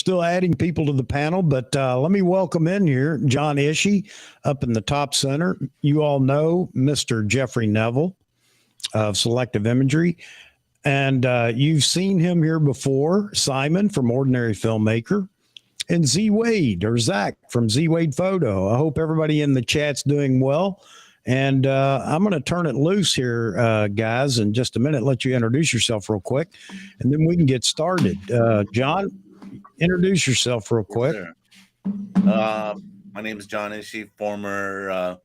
still adding people to the panel, but let me welcome in here John Ishii up in the top center. You all know Mr. Jeffrey Neville of Selective Imagery, and you've seen him here before. Simon from Ordinary Filmmaker, and Z8 or Zach from Z8 Photo. I hope everybody in the chat's doing well. And I'm going to turn it loose here, guys, in just a minute. Let you introduce yourself real quick, and then we can get started. John, introduce yourself real quick. Sure. My name is John Ishii, former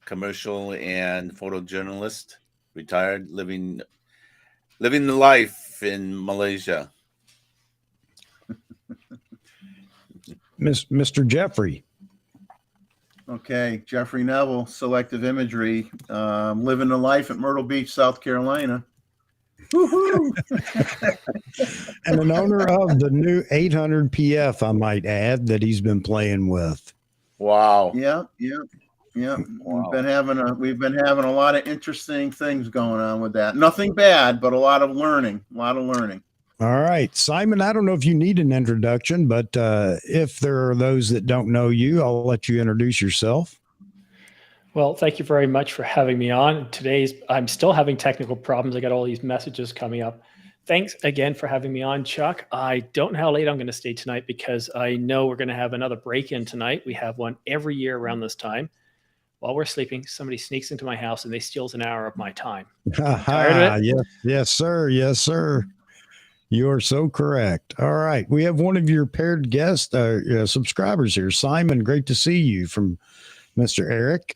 commercial and photojournalist, retired, living the life in Malaysia. Mr. Jeffrey. Okay, Jeffrey Neville, Selective Imagery, living the life at Myrtle Beach, South Carolina. Woohoo! And an owner of the new 800 PF, I might add, that he's been playing with. Wow. Yeah. Wow. We've been having a lot of interesting things going on with that. Nothing bad, but a lot of learning. All right, Simon, I don't know if you need an introduction, but if there are those that don't know you, I'll let you introduce yourself. Well, thank you very much for having me on. I'm still having technical problems. I got all these messages coming up. Thanks again for having me on, Chuck. I don't know how late I'm going to stay tonight because I know we're going to have another break-in tonight. We have one every year around this time. While we're sleeping, somebody sneaks into my house and they steals an hour of my time. Tired of it? Yes, sir. Yes, sir. You are so correct. All right. We have one of your paired guest subscribers here. Simon, great to see you, from Mr. Eric.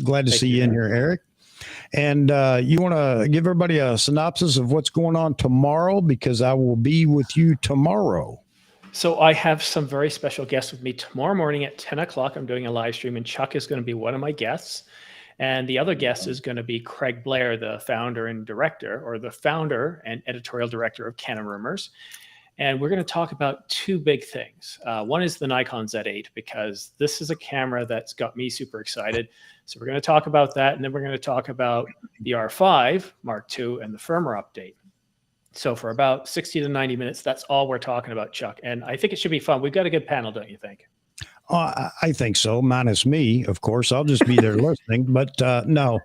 Glad to see you in here, Eric. And you want to give everybody a synopsis of what's going on tomorrow, because I will be with you tomorrow. So I have some very special guests with me tomorrow morning at 10 o'clock. I'm doing a live stream, and Chuck is going to be one of my guests. And the other guest is going to be Craig Blair, the founder and director, or the founder and editorial director of Canon Rumors. And we're going to talk about two big things. One is the Nikon Z8, because this is a camera that's got me super excited. So we're going to talk about that. And then we're going to talk about the R5 Mark II and the firmware update. So for about 60 to 90 minutes, that's all we're talking about, Chuck. And I think it should be fun. We've got a good panel, don't you think? I think so, minus me, of course. I'll just be there listening. But no,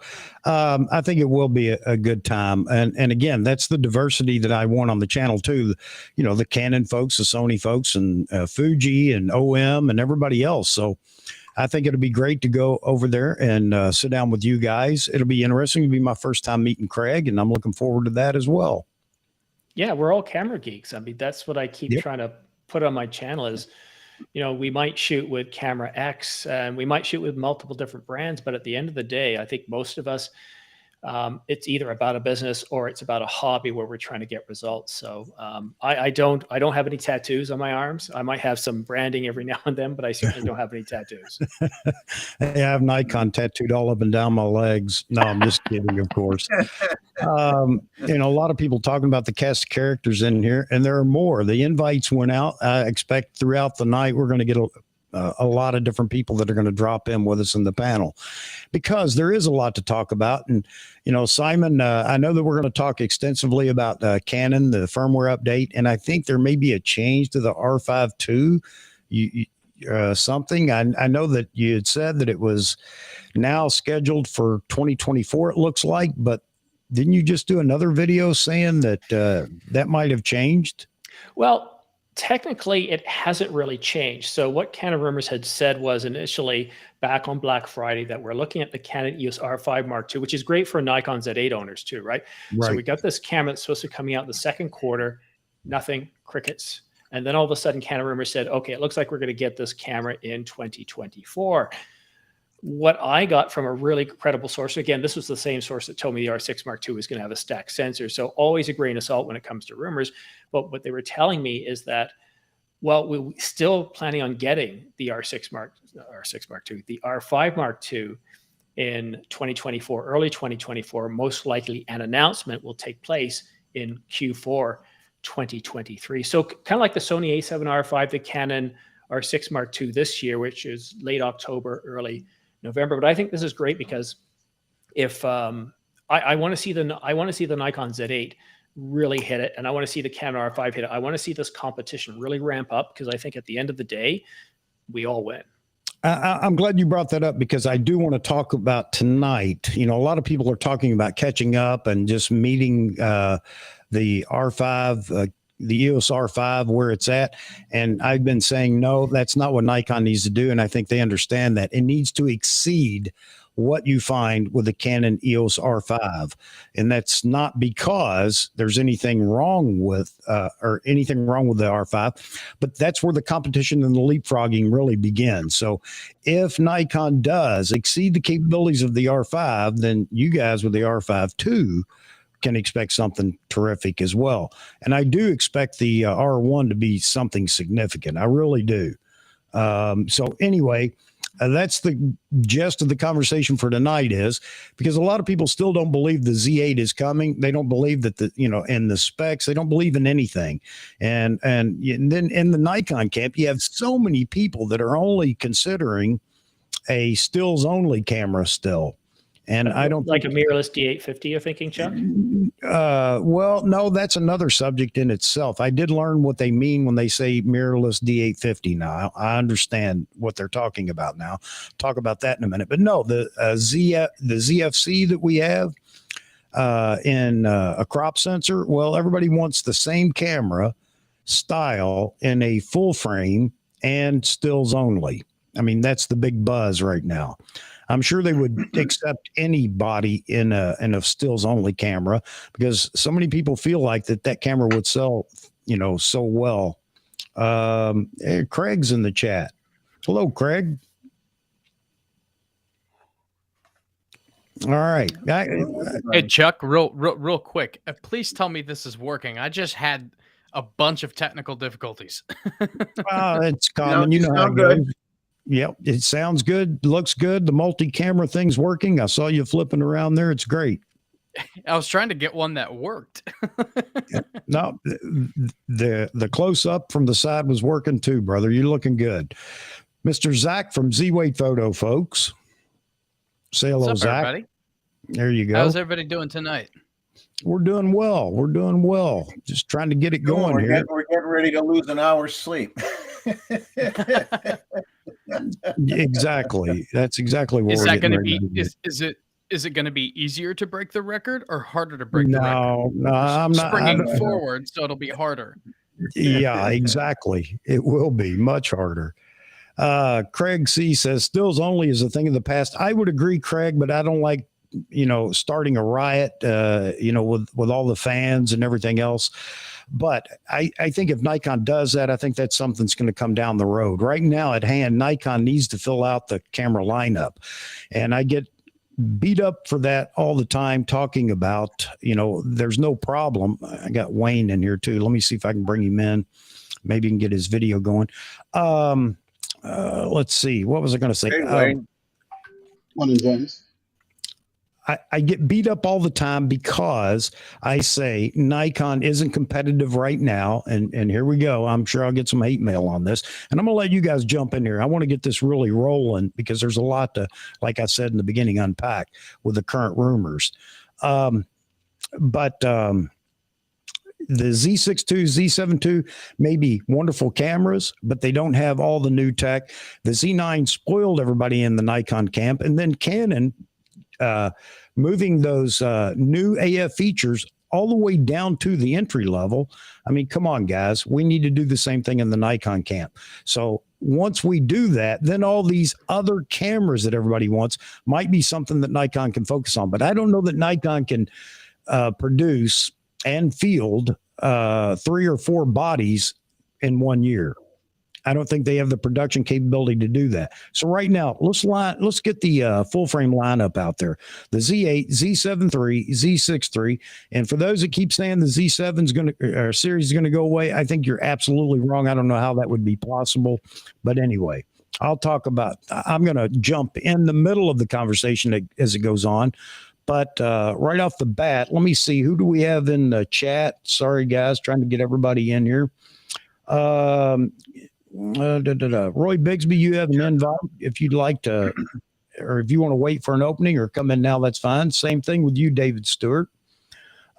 I think it will be a good time. And again, that's the diversity that I want on the channel too. You know, the Canon folks, the Sony folks, and Fuji and OM and everybody else. So I think it'll be great to go over there and sit down with you guys. It'll be interesting. It'll be my first time meeting Craig, and I'm looking forward to that as well. Yeah, we're all camera geeks. I mean, that's what I keep trying to put on my channel is, you know, we might shoot with camera X and we might shoot with multiple different brands, but at the end of the day, I think most of us, it's either about a business or it's about a hobby where we're trying to get results. So I don't have any tattoos on my arms. I might have some branding every now and then, but I certainly don't have any tattoos. I have Nikon tattooed all up and down my legs. No, I'm just kidding, of course. You know, a lot of people talking about the cast of characters in here, and there are more. The invites went out. I expect throughout the night we're going to get a lot of different people that are going to drop in with us in the panel, because there is a lot to talk about. And, you know, Simon, I know that we're going to talk extensively about Canon, the firmware update, and I think there may be a change to the R5II. Something. I know that you had said that it was now scheduled for 2024, it looks like, but didn't you just do another video saying that that might have changed? Well, technically, it hasn't really changed. So what Canon Rumors had said was initially back on Black Friday that we're looking at the Canon EOS R5 Mark II, which is great for Nikon Z8 owners too, right? So we got this camera that's supposed to be coming out in the second quarter, nothing, crickets. And then all of a sudden, Canon Rumors said, okay, it looks like we're going to get this camera in 2024. What I got from a really credible source, again, this was the same source that told me the R6 Mark II was going to have a stacked sensor. So always a grain of salt when it comes to rumors. But what they were telling me is that, well, we're still planning on getting the R5 Mark II, the R5 Mark II in 2024, early 2024. Most likely an announcement will take place in Q4 2023. So kind of like the Sony A7 R5, the Canon R6 Mark II this year, which is late October, early November. But I think this is great because if I want to see the Nikon Z8 really hit it, and I want to see the Canon R5 hit it. I want to see this competition really ramp up, because I think at the end of the day, we all win. I'm glad you brought that up, because I do want to talk about tonight. You know, a lot of people are talking about catching up and just meeting the R5, the EOS R5 where it's at. And I've been saying, no, that's not what Nikon needs to do. And I think they understand that it needs to exceed what you find with the Canon EOS R5. And that's not because there's anything wrong with or anything wrong with the R5, but that's where the competition and the leapfrogging really begins. So if Nikon does exceed the capabilities of the R5, then you guys with the R5II can expect something terrific as well. And I do expect the R1 to be something significant. I really do. So anyway, that's the gist of the conversation for tonight, is because a lot of people still don't believe the Z8 is coming. They don't believe that in the specs, they don't believe in anything. And then in the Nikon camp, you have so many people that are only considering a stills only camera still. And I don't like a mirrorless D850, you're thinking, Chuck? Well, no, that's another subject in itself. I did learn what they mean when they say mirrorless D850. Now I understand what they're talking about now. Talk about that in a minute. But no, the ZFC that we have in a crop sensor, well, everybody wants the same camera style in a full frame and stills only. I mean, that's the big buzz right now. I'm sure they would accept anybody in a stills only camera, because so many people feel like that camera would sell, so well. Hey, Craig's in the chat. Hello, Craig. All right. Hey, Chuck, real quick. Please tell me this is working. I just had a bunch of technical difficulties. It's common. You know how it goes. Yep, it sounds good, looks good. The multi-camera thing's working. I saw you flipping around there. It's great. I was trying to get one that worked. No, the close-up from the side was working too, brother. You're looking good. Mr. Zach from Z8 Photo, folks. Say hello, What's up, Zach. everybody? There you go. How's everybody doing tonight? We're doing well. We're doing well. Just trying to get it going here. We're getting ready to lose an hour's sleep. Exactly. That's exactly what Is we're that getting going to ready be? to do. Is it going to be easier to break the record or harder to break the record? No, I'm not springing forward, so it'll be harder. Yeah, exactly. It will be much harder. Craig C says stills only is a thing of the past. I would agree, Craig, but I don't like starting a riot with all the fans and everything else. But I think if Nikon does that, I think that's something that's going to come down the road. Right now at hand, Nikon needs to fill out the camera lineup. And I get beat up for that all the time, talking about, there's no problem. I got Wayne in here too. Let me see if I can bring him in. Maybe you can get his video going. Let's see. What was I going to say? Hey, Wayne. Morning, James. I get beat up all the time because I say Nikon isn't competitive right now. And here we go. I'm sure I'll get some hate mail on this. And I'm going to let you guys jump in here. I want to get this really rolling because there's a lot to, like I said in the beginning, unpack with the current rumors. But the Z6II, Z7II may be wonderful cameras, but they don't have all the new tech. The Z9 spoiled everybody in the Nikon camp. And then Canon moving those new AF features all the way down to the entry level. I mean, come on, guys. We need to do the same thing in the Nikon camp. So once we do that, then all these other cameras that everybody wants might be something that Nikon can focus on. But I don't know that Nikon can produce and field 3 or 4 bodies in 1 year. I don't think they have the production capability to do that. So right now, let's get the full frame lineup out there. The Z8, Z7 III, Z6 III. And for those that keep saying the Z7 is going to, series is going to go away, I think you're absolutely wrong. I don't know how that would be possible. But anyway, I'm going to jump in the middle of the conversation as it goes on. But right off the bat, let me see. Who do we have in the chat? Sorry, guys, trying to get everybody in here. Roy Bigsby, you have an invite if you'd like to, or if you want to wait for an opening or come in now, that's fine. Same thing with you, David Stewart.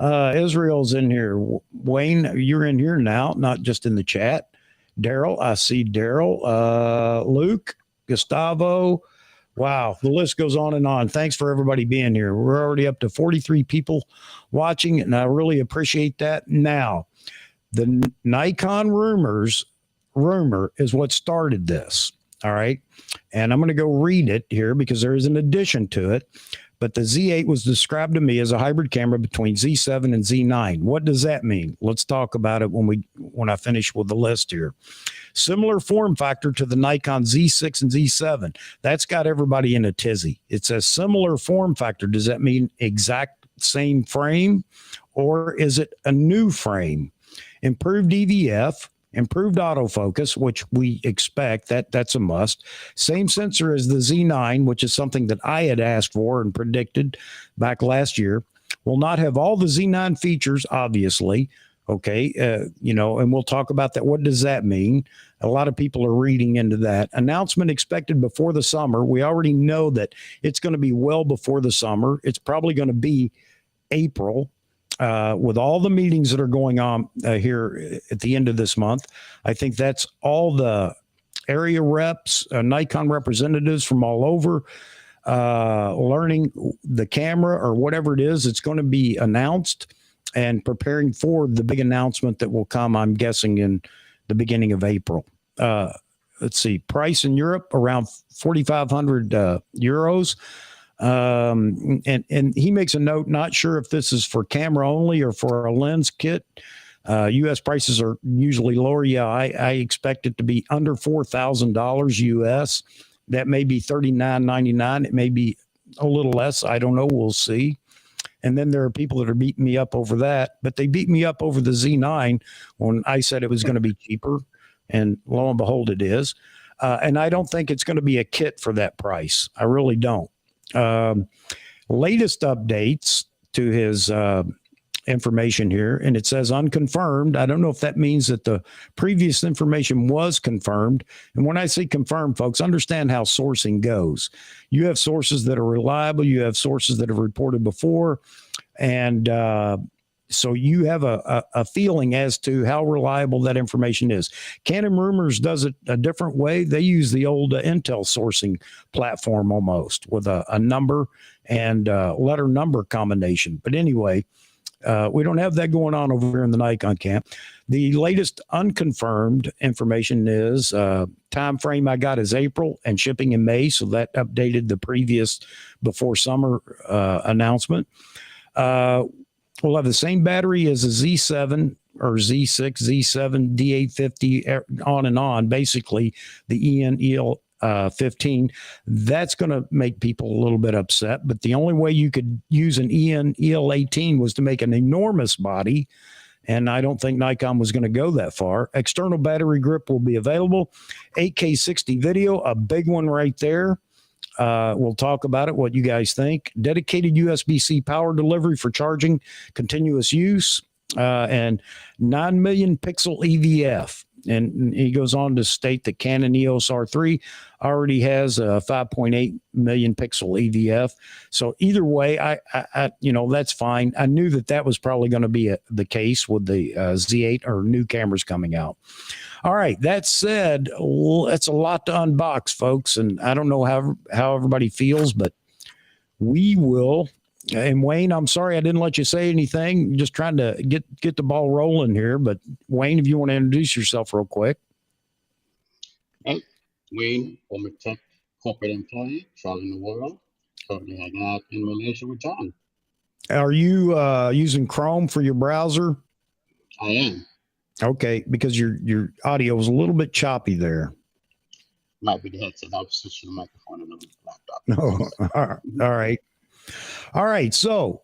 Israel's in here. Wayne, you're in here now, not just in the chat. Daryl, I see Daryl. Luke, Gustavo. Wow, the list goes on and on. Thanks for everybody being here. We're already up to 43 people watching, and I really appreciate that. Now, the Nikon rumor is what started this. All right. And I'm going to go read it here because there is an addition to it. But the Z8 was described to me as a hybrid camera between Z7 and Z9. What does that mean? Let's talk about it when I finish with the list here. Similar form factor to the Nikon Z6 and Z7. That's got everybody in a tizzy. It's a similar form factor. Does that mean exact same frame, or is it a new frame? Improved EVF, improved autofocus, which we expect, that's a must. Same sensor as the Z9, which is something that I had asked for and predicted back last year. Will not have all the Z9 features, obviously. Okay, and we'll talk about that. What does that mean? A lot of people are reading into that. Announcement expected before the summer. We already know that it's going to be well before the summer. It's probably going to be April. With all the meetings that are going on here at the end of this month. I think that's all the area reps, Nikon representatives from all over, learning the camera or whatever it is. It's going to be announced and preparing for the big announcement that will come, I'm guessing, in the beginning of April. Let's see, price in Europe around 4,500 euros. And he makes a note, not sure if this is for camera only or for a lens kit. US prices are usually lower. Yeah, I expect it to be under $4,000 US. That may be $39.99. It may be a little less. I don't know. We'll see. And then there are people that are beating me up over that, but they beat me up over the Z9 when I said it was going to be cheaper. And lo and behold, it is. And I don't think it's going to be a kit for that price. I really don't. Latest updates to his information here, and it says unconfirmed. I don't know if that means that the previous information was confirmed. And when I say confirmed, folks, understand how sourcing goes. You have sources that are reliable. You have sources that have reported before. And so you have a feeling as to how reliable that information is. Canon Rumors does it a different way. They use the old Intel sourcing platform almost with a number and letter number combination. But anyway, we don't have that going on over here in the Nikon camp. The latest unconfirmed information is time frame I got is April and shipping in May. So that updated the previous before summer announcement. We'll have the same battery as a Z7 or Z6, Z7, D850, on and on. Basically, the EN-EL15. That's going to make people a little bit upset. But the only way you could use an EN-EL18 was to make an enormous body. And I don't think Nikon was going to go that far. External battery grip will be available. 8K 60 video, a big one right there. We'll talk about it, what you guys think. Dedicated USB-C power delivery for charging, continuous use, and 9 million pixel EVF. And he goes on to state that Canon EOS R3 already has a 5.8 million pixel EVF. So either way, I that's fine. I knew that was probably going to be the case with the Z8 or new cameras coming out. All right. That said, that's a lot to unbox, folks. And I don't know how everybody feels, but we will. And Wayne, I'm sorry I didn't let you say anything. Just trying to get the ball rolling here. But Wayne, if you want to introduce yourself real quick. Hey, Wayne, former tech corporate employee, traveling the world. Currently hanging out in Malaysia with John. Are you using Chrome for your browser? I am. Okay, because your audio is a little bit choppy there. Might be the headset. I'll switch to the microphone on the laptop. No, all right. All right. So,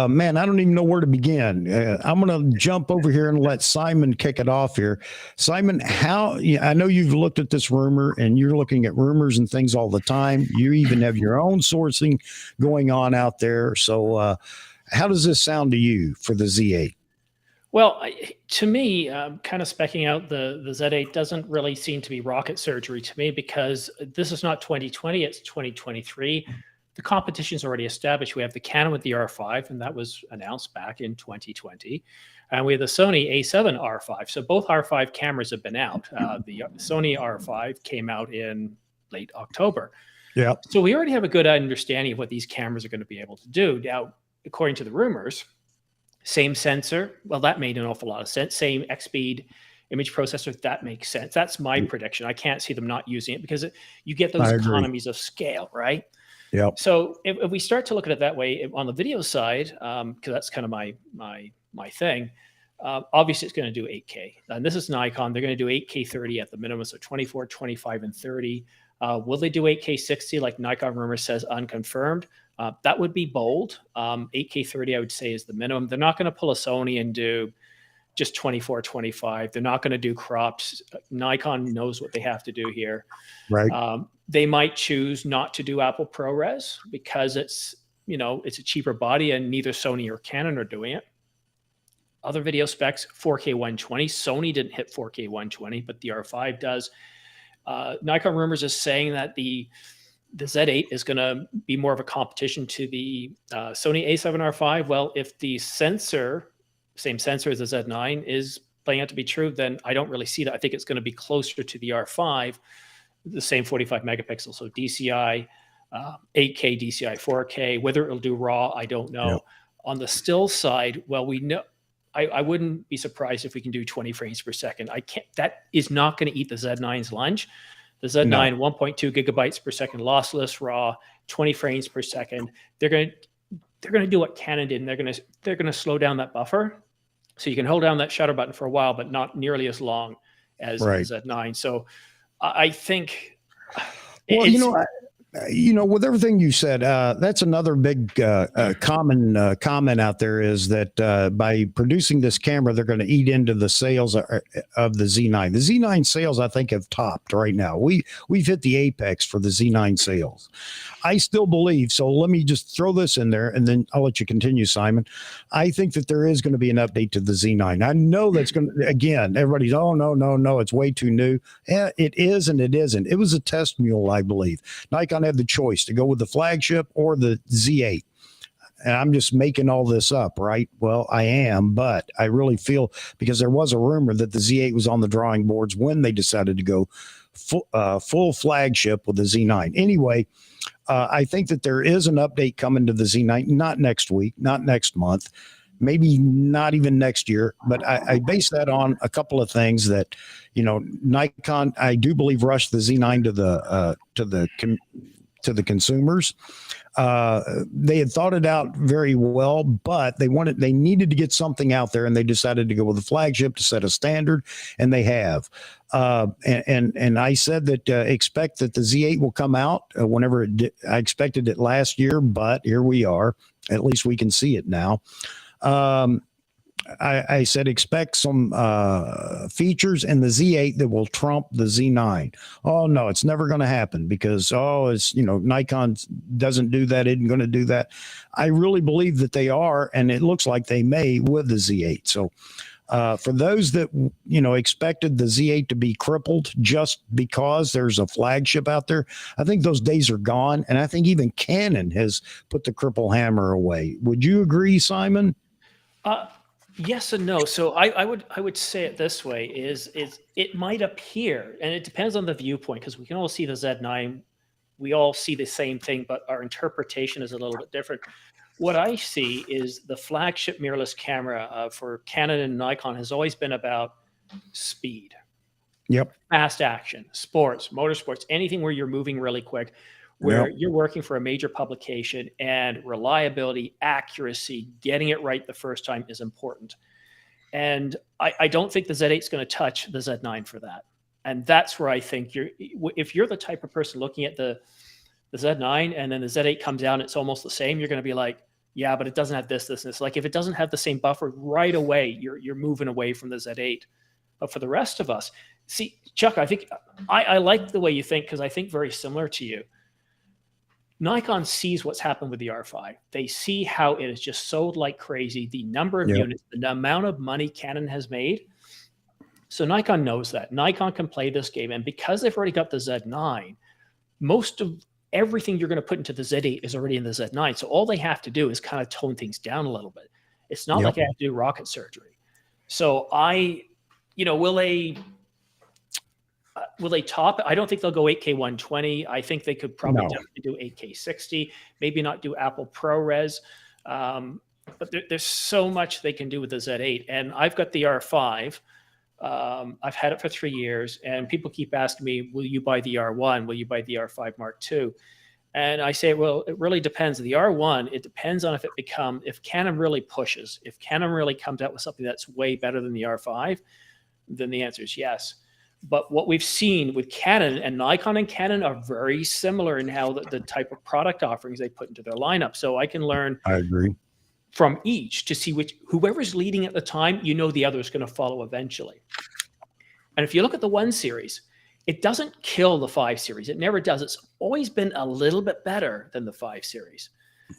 man, I don't even know where to begin. I'm going to jump over here and let Simon kick it off here. Simon, I know you've looked at this rumor and you're looking at rumors and things all the time. You even have your own sourcing going on out there. So how does this sound to you for the Z8? Well, to me, kind of specking out the Z8 doesn't really seem to be rocket surgery to me, because this is not 2020, it's 2023. the competition's already established. We have the Canon with the R5, and that was announced back in 2020. And we have the Sony A7 R5. So both R5 cameras have been out. The Sony R5 came out in late October. Yeah. So we already have a good understanding of what these cameras are going to be able to do. Now, according to the rumors, same sensor. Well, that made an awful lot of sense. Same X-speed image processor. That makes sense. That's my prediction. I can't see them not using it because you get those economies of scale, right? Yeah. So if we start to look at it that way on the video side, because that's kind of my thing, obviously it's going to do 8K. And this is Nikon. They're going to do 8K 30 at the minimum, so 24, 25, and 30. Will they do 8K 60 like Nikon Rumors says unconfirmed? That would be bold. 8K 30, I would say, is the minimum. They're not going to pull a Sony and do just 24, 25. They're not going to do crops. Nikon knows what they have to do here. Right. They might choose not to do Apple ProRes because it's, you know, it's a cheaper body and neither Sony or Canon are doing it. Other video specs, 4K 120. Sony didn't hit 4K 120, but the R5 does. Nikon Rumors is saying that the Z8 is going to be more of a competition to the Sony A7 R5. Well, if the sensor, same sensor as the Z9, is playing out to be true, then I don't really see that. I think it's going to be closer to the R5, the same 45 megapixels. So DCI, 8K, DCI, 4K. Whether it'll do RAW, I don't know. Yep. On the still side, well, we know. I wouldn't be surprised if we can do 20 frames per second. I can't. That is not going to eat the Z9's lunch. The Z9, 1.2 gigabytes per second lossless RAW, 20 frames per second. They're going to do what Canon did, and they're going to slow down that buffer, so you can hold down that shutter button for a while, but not nearly as long as the Z9. So I think. Well, with everything you said, that's another big common comment out there is that by producing this camera, they're going to eat into the sales of the Z9. The Z9 sales, I think, have topped right now. We've hit the apex for the Z9 sales. I still believe, so let me just throw this in there, and then I'll let you continue, Simon. I think that there is going to be an update to the Z9. I know that's going to, again, everybody's, oh, no, it's way too new. Yeah, it is and it isn't. It was a test mule, I believe. Nikon had the choice to go with the flagship or the Z8. And I'm just making all this up, right? Well, I am, but I really feel, because there was a rumor that the Z8 was on the drawing boards when they decided to go full flagship with the Z9. Anyway, I think that there is an update coming to the Z9, not next week, not next month, maybe not even next year, but I base that on a couple of things that, Nikon, I do believe, rushed the Z9 to the consumers. They had thought it out very well, but they needed to get something out there, and they decided to go with the flagship to set a standard, and they have. And I said that expect that the Z8 will come out whenever I expected it last year, but here we are. At least we can see it now. I said expect some features in the Z8 that will trump the Z9. Oh, no, it's never going to happen because, it's, Nikon doesn't do that, isn't going to do that. I really believe that they are, and it looks like they may with the Z8. So for those that, expected the Z8 to be crippled just because there's a flagship out there, I think those days are gone. And I think even Canon has put the cripple hammer away. Would you agree, Simon? Yes and no. So I would say it this way: is it might appear, and it depends on the viewpoint, because we can all see the Z9, we all see the same thing, but our interpretation is a little bit different. What I see is the flagship mirrorless camera for Canon and Nikon has always been about speed. Yep. Fast action, sports, motorsports, anything where you're moving really quick, where you're working for a major publication, and reliability, accuracy, getting it right the first time is important. And I don't think the Z8 is going to touch the Z9 for that. And that's where I think if you're the type of person looking at the Z9 and then the Z8 comes out and it's almost the same, you're going to be like, yeah, but it doesn't have this, this, and this. Like if it doesn't have the same buffer right away, you're moving away from the Z8. But for the rest of us, see, Chuck, I think I like the way you think, because I think very similar to you. Nikon sees what's happened with the R5. They see how it is just sold like crazy, the number of units, the amount of money Canon has made. So Nikon knows that. Nikon can play this game. And because they've already got the Z9, most of everything you're going to put into the Z8 is already in the Z9. So all they have to do is kind of tone things down a little bit. It's not like I have to do rocket surgery. So will they top it? I don't think they'll go 8K 120. I think they could probably definitely do 8K 60, maybe not do Apple ProRes. But there's so much they can do with the Z8. And I've got the R5. I've had it for 3 years, and people keep asking me, will you buy the R1? Will you buy the R5 Mark II? And I say, well, it really depends. The R1, it depends on if Canon really pushes, if Canon really comes out with something that's way better than the R5, then the answer is yes. But what we've seen with Canon, and Nikon and Canon are very similar in how the type of product offerings they put into their lineup. So I can learn. I agree. From each to see whoever's leading at the time, the other is going to follow eventually. And if you look at the 1 series, it doesn't kill the 5 series. It never does. It's always been a little bit better than the 5 series.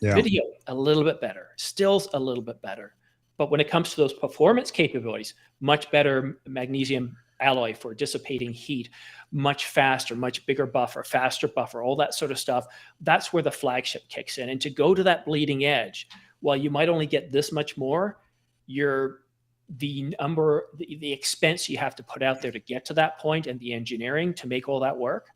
Yeah. Video, a little bit better. Stills, a little bit better. But when it comes to those performance capabilities, much better magnesium alloy for dissipating heat, much faster, much bigger buffer, faster buffer, all that sort of stuff. That's where the flagship kicks in. And to go to that bleeding edge, while you might only get this much more, the expense you have to put out there to get to that point, and the engineering to make all that work,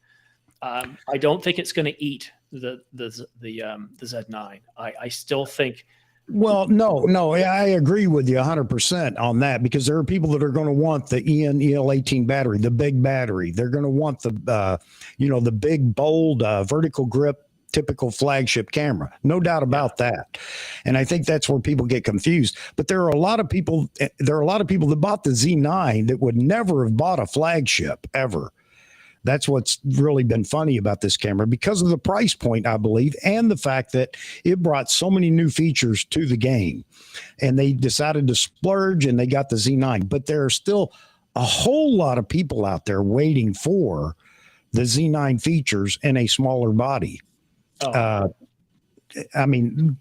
I don't think it's going to eat the Z9. I still think. Well, no, I agree with you 100% on that, because there are people that are going to want the EL18 battery, the big battery. They're going to want the big, bold, vertical grip, typical flagship camera. No doubt about that. And I think that's where people get confused. But there are a lot of people that bought the Z9 that would never have bought a flagship ever. That's what's really been funny about this camera, because of the price point, I believe, and the fact that it brought so many new features to the game. And they decided to splurge, and they got the Z9. But there are still a whole lot of people out there waiting for the Z9 features in a smaller body. I mean,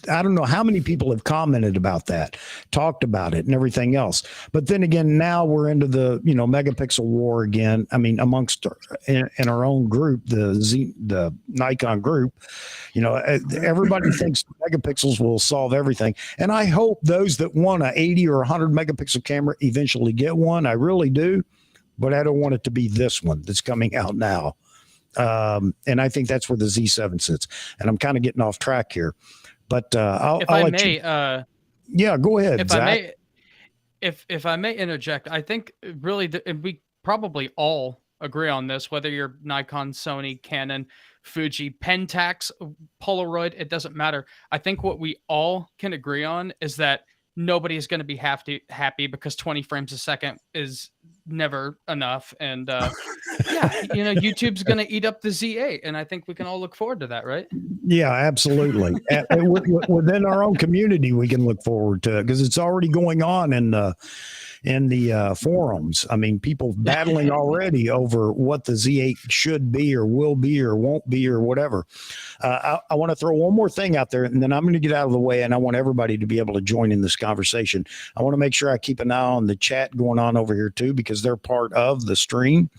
I don't know how many people have commented about that, talked about it and everything else. But then again, now we're into the, megapixel war again. I mean, amongst in our own group, the Nikon group, everybody thinks megapixels will solve everything. And I hope those that want an 80 or 100 megapixel camera eventually get one. I really do. But I don't want it to be this one that's coming out now. And I think that's where the Z7 sits. And I'm kind of getting off track here, but I'll let you. Yeah, go ahead, Zach. If I may interject, I think really we probably all agree on this, whether you're Nikon, Sony, Canon, Fuji, Pentax, Polaroid, it doesn't matter. I think what we all can agree on is that nobody is going to be happy because 20 frames a second is never enough. And YouTube's going to eat up the Z8. And I think we can all look forward to that, right? Yeah, absolutely. Within our own community, we can look forward to it, because it's already going on in the forums. I mean, people battling already over what the Z8 should be or will be or won't be or whatever. I want to throw one more thing out there, and then I'm going to get out of the way, and I want everybody to be able to join in this conversation. I want to make sure I keep an eye on the chat going on over here too, because they're part of the stream.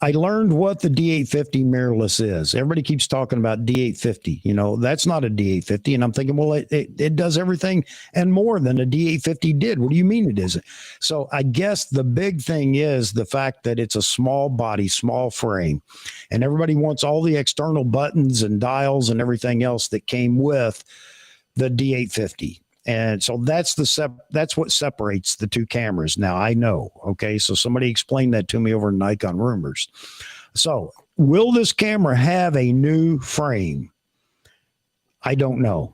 I learned what the D850 mirrorless is. Everybody keeps talking about D850. That's not a D850. And I'm thinking, well, it does everything and more than a D850 did. What do you mean it isn't? So I guess the big thing is the fact that it's a small body, small frame, and everybody wants all the external buttons and dials and everything else that came with the D850. And so that's what separates the two cameras. Now I know. Okay. So somebody explained that to me over in Nikon Rumors. So will this camera have a new frame? I don't know.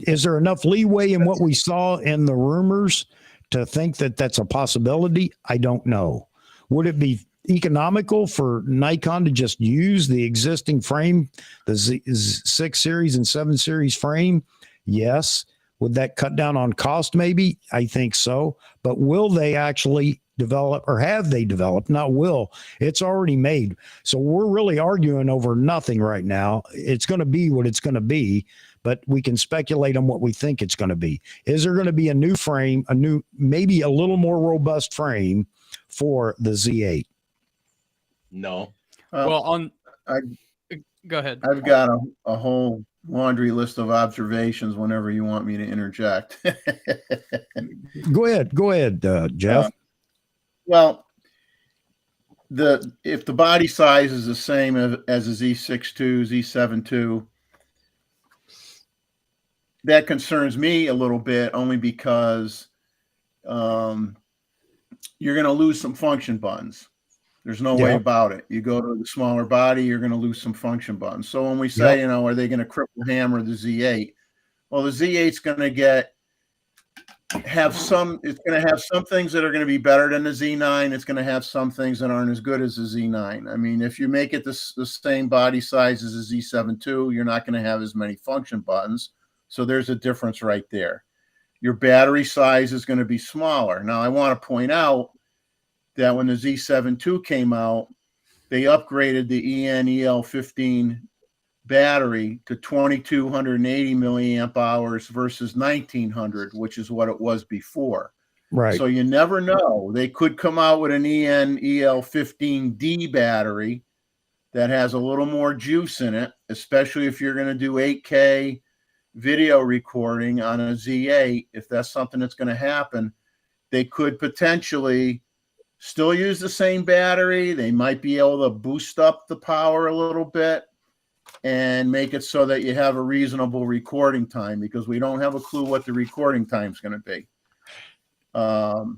Is there enough leeway in what we saw in the rumors to think that that's a possibility? I don't know. Would it be economical for Nikon to just use the existing frame, the 6 series and 7 series frame? Yes. Would that cut down on cost? Maybe. I think so. But will they actually develop, or have they developed? Not will. It's already made. So we're really arguing over nothing right now. It's going to be what it's going to be, but we can speculate on what we think it's going to be. Is there going to be a new frame, maybe a little more robust frame for the Z8? No. Well, on I- go ahead. I've got a whole laundry list of observations whenever you want me to interject. Go ahead, Jeff. Well, if the body size is the same as a Z6II, Z7II, that concerns me a little bit, only because you're going to lose some function buttons. There's no way about it. You go to the smaller body, you're going to lose some function buttons. So when we say, are they going to cripple hammer the Z8? Well, the Z8's going to have some things that are going to be better than the Z9. It's going to have some things that aren't as good as the Z9. I mean, if you make it the same body size as a Z7II, you're not going to have as many function buttons. So there's a difference right there. Your battery size is going to be smaller. Now, I want to point out that when the Z7II came out, they upgraded the EN-EL15 battery to 2280 milliamp hours versus 1900, which is what it was before. Right. So you never know. They could come out with an EN-EL15D battery that has a little more juice in it, especially if you're going to do 8K video recording on a Z8. If that's something that's going to happen, they could potentially still use the same battery. They might be able to boost up the power a little bit and make it so that you have a reasonable recording time, because we don't have a clue what the recording time is going to be. Now,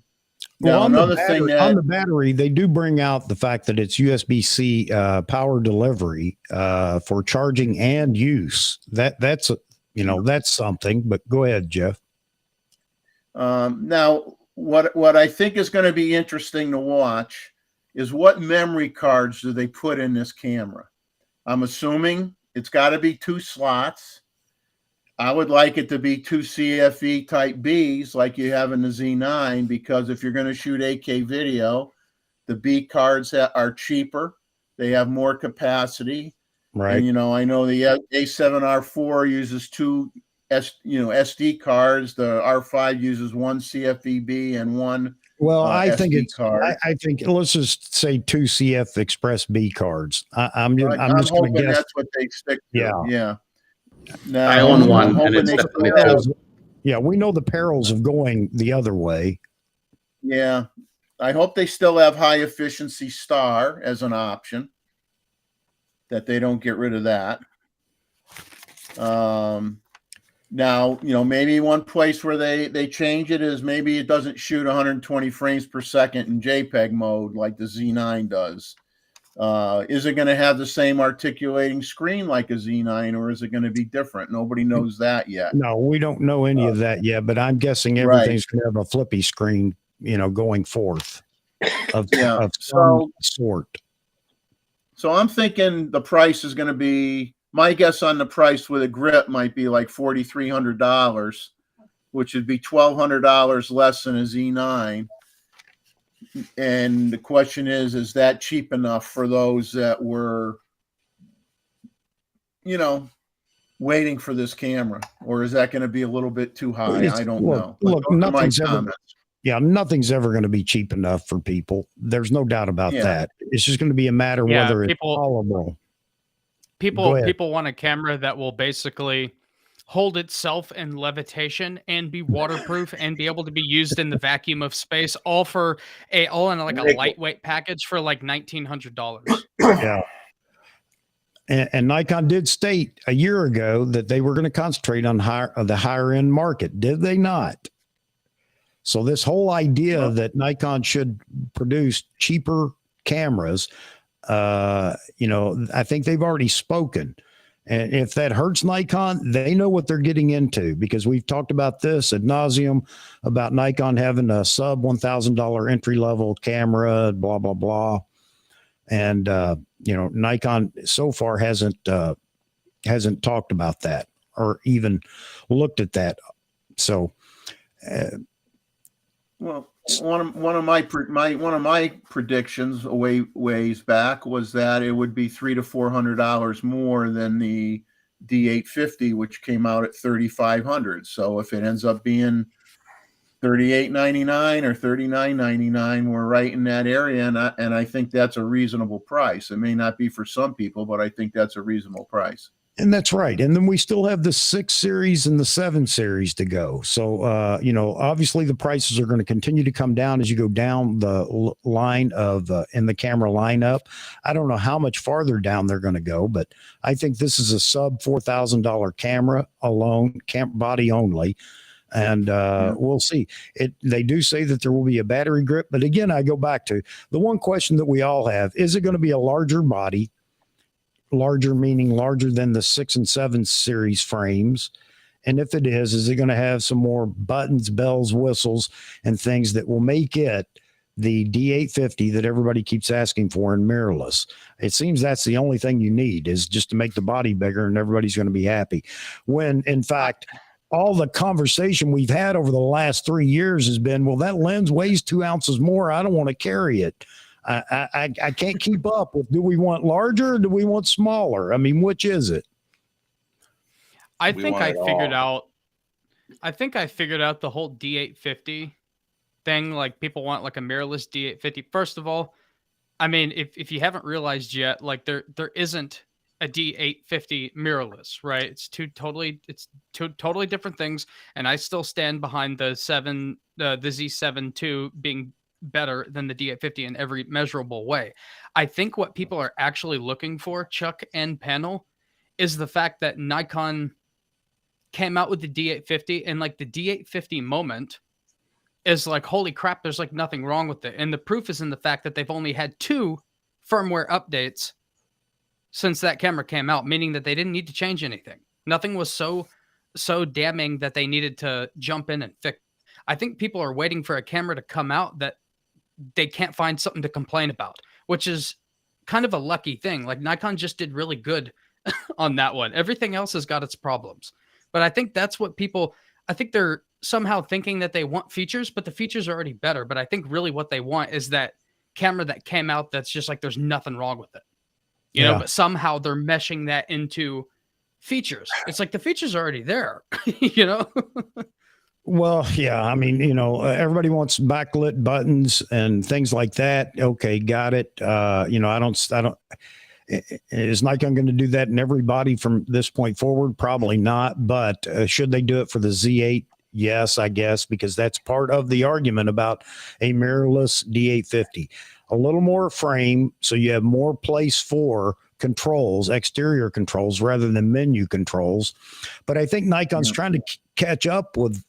another thing that on the battery, they do bring out the fact that it's USB-C power delivery for charging and use. That's something. But go ahead, Jeff. Now, what I think is going to be interesting to watch is what memory cards do they put in this camera. I'm assuming it's got to be 2 slots. I would like it to be 2 CFE type Bs like you have in the Z9, because if you're going to shoot 8K video, the B cards are cheaper. They have more capacity. Right. And, I know the A7R4 uses 2 SD cards. The R5 uses 1 CFEB and 1 Well, I think SD it's. card. I think let's just say 2 CF Express B cards. I'm just going hoping to guess. that's what they stick to. Yeah. Now, I own one, I'm and hoping it's they definitely still have- two. Yeah, we know the perils of going the other way. Yeah, I hope they still have high efficiency star as an option, that they don't get rid of that. Now, maybe one place where they change it is maybe it doesn't shoot 120 frames per second in JPEG mode like the Z9 does. Is it going to have the same articulating screen like a Z9, or is it going to be different? Nobody knows that yet. No, we don't know any of that yet, but I'm guessing everything's going to have a flippy screen, going forth of some sort. So I'm thinking the price is going to be, my guess on the price with a grip might be like $4,300, which would be $1,200 less than a Z9. And the question is that cheap enough for those that were, waiting for this camera, or is that going to be a little bit too high? I don't know. Look, nothing's ever going to be cheap enough for people. There's no doubt about that. It's just going to be a matter whether it's tolerable. People want a camera that will basically hold itself in levitation and be waterproof and be able to be used in the vacuum of space, all in like a lightweight package for like $1,900. Yeah. And Nikon did state a year ago that they were going to concentrate on the higher end market. Did they not? So this whole idea that Nikon should produce cheaper cameras, I think they've already spoken. And if that hurts Nikon, they know what they're getting into, because we've talked about this ad nauseum about Nikon having a sub $1,000 entry level camera, blah, blah, blah. And, Nikon so far hasn't talked about that or even looked at that. So, well, one of my predictions ways back was that it would be $300 to $400 more than the D850, which came out at $3,500. So if it ends up being $38.99 or $39.99. We're right in that area, and I think that's a reasonable price. It may not be for some people, but I think that's a reasonable price. And that's right. And then we still have the 6 series and the 7 series to go. So, you know, obviously the prices are going to continue to come down as you go down the line of in the camera lineup. I don't know how much farther down they're going to go, but I think this is a sub $4,000 camera alone, body only. And we'll see. They do say that there will be a battery grip. But again, I go back to the one question that we all have. Is it going to be a larger body? Larger meaning larger than the 6 and 7 series frames? And if it is it going to have some more buttons, bells, whistles, and things that will make it the D850 that everybody keeps asking for in mirrorless? It seems that's the only thing you need, is just to make the body bigger and everybody's going to be happy. When in fact, all the conversation we've had over the last 3 years has been, well, that lens weighs 2 ounces more. I don't want to carry it. I can't keep up with, do we want larger or do we want smaller? I mean, which is it? I think I figured out the whole D850 thing. Like, people want like a mirrorless D850. First of all, I mean, if you haven't realized yet, like there isn't a D850 mirrorless, right? It's two totally different things. And I still stand behind the Z7 II being better than the D850 in every measurable way. I think what people are actually looking for, Chuck and panel, is the fact that Nikon came out with the D850, and like the D850 moment is like, holy crap, there's like nothing wrong with it. And the proof is in the fact that they've only had 2 firmware updates since that camera came out, meaning that they didn't need to change anything. Nothing was so damning that they needed to jump in and fix. I think people are waiting for a camera to come out that they can't find something to complain about, which is kind of a lucky thing. Like, Nikon just did really good on that one. Everything else has got its problems. But I think that's what I think they're somehow thinking that they want features, but the features are already better. But I think really what they want is that camera that came out that's just like, there's nothing wrong with it. You know, but somehow they're meshing that into features. It's like the features are already there, you know? Well, yeah. I mean, you know, everybody wants backlit buttons and things like that. Okay, got it. You know, I don't. Is Nikon going to do that in every body from this point forward? Probably not. But should they do it for the Z8? Yes, I guess, because that's part of the argument about a mirrorless D850. A little more frame, so you have more place for controls, exterior controls, rather than menu controls. But I think Nikon's trying to catch up with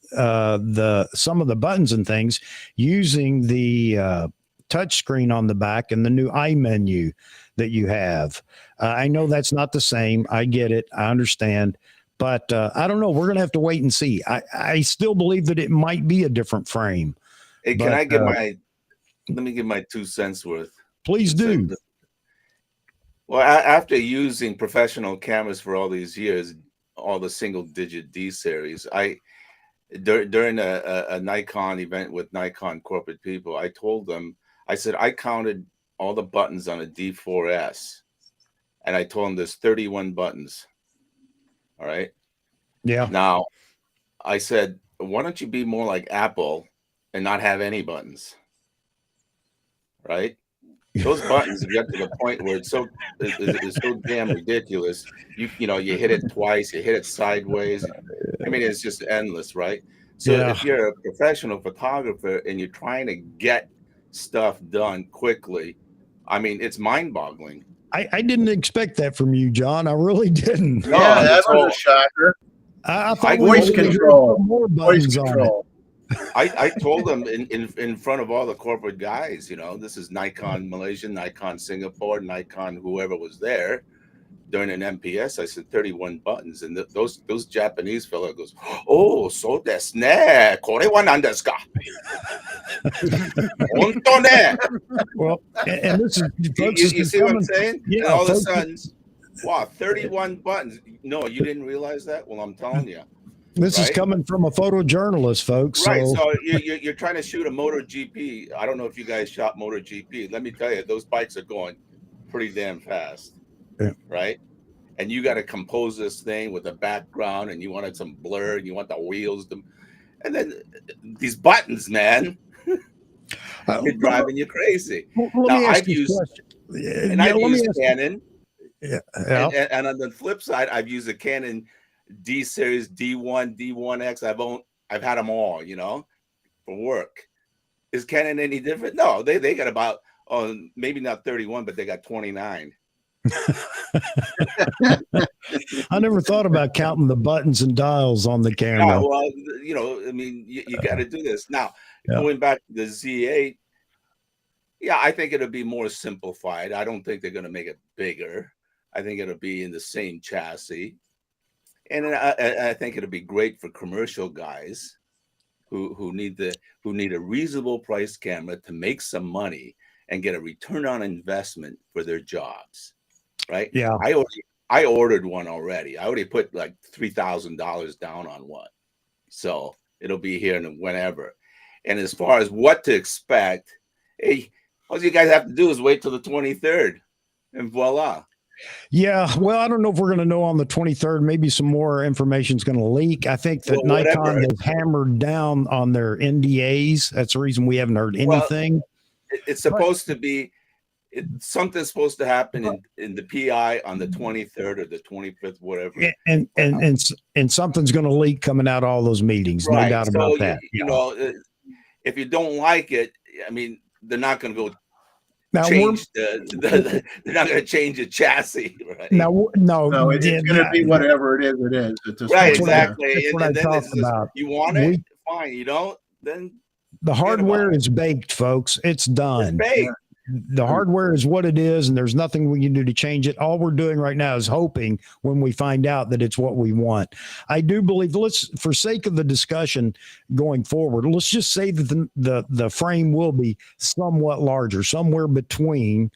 some of the buttons and things using the touch screen on the back and the new iMenu that you have. I know that's not the same. I get it. I understand. But I don't know. We're going to have to wait and see. I still believe that it might be a different frame. Hey, can I give let me give my 2 cents worth. Please do. Well, after using professional cameras for all these years, all the single-digit D series, during a Nikon event with Nikon corporate people, I told them, I said, I counted all the buttons on a D4S, and I told them there's 31 buttons. All right. Yeah. Now, I said, why don't you be more like Apple and not have any buttons? Right? Those buttons get to the point where it's so damn ridiculous. You know, you hit it twice, you hit it sideways. I mean, it's just endless, right? So if you're a professional photographer and you're trying to get stuff done quickly, I mean, it's mind-boggling. I didn't expect that from you, John. I really didn't. No, yeah, that was a shocker. I thought voice control. More buttons voice control. I told them in front of all the corporate guys, you know, this is Nikon Malaysia, Nikon Singapore, Nikon whoever was there during an MPS. I said 31 buttons, and those Japanese fella goes, "Oh, so desu ne. Kore wa nan desu ka?" Honto ne. Well, and this is you see what I'm saying? Yeah. And all of a sudden, wow, 31 buttons. No, you didn't realize that? Well, I'm telling you. This is coming from a photojournalist, folks. Right. So you're trying to shoot a MotoGP. I don't know if you guys shot MotoGP. Let me tell you, those bikes are going pretty damn fast. Yeah. Right. And you got to compose this thing with the background, and you wanted some blur, and you want the wheels. And then these buttons, man, they're driving you crazy. Let Now, me ask I've you a used, question. and I've let me used ask Canon, you- yeah. and on the flip side, I've used a Canon D series, D1, D1X. I've had them all, you know, for work. Is Canon any different? No, they got about, maybe not 31, but they got 29. I never thought about counting the buttons and dials on the Yeah, camera. well, you know, I mean, you got to do this. Now, Yeah. going back to the Z8, yeah, I think it'll be more simplified. I don't think they're going to make it bigger. I think it'll be in the same chassis. And I think it'll be great for commercial guys who need a reasonable price camera to make some money and get a return on investment for their jobs, right? Yeah. I ordered one already. I already put like $3,000 down on one, so it'll be here whenever. And as far as what to expect, hey, all you guys have to do is wait till the 23rd, and voila. Yeah, well, I don't know if we're going to know on the 23rd. Maybe some more information is going to leak. I think that Well, Nikon whatever. has hammered down on their NDAs. That's the reason we haven't heard anything. It's supposed to be something's supposed to happen in the PI on the 23rd or the 25th, whatever. And something's going to leak coming out of all those meetings. No doubt about that. You know, if you don't like it, I mean, they're not going to go Now change they're not going to change the chassis, right? no, it's going to be whatever it is. It is at this Right, point. exactly. That's what And I then talked it's just, about. you want it, fine. You don't, then The hardware is baked, folks. It's done. it's baked. The hardware is what it is, and there's nothing we can do to change it. All we're doing right now is hoping when we find out that it's what we want. I do believe, for sake of the discussion going forward, let's just say that the frame will be somewhat larger, somewhere between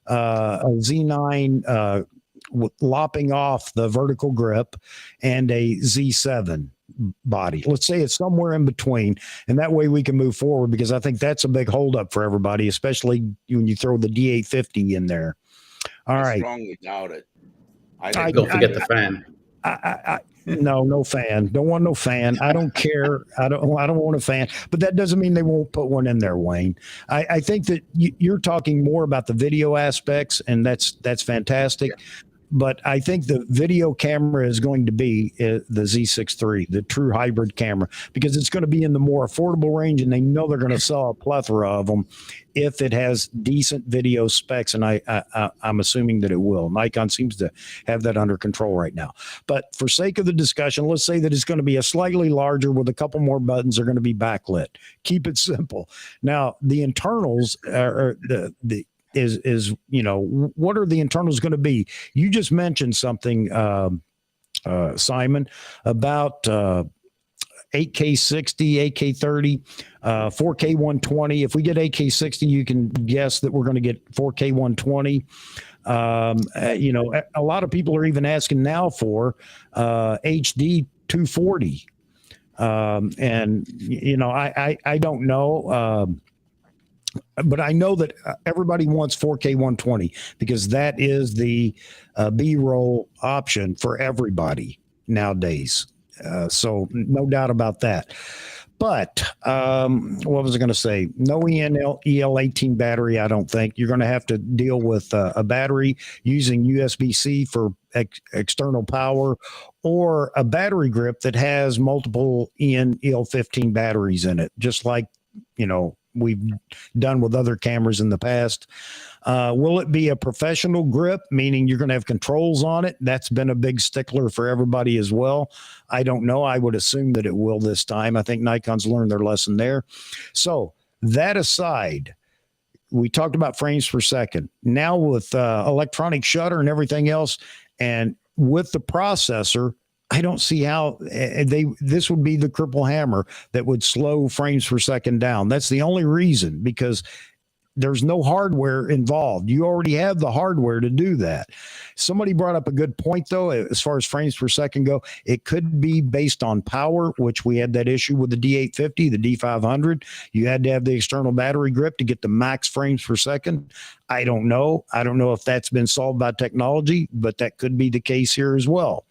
a Z9 lopping off the vertical grip and a Z7 body. Let's say it's somewhere in between, and that way we can move forward, because I think that's a big holdup for everybody, especially when you throw the D850 in there. All I right. strongly doubt it. Don't forget the fan. No fan. Don't want no fan. I don't care. I don't want a fan. But that doesn't mean they won't put one in there, Wayne. I think that you're talking more about the video aspects, and that's fantastic. Yeah. But I think the video camera is going to be the Z6 III, the true hybrid camera, because it's going to be in the more affordable range, and they know they're going to sell a plethora of them if it has decent video specs, and I'm assuming that it will. Nikon seems to have that under control right now. But for sake of the discussion, let's say that it's going to be a slightly larger with a couple more buttons are going to be backlit. Keep it simple. Now, the internals are is you know, what are the internals going to be? You just mentioned something, Simon, about 8K 60, 8K 30, 4K 120. If we get 8K 60, you can guess that we're going to get 4K 120. You know, a lot of people are even asking now for HD 240. And, you know, I don't know. But I know that everybody wants 4K 120 because that is the B-roll option for everybody nowadays. So no doubt about that. But what was I going to say? No EL18 battery, I don't think. You're going to have to deal with a battery using USB-C for external power, or a battery grip that has multiple EL15 batteries in it, just like, you know, we've done with other cameras in the past. Will it be a professional grip, meaning you're going to have controls on it? That's been a big stickler for everybody as well. I don't know. I would assume that it will this time. I think Nikon's learned their lesson there. So that aside, we talked about frames per second. Now with electronic shutter and everything else, and with the processor, I don't see how this would be the triple hammer that would slow frames per second down. That's the only reason, because there's no hardware involved. You already have the hardware to do that. Somebody brought up a good point, though, as far as frames per second go. It could be based on power, which we had that issue with the D850, the D500. You had to have the external battery grip to get the max frames per second. I don't know. I don't know if that's been solved by technology, but that could be the case here as well.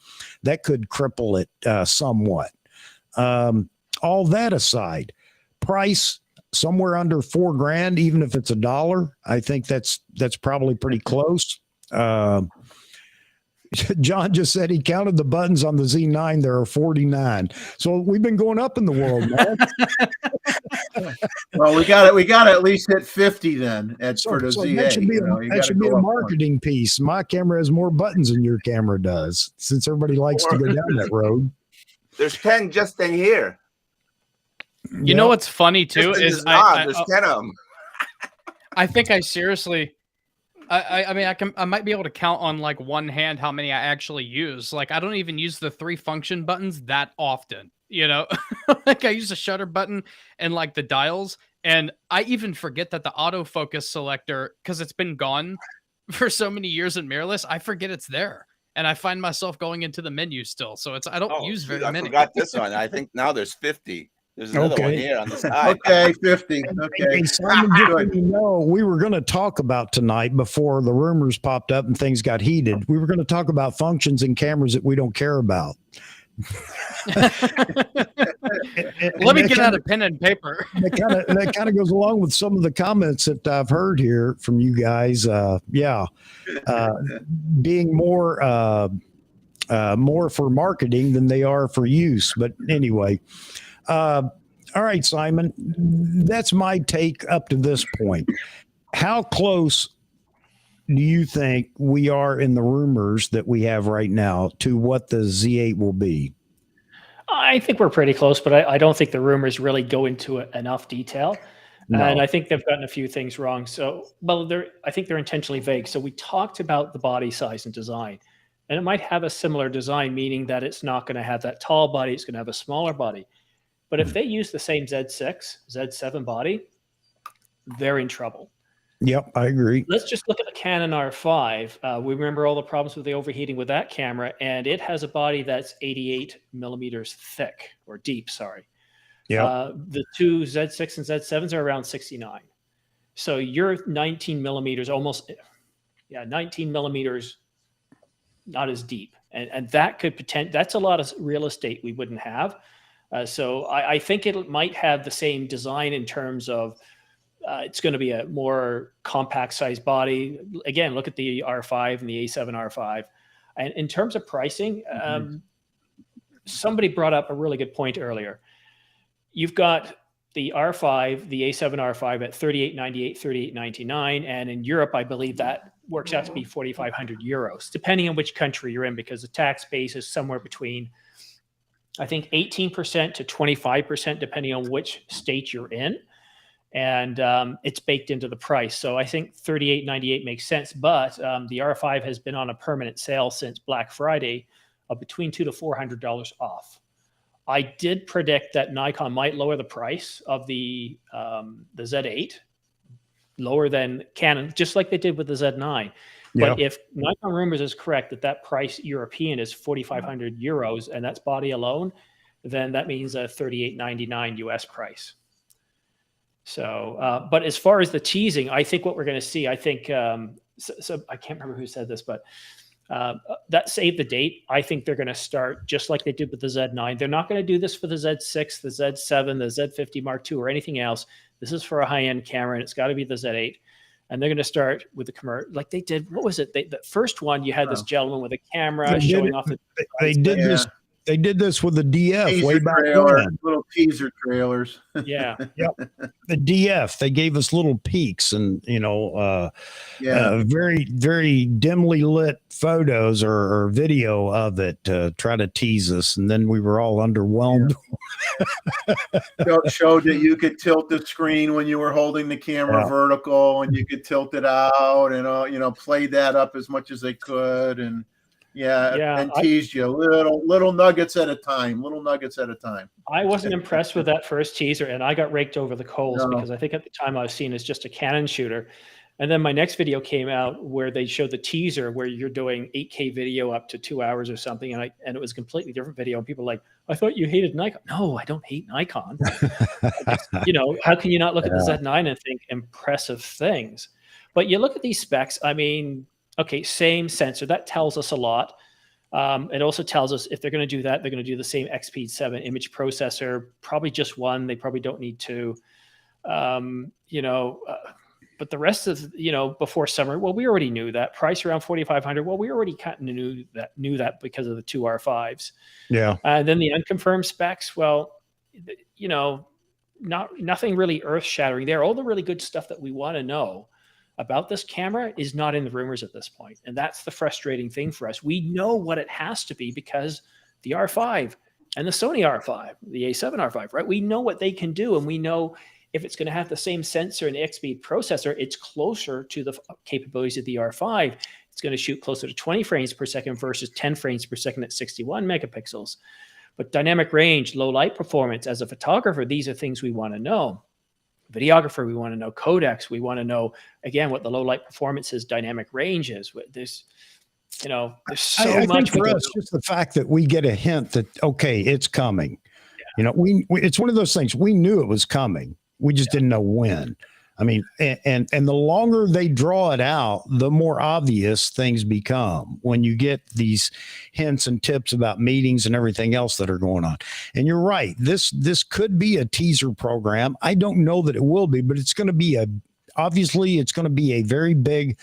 That could cripple it somewhat. all that aside, price somewhere under $4,000, even if it's $1, I think that's probably pretty close. John just said he counted the buttons on the Z9. There are 49. So we've been going up in the world, man. Well, we got to at least hit 50 then for the Z8. That should be, that should be a marketing piece. My camera has more buttons than your camera does, since everybody likes to go down that road. There's 10 just in here. You know what's funny too is there's 10 of them. I think I seriously, I mean, I might be able to count on like one hand how many I actually use. Like I don't even use the 3 function buttons that often, you know. Like I use the shutter button and like the dials, and I even forget that the autofocus selector, because it's been gone for so many years in mirrorless, I forget it's there, and I find myself going into the menu still. So it's I don't use very many. I forgot this one. I think now there's 50. There's another one here on the side. Okay, 50. Okay. Hey, Simon, just so you know, we were going to talk about tonight, before the rumors popped up and things got heated, we were going to talk about functions in cameras that we don't care about. Let me get out a pen and paper. That kind of goes along with some of the comments that I've heard here from you guys. Being more for marketing than they are for use. But anyway, all right, Simon, that's my take up to this point. How close do you think we are in the rumors that we have right now to what the Z8 will be? I think we're pretty close, but I don't think the rumors really go into enough detail. No. And I think they've gotten a few things wrong. So, well, I think they're intentionally vague. So we talked about the body size and design, and it might have a similar design, meaning that it's not going to have that tall body. It's going to have a smaller body. But if they use the same Z6, Z7 body, they're in trouble. Yep, I agree. Let's just look at the Canon R5. We remember all the problems with the overheating with that camera, and it has a body that's 88 millimeters thick, or deep, sorry. Yeah. The two Z6 and Z7s are around 69. So you're 19 millimeters, almost, 19 millimeters, not as deep. And that could that's a lot of real estate we wouldn't have. So I think it might have the same design in terms of it's going to be a more compact size body. Again, look at the R5 and the A7 R5. And in terms of pricing, somebody brought up a really good point earlier. You've got the R5, the A7 R5 at $38.98, $38.99. And in Europe, I believe that works out to be 4,500 euros, depending on which country you're in, because the tax base is somewhere between, I think, 18% to 25%, depending on which state you're in. And it's baked into the price. So I think $38.98 makes sense. But the R5 has been on a permanent sale since Black Friday of between $200 to $400 off. I did predict that Nikon might lower the price of the Z8 lower than Canon, just like they did with the Z9. But if Nikon Rumors is correct that price European is 4,500 euros, and that's body alone, then that means a $38.99 US price. So, but as far as the teasing, I think what we're going to see, I think, so I can't remember who said this, but that save the date, I think they're going to start just like they did with the Z9. They're not going to do this for the Z6, the Z7, the Z50 Mark II, or anything else. This is for a high-end camera, and it's got to be the Z8. And they're going to start with the commercial, like they did. What was it? The first one, you had this gentleman with a camera showing off. They did this. They did this with the DF teaser way back when. Little teaser trailers. Yeah. The DF, they gave us little peeks and, very, very dimly lit photos or video of it to try to tease us. And then we were all underwhelmed. Showed that you could tilt the screen when you were holding the camera vertical, and you could tilt it out, and, played that up as much as they could. And and teased you little nuggets at a time, I wasn't impressed with that first teaser, and I got raked over the coals because I think at the time I was seen as just a Canon shooter. And then my next video came out where they showed the teaser where you're doing 8K video up to 2 hours or something, and it was a completely different video. And people were like, I thought you hated Nikon. No, I don't hate Nikon. How can you not look at the Z9 and think impressive things? But you look at these specs, I mean, okay, same sensor. That tells us a lot. It also tells us if they're going to do that, they're going to do the same XP7 image processor, probably just one. They probably don't need two. But the rest of, before summer, well, we already knew that. Price around 4,500. Well, we already kind of knew that because of the two R5s. Yeah. And then the unconfirmed specs, well, nothing really earth shattering there. All the really good stuff that we want to know about this camera is not in the rumors at this point. And that's the frustrating thing for us. We know what it has to be because the R5 and the Sony R5, the A7 R5, right? We know what they can do. And we know if it's going to have the same sensor and XP processor, it's closer to the capabilities of the R5. It's going to shoot closer to 20 frames per second versus 10 frames per second at 61 megapixels. But dynamic range, low light performance, as a photographer, these are things we want to know. Videographer, we want to know codecs. We want to know, again, what the low light performance is, dynamic range is. There's so I much. think for us, just the fact that we get a hint that, okay, it's coming. Yeah. It's one of those things. We knew it was coming. We just didn't know when. I mean, and the longer they draw it out, the more obvious things become when you get these hints and tips about meetings and everything else that are going on. And you're right. This could be a teaser program. I don't know that it will be, but it's going to be obviously it's going to be a very big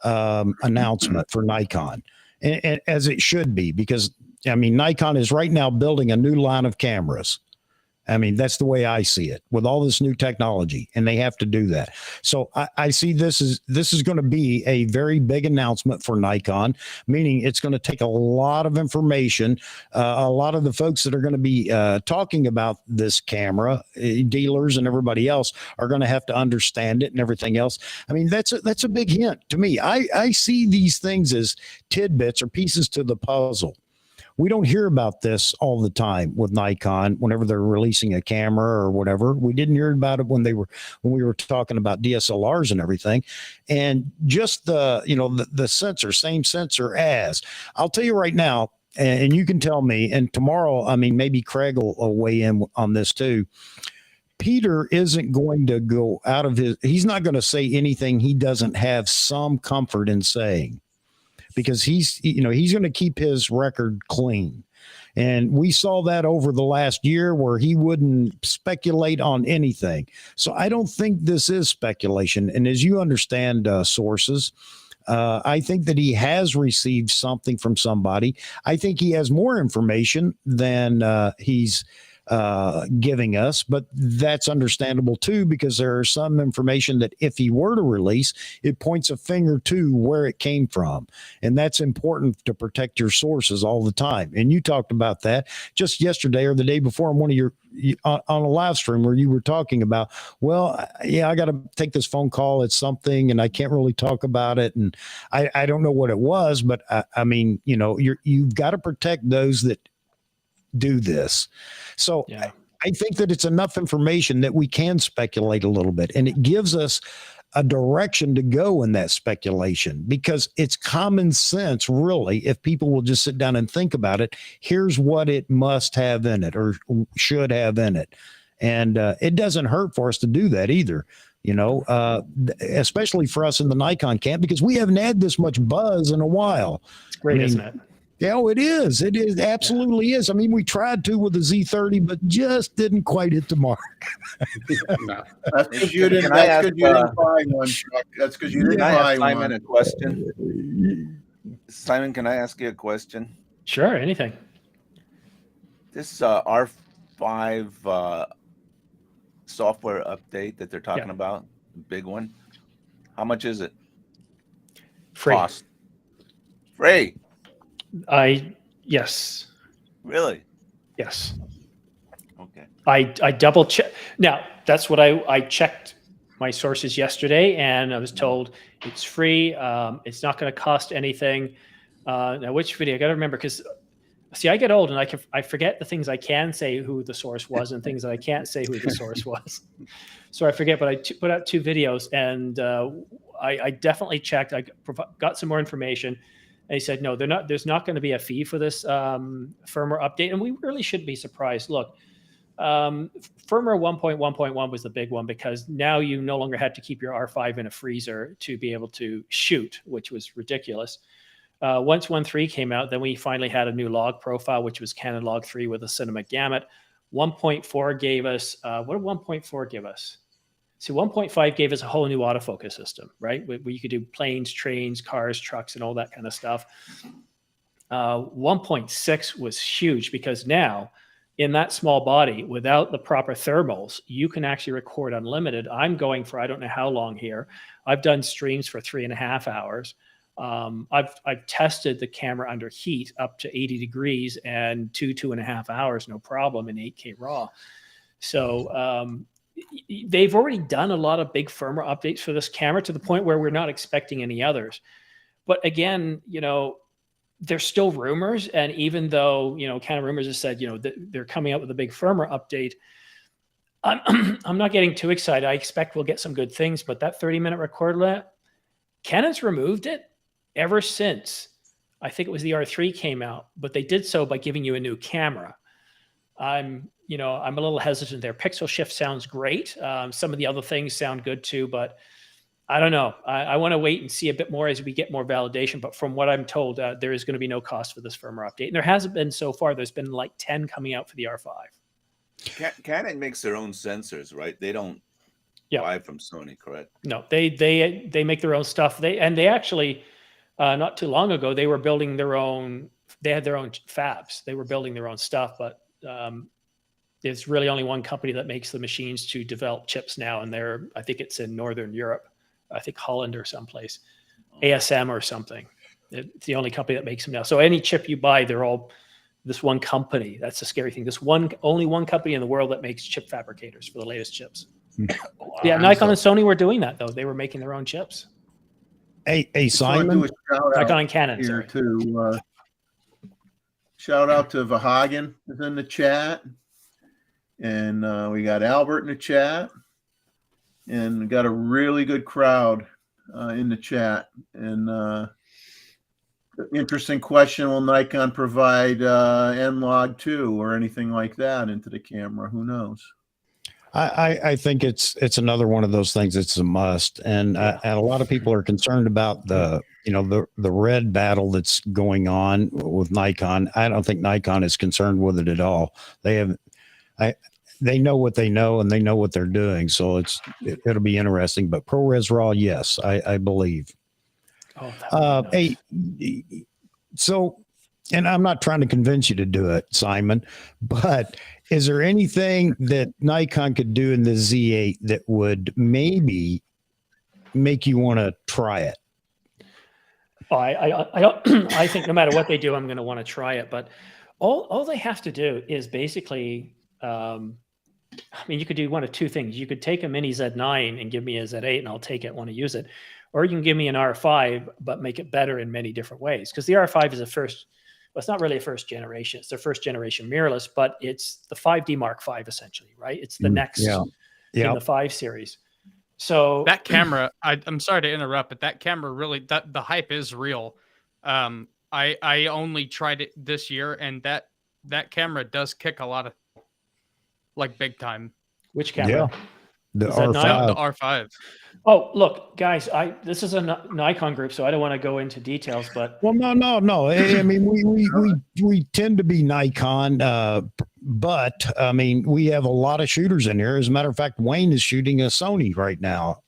announcement for Nikon, and as it should be, because I mean, Nikon is right now building a new line of cameras. I mean, that's the way I see it with all this new technology, and they have to do that. So I see this is going to be a very big announcement for Nikon, meaning it's going to take a lot of information. A lot of the folks that are going to be talking about this camera, dealers and everybody else, are going to have to understand it and everything else. I mean, that's a big hint to me. I see these things as tidbits or pieces to the puzzle. We don't hear about this all the time with Nikon whenever they're releasing a camera or whatever. We didn't hear about it when we were talking about DSLRs and everything. And just the sensor, same sensor as. I'll tell you right now, and you can tell me, and tomorrow, I mean, maybe Craig will weigh in on this too. Peter isn't going to go out of he's not going to say anything he doesn't have some comfort in saying, because he's going to keep his record clean. And we saw that over the last year where he wouldn't speculate on anything. So I don't think this is speculation. And as you understand sources, I think that he has received something from somebody. I think he has more information than he's giving us, but that's understandable too, because there is some information that if he were to release, it points a finger to where it came from. And that's important to protect your sources all the time. And you talked about that just yesterday or the day before on one of your on a live stream where you were talking about, well, yeah, I got to take this phone call. It's something, and I can't really talk about it. And I don't know what it was, but I mean, you've got to protect those that do this. So yeah. I think that it's enough information that we can speculate a little bit, and it gives us a direction to go in that speculation, because it's common sense, really. If people will just sit down and think about it, here's what it must have in it or should have in it. And it doesn't hurt for us to do that either, especially for us in the Nikon camp, because we haven't had this much buzz in a while. It's great, isn't it? Yeah, it is. It is absolutely is. I mean, we tried to with the Z30, but just didn't quite hit the mark. That's because you didn't buy one. That's because you didn't buy one. Simon, a question. Simon, can I ask you a question? Sure, anything. This R5 software update that they're talking about, the big one, how much is it? Free. Cost? Free. Yes. Really? Yes. Okay. I double check. Now, that's what I checked my sources yesterday, and I was told it's free. It's not going to cost anything. Now, which video? I got to remember, because see, I get old and I forget the things I can say who the source was and things that I can't say who the source was. So I forget, but I put out 2 videos, and I definitely checked. I got some more information. And he said, no, there's not going to be a fee for this firmware update. And we really shouldn't be surprised. Look, firmware 1.1.1 was the big one, because now you no longer had to keep your R5 in a freezer to be able to shoot, which was ridiculous. Once 1.3 came out, then we finally had a new log profile, which was Canon log 3 with a cinema gamut. 1.4 gave us, what did 1.4 give us? See, 1.5 gave us a whole new autofocus system, right? Where you could do planes, trains, cars, trucks, and all that kind of stuff. 1.6 was huge because now in that small body, without the proper thermals, you can actually record unlimited. I'm going for, I don't know how long here. I've done streams for 3.5 hours. I've tested the camera under heat up to 80 degrees and 2.5 hours, no problem, in 8K RAW. So they've already done a lot of big firmware updates for this camera to the point where we're not expecting any others. But again, you know, they're still rumors. And even though, you know, Canon Rumors has said, you know, they're coming out with a big firmware update, I'm not getting too excited. I expect we'll get some good things, but that 30-minute record limit, Canon's removed it ever since. I think it was the R3 came out, but they did so by giving you a new camera. I'm a little hesitant there. Pixel shift sounds great. Some of the other things sound good too, but I don't know. I want to wait and see a bit more as we get more validation. But from what I'm told, there is going to be no cost for this firmware update. And there hasn't been so far. There's been like 10 coming out for the R5. Canon makes their own sensors, right? They don't buy from Sony, correct? No, they make their own stuff. They actually, not too long ago, they were building their own. They had their own fabs. They were building their own stuff, but there's really only one company that makes the machines to develop chips now, and I think it's in Northern Europe. I think Holland or someplace, ASM or something. It's the only company that makes them now. So any chip you buy, they're all this one company. That's the scary thing. Only one company in the world that makes chip fabricators for the latest chips. Wow. Yeah, Nikon and Sony were doing that though. They were making their own chips. Hey, Simon. Nikon and Canon here too. Shout out to Vahagen is in the chat, and we got Albert in the chat, and we got a really good crowd in the chat. And interesting question: will Nikon provide N-Log 2 or anything like that into the camera? Who knows? I think it's another one of those things. It's a must, and a lot of people are concerned about the red battle that's going on with Nikon. I don't think Nikon is concerned with it at all. They know what they know, and they know what they're doing. So it'll be interesting. But ProRes RAW, yes, I believe. Oh, nice. Hey, so, and I'm not trying to convince you to do it, Simon, but is there anything that Nikon could do in the Z8 that would maybe make you want to try it? Oh, I think no matter what they do, I'm going to want to try it. But all they have to do is basically, you could do one of two things. You could take a mini Z9 and give me a Z8, and I'll take it, want to use it. Or you can give me an R5, but make it better in many different ways. Because the R5 is it's not really a first generation. It's the first generation mirrorless, but it's the 5D Mark V essentially, right? It's the next in the 5 series. So that camera, I'm sorry to interrupt, but that camera really, the hype is real. I only tried it this year, and that camera does kick a lot of, like, big time. Which camera? Yeah. The R5. The R5. Oh, look, guys, this is a Nikon group, so I don't want to go into details, but no. I mean, we tend to be Nikon, but I mean, we have a lot of shooters in here. As a matter of fact, Wayne is shooting a Sony right now,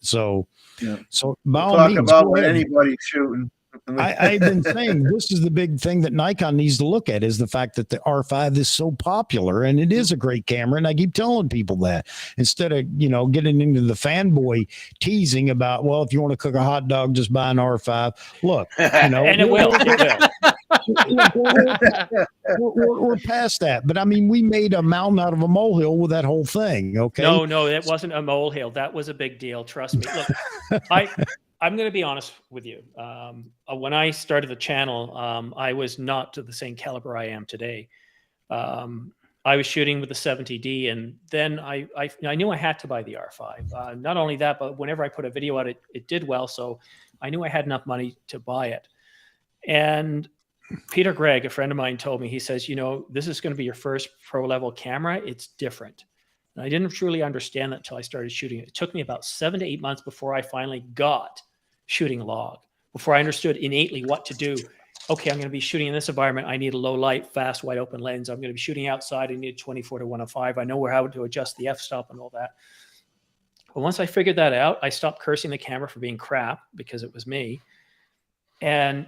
so by all talk means, about what anybody's shooting. I've been saying this is the big thing that Nikon needs to look at, is the fact that the R5 is so popular, and it is a great camera. And I keep telling people that, instead of, getting into the fanboy teasing about, well, if you want to cook a hot dog, just buy an R5. Look, and it will. We're past that. But I mean, we made a mountain out of a molehill with that whole thing. Okay. No, it wasn't a molehill. That was a big deal. Trust me. Look, I'm going to be honest with you. When I started the channel, I was not to the same caliber I am today. I was shooting with the 70D, and then I knew I had to buy the R5. Not only that, but whenever I put a video out, it did well. So I knew I had enough money to buy it. And Peter Gregg, a friend of mine, told me, he says, this is going to be your first pro level camera. It's different. And I didn't truly understand that until I started shooting it. It took me about 7 to 8 months before I finally got shooting log. before I understood innately what to do. Okay, I'm going to be shooting in this environment. I need a low light, fast, wide open lens. I'm going to be shooting outside. I need 24 to 105. I know how to adjust the f-stop and all that. But once I figured that out, I stopped cursing the camera for being crap because it was me. And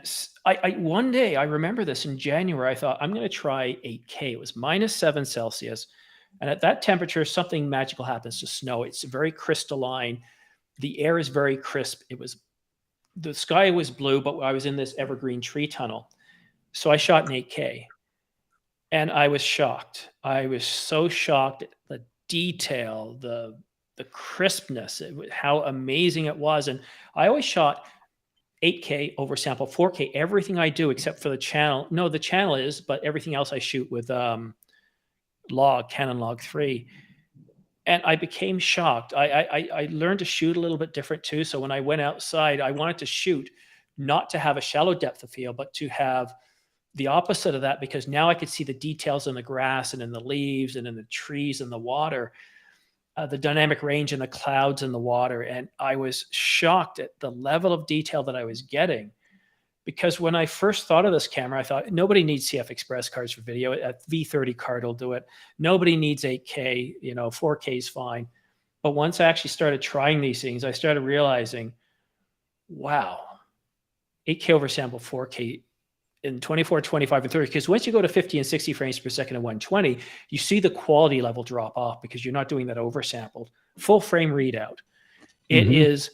one day, I remember this in January, I thought, I'm going to try 8K. It was -7 Celsius. And at that temperature, something magical happens to snow. It's very crystalline. The air is very crisp. The sky was blue, but I was in this evergreen tree tunnel. So I shot in 8K. And I was shocked. I was so shocked at the detail, the crispness, how amazing it was. And I always shot 8K oversample, 4K, everything I do except for the channel. No, the channel is, but everything else I shoot with Canon Log 3. And I became shocked. I learned to shoot a little bit different too. So when I went outside, I wanted to shoot not to have a shallow depth of field, but to have the opposite of that, because now I could see the details in the grass and in the leaves and in the trees and the water, the dynamic range in the clouds and the water. And I was shocked at the level of detail that I was getting, because when I first thought of this camera, I thought nobody needs CF Express cards for video. A V30 card will do it. Nobody needs 8K, 4K is fine. But once I actually started trying these things, I started realizing, wow, 8K oversample, 4K in 24, 25, and 30, because once you go to 50 and 60 frames per second and 120, you see the quality level drop off because you're not doing that oversampled. Full frame readout. It is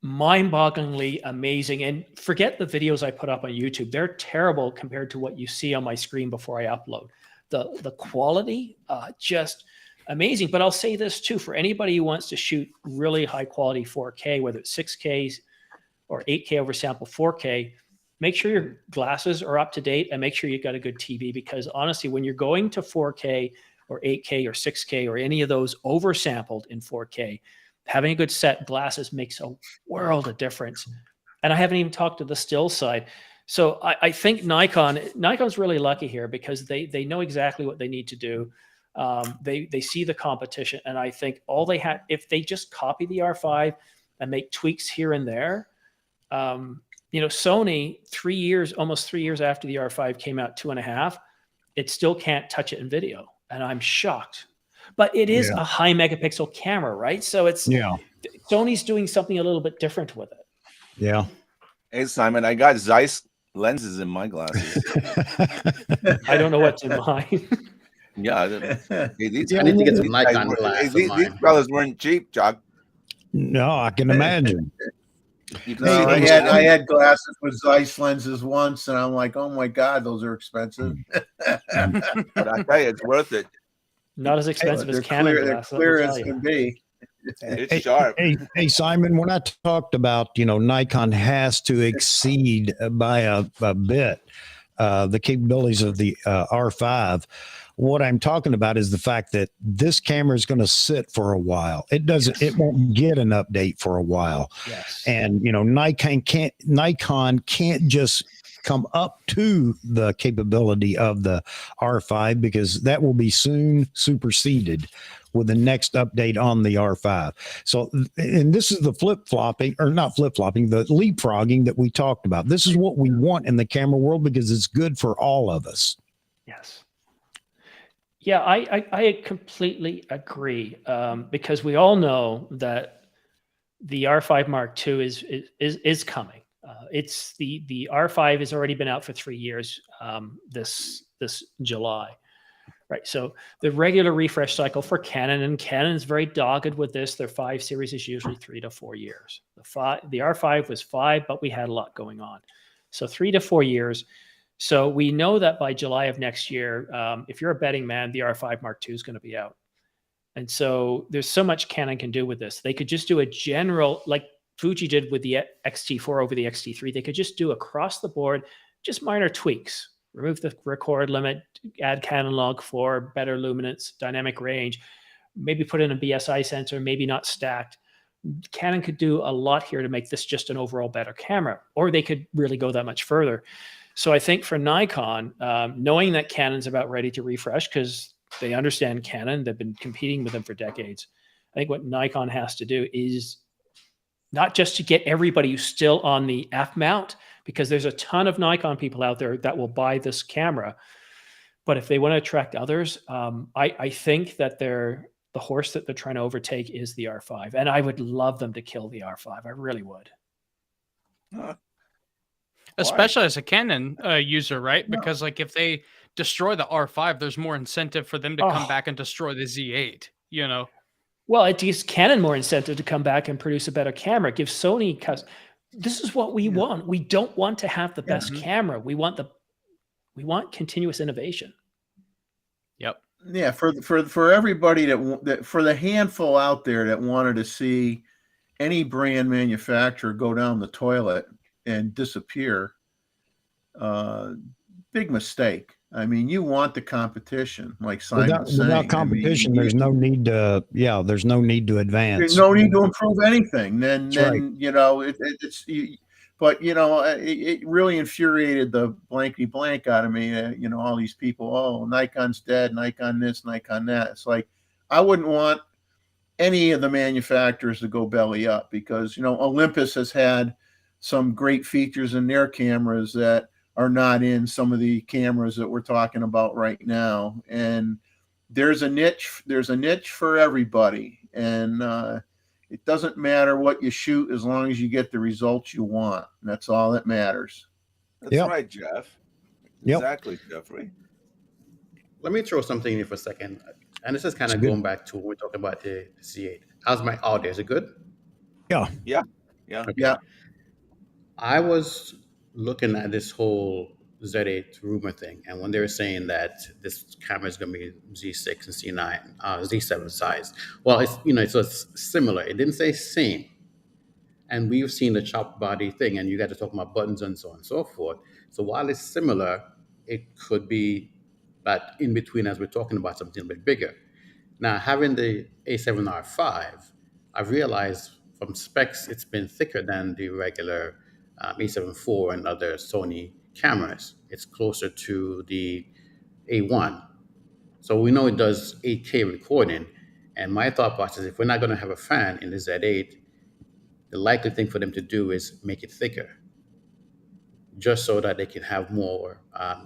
mind-bogglingly amazing. And forget the videos I put up on YouTube. They're terrible compared to what you see on my screen before I upload. The quality, just amazing. But I'll say this too, for anybody who wants to shoot really high quality 4K, whether it's 6K or 8K oversample 4K, make sure your glasses are up to date and make sure you've got a good TV, because honestly, when you're going to 4K or 8K or 6K or any of those oversampled in 4K, having a good set glasses makes a world of difference. And I haven't even talked to the still side. So I think Nikon's really lucky here, because they know exactly what they need to do. They see the competition, and I think all they had, if they just copy the R5 and make tweaks here and there, Sony, almost 3 years after the R5 came out, 2.5, it still can't touch it in video. And I'm shocked. But it is a high megapixel camera, right? So Sony's doing something a little bit different with it. Yeah. Hey, Simon, I got Zeiss lenses in my glasses. I don't know what's in mine. Yeah. I need to get some Nikon glasses. These brothers weren't cheap, Chuck. No, I can imagine. No, I had glasses with Zeiss lenses once, and I'm like, oh my God, those are expensive. But I tell you, it's worth it. Not as expensive as Canon glasses. They're clear as can be. It's sharp. Hey, Simon, when I talked about, Nikon has to exceed by a bit the capabilities of the R5, what I'm talking about is the fact that this camera is going to sit for a while. It won't get an update for a while. Yes. And, Nikon can't just come up to the capability of the R5, because that will be soon superseded with the next update on the R5. So, and this is the flip-flopping, or not flip-flopping, the leapfrogging that we talked about. This is what we want in the camera world, because it's good for all of us. Yes. Yeah, I completely agree, because we all know that the R5 Mark II is coming. It's the R5 has already been out for 3 years this July, right? So the regular refresh cycle for Canon, and Canon's very dogged with this. Their 5 series is usually 3 to 4 years. The R5 was 5, but we had a lot going on, so 3 to 4 years. So we know that by July of next year, if you're a betting man, the R5 Mark II is going to be out. And so there's so much Canon can do with this. They could just do a general, like Fuji did with the X-T4 over the X-T3. They could just do across the board, just minor tweaks. Remove the record limit, add Canon Log 4, better luminance, dynamic range, maybe put in a BSI sensor, maybe not stacked. Canon could do a lot here to make this just an overall better camera, or they could really go that much further. So I think for Nikon, knowing that Canon's about ready to refresh, because they understand Canon, they've been competing with them for decades. I think what Nikon has to do is not just to get everybody who's still on the F mount, because there's a ton of Nikon people out there that will buy this camera. But if they want to attract others, I think that the horse that they're trying to overtake is the R5. And I would love them to kill the R5. I really would. Especially as a Canon user, right? Because like if they destroy the R5, there's more incentive for them to come back and destroy the Z8, you know? Well, it gives Canon more incentive to come back and produce a better camera. It gives Sony, because this is what we want. We don't want to have the best camera. We want continuous innovation. Yep. Yeah, for everybody that for the handful out there that wanted to see any brand manufacturer go down the toilet and disappear, big mistake. I mean, you want the competition, like Simon was saying. Without competition, I mean, there's no need to. Yeah, there's no need to advance. There's no need to improve anything. Then right. You know, but you know, it really infuriated the blankety blank out of me. You know, all these people. Oh, Nikon's dead. Nikon this, Nikon that. It's like I wouldn't want any of the manufacturers to go belly up, because you know Olympus has had some great features in their cameras that are not in some of the cameras that we're talking about right now. And there's a niche for everybody. And it doesn't matter what you shoot as long as you get the results you want. And that's all that matters. That's right, Jeff. Exactly, Jeffrey. Let me throw something in here for a second. And this is kind of going back to when we're talking about the Z8. How's my audio? Is it good? Yeah. Yeah. Okay. Yeah. I was looking at this whole Z8 rumor thing, and when they were saying that this camera is going to be Z6 and C9, Z7 size, well, it's it's similar. It didn't say same, and we've seen the chop body thing, and you got to talk about buttons and so on and so forth. So while it's similar, it could be that in between, as we're talking about something a bit bigger. Now, having the A7R5, I've realized from specs it's been thicker than the regular A7 IV and other Sony cameras. It's closer to the A1. So we know it does 8K recording. And my thought process, if we're not going to have a fan in the Z8, the likely thing for them to do is make it thicker, just so that they can have more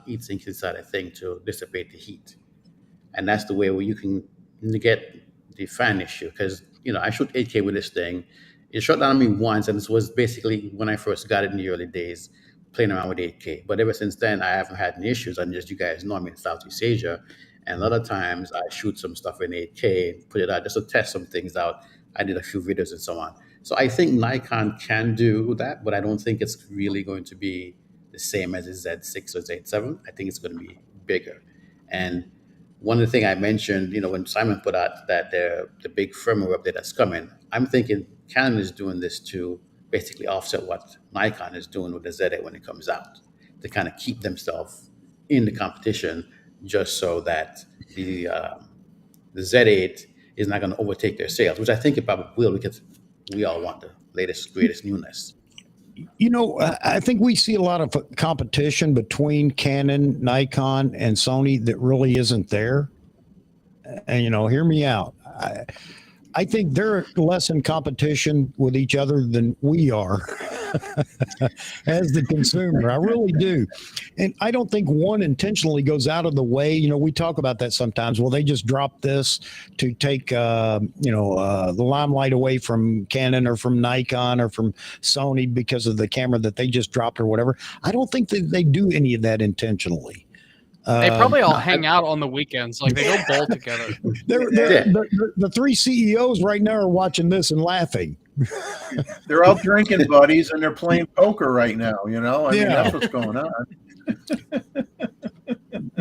heat sinks inside the thing to dissipate the heat. And that's the way where you can get the fan issue. Because, I shoot 8K with this thing. It shut down on me once, and this was basically when I first got it in the early days, playing around with 8K. But ever since then, I haven't had any issues. And just, you guys know, I'm in Southeast Asia, and a lot of times I shoot some stuff in 8K and put it out just to test some things out. I did a few videos and so on. So I think Nikon can do that, but I don't think it's really going to be the same as the Z6 or Z7. I think it's going to be bigger. And one of the things I mentioned, when Simon put out that the big firmware update that's coming, I'm thinking Canon is doing this to basically offset what Nikon is doing with the Z8 when it comes out, to kind of keep themselves in the competition, just so that the Z8 is not going to overtake their sales, which I think it probably will, because we all want the latest, greatest newness. I think we see a lot of competition between Canon, Nikon, and Sony that really isn't there. And, hear me out. I think they're less in competition with each other than we are as the consumer. I really do. And I don't think one intentionally goes out of the way. We talk about that sometimes. Well, they just dropped this to take, the limelight away from Canon or from Nikon or from Sony because of the camera that they just dropped or whatever. I don't think that they do any of that intentionally. They probably all hang out on the weekends, like they go bowl together. The three CEOs right now are watching this and laughing. They're all drinking buddies, and they're playing poker right now. I mean, that's what's going on.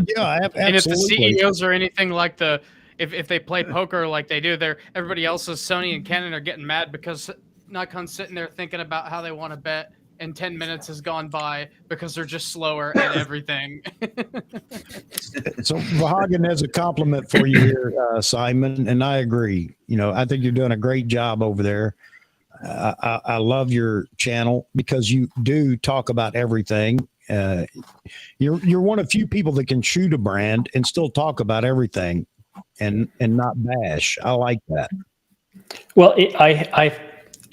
Yeah, absolutely. And if the CEOs are anything like if they play poker like they do, everybody else's Sony and Canon are getting mad because Nikon's sitting there thinking about how they want to bet, and 10 minutes has gone by because they're just slower at everything. So Vahagan has a compliment for you here, Simon, and I agree. I think you're doing a great job over there. I love your channel because you do talk about everything. You're one of few people that can shoot a brand and still talk about everything and not bash. I like that. Well,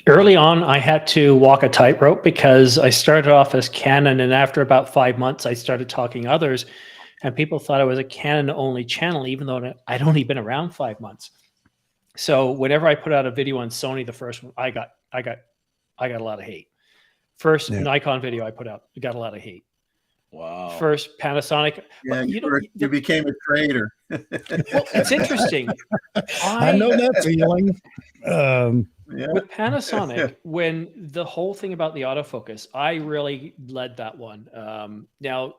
Early on, I had to walk a tightrope because I started off as Canon, and after about 5 months, I started talking others, and people thought I was a Canon-only channel, even though I'd only been around 5 months. So whenever I put out a video on Sony, the first one, I got a lot of hate. First Nikon video I put out, I got a lot of hate. Wow. First Panasonic. Yeah, you became a traitor. Well, it's interesting. I know that feeling. With Panasonic, when the whole thing about the autofocus, I really led that one. Now,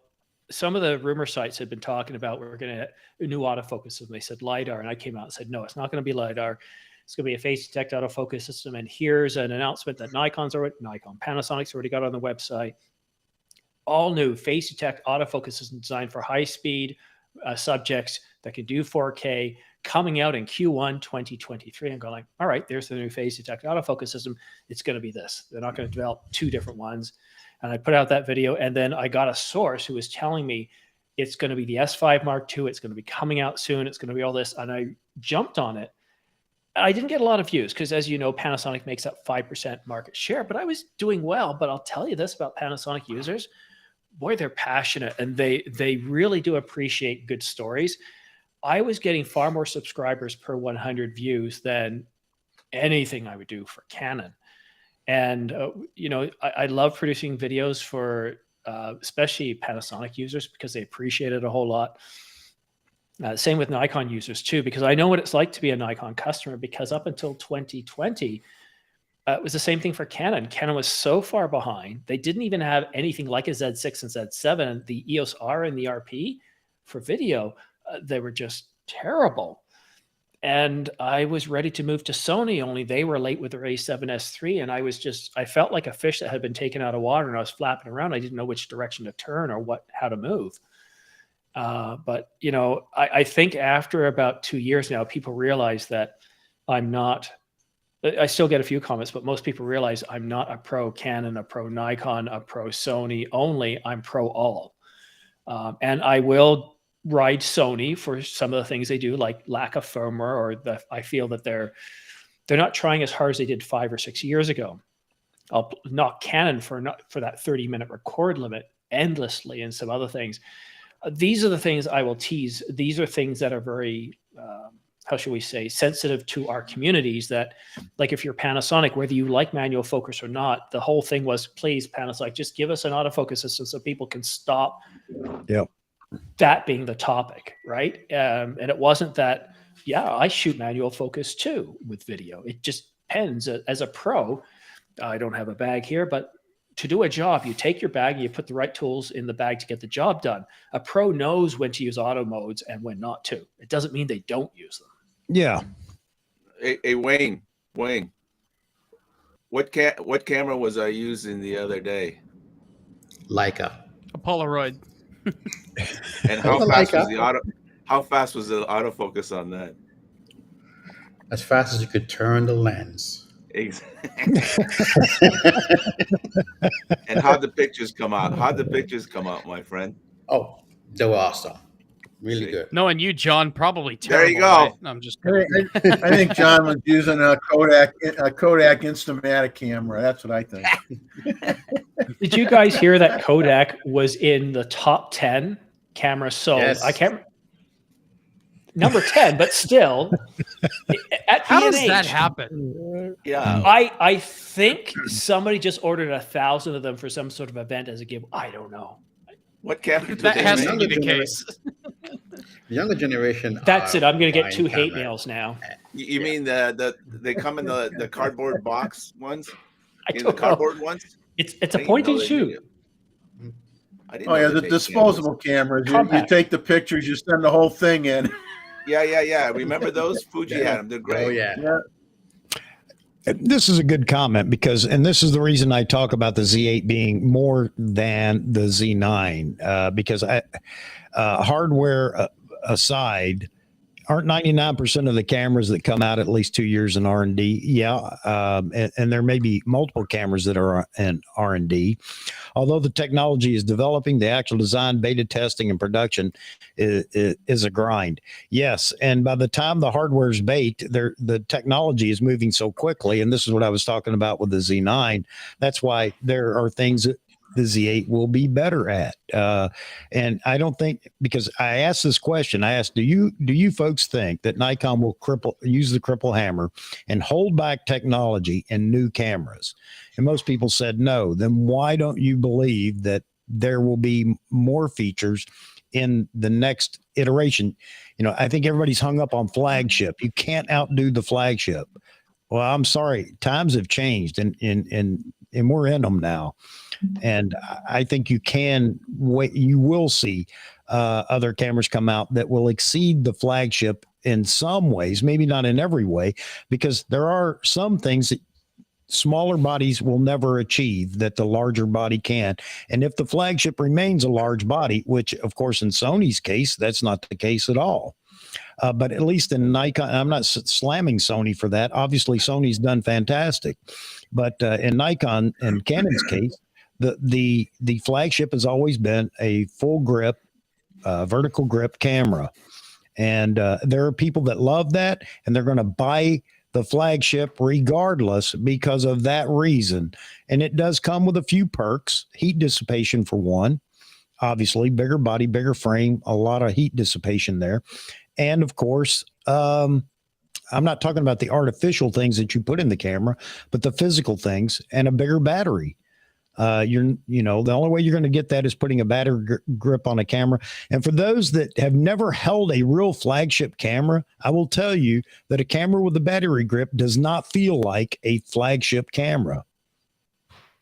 some of the rumor sites had been talking about we're going to have a new autofocus, and they said LiDAR, and I came out and said, no, it's not going to be LiDAR. It's going to be a face detect autofocus system, and here's an announcement that Panasonic's already got on the website. All new face detect autofocus system designed for high speed subjects that can do 4K, coming out in Q1 2023. I'm going like, all right, there's the new face detect autofocus system. It's going to be this. They're not going to develop two different ones. And I put out that video, and then I got a source who was telling me it's going to be the S5 Mark II. It's going to be coming out soon. It's going to be all this. And I jumped on it. I didn't get a lot of views because, as you know, Panasonic makes up 5% market share, but I was doing well. But I'll tell you this about Panasonic users. Boy, they're passionate, and they really do appreciate good stories. I was getting far more subscribers per 100 views than anything I would do for Canon. And, you know, I love producing videos for especially Panasonic users because they appreciate it a whole lot. Same with Nikon users too, because I know what it's like to be a Nikon customer, because up until 2020, it was the same thing for Canon. Canon was so far behind. They didn't even have anything like a Z6 and Z7. The EOS R and the RP for video, they were just terrible. And I was ready to move to Sony, only they were late with their A7S III. And I felt like a fish that had been taken out of water, and I was flapping around. I didn't know which direction to turn or how to move. But, you know, I think after about 2 years now, people realize that I still get a few comments, but most people realize I'm not a pro Canon, a pro Nikon, a pro Sony only. I'm pro all. And I will ride Sony for some of the things they do, like lack of firmware, or I feel that they're not trying as hard as they did 5 or 6 years ago. I'll knock Canon for that 30-minute record limit endlessly and some other things. These are the things I will tease. These are things that are very, how should we say, sensitive to our communities, that, like, if you're Panasonic, whether you like manual focus or not, the whole thing was, please, Panasonic, just give us an autofocus system so people can stop that being the topic, right? And it wasn't that, yeah, I shoot manual focus too with video. It just depends. As a pro, I don't have a bag here, but to do a job, you take your bag and you put the right tools in the bag to get the job done. A pro knows when to use auto modes and when not to. It doesn't mean they don't use them. Yeah. Hey, Wayne, what camera was I using the other day? Leica. A Polaroid. And how fast was the autofocus on that? As fast as you could turn the lens. Exactly. And how'd the pictures come out? My friend? Oh, they were awesome. Really good. Knowing you, John, probably terrible. There you go. Right? No, I'm just kidding. I think John was using a Kodak Instamatic camera. That's what I think. Did you guys hear that Kodak was in the top 10 cameras sold? Yes. I can't. Number 10, but still. How does that happen? Yeah. I think somebody just ordered 1,000 of them for some sort of event as a gift. I don't know. What camera? That has to make? be the case. The younger generation. That's it. I'm going to get 2 hate camera. mails now. You mean they come in the cardboard box ones? I In don't the cardboard ones? It's a point and shoot. Oh yeah, the disposable cameras. You take the pictures, you send the whole thing in. Yeah. Remember those? Fuji had them. They're great. Oh yeah. This is a good comment and this is the reason I talk about the Z8 being more than the Z9, because hardware aside, aren't 99% of the cameras that come out at least 2 years in R&D? Yeah. And there may be multiple cameras that are in R&D. Although the technology is developing, the actual design, beta testing, and production is a grind. Yes. And by the time the hardware is baked, the technology is moving so quickly. And this is what I was talking about with the Z9. That's why there are things that the Z8 will be better at. And I don't think, because I asked this question, I asked, do you folks think that Nikon will use the cripple hammer and hold back technology in new cameras? And most people said no. Then why don't you believe that there will be more features in the next iteration? I think everybody's hung up on flagship. You can't outdo the flagship. Well, I'm sorry, times have changed, and we're in them now. And I think you will see other cameras come out that will exceed the flagship in some ways, maybe not in every way, because there are some things that smaller bodies will never achieve that the larger body can. And if the flagship remains a large body, which of course in Sony's case, that's not the case at all. But at least in Nikon, I'm not slamming Sony for that. Obviously, Sony's done fantastic. But in Nikon and Canon's case, the flagship has always been a full grip, vertical grip camera. And there are people that love that, and they're going to buy the flagship regardless because of that reason. And it does come with a few perks, heat dissipation for one, obviously, bigger body, bigger frame, a lot of heat dissipation there. And of course, I'm not talking about the artificial things that you put in the camera, but the physical things and a bigger battery. The only way you're going to get that is putting a battery grip on a camera. And for those that have never held a real flagship camera, I will tell you that a camera with a battery grip does not feel like a flagship camera.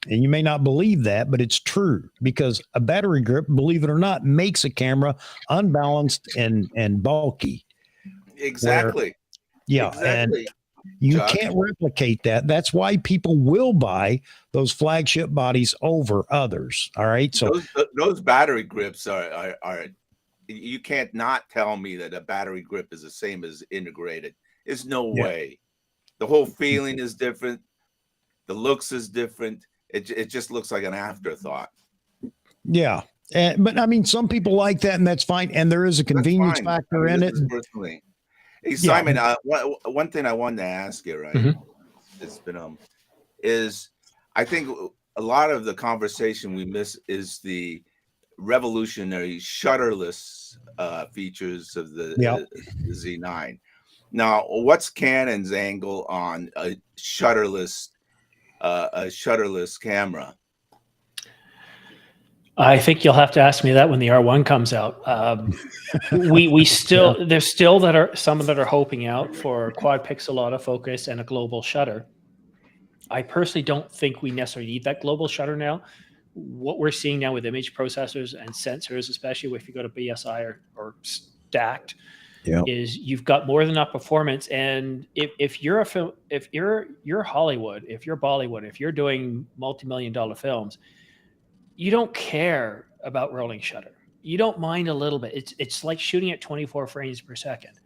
And you may not believe that, but it's true, because a battery grip, believe it or not, makes a camera unbalanced and bulky. Exactly. Exactly. And you can't replicate that. That's why people will buy those flagship bodies over others. All right. So those battery grips are you can't not tell me that a battery grip is the same as integrated. There's no way. The whole feeling is different. The looks is different. It just looks like an afterthought. Yeah. But I mean, some people like that, and that's fine. And there is a convenience factor in it. Personally. Hey, Simon, one thing I wanted to ask you, right? It's been is I think a lot of the conversation we miss is the revolutionary shutterless features of the Z9. Now, what's Canon's angle on a shutterless camera? I think you'll have to ask me that when the R1 comes out. We still there's still some that are hoping out for quad pixel autofocus and a global shutter. I personally don't think we necessarily need that global shutter now. What we're seeing now with image processors and sensors, especially if you go to BSI or stacked, is you've got more than enough performance. And if you're Hollywood, if you're Bollywood, if you're doing multi-million-dollar films, you don't care about rolling shutter. You don't mind a little bit. It's like shooting at 24 frames per second.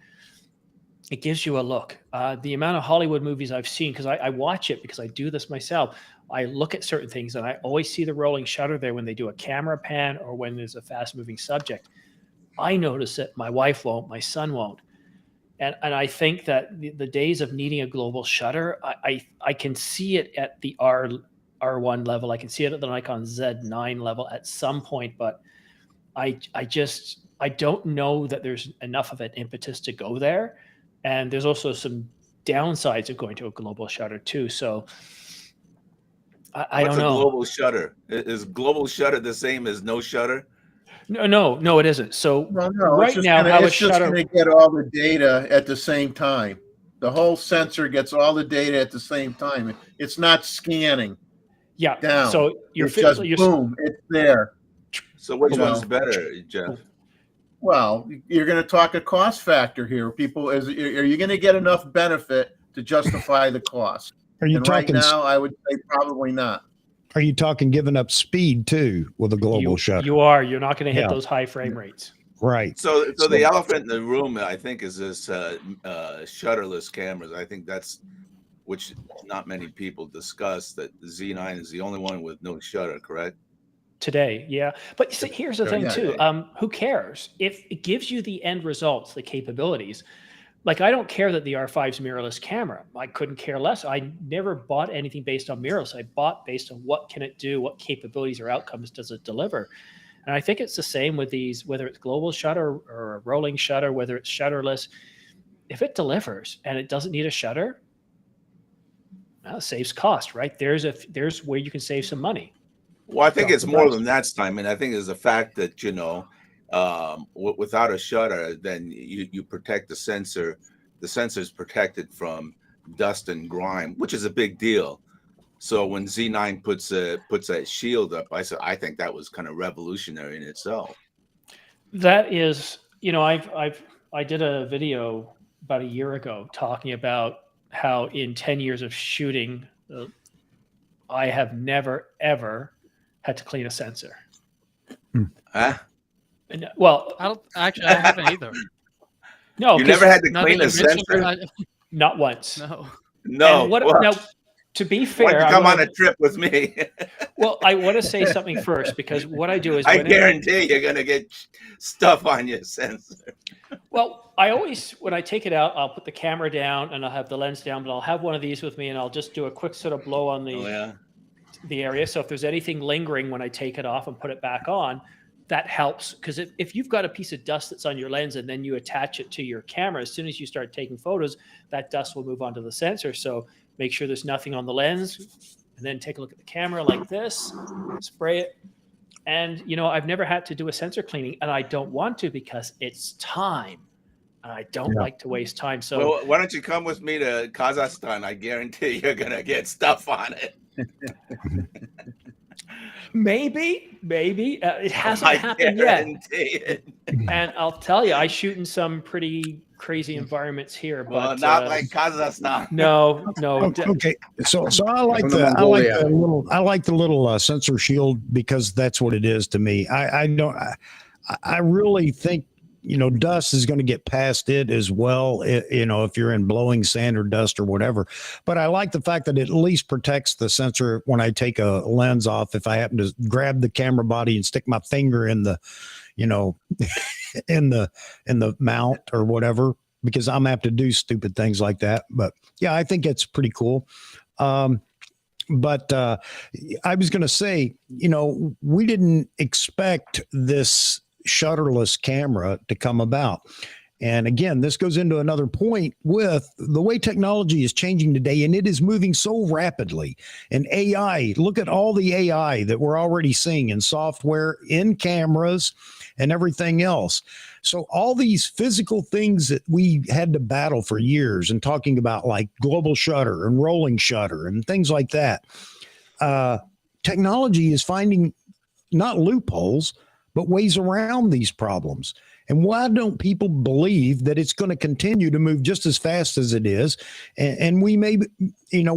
It gives you a look. The amount of Hollywood movies I've seen, because I watch it because I do this myself. I look at certain things and I always see the rolling shutter there when they do a camera pan or when there's a fast moving subject. I notice it. My wife won't. My son won't. And I think that the days of needing a global shutter, I can see it at the R1 level. I can see it at the Nikon Z9 level at some point, but I don't know that there's enough of an impetus to go there. And there's also some downsides of going to a global shutter too. So I don't know. Global shutter? Is global shutter the same as no shutter? No, it isn't. So right now, it's just going to get all the data at the same time. The whole sensor gets all the data at the same time. It's not scanning. Yeah. Down. So you're just boom, it's there. So which one's better, Jeff? Well, you're going to talk a cost factor here. People, are you going to get enough benefit to justify the cost? Are you talking right now? I would say probably not. Are you talking giving up speed too with a global shutter? You are. You're not going to hit those high frame rates. Right. So the elephant in the room, I think, is this shutterless cameras. I think that's which not many people discuss, that the Z9 is the only one with no shutter, correct? Today, yeah. But see, here's the thing Yeah. too. Who cares? If it gives you the end results, the capabilities, like I don't care that the R5's mirrorless camera. I couldn't care less. I never bought anything based on mirrorless. I bought based on what can it do, what capabilities or outcomes does it deliver. And I think it's the same with these, whether it's global shutter or a rolling shutter, whether it's shutterless. If it delivers and it doesn't need a shutter, well, it saves cost, right? There's where you can save some money. Well, I think it's more than that, Simon. I think it's the fact that, you know, without a shutter, then you protect the sensor. The sensor is protected from dust and grime, which is a big deal. So when Z9 puts that shield up, I think that was kind of revolutionary in itself. That is, you know, I did a video about a year ago talking about how in 10 years of shooting, I have never ever had to clean a sensor. Huh? And, well, I haven't either. No, you never had to clean a sensor. Not once. No. Now, to be fair, come on a trip with me. Well, I want to say something first, because what I do is I guarantee you're gonna get stuff on your sensor. Well, I always, when I take it out, I'll put the camera down and I'll have the lens down, but I'll have one of these with me and I'll just do a quick sort of blow on the area. So if there's anything lingering when I take it off and put it back on, that helps. Because if you've got a piece of dust that's on your lens and then you attach it to your camera, as soon as you start taking photos, that dust will move onto the sensor. So make sure there's nothing on the lens, and then take a look at the camera like this, spray it. And, you know, I've never had to do a sensor cleaning, and I don't want to because it's time. And I don't like to waste time. So well, why don't you come with me to Kazakhstan? I guarantee you're going to get stuff on it. Maybe. It hasn't happened yet. And I'll tell you, I shoot in some pretty crazy environments here, but well, not like Kazakhstan. No. Okay, so I like the little sensor shield, because that's what it is to me. I really think, you know, dust is going to get past it as well, you know, if you're in blowing sand or dust or whatever. But I like the fact that it at least protects the sensor when I take a lens off. If I happen to grab the camera body and stick my finger in the, you know, in the mount or whatever, because I'm apt to do stupid things like that. But yeah, I think it's pretty cool. But I was going to say, you know, we didn't expect this shutterless camera to come about. And again, this goes into another point with the way technology is changing today, and it is moving so rapidly. And AI, look at all the AI that we're already seeing in software, in cameras, and everything else. So all these physical things that we had to battle for years, and talking about like global shutter and rolling shutter and things like that, technology is finding not loopholes, but ways around these problems. And why don't people believe that it's going to continue to move just as fast as it is? And we may, you know,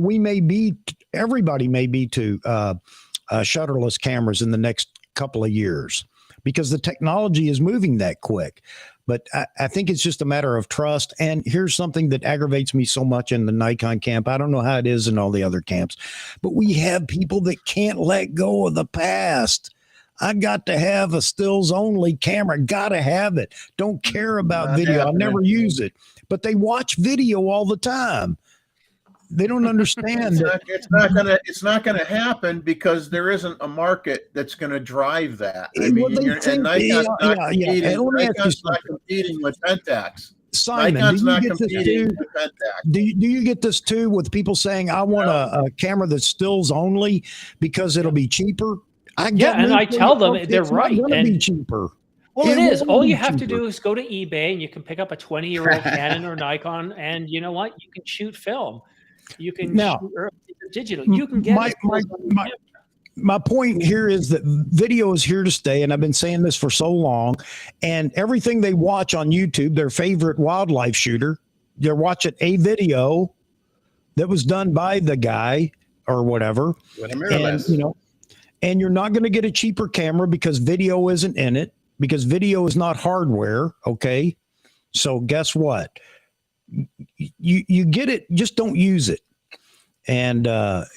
everybody may be to shutterless cameras in the next couple of years, because the technology is moving that quick. But I think it's just a matter of trust. And here's something that aggravates me so much in the Nikon camp. I don't know how it is in all the other camps, but we have people that can't let go of the past. I got to have a stills only camera. Got to have it. Don't care about video. I'll never use it. But they watch video all the time. They don't understand. It's not gonna happen, because there isn't a market that's gonna drive that. I mean, and Nikon's not competing with Pentax. Simon, Nikon's not competing with Pentax. Do you get this too, with people saying, I want a camera that's stills only because it'll be cheaper? And I tell them they're right. And be cheaper. Well, it is. All you have to do is go to eBay and you can pick up a 20-year-old Canon or Nikon, and you know what? You can shoot film. You can shoot digital. You can get my point here is that video is here to stay, and I've been saying this for so long. And everything they watch on YouTube, their favorite wildlife shooter, they're watching a video that was done by the guy or whatever. With a mirrorless. And, you know, and you're not going to get a cheaper camera because video isn't in it. because video is not hardware. Okay. So guess what? You get it, just don't use it. But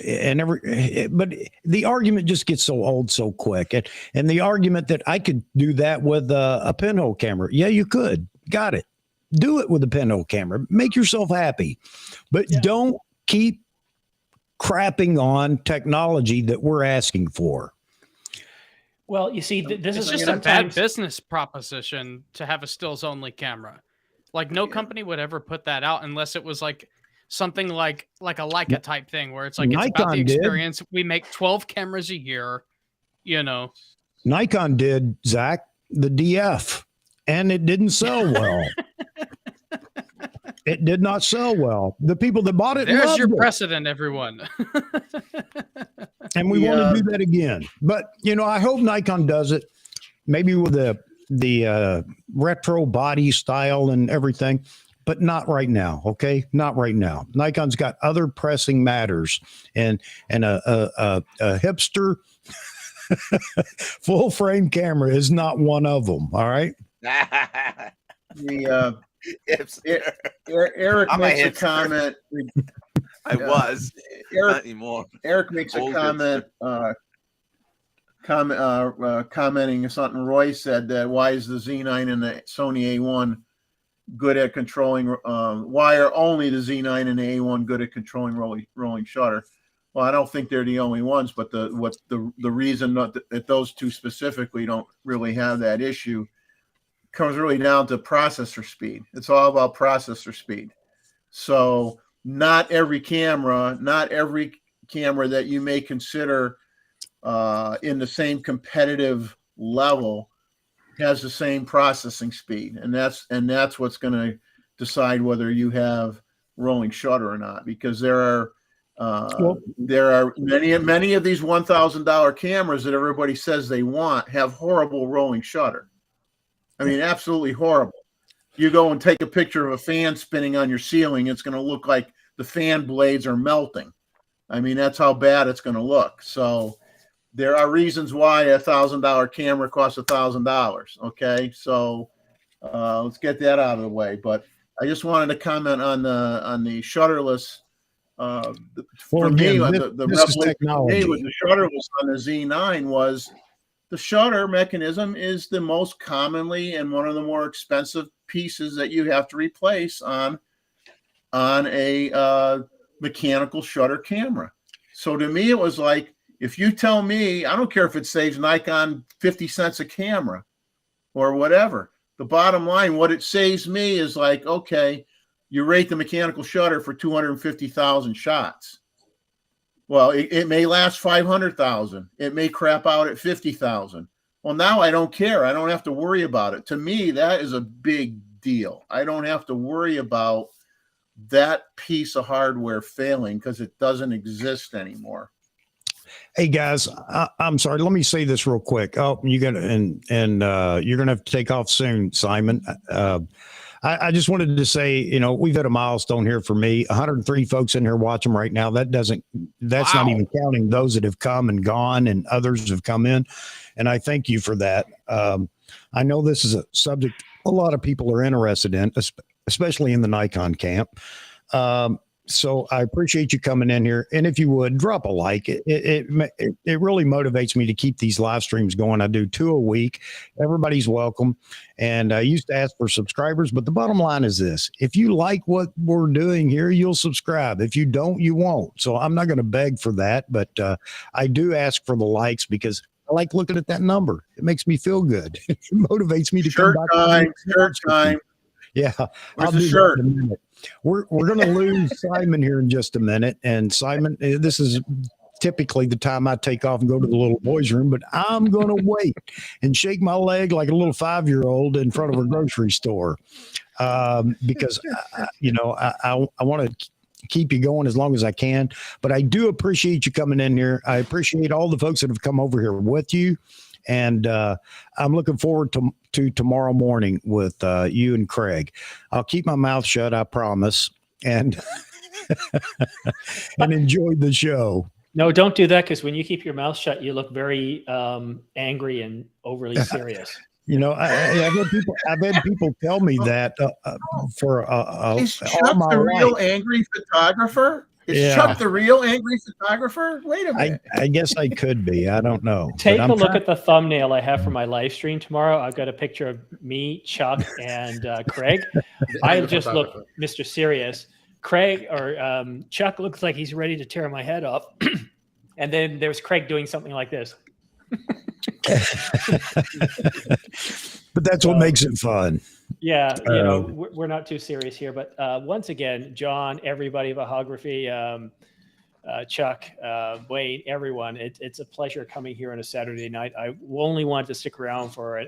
the argument just gets so old so quick. And the argument that I could do that with a pinhole camera. Yeah, you could. Got it. Do it with a pinhole camera. Make yourself happy. But don't keep crapping on technology that we're asking for. Well, you see, this is just a bad business proposition to have a stills only camera. Like no company would ever put that out unless it was like something like a Leica type thing where it's like it's about the experience. We make 12 cameras a year, you know. Nikon did, Zach, the DF, and it didn't sell well. It did not sell well. The people that bought it, there's your it. precedent, everyone. And we want to do that again. But you know, I hope Nikon does it, maybe with the retro body style and everything, but not right now. Okay, not right now. Nikon's got other pressing matters, and a hipster full frame camera is not one of them. All right. Eric makes a comment. I was not anymore. Eric makes a comment. Commenting something Roy said, that why is the Z9 and the Sony A1 good at controlling? Why are only the Z9 and the A1 good at controlling rolling shutter? Well, I don't think they're the only ones, but the reason that those two specifically don't really have that issue comes really down to processor speed. It's all about processor speed. So not every camera that you may consider in the same competitive level has the same processing speed, and that's what's going to decide whether you have rolling shutter or not. Because there are many of these $1,000 cameras that everybody says they want have horrible rolling shutter. I mean, absolutely horrible. You go and take a picture of a fan spinning on your ceiling, it's going to look like the fan blades are melting. I mean, that's how bad it's going to look. So there are reasons why a $1,000 camera costs $1,000. Okay, so let's get that out of the way. But I just wanted to comment on the shutterless. For me, the revelation for me with the shutterless on the Z9 was the shutter mechanism is the most commonly and one of the more expensive pieces that you have to replace on a mechanical shutter camera. So to me, it was like, if you tell me, I don't care if it saves Nikon 50 cents a camera or whatever, the bottom line, what it saves me is like, okay, you rate the mechanical shutter for 250,000 shots. Well, it may last 500,000. It may crap out at 50,000. Well, now I don't care. I don't have to worry about it. To me, that is a big deal. I don't have to worry about that piece of hardware failing because it doesn't exist anymore. Hey guys, I'm sorry. Let me say this real quick. Oh, you're gonna you're gonna have to take off soon, Simon. I just wanted to say, you know, we've had a milestone here for me. 103 folks in here watching right now. That's not even counting those that have come and gone, and others have come in. And I thank you for that. I know this is a subject a lot of people are interested in, especially in the Nikon camp. So I appreciate you coming in here. And if you would drop a like, it really motivates me to keep these live streams going. I do 2 a week. Everybody's welcome. And I used to ask for subscribers, but the bottom line is this: if you like what we're doing here, you'll subscribe. If you don't, you won't. So I'm not going to beg for that, but I do ask for the likes because I like looking at that number. It makes me feel good. It motivates me to come back. Shirt time. Yeah. Where's the shirt? We're going to lose Simon here in just a minute. And Simon, this is typically the time I take off and go to the little boys' room, but I'm going to wait and shake my leg like a little 5-year-old in front of a grocery store because, I want to keep you going as long as I can. But I do appreciate you coming in here. I appreciate all the folks that have come over here with you. And I'm looking forward to tomorrow morning with you and Craig. I'll keep my mouth shut, I promise, and and enjoy the show. No, don't do that, because when you keep your mouth shut, you look very angry and overly serious. I've had people tell me that for Is all Chuck my the real life. angry photographer? Is Chuck the real angry photographer? Wait a minute. I guess I could be. I don't know. Take a look at the thumbnail I have for my live stream tomorrow. I've got a picture of me, Chuck, and Craig. I just look Mr. Serious. Craig or Chuck looks like he's ready to tear my head off. And then there's Craig doing something like this. But that's what makes it fun. Yeah, we're not too serious here. But once again, John, everybody, Vahography, Chuck, Wade, everyone, it's a pleasure coming here on a Saturday night. I only wanted to stick around for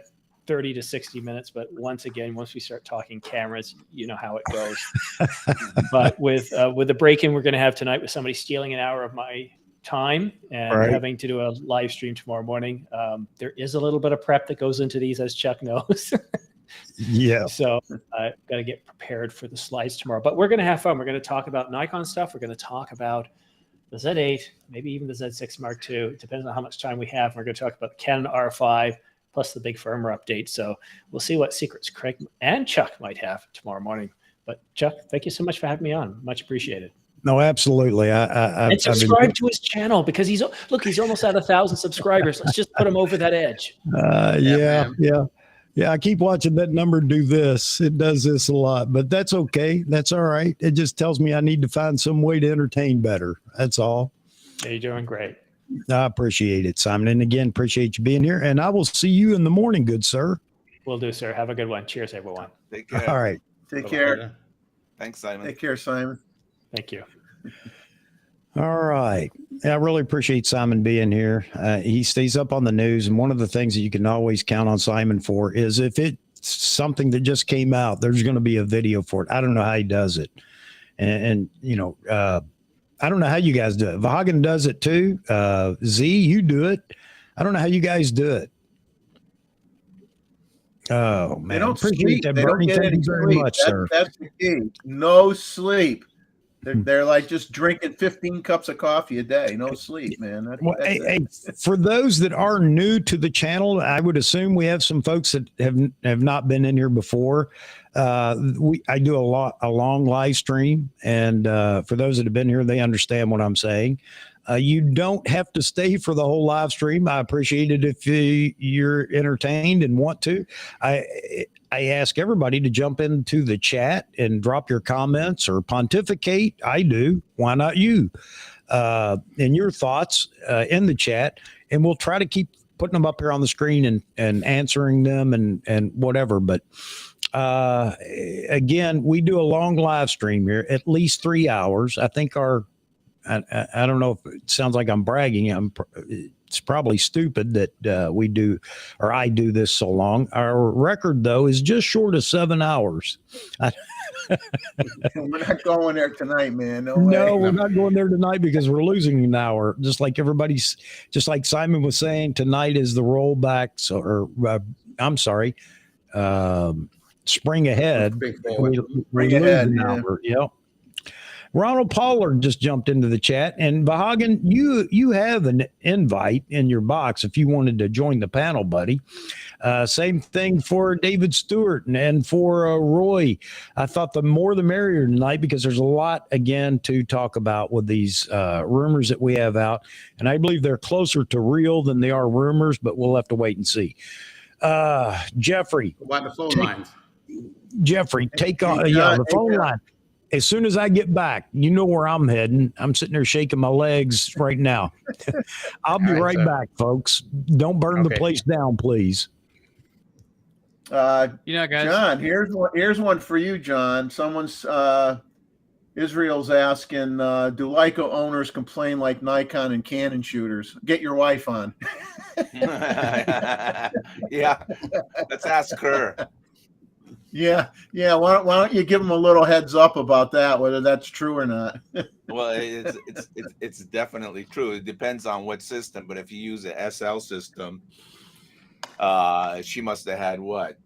30 to 60 minutes, but once again, once we start talking cameras, you know how it goes. But with the break-in we're going to have tonight with somebody stealing an hour of my time and having to do a live stream tomorrow morning, there is a little bit of prep that goes into these, as Chuck knows. Yeah. So I've got to get prepared for the slides tomorrow. But we're going to have fun. We're going to talk about Nikon stuff. We're going to talk about the Z8, maybe even the Z6 Mark II. It depends on how much time we have. We're going to talk about the Canon R5 plus the big firmware update. So we'll see what secrets Craig and Chuck might have tomorrow morning. But Chuck, thank you so much for having me on. Much appreciated. No, absolutely. And subscribe to his channel because he's almost at 1,000 subscribers. Let's just put him over that edge. Yeah. I keep watching that number do this. It does this a lot, but that's okay. That's all right. It just tells me I need to find some way to entertain better. That's all. Yeah, you're doing great. I appreciate it, Simon. And again, appreciate you being here. And I will see you in the morning, good sir. Will do, sir. Have a good one. Cheers, everyone. Take care. All right. Take care. Thanks, Simon. Take care, Simon. Thank you. All right. I really appreciate Simon being here. He stays up on the news. And one of the things that you can always count on Simon for is if it's something that just came out, there's going to be a video for it. I don't know how he does it. And I don't know how you guys do it. Vahagan does it too. Z, you do it. I don't know how you guys do it. Oh, man. They don't appreciate sleep. that, They don't Bernie. get Thank any you very sleep. much, sir. That's the key. No sleep. They're like just drinking 15 cups of coffee a day. No sleep, man. For those that are new to the channel, I would assume we have some folks that have not been in here before. I do a long live stream, and for those that have been here, they understand what I'm saying. You don't have to stay for the whole live stream. I appreciate it if you're entertained and want to. I ask everybody to jump into the chat and drop your comments or pontificate. I do. Why not you? And your thoughts in the chat, and we'll try to keep putting them up here on the screen and answering them and whatever. But again, we do a long live stream here, at least 3 hours. I think I don't know if it sounds like I'm bragging. It's probably stupid that we do, or I do this so long. Our record, though, is just short of 7 hours. We're not going there tonight, man. No, we're not going there tonight because we're losing an hour. Just like Simon was saying, tonight is the rollbacks, spring ahead. We lose an hour. Yep. Ronald Pollard just jumped into the chat, and Vahagan, you have an invite in your box if you wanted to join the panel, buddy. Same thing for David Stewart and for Roy. I thought the more the merrier tonight because there's a lot again to talk about with these rumors that we have out, and I believe they're closer to real than they are rumors, but we'll have to wait and see. Jeffrey, what about the phone lines? Jeffrey, take on the phone line. As soon as I get back, you know where I'm heading. I'm sitting there shaking my legs right now. I'll be right back, folks. Don't burn the place down, please. Guys. John, here's one for you, John. Someone's Israel's asking, do Leica owners complain like Nikon and Canon shooters? Get your wife on. Yeah, let's ask her. Yeah. Why don't you give them a little heads up about that, whether that's true or not? Well, it's definitely true. It depends on what system, but if you use an SL system, she must have had what,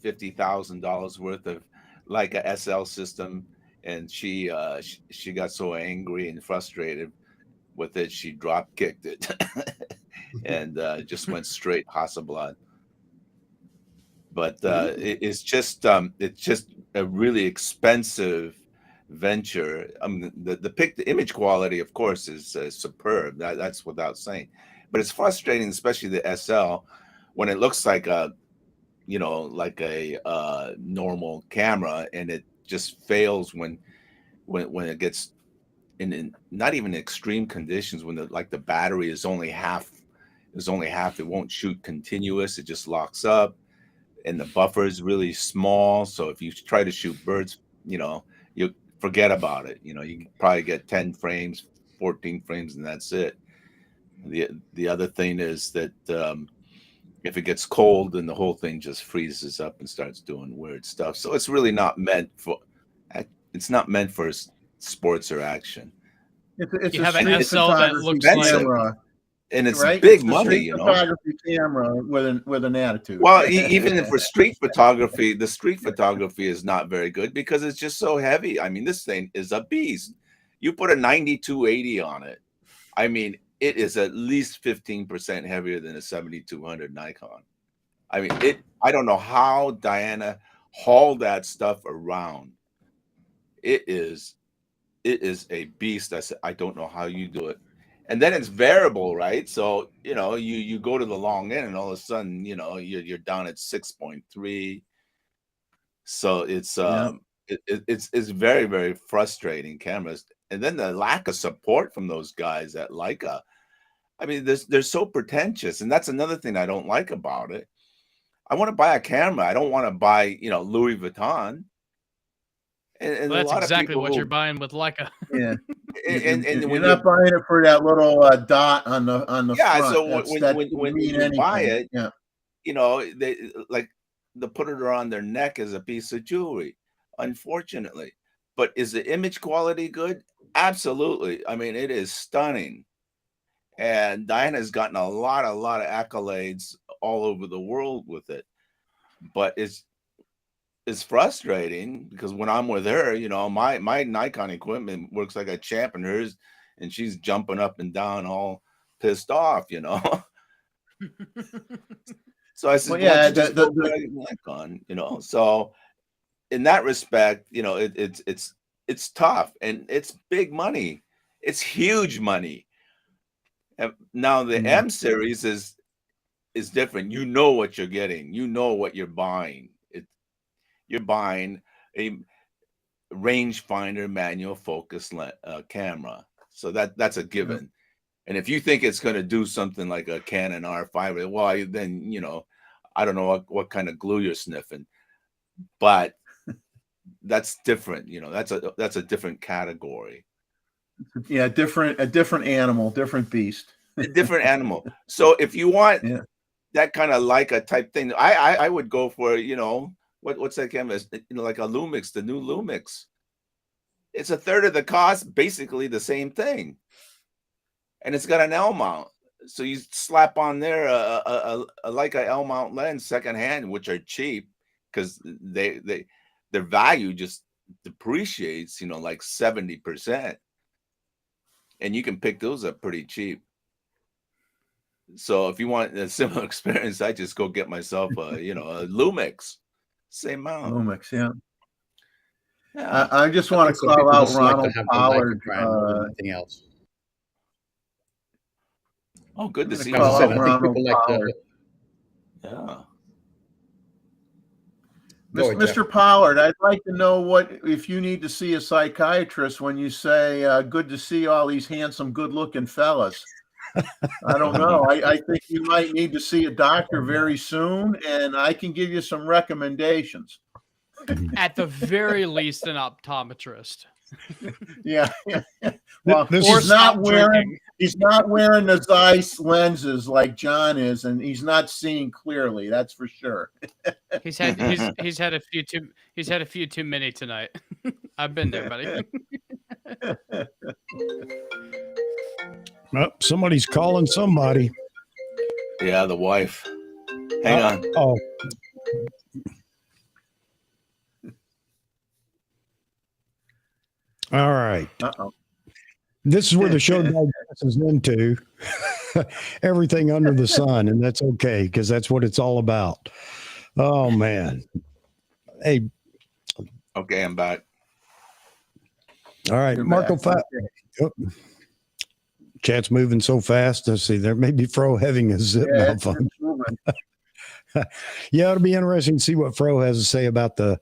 $50,000 worth of like a SL system, and she got so angry and frustrated with it, she drop kicked it and just went straight Hasselblad. but it's just a really expensive venture. I mean, the image quality, of course, is superb. That's without saying. But it's frustrating, especially the SL, when it looks like a, you know, like a normal camera, and it just fails when it gets in not even extreme conditions, when the battery is only half. It won't shoot continuous. It just locks up, and the buffer is really small. So if you try to shoot birds, you know, you forget about it. You know, you can probably get 10 frames, 14 frames, and that's it. The other thing is that if it gets cold, then the whole thing just freezes up and starts doing weird stuff. So it's really not meant for. It's not meant for sports or action. It's You a have an street SL that photography looks camera, and it's right? big It's a money, street you know. photography camera with an attitude. Well, even for street photography, the street photography is not very good because it's just so heavy. I mean, this thing is a beast. You put a 9280 on it, I mean, it is at least 15% heavier than a 7200 Nikon. I mean, I don't know how Diana hauled that stuff around. It is a beast. I don't know how you do it. And then it's variable, right? So, you know, you go to the long end, and all of a sudden, you know, you're down at 6.3. So it's it's very, very frustrating cameras. And then the lack of support from those guys at Leica. I mean, they're so pretentious, and that's another thing I don't like about it. I want to buy a camera. I don't want to buy, you know, Louis Vuitton. And Well, a that's lot exactly of what people you're buying with Leica. Yeah. and You're when not buying it for that little dot on the yeah, front. so When you buy it, yeah, you know, they put it around their neck as a piece of jewelry, unfortunately. But is the image quality good? Absolutely. I mean, it is stunning. And Diana's gotten a lot of accolades all over the world with it. But it's frustrating because when I'm with her, you know, my Nikon equipment works like a champ, and hers, and she's jumping up and down all pissed off, you know. So I said, well, yeah, just go buy a Nikon, you know. So in that respect, you know, it's tough, and it's big money. It's huge money. And now the M series is different. You know what you're getting. You know what you're buying. You're buying a rangefinder manual focus camera. So that's a given. And if you think it's going to do something like a Canon R5, well, then, you know, I don't know what kind of glue you're sniffing, but that's different. You know, that's a different category. Yeah, a different animal, different beast. A different animal. So if you want that kind of Leica type thing, I would go for, you know, what's that camera? You know, like a Lumix, the new Lumix. It's a third of the cost, basically the same thing. And it's got an L mount. So you slap on there a Leica L mount lens secondhand, which are cheap because their value just depreciates, you know, like 70%. And you can pick those up pretty cheap. So if you want a similar experience, I just go get myself a Lumix. Same mount. Lumix, yeah. Yeah. I just want to call out Ronald Pollard. Anything else? Oh, good to see you. Call out I think Ronald people like Pollard. Yeah. Mr. Pollard, I'd like to know if you need to see a psychiatrist when you say good to see all these handsome, good-looking fellas. I don't know. I think you might need to see a doctor very soon, and I can give you some recommendations. At the very least, an optometrist. Yeah. Well, he's not wearing the Zeiss lenses like John is, and he's not seeing clearly. That's for sure. He's had a few too many tonight. I've been there, buddy. Oh, somebody's calling somebody. Yeah, the wife. Hang on. Oh. All right. This is where the show digresses into everything under the sun, and that's okay because that's what it's all about. Oh man. Hey, Okay, I'm back. all right, You're Marco. back. Chat's moving so fast. Let's see. There may be Fro having a zip Yeah, it's malfunction. moving. Yeah, it'll be interesting to see what Fro has to say about the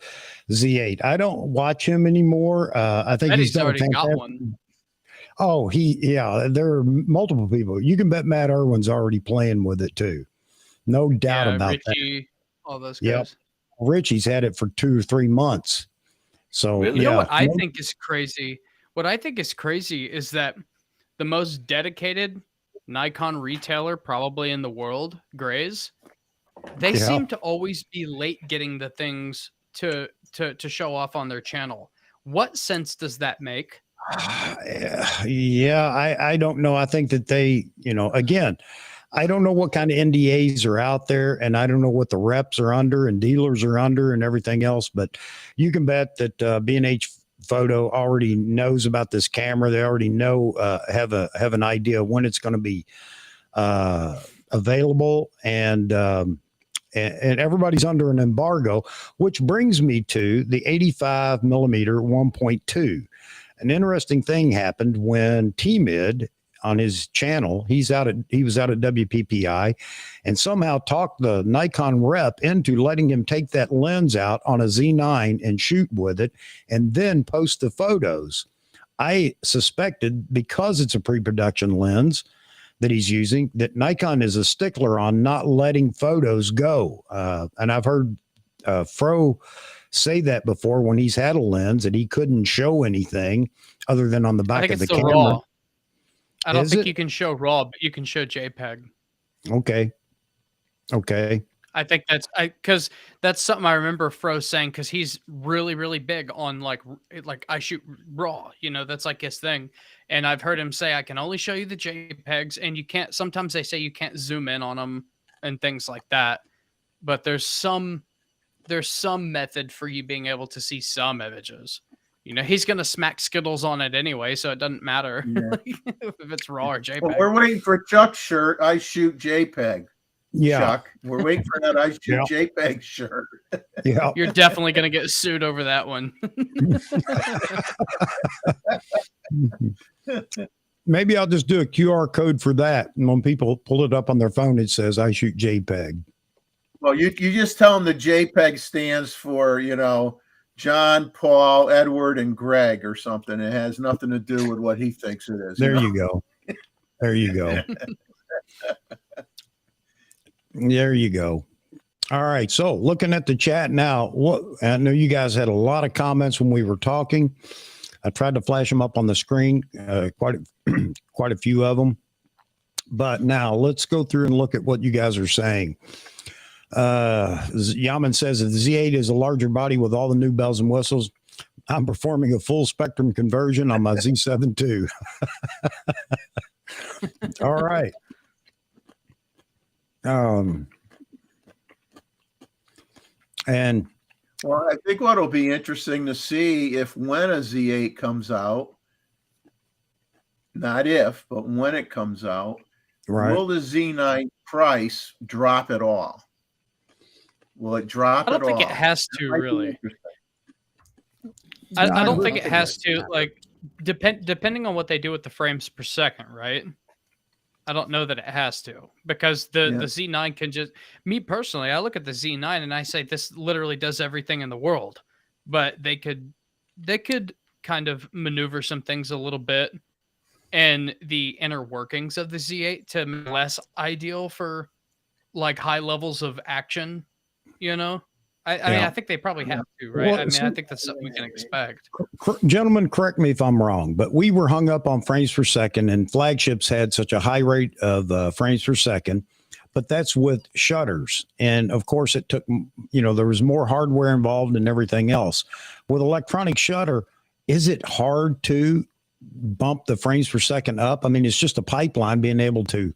Z8. I don't watch him anymore. I think he's Betty's done a already got fantastic. one. Oh, yeah. There are multiple people. You can bet Matt Irwin's already playing with it too. No doubt Yeah, about that. Richie, all those Yep. guys. Richie's had it for 2 or 3 months. So Really? You know yeah, what I think is crazy? What I think is crazy is that the most dedicated Nikon retailer probably in the world, Grays, they Yeah. seem to always be late getting the things to show off on their channel. What sense does that make? yeah, I don't know. I think that they, again, I don't know what kind of NDAs are out there, and I don't know what the reps are under and dealers are under and everything else. But you can bet that B&H Photo already knows about this camera. They already know, have an idea of when it's going to be available, and everybody's under an embargo, which brings me to the 85 millimeter 1.2. An interesting thing happened when T-Mid on his channel, he was out at WPPI, and somehow talked the Nikon rep into letting him take that lens out on a Z9 and shoot with it, and then post the photos. I suspected, because it's a pre-production lens that he's using, that Nikon is a stickler on not letting photos go. And I've heard Fro say that before when he's had a lens that he couldn't show anything other than on the I back think of the it's the camera. raw. I don't Is think it? you can show raw, but you can show JPEG. Okay. I think because that's something I remember Fro saying, because he's really, really big on like I shoot raw, that's like his thing. And I've heard him say, I can only show you the JPEGs, and you can't, sometimes they say you can't zoom in on them and things like that. But there's some method for you being able to see some images. He's going to smack Skittles on it anyway, so it doesn't matter if it's raw or JPEG. Well, we're waiting for Chuck's shirt. I shoot JPEG. Yeah. Chuck, we're waiting for that I shoot Yeah. JPEG shirt. Yeah. You're definitely going to get sued over that one. Maybe I'll just do a QR code for that. And when people pull it up on their phone, it says I shoot JPEG. Well, you just tell them the JPEG stands for, John, Paul, Edward, and Greg or something. It has nothing to do with what he thinks it is. There you go. There you go. There you go. All right. So looking at the chat now, I know you guys had a lot of comments when we were talking. I tried to flash them up on the screen, quite a few of them. But now let's go through and look at what you guys are saying. Yaman says that the Z8 is a larger body with all the new bells and whistles. I'm performing a full spectrum conversion on my Z7 II. All right. And Well, I think what'll be interesting to see if when a Z8 comes out, not if, but when it comes out, right. will the Z9 price drop at all? Will it drop at all? I don't think it has to, That might be really. interesting. I don't think it has to, depending on what they do with the frames per second, right? I don't know that it has to, because the Z9 can just, me personally, I look at the Z9 and I say this literally does everything in the world, but they could kind of maneuver some things a little bit, and the inner workings of the Z8 to make it less ideal for like high levels of action, I mean, I think they probably have to, right? Well, I think that's something we can expect. Gentlemen, correct me if I'm wrong, but we were hung up on frames per second, and flagships had such a high rate of frames per second, but that's with shutters. And of course it took, there was more hardware involved and everything else. With electronic shutter, is it hard to bump the frames per second up? I mean, it's just a pipeline being able to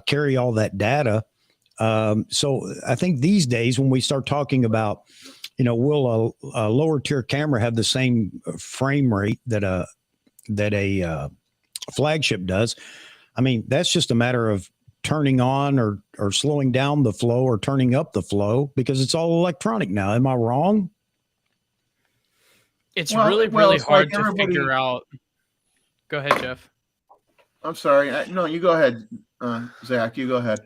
carry all that data. So I think these days when we start talking about, will a lower tier camera have the same frame rate that a flagship does? I mean, that's just a matter of turning on or slowing down the flow or turning up the flow because it's all electronic now. Am I wrong? It's Well, really it's hard like to figure out. Go ahead, Jeff. I'm sorry. No, you go ahead, Zach. You go ahead.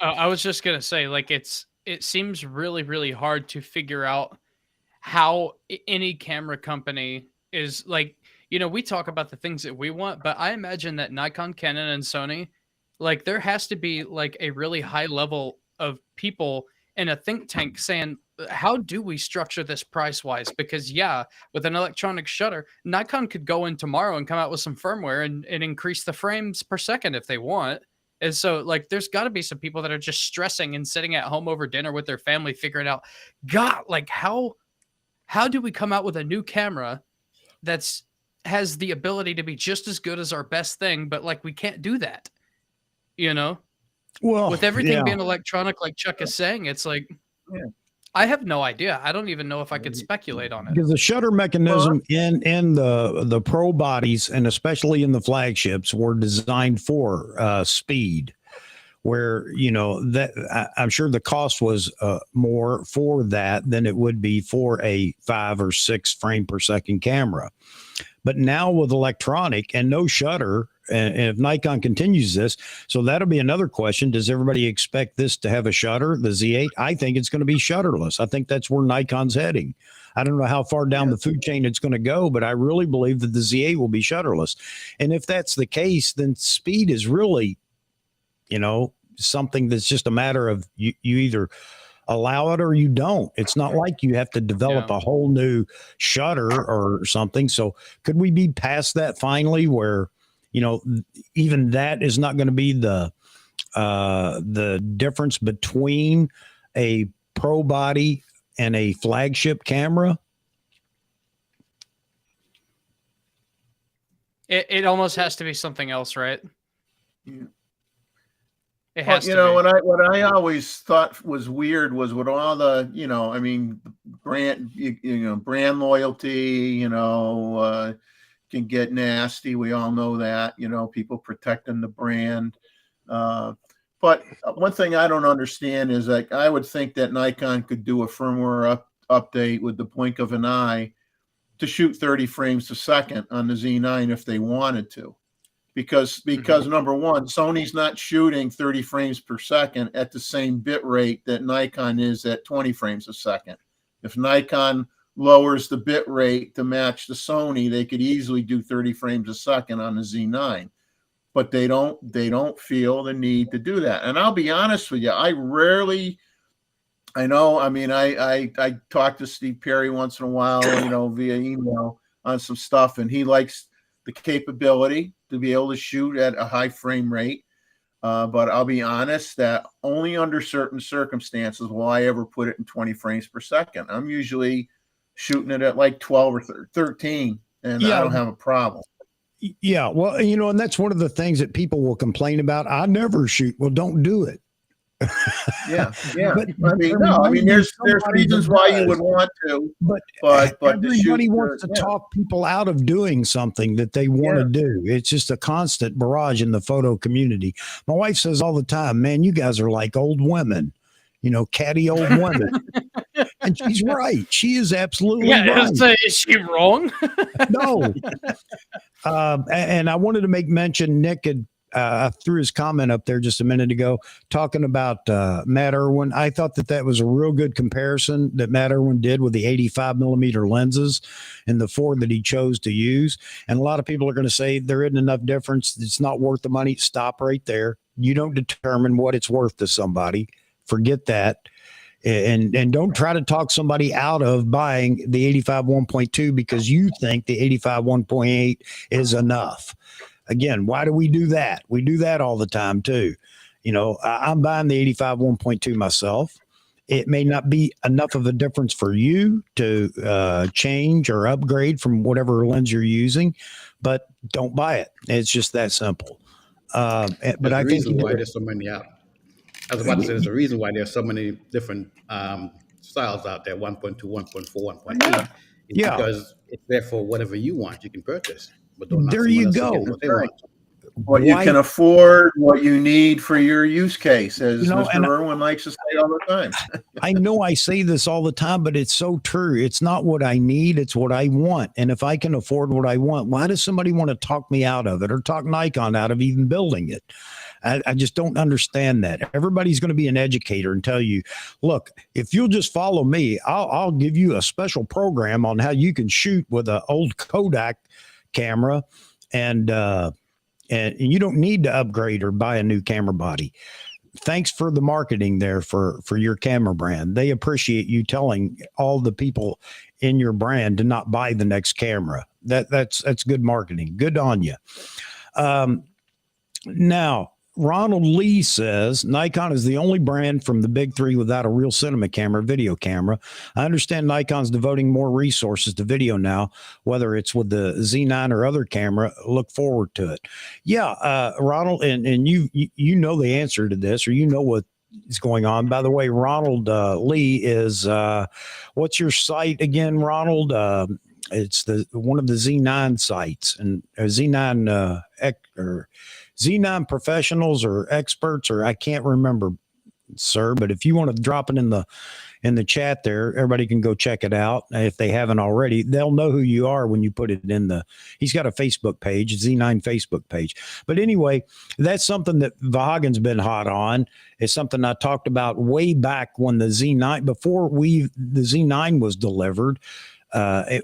I was just gonna say, like, it seems really hard to figure out how any camera company is like. You know, we talk about the things that we want, but I imagine that Nikon, Canon, and Sony, like, there has to be like a really high level of people in a think tank saying, how do we structure this price wise? Because yeah, with an electronic shutter, Nikon could go in tomorrow and come out with some firmware and increase the frames per second if they want. And so, like, there's got to be some people that are just stressing and sitting at home over dinner with their family, figuring out, God, like, how do we come out with a new camera that's has the ability to be just as good as our best thing, but like we can't do that, you know? Well, With everything yeah. being electronic, like Chuck is saying, it's like, I have no idea. I don't even know if I could speculate on it. Because the shutter mechanism in the pro bodies and especially in the flagships were designed for speed, where that I'm sure the cost was more for that than it would be for a 5 or 6 frame per second camera. But now with electronic and no shutter, and if Nikon continues this, so that'll be another question. Does everybody expect this to have a shutter, the Z8? I think it's going to be shutterless. I think that's where Nikon's heading. I don't know how far down the food chain it's going to go, but I really believe that the Z8 will be shutterless. And if that's the case, then speed is really, something that's just a matter of you either allow it or you don't. It's not like you have to develop a whole new shutter or something. So could we be past that finally where, even that is not going to be the difference between a pro body and a flagship camera? It almost has to be something else, right? Yeah. It has to be. What I always thought was weird was with all the, brand loyalty, can get nasty. We all know that, people protecting the brand. But one thing I don't understand is, like, I would think that Nikon could do a firmware update with the blink of an eye to shoot 30 frames a second on the Z9 if they wanted to. Because number one, Sony's not shooting 30 frames per second at the same bit rate that Nikon is at 20 frames a second. If Nikon lowers the bit rate to match the Sony, they could easily do 30 frames a second on the Z9. But they don't feel the need to do that. And I'll be honest with you, I talk to Steve Perry once in a while, via email on some stuff, and he likes the capability to be able to shoot at a high frame rate. But I'll be honest that only under certain circumstances will I ever put it in 20 frames per second. I'm usually shooting it at like 12 or 13, and I don't have a problem. Yeah, well, and that's one of the things that people will complain about. I never shoot. Well, don't do it. Yeah. There's reasons why you would want to, but everybody wants to talk people out of doing something that they want to do. It's just a constant barrage in the photo community. My wife says all the time, "Man, you guys are like old women, catty old women." And she's right. She is absolutely right. So is she wrong? No. And I wanted to make mention, Nick had threw his comment up there just a minute ago talking about Matt Irwin. I thought that was a real good comparison that Matt Irwin did with the 85 millimeter lenses and the 4 that he chose to use. And a lot of people are going to say there isn't enough difference. It's not worth the money. Stop right there. You don't determine what it's worth to somebody. Forget that. And don't try to talk somebody out of buying the 85 1.2 because you think the 85 1.8 is enough. Again, why do we do that? We do that all the time too. I'm buying the 85 1.2 myself. It may not be enough of a difference for you to change or upgrade from whatever lens you're using, but don't buy it. It's just that simple. But I think why there's so many out. I was about to say there's a reason why there's so many different styles out there, 1.2, 1.4, 1.8. Yeah. Because it's there for whatever you want, you can purchase. But don't there you go. what you can afford, what you need for your use case, as Mr. Irwin likes to say all the time. I know I say this all the time, but it's so true. It's not what I need, it's what I want. And if I can afford what I want, why does somebody want to talk me out of it or talk Nikon out of even building it? I just don't understand that. Everybody's going to be an educator and tell you, look, if you'll just follow me, I'll give you a special program on how you can shoot with an old Kodak camera, and you don't need to upgrade or buy a new camera body. Thanks for the marketing there for your camera brand. They appreciate you telling all the people in your brand to not buy the next camera. That's good marketing. Good on you. Now, Ronald Lee says Nikon is the only brand from the big three without a real cinema camera, video camera. I understand Nikon's devoting more resources to video now, whether it's with the Z9 or other camera. Look forward to it. Yeah, Ronald, and you know the answer to this, or you know what is going on. By the way, Ronald Lee is what's your site again, Ronald? It's one of the Z9 sites, and Z9 or Z9 professionals or experts, or I can't remember, sir, but if you want to drop it in the chat there, everybody can go check it out. If they haven't already, they'll know who you are when you put it in he's got a Facebook page, Z9 Facebook page. But anyway, that's something that Vahagan's been hot on. It's something I talked about way back when the Z9, before the Z9 was delivered,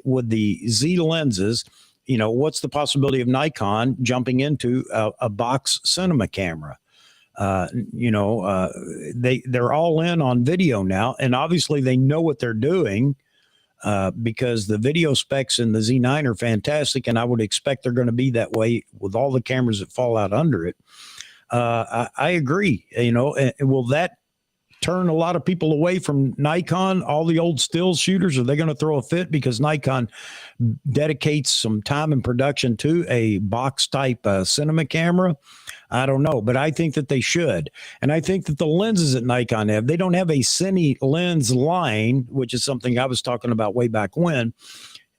with the Z lenses. You know, what's the possibility of Nikon jumping into a box cinema camera? They're all in on video now, and obviously they know what they're doing because the video specs in the Z9 are fantastic, and I would expect they're going to be that way with all the cameras that fall out under it. I agree. Will that turn a lot of people away from Nikon? All the old still shooters, are they going to throw a fit because Nikon dedicates some time and production to a box type cinema camera? I don't know, but I think that they should. And I think that the lenses that Nikon have, they don't have a cine lens line, which is something I was talking about way back when.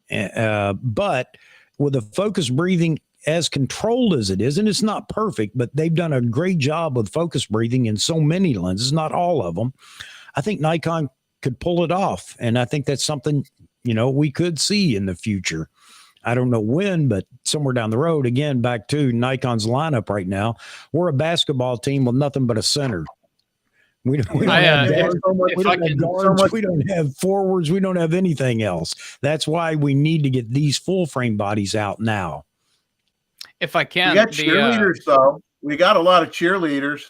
But with the focus breathing as controlled as it is, and it's not perfect, but they've done a great job with focus breathing in so many lenses, not all of them. I think Nikon could pull it off. And I think that's something, we could see in the future. I don't know when, but somewhere down the road. Again, back to Nikon's lineup right now, we're a basketball team with nothing but a center. We don't have guards, we don't have forwards, we don't have anything else. That's why we need to get these full frame bodies out now. If I can, we got cheerleaders though. We got a lot of cheerleaders.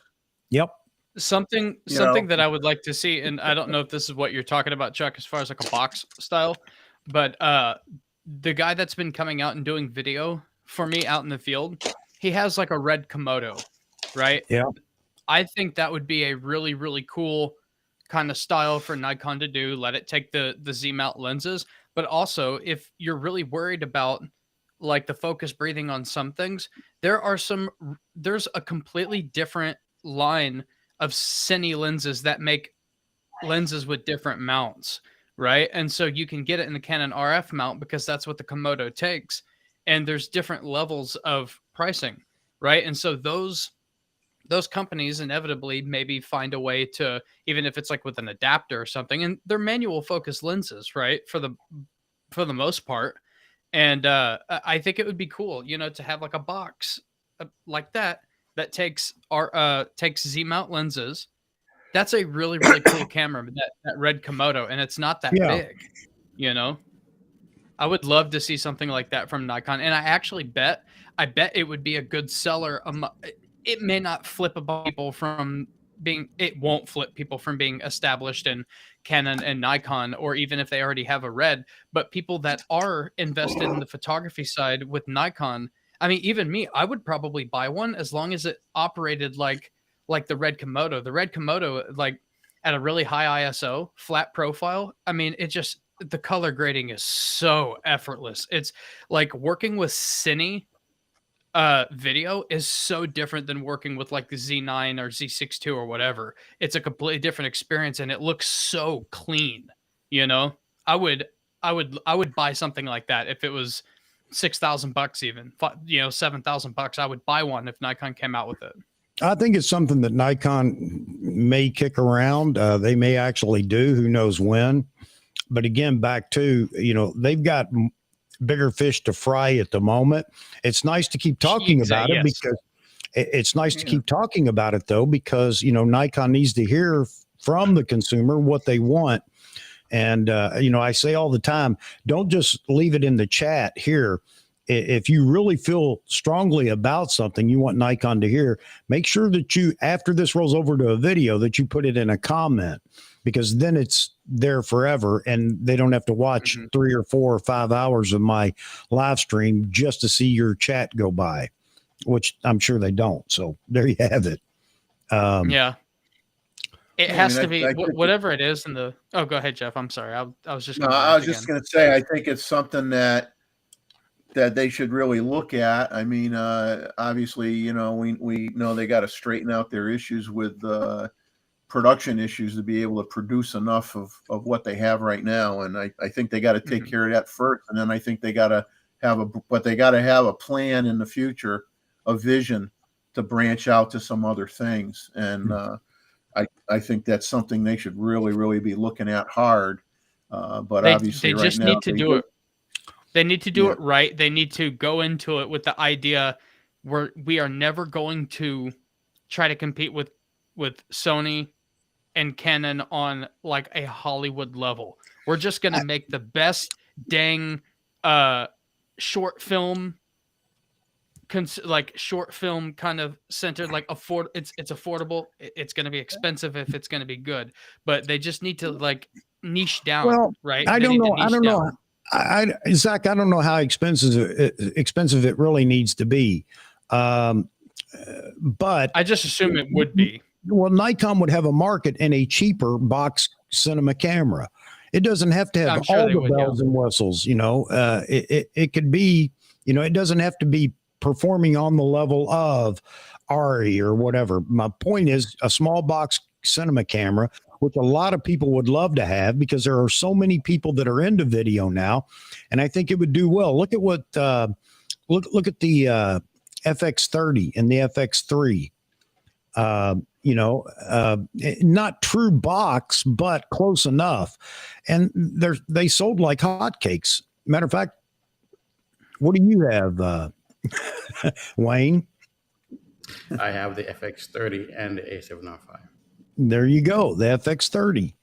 Yep. Something that I would like to see, and I don't know if this is what you're talking about, Chuck, as far as like a box style, but the guy that's been coming out and doing video for me out in the field, he has like a red Komodo, right? Yeah. I think that would be a really, really cool kind of style for Nikon to do. Let it take the Z mount lenses, but also if you're really worried about like the focus breathing on some things, there's a completely different line of cine lenses that make lenses with different mounts, right? And so you can get it in the Canon RF mount because that's what the Komodo takes, and there's different levels of pricing, right? And so those companies inevitably maybe find a way to, even if it's like with an adapter or something, and they're manual focus lenses, right? For the most part. And I think it would be cool, to have like a box like that takes Z mount lenses. That's a really, really cool camera, that red Komodo, and it's not that big, I would love to see something like that from Nikon. And I bet it would be a good seller. It may not flip people from being, it won't flip people from being established in Canon and Nikon, or even if they already have a red, but people that are invested in the photography side with Nikon. I mean, even me, I would probably buy one as long as it operated like the red Komodo. The red Komodo, like at a really high ISO, flat profile. I mean, the color grading is so effortless. It's like working with cine video is so different than working with like the Z9 or Z6II or whatever. It's a completely different experience, and it looks so clean. I would buy something like that if it was $6,000 even, $7,000. I would buy one if Nikon came out with it. I think it's something that Nikon may kick around. They may actually do. Who knows when? But again, back to, they've got bigger fish to fry at the moment. It's nice to keep talking about it because it's nice to keep talking about it, though, because, Nikon needs to hear from the consumer what they want. And, I say all the time, don't just leave it in the chat here. If you really feel strongly about something you want Nikon to hear, make sure that you, after this rolls over to a video, that you put it in a comment, because then it's there forever and they don't have to watch 3 or 4 or 5 hours of my live stream just to see your chat go by, which I'm sure they don't. So there you have it. It has to be whatever it is in the. Oh, go ahead, Jeff. I'm sorry. I was just. I was just going to say, I think it's something that they should really look at. I mean, obviously, we know they got to straighten out their issues with production issues to be able to produce enough of what they have right now. And I think they got to take care of that first. And then I think they got to have a plan in the future, a vision to branch out to some other things. And I think that's something they should really, really be looking at hard. But obviously they just need to do it. They need to do it right. They need to go into it with the idea where we are never going to try to compete with Sony and Canon on like a Hollywood level. We're just going to make the best dang short film kind of centered, like it's affordable. It's going to be expensive if it's going to be good, but they just need to like niche down, right? I don't know. Zach, I don't know how expensive it really needs to be. But I just assume it would be. Well, Nikon would have a market in a cheaper box cinema camera. It doesn't have to have all the bells and whistles, it could be, it doesn't have to be performing on the level of Ari or whatever. My point is a small box cinema camera, which a lot of people would love to have because there are so many people that are into video now. And I think it would do well. Look at what, look at the FX30 and the FX3, not true box, but close enough. And they sold like hotcakes. Matter of fact, what do you have, Wayne? I have the FX30 and the A7R5. There you go, the FX30.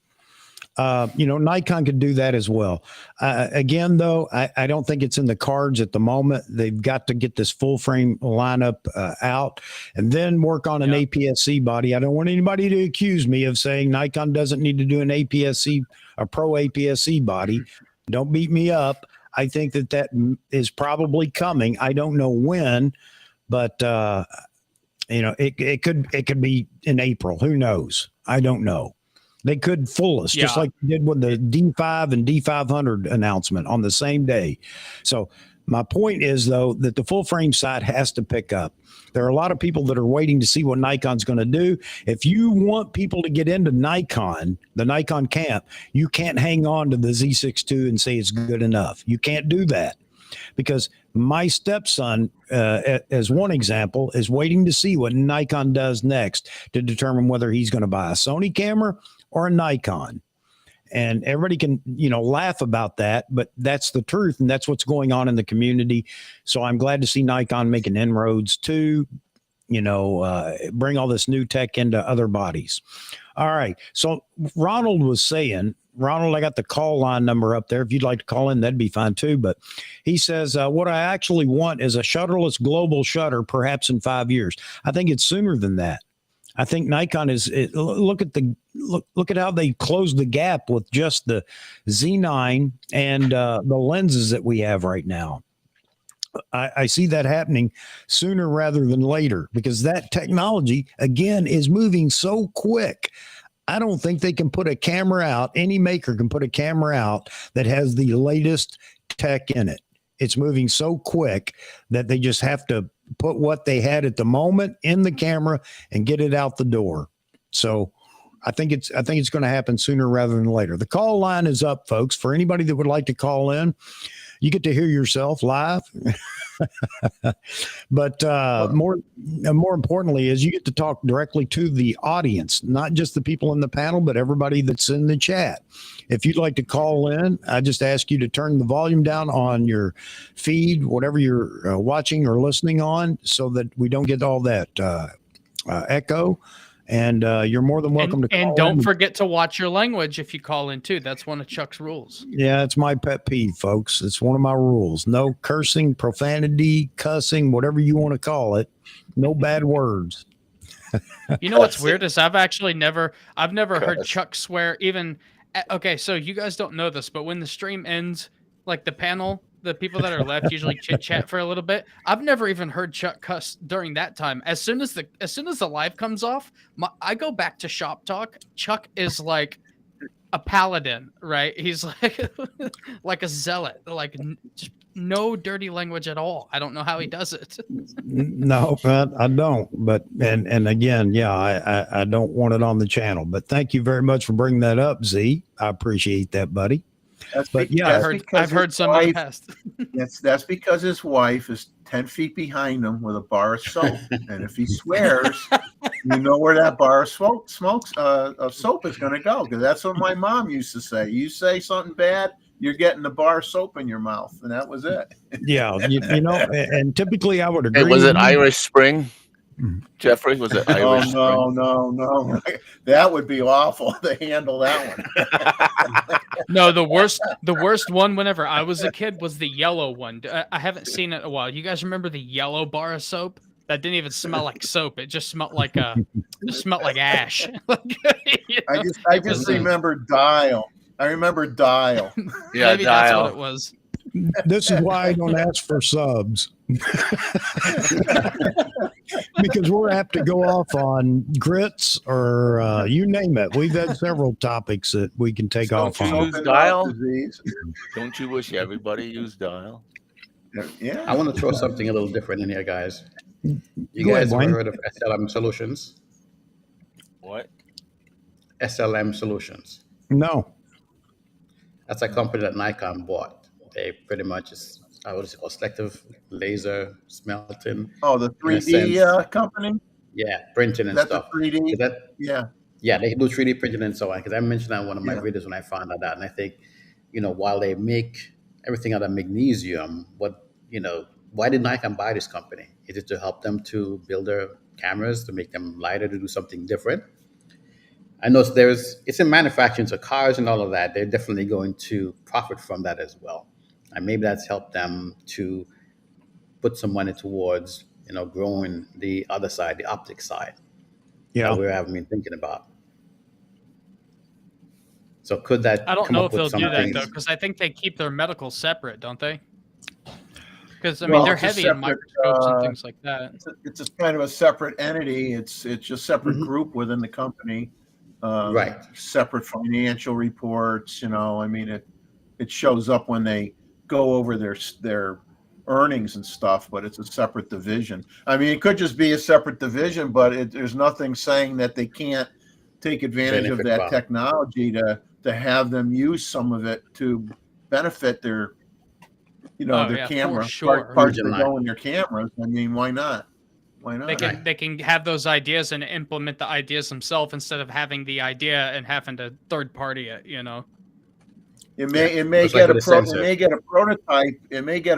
Nikon could do that as well. Again, though, I don't think it's in the cards at the moment. They've got to get this full frame lineup out and then work on an APS-C body. I don't want anybody to accuse me of saying Nikon doesn't need to do an APS-C, a pro APS-C body. Don't beat me up. I think that is probably coming. I don't know when, but it could be in April. Who knows? I don't know. They could fool us, just like they did with the D5 and D500 announcement on the same day. So my point is, though, that the full frame side has to pick up. There are a lot of people that are waiting to see what Nikon's going to do. If you want people to get into Nikon, the Nikon camp, you can't hang on to the Z6II and say it's good enough. You can't do that. Because my stepson, as one example, is waiting to see what Nikon does next to determine whether he's going to buy a Sony camera or a Nikon. And everybody can, laugh about that, but that's the truth. And that's what's going on in the community. So I'm glad to see Nikon making inroads to, bring all this new tech into other bodies. All right. So Ronald was saying, I got the call line number up there. If you'd like to call in, that'd be fine too. But he says, what I actually want is a shutterless global shutter, perhaps in 5 years. I think it's sooner than that. I think Nikon look at how they closed the gap with just the Z9 and the lenses that we have right now. I see that happening sooner rather than later because that technology, again, is moving so quick. I don't think they can put a camera out. Any maker can put a camera out that has the latest tech in it. It's moving so quick that they just have to put what they had at the moment in the camera and get it out the door. So I think it's going to happen sooner rather than later. The call line is up, folks. For anybody that would like to call in, you get to hear yourself live. But more importantly is you get to talk directly to the audience, not just the people in the panel, but everybody that's in the chat. If you'd like to call in, I just ask you to turn the volume down on your feed, whatever you're watching or listening on, so that we don't get all that echo. And you're more than welcome to call and don't in. forget to watch your language if you call in too. That's one of Chuck's rules. Yeah, it's my pet peeve, folks. It's one of my rules. No cursing, profanity, cussing, whatever you want to call it. No bad words. You know what's weird is I've never heard Chuck swear even. Okay, so you guys don't know this, but when the stream ends, like the panel, the people that are left usually chit chat for a little bit. I've never even heard Chuck cuss during that time. As soon as the live comes off, I go back to shop talk. Chuck is like a paladin, right? He's like like a zealot, like just no dirty language at all. I don't know how he does it. No, I don't. But and again, yeah, I don't want it on the channel. But thank you very much for bringing that up, Z. I appreciate that, buddy. But yeah, I've heard some in the past. That's because his wife is 10 feet behind him with a bar of soap, and if he swears, you know where that bar of soap is going to go. Because that's what my mom used to say. You say something bad, you're getting the bar of soap in your mouth, and that was it. Yeah, you know, and typically I would agree. Hey, was it Irish Spring? Jeffrey, was it Irish? No. That would be awful to handle that one. No, the worst one whenever I was a kid was the yellow one. I haven't seen it in a while. You guys remember the yellow bar of soap? That didn't even smell like soap. It just smelled like ash. You know? I just remember Dial. I remember Dial. Yeah, maybe Dial. that's what it was. This is why I don't ask for subs. Because we're apt to go off on grits or you name it. We've had several topics that we can take off on. Use Dial? Don't you wish everybody used Dial? Yeah. I want to throw something a little different in here, guys. You Go guys ahead, ever Wayne. heard of SLM Solutions? What? SLM Solutions. No. That's a company that Nikon bought. They pretty much is what is it called? Selective laser smelting. Oh, the 3D company? Yeah, printing and That's stuff. a 3D. Yeah, they do 3D printing and so on. Because I mentioned that in one of my videos when I found out that, and I think, while they make everything out of magnesium, why did Nikon buy this company? Is it to help them to build their cameras, to make them lighter, to do something different? I know it's in manufacturing, so cars and all of that, they're definitely going to profit from that as well. And maybe that's helped them to put some money towards, growing the other side, the optic side. Yeah. That we haven't been thinking about. So could that? I don't come know up if with they'll do that something- though, because I think they keep their medical separate, don't they? Because Well, they're it's a heavy in separate, microscopes and things like that. It's a kind of a separate entity. It's a separate group within the company. Right. Separate financial reports. It shows up when they go over their earnings and stuff, but it's a separate division. It could just be a separate division, but there's nothing saying that they can't take advantage of that technology to have them use some of it to benefit their camera parts that go in their cameras. Why not? Why not? They can have those ideas and implement the ideas themselves instead of having the idea and having to third party it. It may get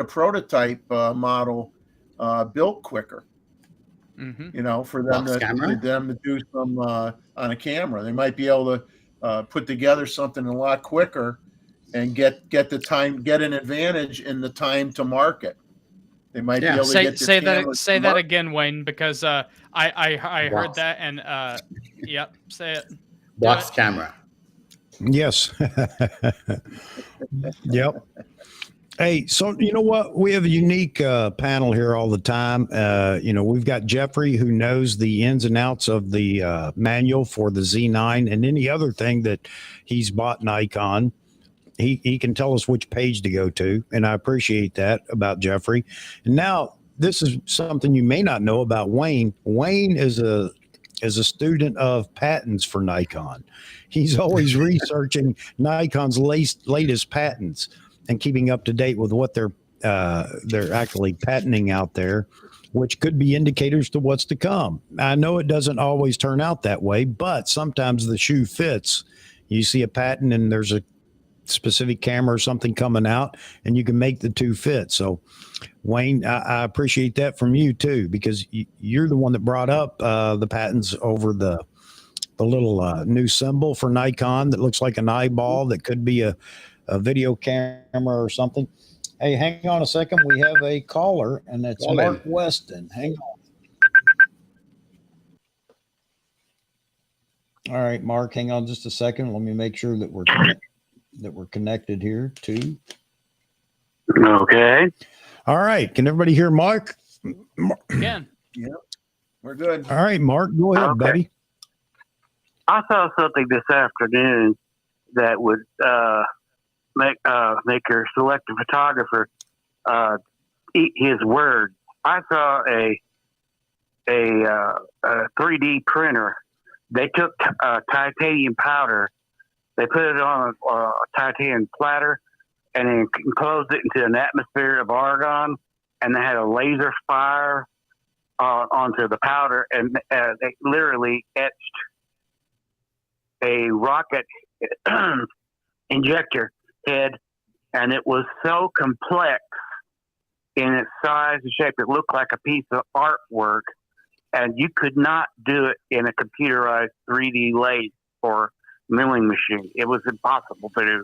a prototype model built quicker. Mm-hmm. For them to do some on a camera. They might be able to put together something a lot quicker and get an advantage in the time to market. They might be able to get say that again, Wayne, because I heard that and yep, say it. Box camera. Yes. Yep. Hey, so you know what? We have a unique panel here all the time. We've got Jeffrey, who knows the ins and outs of the manual for the Z9 and any other thing that he's bought Nikon. He can tell us which page to go to, and I appreciate that about Jeffrey. And now this is something you may not know about Wayne. Wayne is a student of patents for Nikon. He's always researching Nikon's latest patents. and keeping up to date with what they're actually patenting out there, which could be indicators to what's to come. I know it doesn't always turn out that way, but sometimes the shoe fits. You see a patent and there's a specific camera or something coming out, and you can make the two fit. So Wayne, I appreciate that from you too, because you're the one that brought up the patents over the little new symbol for Nikon that looks like an eyeball that could be a video camera or something. Hey, hang on a second. We have a caller, and it's Mark Weston. Hang on. All right, Mark, hang on just a second. Let me make sure that we're connected here too. Okay. All right. Can everybody hear Mark? Again. Yep. We're good. All right, Mark, go ahead, buddy. I saw something this afternoon that would make your selective photographer eat his words. I saw a 3D printer. They took titanium powder, they put it on a titanium platter, and then enclosed it into an atmosphere of argon, and they had a laser fire onto the powder, and they literally etched a rocket injector head, and it was so complex in its size and shape, it looked like a piece of artwork, and you could not do it in a computerized 3D lathe or milling machine. It was impossible to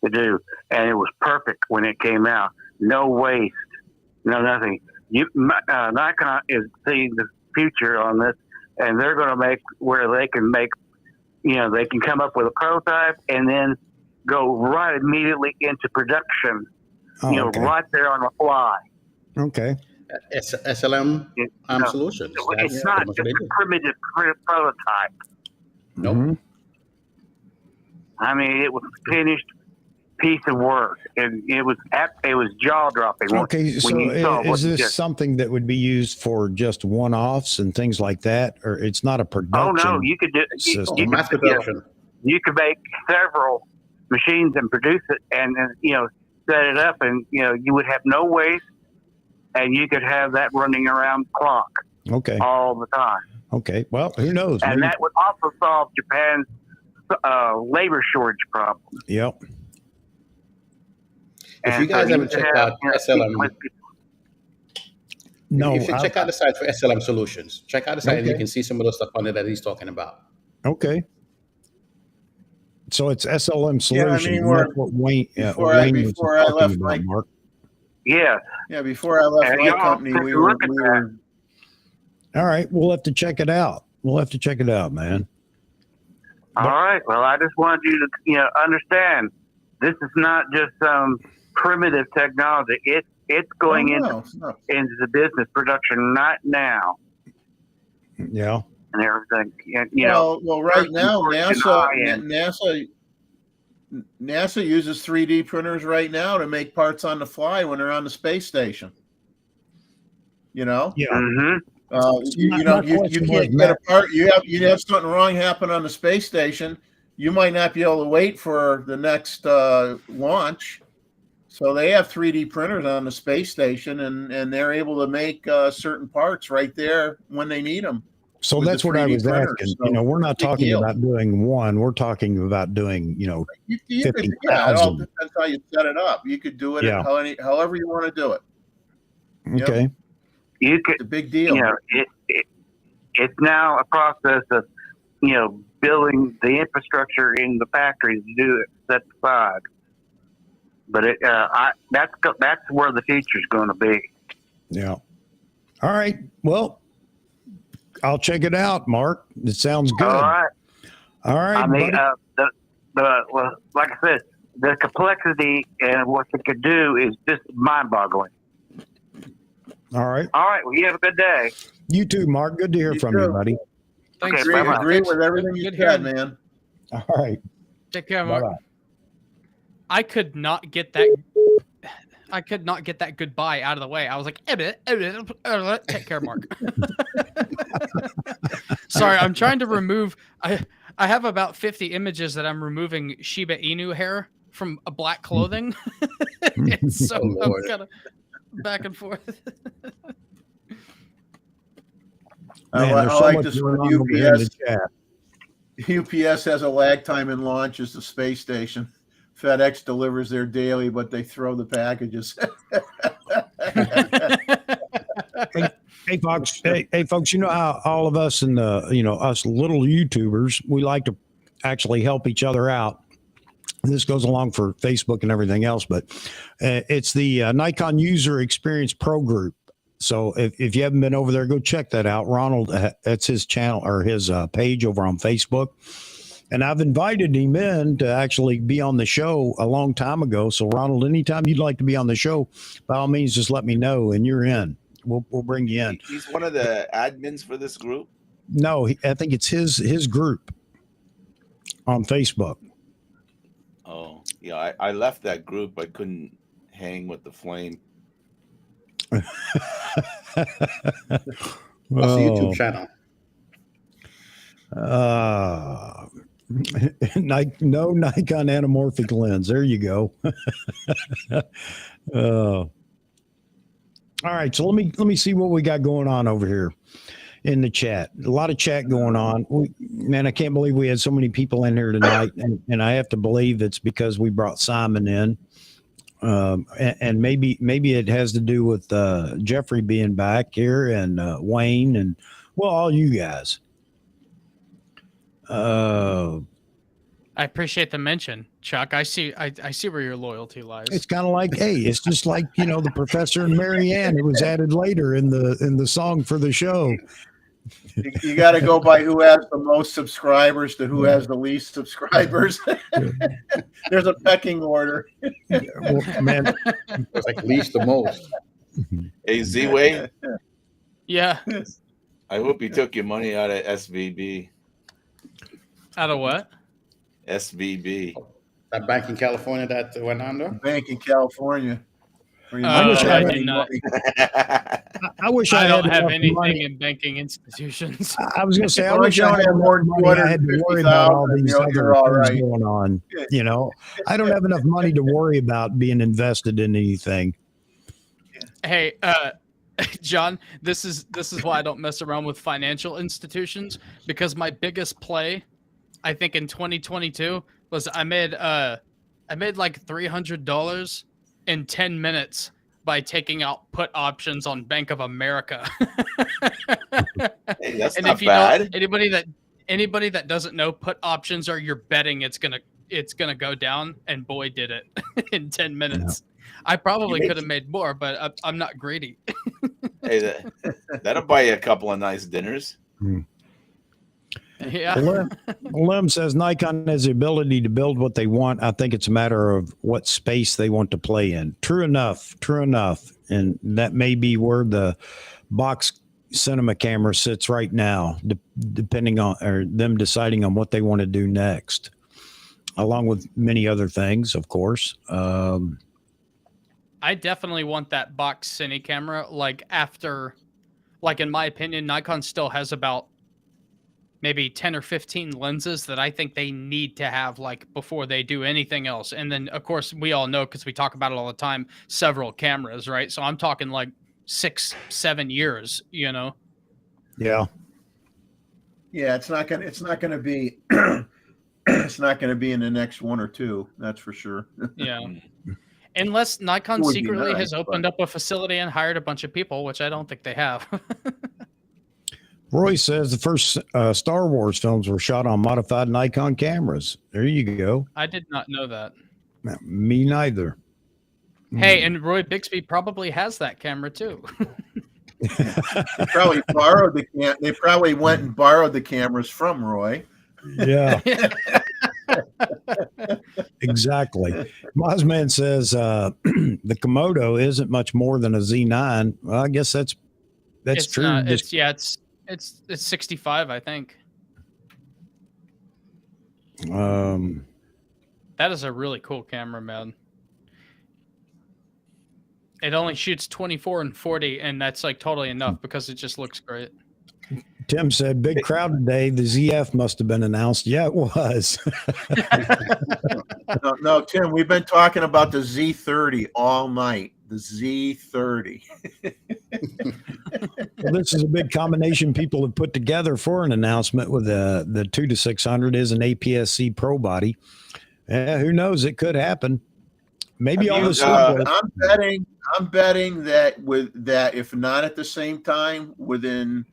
do, and it was perfect when it came out. No waste, no nothing. Nikon is seeing the future on this, and they're going to make where they can make, they can come up with a prototype and then go right immediately into production, Okay. right there on the fly. Okay. SLM Solutions. It's not just a primitive prototype. Nope. Mm-hmm. I mean, it was a finished piece of work, and it was jaw dropping. Okay, so is this something that would be used for just one-offs and things like that, or it's not a production? Oh no, you could do system? Mass production. You could make several machines and produce it, and then set it up, and you would have no waste, and you could have that running around the clock. Okay. All the time. Okay. Well, who knows? And Maybe. that would also solve Japan's labor shortage problem. Yep. If you guys haven't checked out SLM, No. you should check out the site for SLM Solutions. Check out the site and you Okay. can see some of the stuff on there that he's talking about. Okay. So it's SLM Yeah, I Solutions. mean, That's what Wayne, before I was left talking about, my- Mark. Yeah. Yeah, before I left And my y'all company, take we a were look at that. All right. We'll have to check it out. Man. All right. Well, I just wanted you to, understand this is not just some primitive technology. It's going into the business production right now Yeah. and everything. And, well, right now, Fortune NASA uses 3D printers right now to make parts on the fly when they're on the space station. Yeah. Mm-hmm. You can't get a part. You have something wrong happen on the space station. You might not be able to wait for the next launch. So they have 3D printers on the space station, and they're able to make certain parts right there when they need them. So with that's the what I 3D was printer. asking. So We're not big talking deal. about doing one. We're talking about doing, You could, 50,000. it all depends how you set it up. You could do it however you want to do it. Okay. You could, It's a big deal. it's now a process of, building the infrastructure in the factories to do it set aside. But that's where the future's going to be. Yeah. All right. Well, I'll check it out, Mark. It sounds good. All right. All right. I mean, buddy. well, like I said, the complexity and what they could do is just mind-boggling. All right. All right. Well, you have a good day. You too, Mark. Good to hear You from too. you, buddy. Thanks. Okay, bye-bye. Agree with everything you Good said, hearing. man. All right. Take care, Mark. Bye-bye. I could not get that. I could not get that goodbye out of the way. I was like, take care, Mark. Sorry, I'm trying to remove. I have about 50 images that I'm removing Shiba Inu hair from a black clothing. It's so Oh, I'm Lord. kind of back and forth. Man, I there's so like much this going one. on over here in the UPS chat. UPS has a lag time in launch as the space station. FedEx delivers there daily, but they throw the packages. Hey, Fox. Hey, folks. You know how all of us and us little YouTubers, we like to actually help each other out. And this goes along for Facebook and everything else, but it's the Nikon User Experience Pro Group. So if you haven't been over there, go check that out. Ronald, that's his channel or his page over on Facebook. And I've invited him in to actually be on the show a long time ago. So Ronald, anytime you'd like to be on the show, by all means, just let me know and you're in. We'll bring you in. He's one of the admins for this group. No, I think it's his group on Facebook. Oh, yeah. I left that group. I couldn't hang with the flame. What's the YouTube channel? No Nikon anamorphic lens. There you go. All right, so let me see what we got going on over here in the chat. A lot of chat going on. Man, I can't believe we had so many people in here tonight, and I have to believe it's because we brought Simon in, and maybe it has to do with Jeffrey being back here and Wayne and all you guys. I appreciate the mention, Chuck. I see where your loyalty lies. It's kind of like, hey, it's just like the Professor and Marianne. It was added later in the song for the show. You got to go by who has the most subscribers to who has the least subscribers. There's a pecking order. Well, man, It's like least the most. Hey, Z-Way, Yeah. I hope you took your money out of SVB. Out of what? SVB. That bank in California that went under? Bank in California. Where you I might wish not I have had any not. money. I wish I I don't had have enough anything money. in banking institutions. I was going to say, I Well, wish you I don't had have more more than money. I had to worry about all 250,000, these other you're all things right. going on. I don't have enough money to worry about being invested in anything. Hey, John, this is why I don't mess around with financial institutions, because my biggest play, I think in 2022, was I made like $300 in 10 minutes by taking out put options on Bank of America. Hey, that's And not if you know bad. anybody that doesn't know, put options are you're betting it's gonna go down, and boy did it in 10 minutes. I probably could have made more, but I'm not greedy. Hey, that'll buy you a couple of nice dinners. Yeah. Lim says Nikon has the ability to build what they want. I think it's a matter of what space they want to play in. True enough. And that may be where the box cinema camera sits right now, depending on or them deciding on what they want to do next, along with many other things, of course. I definitely want that box cine camera. Like in my opinion, Nikon still has about maybe 10 or 15 lenses that I think they need to have before they do anything else. And then of course we all know, because we talk about it all the time, several cameras, right? So I'm talking 6-7 years, Yeah. Yeah, it's not gonna be it's not gonna be in the next 1 or 2, that's for sure. Yeah. Unless Nikon Would be secretly nice, has opened up a facility and hired a bunch of people, which I don't think they have. Roy says the first Star Wars films were shot on modified Nikon cameras. There you go. I did not know that. Me neither. Hey, and Roy Bixby probably has that camera too. They probably borrowed they probably went and borrowed the cameras from Roy. Yeah. Exactly. Mozman says the Komodo isn't much more than a Z9. Well, I guess that's It's true. not- it's 65, I think. That is a really cool camera, man. It only shoots 24 and 40, and that's totally enough because it just looks great. Tim said, big crowd today. The ZF must have been announced. Yeah, it was. No, Tim, we've been talking about the Z30 all night. The Z30. Well, this is a big combination people have put together for an announcement with the 2-600 is an APS-C Pro body. Who knows? It could happen. Maybe all this. I'm betting that if not at the same time, within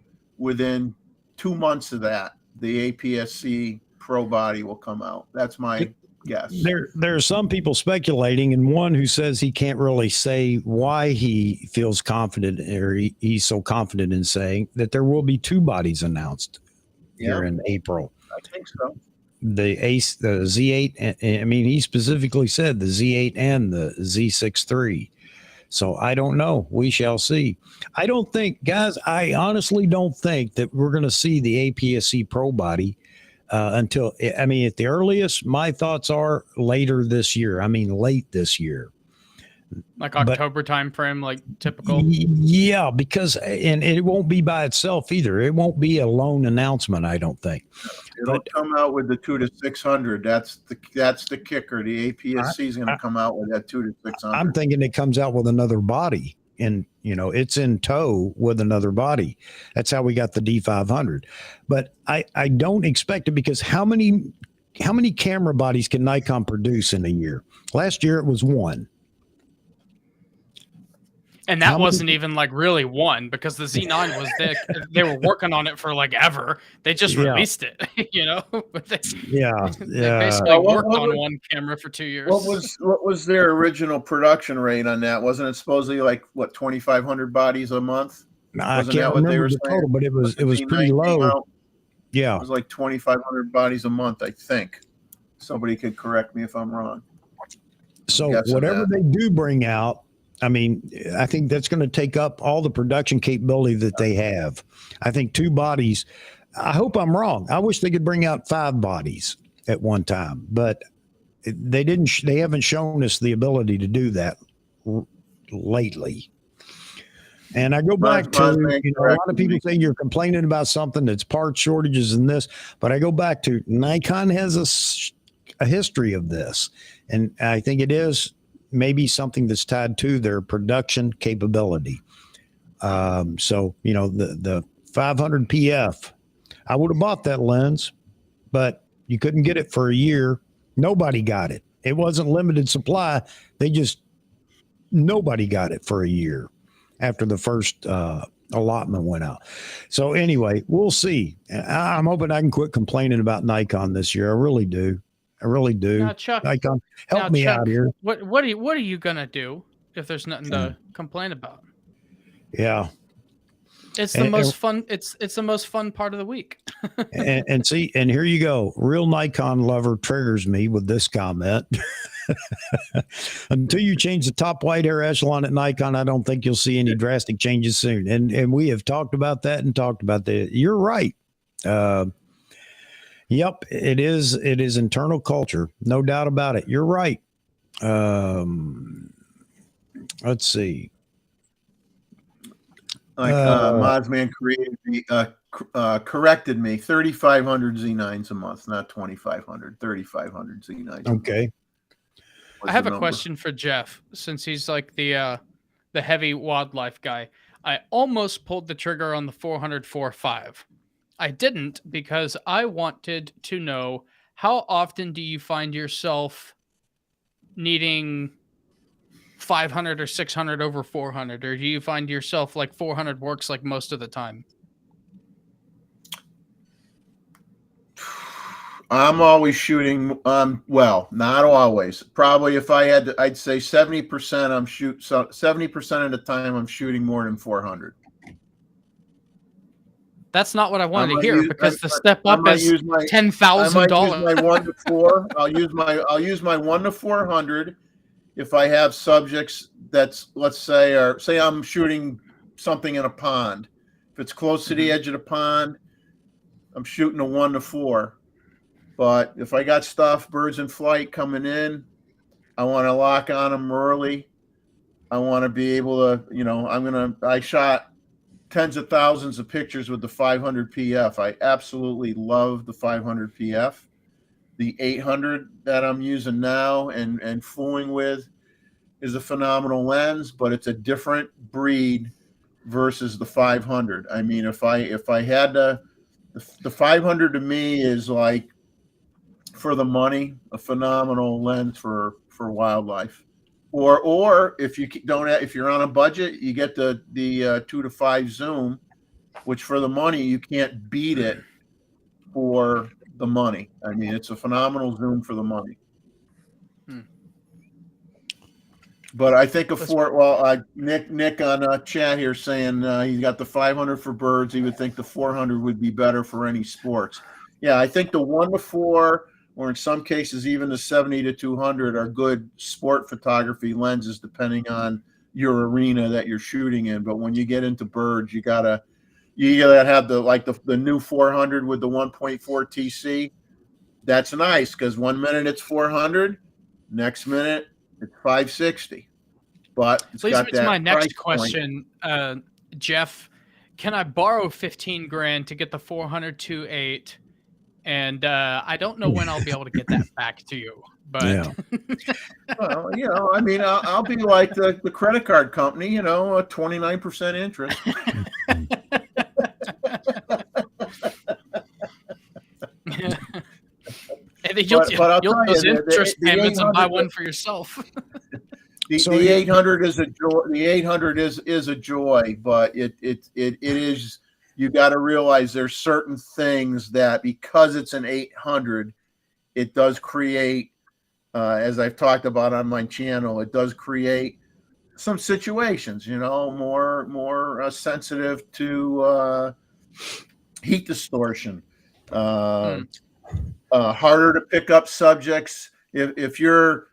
2 months of that, the APS-C Pro body will come out. That's my guess. There are some people speculating, and one who says he can't really say why he feels confident, or he's so confident in saying that there will be 2 bodies announced here in April. I think so. The Z8. I mean, he specifically said the Z8 and the Z6 III. So I don't know. We shall see. I don't think, guys, I honestly don't think that we're going to see the APS-C Pro body until, I mean, at the earliest, my thoughts are later this year. I mean, late this year. Like October timeframe, like typical. Yeah, because, and it won't be by itself either. It won't be a lone announcement, I don't think. It'll come out with the 2-600. That's the kicker. The APS-C is going to come out with that 2-600. I'm thinking it comes out with another body, and it's in tow with another body. That's how we got the D500. But I don't expect it, because how many camera bodies can Nikon produce in a year? Last year it was 1. And that wasn't even like really one, because the Z9 was they were working on it for like ever. They just released it, But they basically worked on one camera for 2 years. What was their original production rate on that? Wasn't it supposedly like 2,500 bodies a month? I can't remember the total, but it was pretty low. Yeah, it was like 2,500 bodies a month, I think. Somebody could correct me if I'm wrong. So whatever they do bring out, I mean, I think that's going to take up all the production capability that they have. I think 2 bodies. I hope I'm wrong. I wish they could bring out 5 bodies at one time, but they didn't. They haven't shown us the ability to do that lately. And I go back to, a lot of people say you're complaining about something that's part shortages and this, but I go back to Nikon has a history of this, and I think it is maybe something that's tied to their production capability. So, the 500 PF, I would have bought that lens, but you couldn't get it for a year. Nobody got it. It wasn't limited supply. Nobody got it for a year after the first allotment went out. So anyway, we'll see. I'm hoping I can quit complaining about Nikon this year. I really do. Now, Chuck, Nikon, help me out here. What are you gonna do if there's nothing to complain about? Yeah, it's the most fun. It's the most fun part of the week. and see, and here you go. Real Nikon lover triggers me with this comment. Until you change the top wide air echelon at Nikon, I don't think you'll see any drastic changes soon. And we have talked about that and talked about that. You're right. Yep, it is internal culture, no doubt about it. You're right. Let's see. Modsman corrected me. 3,500 Z9s a month, not 2,500. 3,500 Z9s. Okay. I have a question for Jeff, since he's like the heavy wildlife guy. I almost pulled the trigger on the 400 4.5. I didn't, because I wanted to know, how often do you find yourself needing 500 or 600 over 400, or do you find yourself like 400 works like most of the time? I'm always shooting. Well, not always. Probably, if I had to, I'd say 70%. 70% of the time, I'm shooting more than 400. That's not what I wanted to hear, because the step up is $10,000. My 1 to 4. I'll use my 1 to 400 if I have subjects that's, let's say, I'm shooting something in a pond. If it's close to the edge of the pond, I'm shooting a 1 to 4. But if I got stuff, birds in flight coming in, I want to lock on them early. I want to be able to, I shot tens of thousands of pictures with the 500 PF. I absolutely love the 500 PF. The 800 that I'm using now and fooling with is a phenomenal lens, but it's a different breed versus the 500. I mean, if I had to, the 500 to me is like, for the money, a phenomenal lens for wildlife. Or if you don't, if you're on a budget, you get the 2-5 zoom, which for the money you can't beat it for the money. I mean, it's a phenomenal zoom for the money. But I think Nick on chat here saying he's got the 500 for birds. He would think the 400 would be better for any sports. Yeah, I think the 1-4, or in some cases even the 70-200, are good sport photography lenses depending on your arena that you're shooting in. But when you get into birds, you gotta have the new 400 with the 1.4 TC. That's nice because 1 minute it's 400, next minute it's 560. But it's leads got me to that my next price question, Jeff. Can I borrow 15 grand to get the 400 2.8? And I don't know when I'll be able to get that back to you. But Yeah. Well, I mean, I'll be like the credit card company, a 29% interest. And then you'll I'll you'll tell those you, interest the payments and buy 800 one for yourself. The 800 is a joy. The 800 is a joy, but it is. You got to realize there's certain things that, because it's an 800, it does create, as I've talked about on my channel, it does create some situations, more sensitive to heat distortion, harder to pick up subjects. If you're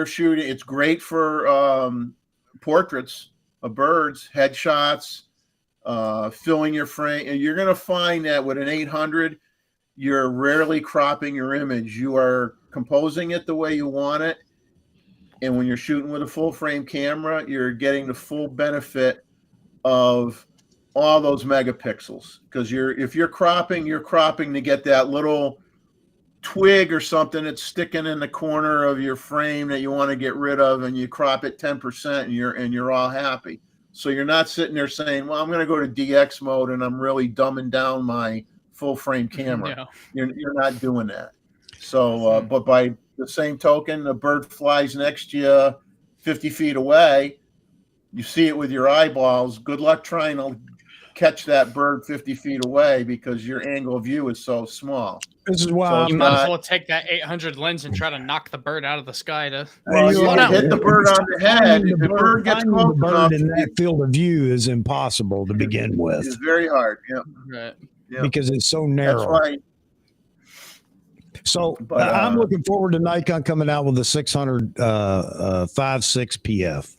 shooting, it's great for portraits of birds, headshots, filling your frame. And you're going to find that with an 800, you're rarely cropping your image. You are composing it the way you want it. And when you're shooting with a full frame camera, you're getting the full benefit of all those megapixels. Because if you're cropping to get that little twig or something that's sticking in the corner of your frame that you want to get rid of, and you crop it 10% and you're all happy. So you're not sitting there saying, well, I'm going to go to DX mode and I'm really dumbing down my full frame camera. Yeah. You're not doing that. So, but by the same token, a bird flies next to you 50 feet away, you see it with your eyeballs. Good luck trying to catch that bird 50 feet away because your angle of view is so small. This is why you might as well take that 800 lens and try to knock the bird out of the sky to. Well, you can hit the bird on the head. If the bird gets close enough, in that field of view is impossible to begin with. It's very hard. Yeah. Right. Yeah. Because it's so narrow. That's right. So I'm looking forward to Nikon coming out with the 600 5.6 PF.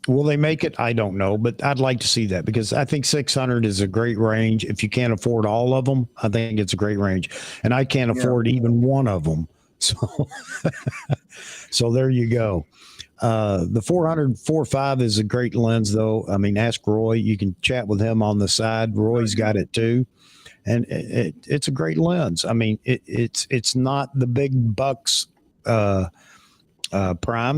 Will they make it? I don't know, but I'd like to see that because I think 600 is a great range. If you can't afford all of them, I think it's a great range, and I can't afford even one of them. So, so there you go. The 400 4.5 is a great lens, though. I mean, ask Roy. You can chat with him on the side. Roy's got it too, and it's a great lens. I mean, it's not the big bucks primes,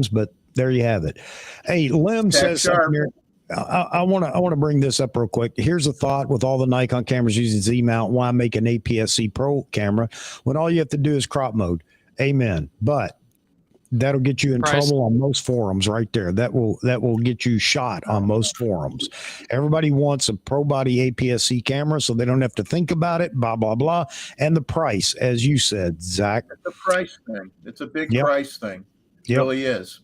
but there you have it. Hey, Lim says something here. I want to bring this up real quick. Here's a thought: with all the Nikon cameras using Z mount, why make an APS-C Pro camera when all you have to do is crop mode? Amen. But that'll get you in trouble on most forums right there. That will get you shot on most forums. Everybody wants a pro body APS-C camera so they don't have to think about it, blah, blah, blah. And the price, as you said, Zach. It's a price thing. It's a big price thing. It really is.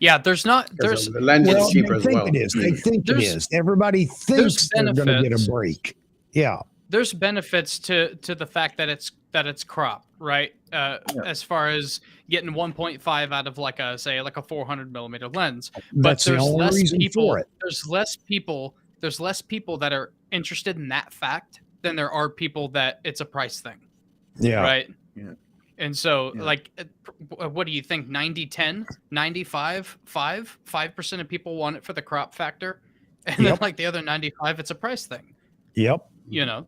Yeah, there's the lens is cheaper as well. It is. They think it is. Everybody thinks they're going to get a break. Yeah. There's benefits to the fact that it's cropped, right? As far as getting 1.5 out of like a 400 millimeter lens. That's but there's the only less reason people. for it. There's less people that are interested in that fact than there are people that it's a price thing. Yeah. Right. Yeah. And so, like, what do you think? 90-10, 95-5% of people want it for the crop factor, and then like the other 95, it's a price thing. Yep. You know.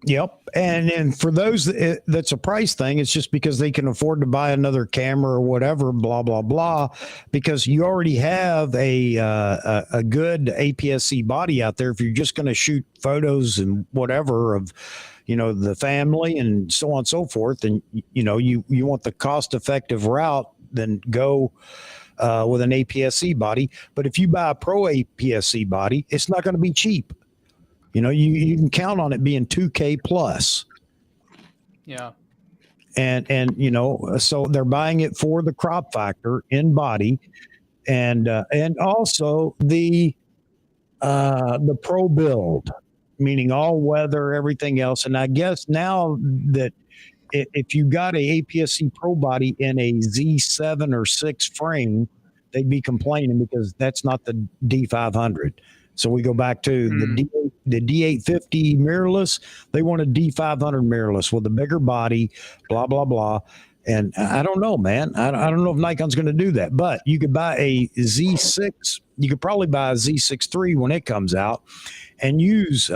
Yep. And for those that's a price thing, it's just because they can afford to buy another camera or whatever, blah, blah, blah, because you already have a good APS-C body out there. If you're just going to shoot photos and whatever of, the family and so on and so forth, and, you want the cost effective route, then go with an APS-C body. But if you buy a pro APS-C body, it's not going to be cheap. You can count on it being 2K plus. Yeah. And so they're buying it for the crop factor in body, and also the pro build, meaning all weather, everything else. And I guess now that if you got a APS-C pro body in a Z7 or 6 frame, they'd be complaining because that's not the D500. So we go back to the D850 mirrorless. They want a D500 mirrorless with a bigger body, blah, blah, blah. And I don't know, man. I don't know if Nikon's going to do that. But you could buy a Z6. You could probably buy a Z6 III when it comes out and use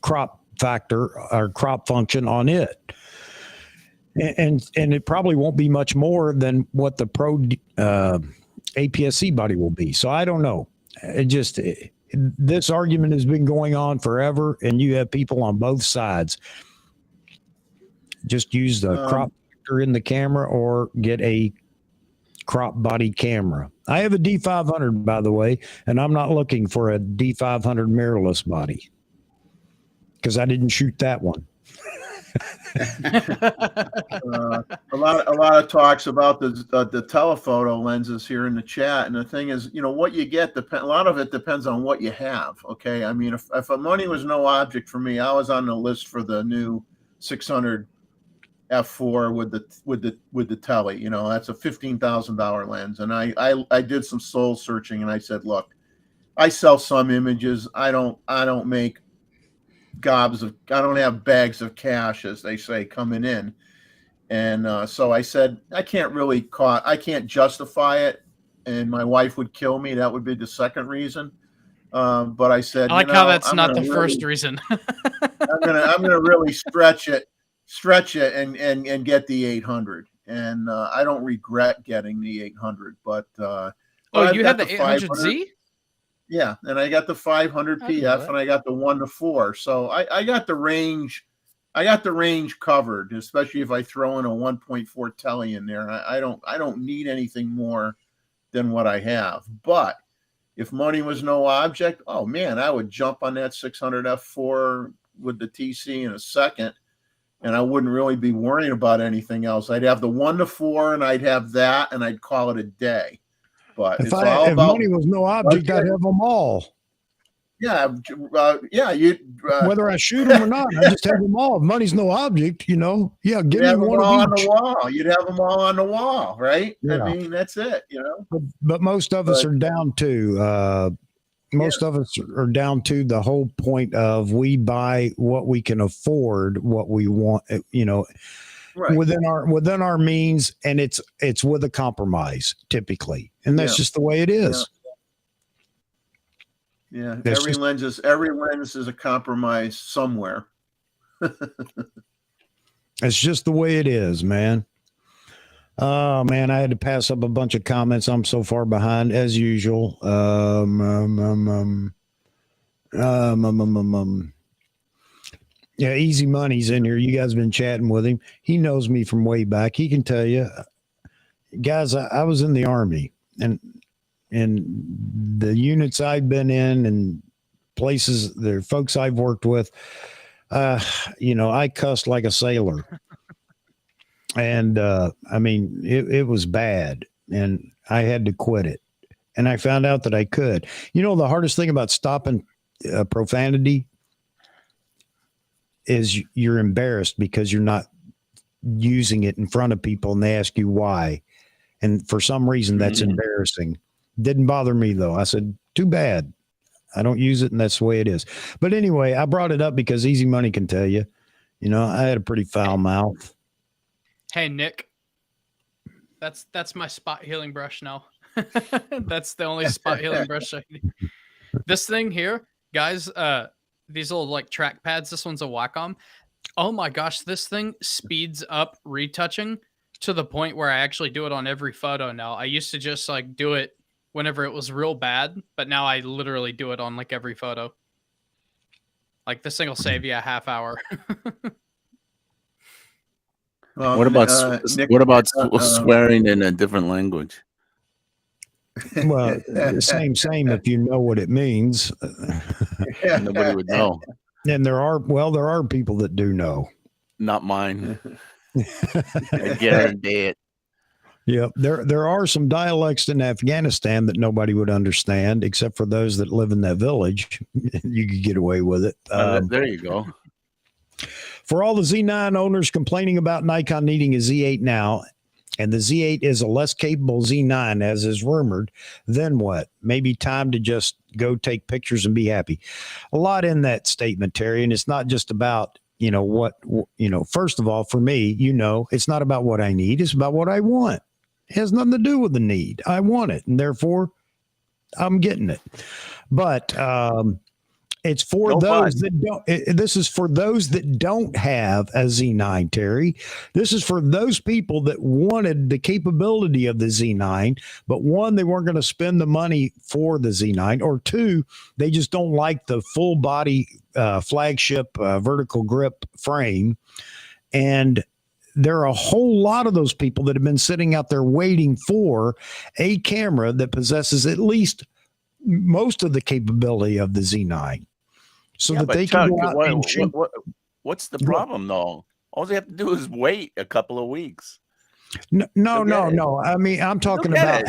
crop factor or crop function on it. And it probably won't be much more than what the pro APS-C body will be. So I don't know. This argument has been going on forever, and you have people on both sides. Just use the crop factor in the camera or get a crop body camera. I have a D500, by the way, and I'm not looking for a D500 mirrorless body because I didn't shoot that one. A lot of talks about the telephoto lenses here in the chat, and the thing is, what you get a lot of it depends on what you have. Okay, I mean, if money was no object for me, I was on the list for the new 600 f4 with the tele. That's a $15,000 lens, and I did some soul searching, and I said, look, I sell some images. I don't make gobs of, I don't have bags of cash, as they say, coming in. And so I said, I can't justify it, and my wife would kill me. That would be the second reason. But I said, I like how that's not the first reason. I'm gonna really stretch it and get the 800. And I don't regret getting the 800. But you had the 800Z? Yeah, and I got the 500 PF, and I got the 1-4. So I got the range. I got the range covered, especially if I throw in a 1.4 tele in there. I don't need anything more than what I have. But if money was no object, oh man, I would jump on that 600 f4 with the TC in a second, and I wouldn't really be worrying about anything else. I'd have the 1-4, and I'd have that, and I'd call it a day. But if money was no object, I'd have them all. Yeah, whether I shoot them or not, I just have them all. If money's no object, yeah, give me one on the wall. You'd have them all on the wall, right? Yeah. I mean, that's it, But most of us are down to the whole point of we buy what we can afford, what we want, right, within our means, and it's with a compromise typically, and that's just the way it is. Yeah, every lens is a compromise somewhere. It's just the way it is, man. Oh man, I had to pass up a bunch of comments. I'm so far behind as usual. Yeah, Easy Money's in here. You guys have been chatting with him. He knows me from way back. He can tell you, guys, I was in the Army, and the units I've been in and places, the folks I've worked with, I cussed like a sailor. And I mean, it was bad, and I had to quit it. And I found out that I could. The hardest thing about stopping profanity is you're embarrassed because you're not using it in front of people, and they ask you why. And for some reason, that's embarrassing. Didn't bother me, though. I said, too bad. I don't use it, and that's the way it is. But anyway, I brought it up because Easy Money can tell you, I had a pretty foul mouth. Hey, Nick, that's my spot healing brush now. That's the only spot healing brush I need. This thing here, guys, these little like trackpads. This one's a Wacom. Oh my gosh, this thing speeds up retouching to the point where I actually do it on every photo now. I used to just like do it whenever it was real bad, but now I literally do it on like every photo. Like this thing will save you a half hour. Well, What about Nick, what about swearing in a different language? Well, same if you know what it means. Nobody would know. And there are people that do know. Not mine. I guarantee it. Yeah, there are some dialects in Afghanistan that nobody would understand, except for those that live in that village. You could get away with it. There you go. For all the Z9 owners complaining about Nikon needing a Z8 now, and the Z8 is a less capable Z9 as is rumored, then what? Maybe time to just go take pictures and be happy. A lot in that statement, Terry, and it's not just about, first of all, for me, it's not about what I need, it's about what I want. It has nothing to do with the need. I want it, and therefore I'm getting it. But it's for those that don't. This is for those that don't have a Z9, Terry. This is for those people that wanted the capability of the Z9, but one, they weren't going to spend the money for the Z9, or two, they just don't like the full body flagship vertical grip frame. And there are a whole lot of those people that have been sitting out there waiting for a camera that possesses at least most of the capability of the Z9, so that they can go out and shoot. What's the problem, though? All they have to do is wait a couple of weeks. No. I mean, I'm talking about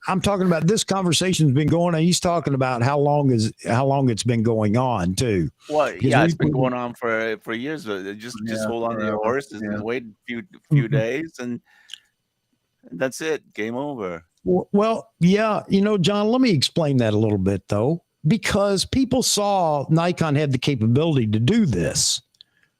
I'm talking about this conversation's been going on. He's talking about how long it's been going on too. Well, yeah, it's been going on for years. Just hold on to your horses and wait a few days, and that's it. Game over. Well, yeah, John, let me explain that a little bit though, because people saw Nikon had the capability to do this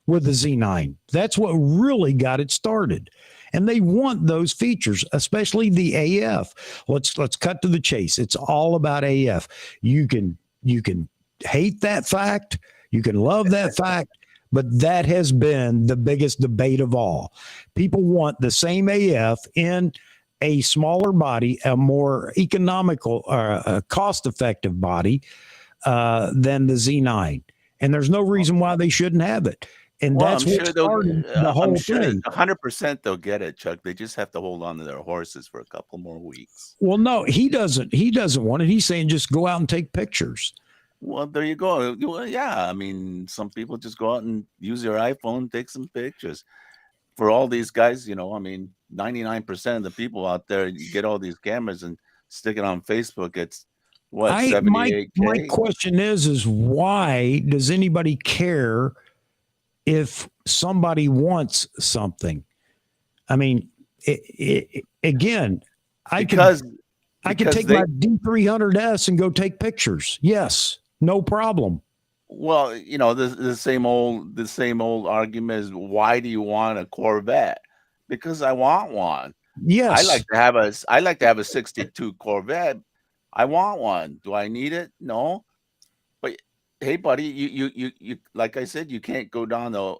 with the Z9. That's what really got it started. And they want those features, especially the AF. Let's cut to the chase. It's all about AF. You can hate that fact, you can love that fact, but that has been the biggest debate of all. People want the same AF in a smaller body, a more economical, a cost-effective body than the Z9. And there's no reason why they shouldn't have it. And that's what started the whole thing. 100% they'll get it, Chuck. They just have to hold on to their horses for a couple more weeks. Well, no, he doesn't want it. He's saying just go out and take pictures. Well, there you go. Well, yeah, I mean, some people just go out and use their iPhone, take some pictures. For all these guys, 99% of the people out there, you get all these cameras and stick it on Facebook. It's what, 78K? My question is why does anybody care if somebody wants something? I mean, again, I can take my D300S and go take pictures. Yes, no problem. Well, the same old argument is, why do you want a Corvette? Because I want one. Yes, I like to have a 62 Corvette. I want one. Do I need it? No. But hey, buddy, you like I said, you can't go down to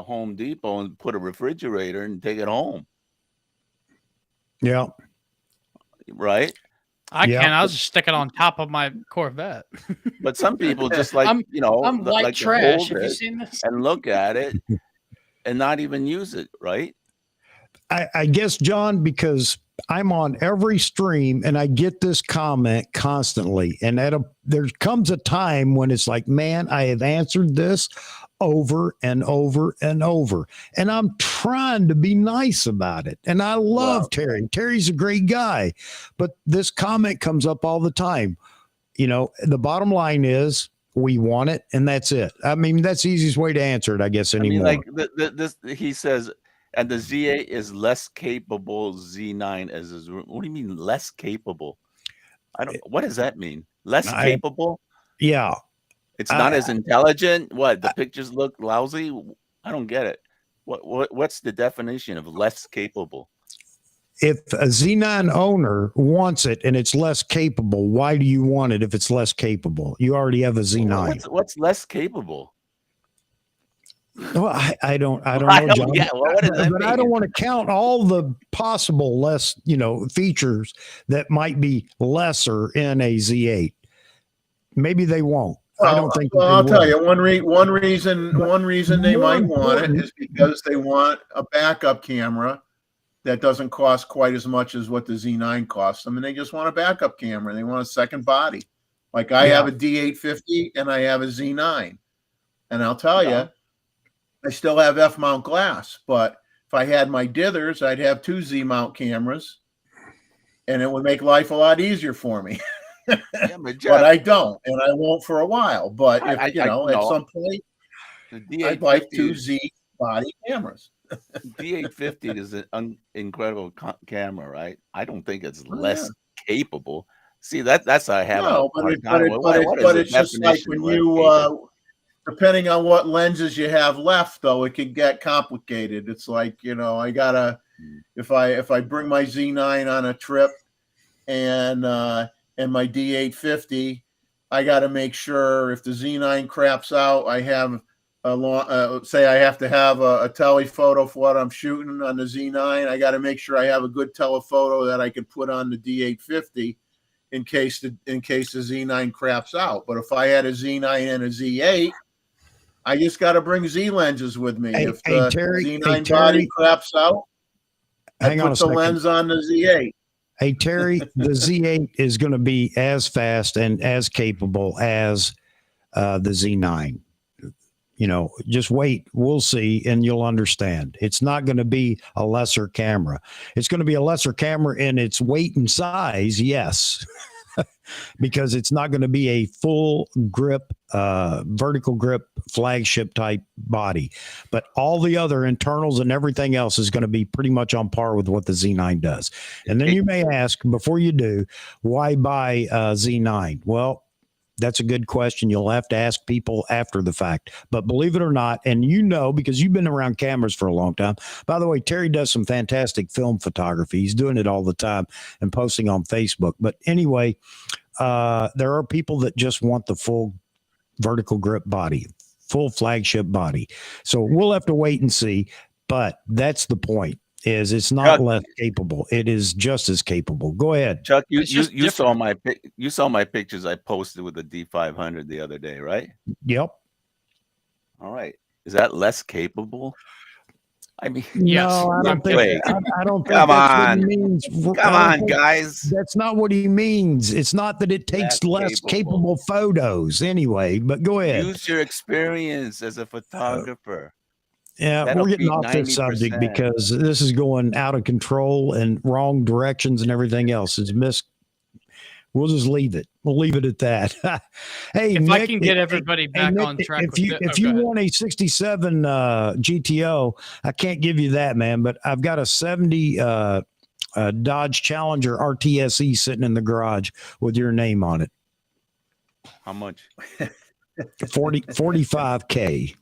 Home Depot and put a refrigerator and take it home. Yeah. Right. I can. I'll just stick it on top of my Corvette. But some people just like, I'm white like trash. Have you seen this? And look at it and not even use it. Right. I guess, John, because I'm on every stream and I get this comment constantly. And there comes a time when it's like, man, I have answered this over and over and over. And I'm trying to be nice about it. And I love Terry. Terry's a great guy. But this comment comes up all the time. The bottom line is we want it, and that's it. I mean, that's the easiest way to answer it, I guess, anymore. I mean, he says, and the Z8 is less capable Z9 as is. What do you mean less capable? What does that mean? Less capable? Yeah. It's not as intelligent. What? The pictures look lousy? I don't get it. What's the definition of less capable? if a Z9 owner wants it and it's less capable, why do you want it if it's less capable? You already have a Z9. What's less capable? Well, I don't know, John. Yeah, well, what does that but I mean? don't want to count all the possible less, features that might be lesser in a Z8. Maybe they won't. I don't think. Well, they I'll tell will. you one reason they more might want it important- is because they want a backup camera that doesn't cost quite as much as what the Z9 costs them, and they just want a backup camera. They want a second body. Like I have a D850 and I have a Z9, and I'll tell you, I still have F-mount glass, but if I had my dithers, I'd have 2 Z-mount cameras, and it would make life a lot easier for me. Yeah, but, Jeff, But I don't, and I won't for a while. But if I at some point, the I'd like 2 D850 Z body cameras. D850 is an incredible camera, right? I don't think it's Oh, less capable. See, that's I have. No, a but hard time with. What is the it's just like definition of when less you, capable? depending on what lenses you have left, though, it could get complicated. It's like, I gotta, if I bring my Z9 on a trip and my D850, I got to make sure if the Z9 craps out, I have a long, say I have to have a telephoto for what I'm shooting on the Z9. I got to make sure I have a good telephoto that I could put on the D850 in case the Z9 craps out. But if I had a Z9 and a Z8, I just got to bring Z lenses with me. If the Z9 body craps out, I put the lens on the Z8. Hey, Terry, the Z8 is going to be as fast and as capable as the Z9. Just wait. We'll see, and you'll understand. It's not going to be a lesser camera. It's going to be a lesser camera in its weight and size, yes, because it's not going to be a full grip, vertical grip flagship type body. But all the other internals and everything else is going to be pretty much on par with what the Z9 does. And then you may ask, before you do, why buy Z9? Well, that's a good question. You'll have to ask people after the fact. But believe it or not, and because you've been around cameras for a long time. By the way, Terry does some fantastic film photography. He's doing it all the time and posting on Facebook. But anyway, there are people that just want the full vertical grip body, full flagship body. So we'll have to wait and see. But that's the point. It's not Chuck, less capable. It is just as capable. Go ahead, Chuck. You saw my pictures I posted with the D500 the other day, right? Yep. All right. Is that less capable? I mean, Yes. No, I don't think. Wait. I don't think Come that's on. what he means. Come on, guys. That's not what he means. It's not that it takes less capable photos anyway. But go ahead. Use your experience as a photographer. Yeah, That'll we're getting be off this subject 90%. because this is going out of control and wrong directions and everything else. We'll just leave it. We'll leave it at that. Hey, If Nick, I can get everybody back Nick, on track. if you want a 67 GTO, I can't give you that, man. But I've got a 70 Dodge Challenger RTSE sitting in the garage with your name on it. How much? 45K.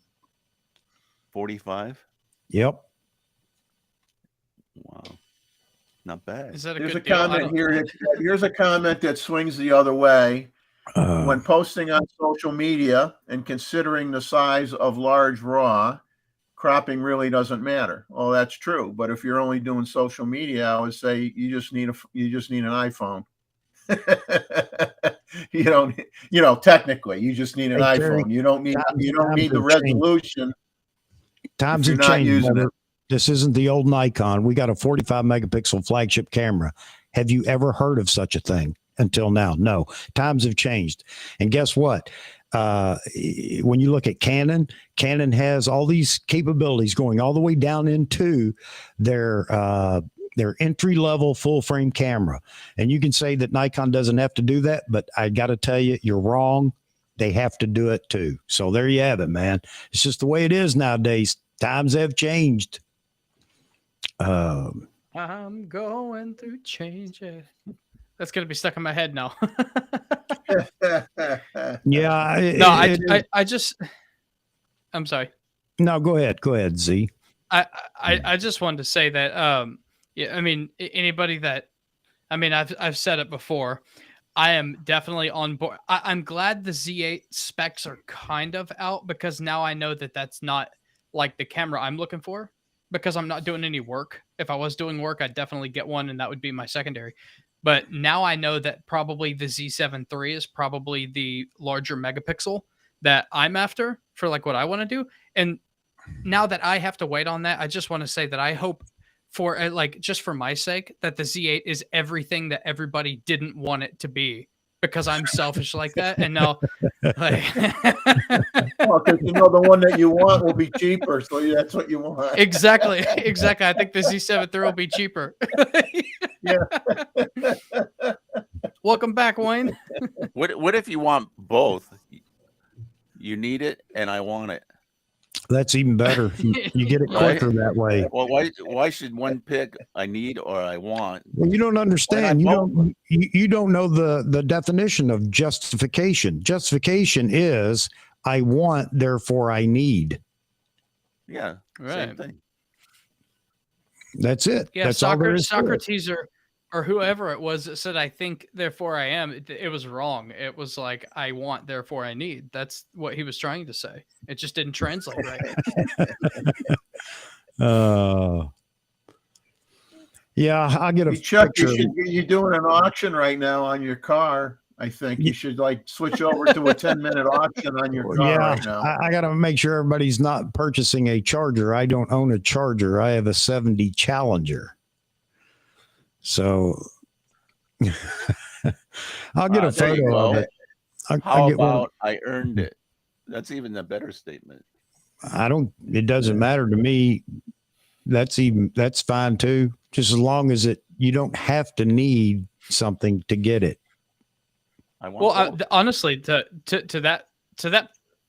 45. Yep. Wow. Not bad. Is that a There's good a deal? comment here. Here's a comment that swings the other way. When posting on social media and considering the size of large RAW, cropping really doesn't matter. Well, that's true. But if you're only doing social media, I would say you just need an iPhone. Technically, you just need an Hey, iPhone. Terry, You don't need the resolution. Times if have you're not changed. using Brother. it. This isn't the old Nikon. We got a 45 megapixel flagship camera. Have you ever heard of such a thing until now? No. Times have changed. And guess what? When you look at Canon has all these capabilities going all the way down into their entry level full frame camera. And you can say that Nikon doesn't have to do that, but I got to tell you, you're wrong. They have to do it too. So there you have it, man. It's just the way it is nowadays. Times have changed. I'm going through change. That's going to be stuck in my head now. Yeah. I'm sorry. No, go ahead. Go ahead, Z. I just wanted to say that Yeah, I mean, anybody that, I mean, I've said it before. I am definitely on board. I'm glad the Z8 specs are kind of out, because now I know that that's not like the camera I'm looking for, because I'm not doing any work. If I was doing work, I'd definitely get one, and that would be my secondary. But now I know that probably the Z7 III is probably the larger megapixel that I'm after for like what I want to do. And now that I have to wait on that, I just want to say that I hope, for like, just for my sake, that the Z8 is everything that everybody didn't want it to be, because I'm selfish like that. And now, like, Well, because you know the one that you want will be cheaper, so that's what you want. exactly. I think the Z7 III will be cheaper. Yeah. Welcome back, Wayne. What if you want both? You need it, and I want it. That's even better. You get it quicker that way. Well, why should one pick I need or I want? Well, you don't understand. You don't know the definition of justification. Justification is I want, therefore I need. Yeah, Right. same thing. That's it. Yeah, That's all there is to it. Socrates or whoever it was that said, I think, therefore I am. It was wrong. It was like, I want, therefore I need. That's what he was trying to say. It just didn't translate right. Yeah, I get a Hey, Chuck, picture. you're doing an auction right now on your car. I think you should like switch over to a 10-minute auction on your car right now. I got to make sure everybody's not purchasing a Charger. I don't own a Charger. I have a 70 Challenger. So I'll get a There you photo of go. it. How get one. about I earned it? That's even a better statement. It doesn't matter to me. That's fine too. Just as long as you don't have to need something to get it. I want both. Honestly, to that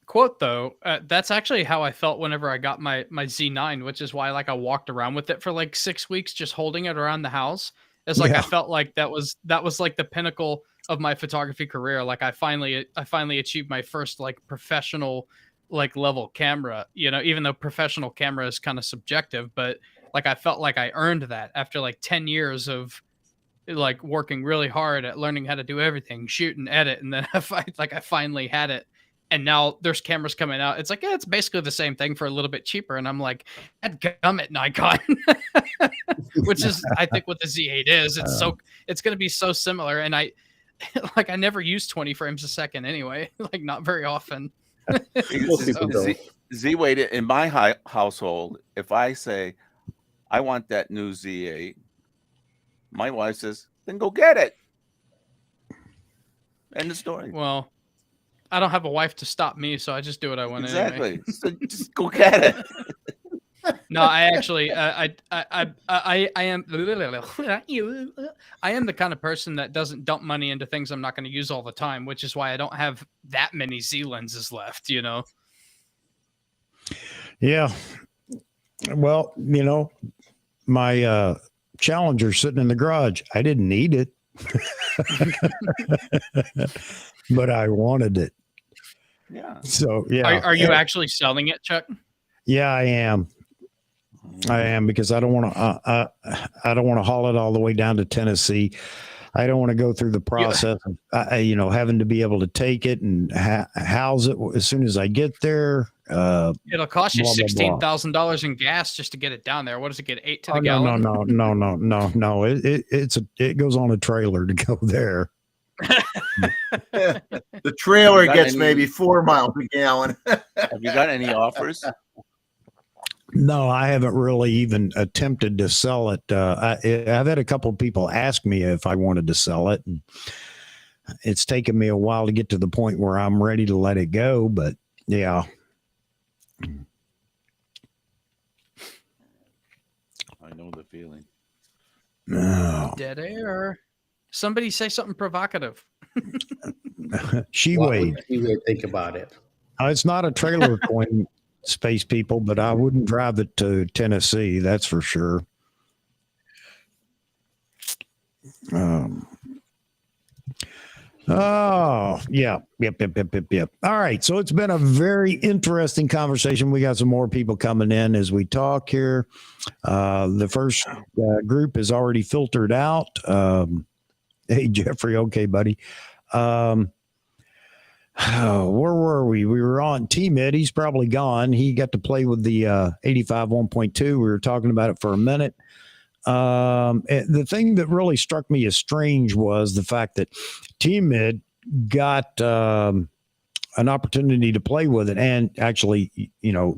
quote though, that's actually how I felt whenever I got my Z9, which is why I walked around with it for like 6 weeks, just holding it around the house. It's like, I felt like that was like the pinnacle of my photography career. Like I finally achieved my first like professional like level camera, even though professional camera is kind of subjective, but like I felt like I earned that after like 10 years of like working really hard at learning how to do everything, shoot and edit. And then I finally had it. And now there's cameras coming out. It's like, yeah, it's basically the same thing for a little bit cheaper. And I'm like, dadgummit, Nikon, which is, I think, what the Z8 is. It's going to be so similar. And I never use 20 frames a second anyway, like not very often. Z-Weight in my household, if I say I want that new Z8, my wife says, then go get it. End of story. Well, I don't have a wife to stop me, so I just do what I want. Exactly. Anyway. So just go get it. No, I actually, I am the kind of person that doesn't dump money into things I'm not going to use all the time, which is why I don't have that many Z lenses left, Yeah. Well, my Challenger sitting in the garage. I didn't need it, but I wanted it. Yeah. So yeah. Are you actually selling it, Chuck? Yeah, I am. Because I don't want to. I don't want to haul it all the way down to Tennessee. I don't want to go through the process of having to be able to take it and house it as soon as I get there. It'll cost you $16,000 in gas just to get it down there. What does it get? 8 to the gallon? No. It goes on a trailer to go there. The trailer gets maybe 4 miles a gallon. Have you got any offers? No, I haven't really even attempted to sell it. I've had a couple of people ask me if I wanted to sell it, and it's taken me a while to get to the point where I'm ready to let it go. But yeah. I know the feeling. No. Dead air. Somebody say something provocative. What Weighed. would you think about it? It's not a trailer coin, space people, but I wouldn't drive it to Tennessee. That's for sure. Oh, yeah. Yep. All right. So it's been a very interesting conversation. We got some more people coming in as we talk here. The first group is already filtered out. Hey, Jeffrey. Okay, buddy. Where were we? We were on T-Mid. He's probably gone. He got to play with the 85 1.2. We were talking about it for a minute. The thing that really struck me as strange was the fact that T-Mid got an opportunity to play with it and actually,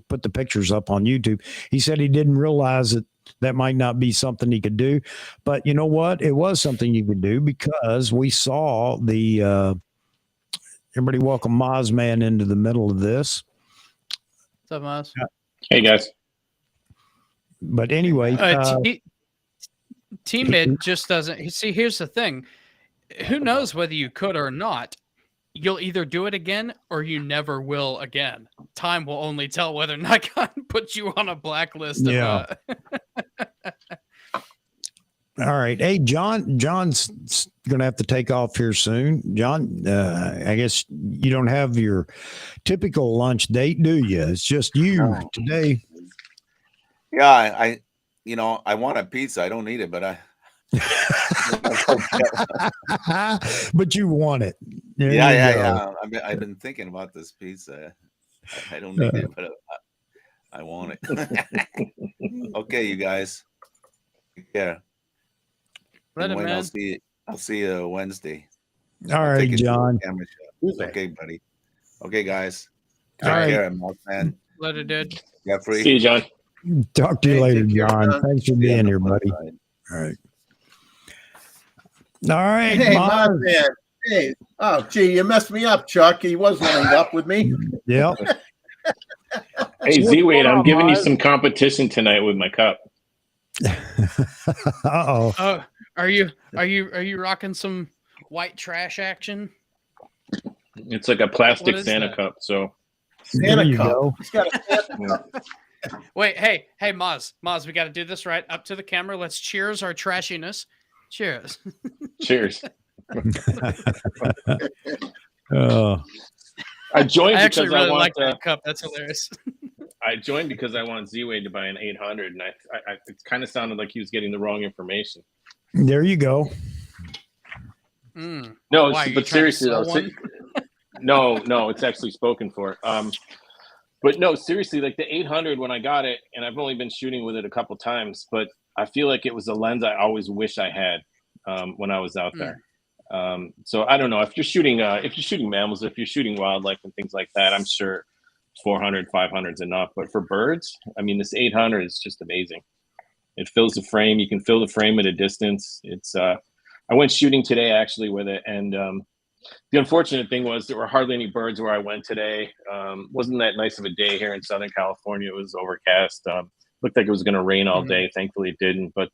put the pictures up on YouTube. He said he didn't realize that might not be something he could do, but you know what? It was something you could do because we saw everybody welcome Mozman into the middle of this. What's up, Moz? Hey, guys. But anyway, T-Mid just doesn't see. Here's the thing: who knows whether you could or not? You'll either do it again or you never will again. Time will only tell whether Nikon puts you on a blacklist. Yeah. All right. Hey, John's going to have to take off here soon. John, I guess you don't have your typical lunch date, do you? It's just you today. Yeah, I want a pizza. I don't need it, but but you want it. Yeah. I've been thinking about this pizza. I don't need it, but I want it. Okay, you guys. Take care. I'll see you Wednesday. All right, John. Okay, buddy. Okay, guys. All right. Take care, man. Later, dude. Jeffrey. See you, John. Talk to you later, take care, John. John. Thanks for being here, buddy. Right. All right. All right. Hey, Mars. my man. Hey, oh, gee, you messed me up, Chuck. He was lined up with me. Yep. Hey, Z8, I'm giving you some competition tonight with my cup. Uh-oh. Oh, are you rocking some white trash action? It's like a plastic What is Santa that? cup. So There Santa you cup. go. He's got a Santa cup. Wait, hey, Moz, we got to do this right up to the camera. Let's cheers our trashiness. Cheers. cheers. I joined I actually because I really want. like that cup. That's hilarious. I joined because I want Z-Way to buy an 800, and I it kind of sounded like he was getting the wrong information. there you go. Mm. No, Why, are you but trying to seriously sell though, one? no, it's actually spoken for. But no, seriously, like the 800 when I got it, and I've only been shooting with it a couple times, but I feel like it was a lens I always wish I had when I was out there. So I don't know if you're shooting mammals, if you're shooting wildlife and things like that, I'm sure 400, 500 is enough. But for birds, I mean, this 800 is just amazing. It fills the frame. You can fill the frame at a distance. It's I went shooting today actually with it, and the unfortunate thing was there were hardly any birds where I went today. Wasn't that nice of a day here in Southern California. It was overcast. Looked like it was going to rain all day. Thankfully, it didn't. But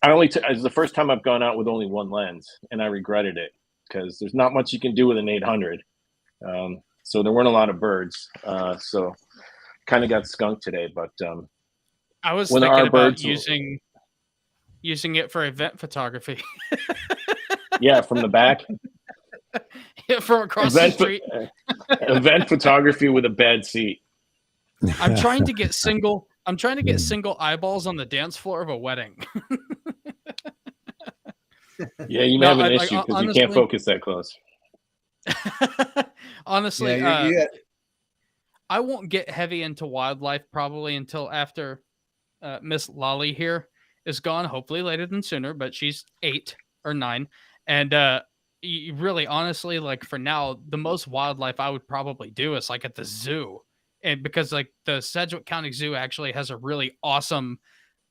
it's the first time I've gone out with only one lens, and I regretted it because there's not much you can do with an 800. So there weren't a lot of birds. So kind of got skunked today. But I was when there thinking are about birds, using it for event photography. yeah, from the back. Yeah, from across the street. Event photography with a bad seat. I'm trying to get single eyeballs on the dance floor of a wedding. Yeah, you may have an issue because you can't focus that close. Honestly, Yeah, I won't get heavy into wildlife probably until after Miss Lolly here is gone. Hopefully later than sooner, but she's 8 or 9, and really, honestly, like for now, the most wildlife I would probably do is like at the zoo, and because like the Sedgwick County Zoo actually has a really awesome.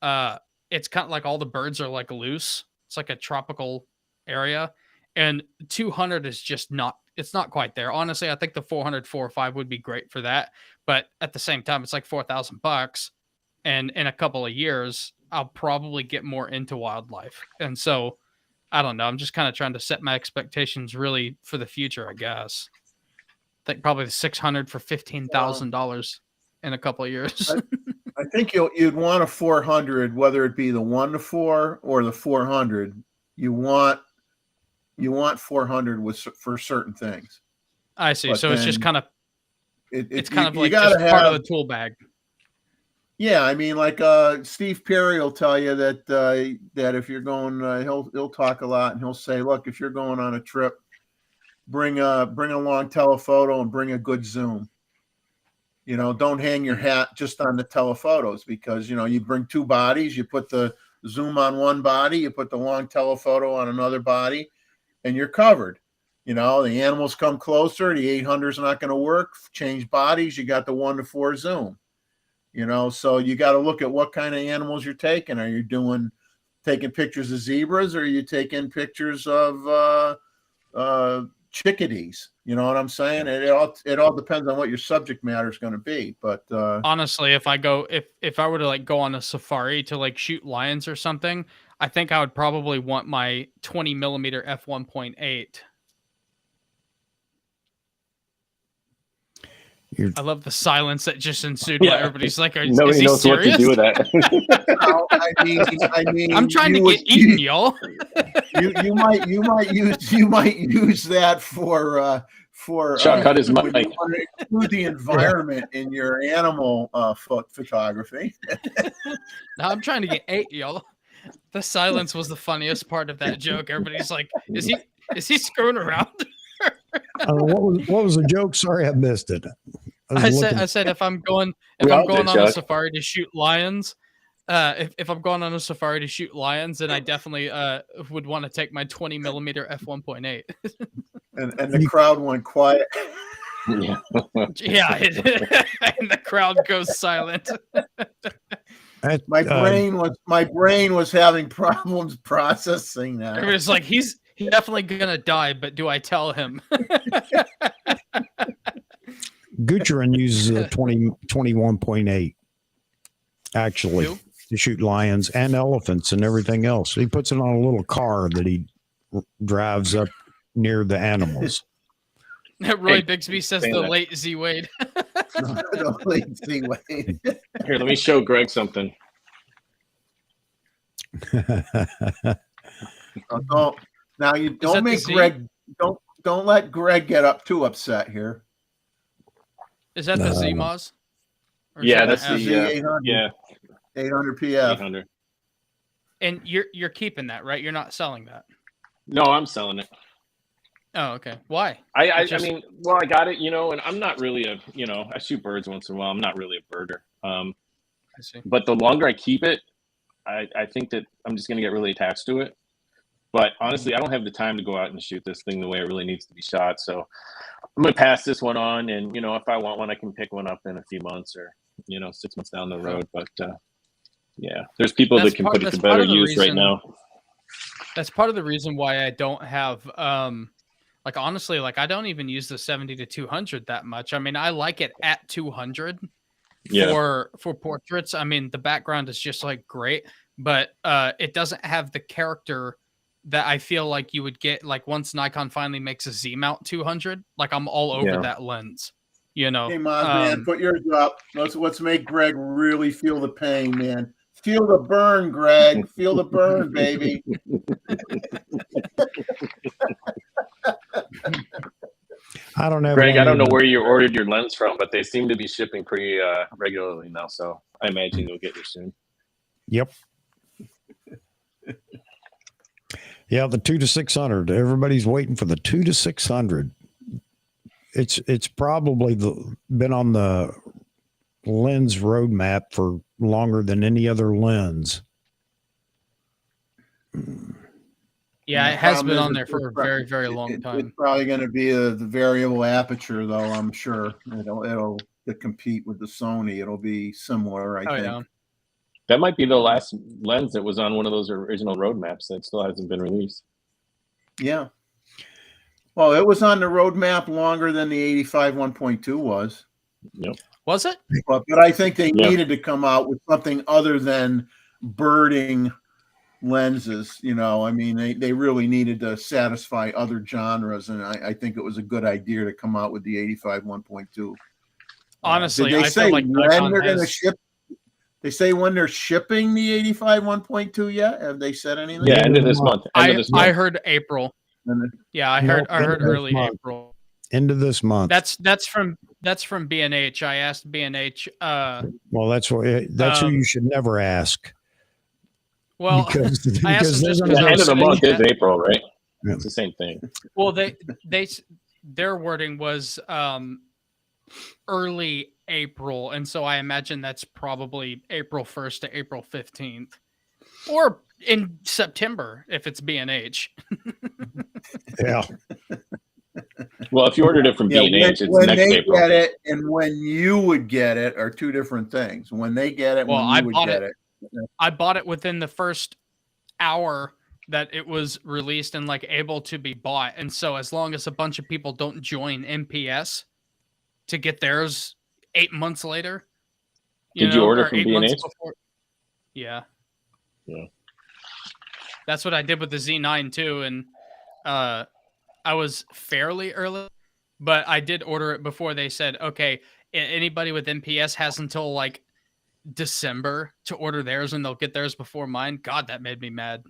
It's kind of like all the birds are like loose. It's like a tropical area, and 200 is just not. It's not quite there. Honestly, I think the 400 405 would be great for that, but at the same time, it's like $4,000, and in a couple of years, I'll probably get more into wildlife, and so. I don't know. I'm just kind of trying to set my expectations really for the future, I guess. I think probably the 600 for $15,000 in a couple of years. I think you'd want a 400, whether it be the 1-4 or the 400. You want You want 400 for certain things. I see. But So it's just then kind of it's kind of you like gotta just part of have- the tool bag. Yeah, I mean, like Steve Perry will tell you that that if you're going, he'll talk a lot, and he'll say, look, if you're going on a trip, bring along telephoto and bring a good zoom. You know, don't hang your hat just on the telephotos, because, you know, you bring two bodies, you put the zoom on one body, you put the long telephoto on another body, and you're covered. You know, the animals come closer, the 800 is not going to work. Change bodies, you got the 1:4 zoom. You know, so you got to look at what kind of animals you're taking. Are you taking pictures of zebras, or are you taking pictures of chickadees? You know what I'm saying? It all depends on what your subject matter is going to be. But Honestly, if I were to like go on a safari to like shoot lions or something, I think I would probably want my 20mm f1.8. I love the silence that just ensued. Yeah. While everybody's like, Nobody is he knows serious? what to do with that. well, I mean, I'm trying to get eaten, y'all. You might use that for Chuck cut his when mic. you want to include the environment in your animal photography. No, I'm trying to get ate, y'all. The silence was the funniest part of that joke. Everybody's like, is he screwing around? What was the joke? Sorry, I missed it. I said if I'm going on a safari to shoot lions, if I'm going on a safari to shoot lions, then I definitely would want to take my 20mm f1.8. and the crowd went quiet. Yeah. Yeah, and the crowd goes silent. My brain was having problems processing that. It was like he's definitely gonna die, but do I tell him? Gucharin uses a 21.8 actually Who? to shoot lions and elephants and everything else. He puts it on a little car that he drives up near the animals. Roy Bixby says the late Z8. The late Z8. Here, let me show Greg something. Now you don't make Greg don't let Greg get too upset here. Is that the ZMOS? Yeah, that's the Z800. yeah 800 PF. 800. And you're keeping that, right? You're not selling that. No, I'm selling it. Oh, okay. Why? I mean, well, I got it, you know, and I'm not really I shoot birds once in a while. I'm not really a birder. I see. But the longer I keep it, I think that I'm just going to get really attached to it. But honestly, I don't have the time to go out and shoot this thing the way it really needs to be shot. So I'm going to pass this one on. And, you know, if I want one, I can pick one up in a few months or, 6 months down the road. But yeah, there's people that can put it to better use right now. That's part of the reason why I don't have, honestly, I don't even use the 70-200 that much. I mean, I like it at 200 for portraits. I mean, the background is just great, but it doesn't have the character that I feel like you would get once Nikon finally makes a Z mount 200. I'm all over that lens, Hey, Maz, man, put yours up. Let's make Greg really feel the pain, man. Feel the burn, Greg. Feel the burn, baby. I don't know, Greg. I don't know where you ordered your lens from, but they seem to be shipping pretty regularly now. So I imagine you'll get there soon. Yep. Yeah, the 2-600. Everybody's waiting for the 2-600. It's probably been on the lens roadmap for longer than any other lens. Yeah, it has been on there for a very, very long time. It's probably going to be the variable aperture, though. I'm sure it'll compete with the Sony. It'll be similar, I think. Yeah. That might be the last lens that was on one of those original roadmaps that still hasn't been released. Yeah. Well, it was on the roadmap longer than the 85 1.2 was. Yep. Was it? But I think they needed to come out with something other than birding lenses. I mean, they really needed to satisfy other genres, and I think it was a good idea to come out with the 85 1.2. Honestly, did they I say feel like when Nikon they're going to has... ship? They say when they're shipping the 85 1.2 yet? Have they said anything? Yeah, end of this month. I heard April. Yeah, I Nope, heard end of this early month. April. End of this month. That's from B&H. I asked B&H. Well, that's who you should never ask. Well, Because, I asked because them just they're because The I end was of the sitting month is at- April, right? Yeah. It's the same thing. Well, their wording was early April, and so I imagine that's probably April 1st to April 15th, or in September if it's B&H. yeah. Well, if you ordered it from Yeah, B&H, it's when next they April. get it and when you would get it are two different things. When they get it, Well, when I you would bought get it. it. I bought it within the first hour that it was released and like able to be bought, and so as long as a bunch of people don't join MPS to get theirs 8 months later, Did you order or from 8 months B&H? before. Yeah. Yeah. That's what I did with the Z9 too, and I was fairly early, but I did order it before they said, okay, anybody with MPS has until like December to order theirs, and they'll get theirs before mine. God, that made me mad.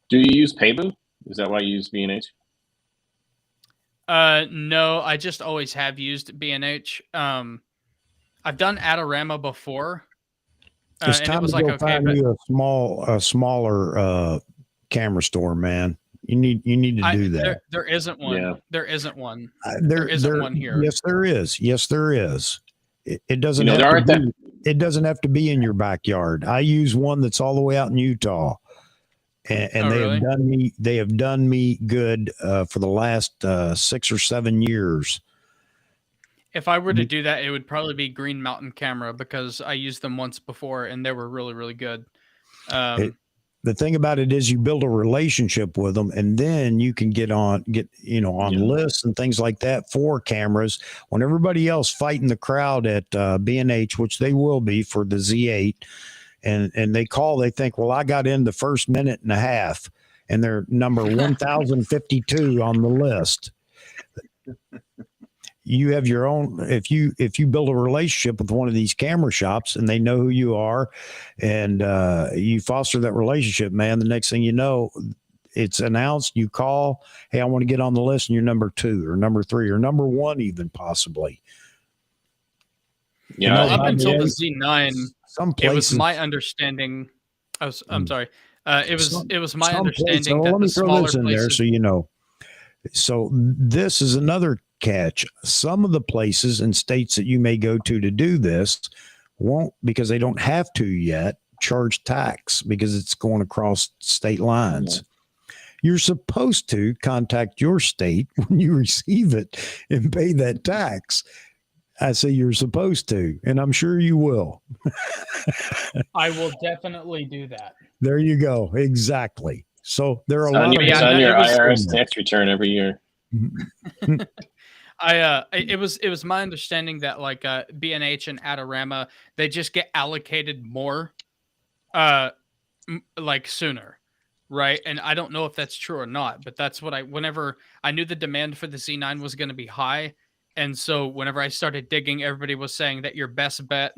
Do you use Paybu? Is that why you use B&H? No, I just always have used B&H. I've done Adorama before, It's and it time was to like, go okay, find but you a smaller camera store, man. You need to do that. there isn't one. Yeah. There isn't one. There isn't one here. Yes, there is. Yes, there is. It doesn't. You know, have there to aren't be, It doesn't have to be in your backyard. I use one that's all the way out in Utah, and Oh, they really? have done me. They have done me good for the last 6 or 7 years. If I were to do that, it would probably be Green Mountain Camera because I used them once before and they were really, really good. The thing about it is you build a relationship with them, and then you can get on lists and things like that for cameras. When everybody else fighting the crowd at B&H, which they will be for the Z8, and they think, well, I got in the first minute and a half, and they're number 1052 on the list. You have your own. If you build a relationship with one of these camera shops and they know who you are, and you foster that relationship, man, the next thing you know, it's announced. You call, hey, I want to get on the list, and you're number 2 or number 3 or number 1, even possibly. Yeah. Well, up until the Z9, some it was places, my understanding. I'm sorry. It was my some understanding places, that let the me throw smaller this in there places. so you know. So this is another catch. Some of the places and states that you may go to do this won't, because they don't have to yet, charge tax because it's going across state lines. You're supposed to contact your state when you receive it and pay that tax. I say you're supposed to, and I'm sure you will. I will definitely do that. There you go. Exactly. So there are It's a on lot your, of it's Yeah, on your it was- IRS tax return every year. It was my understanding that like B&H and Adorama, they just get allocated more like sooner, right? And I don't know if that's true or not, but that's what whenever I knew the demand for the Z9 was going to be high, and so whenever I started digging, everybody was saying that your best bet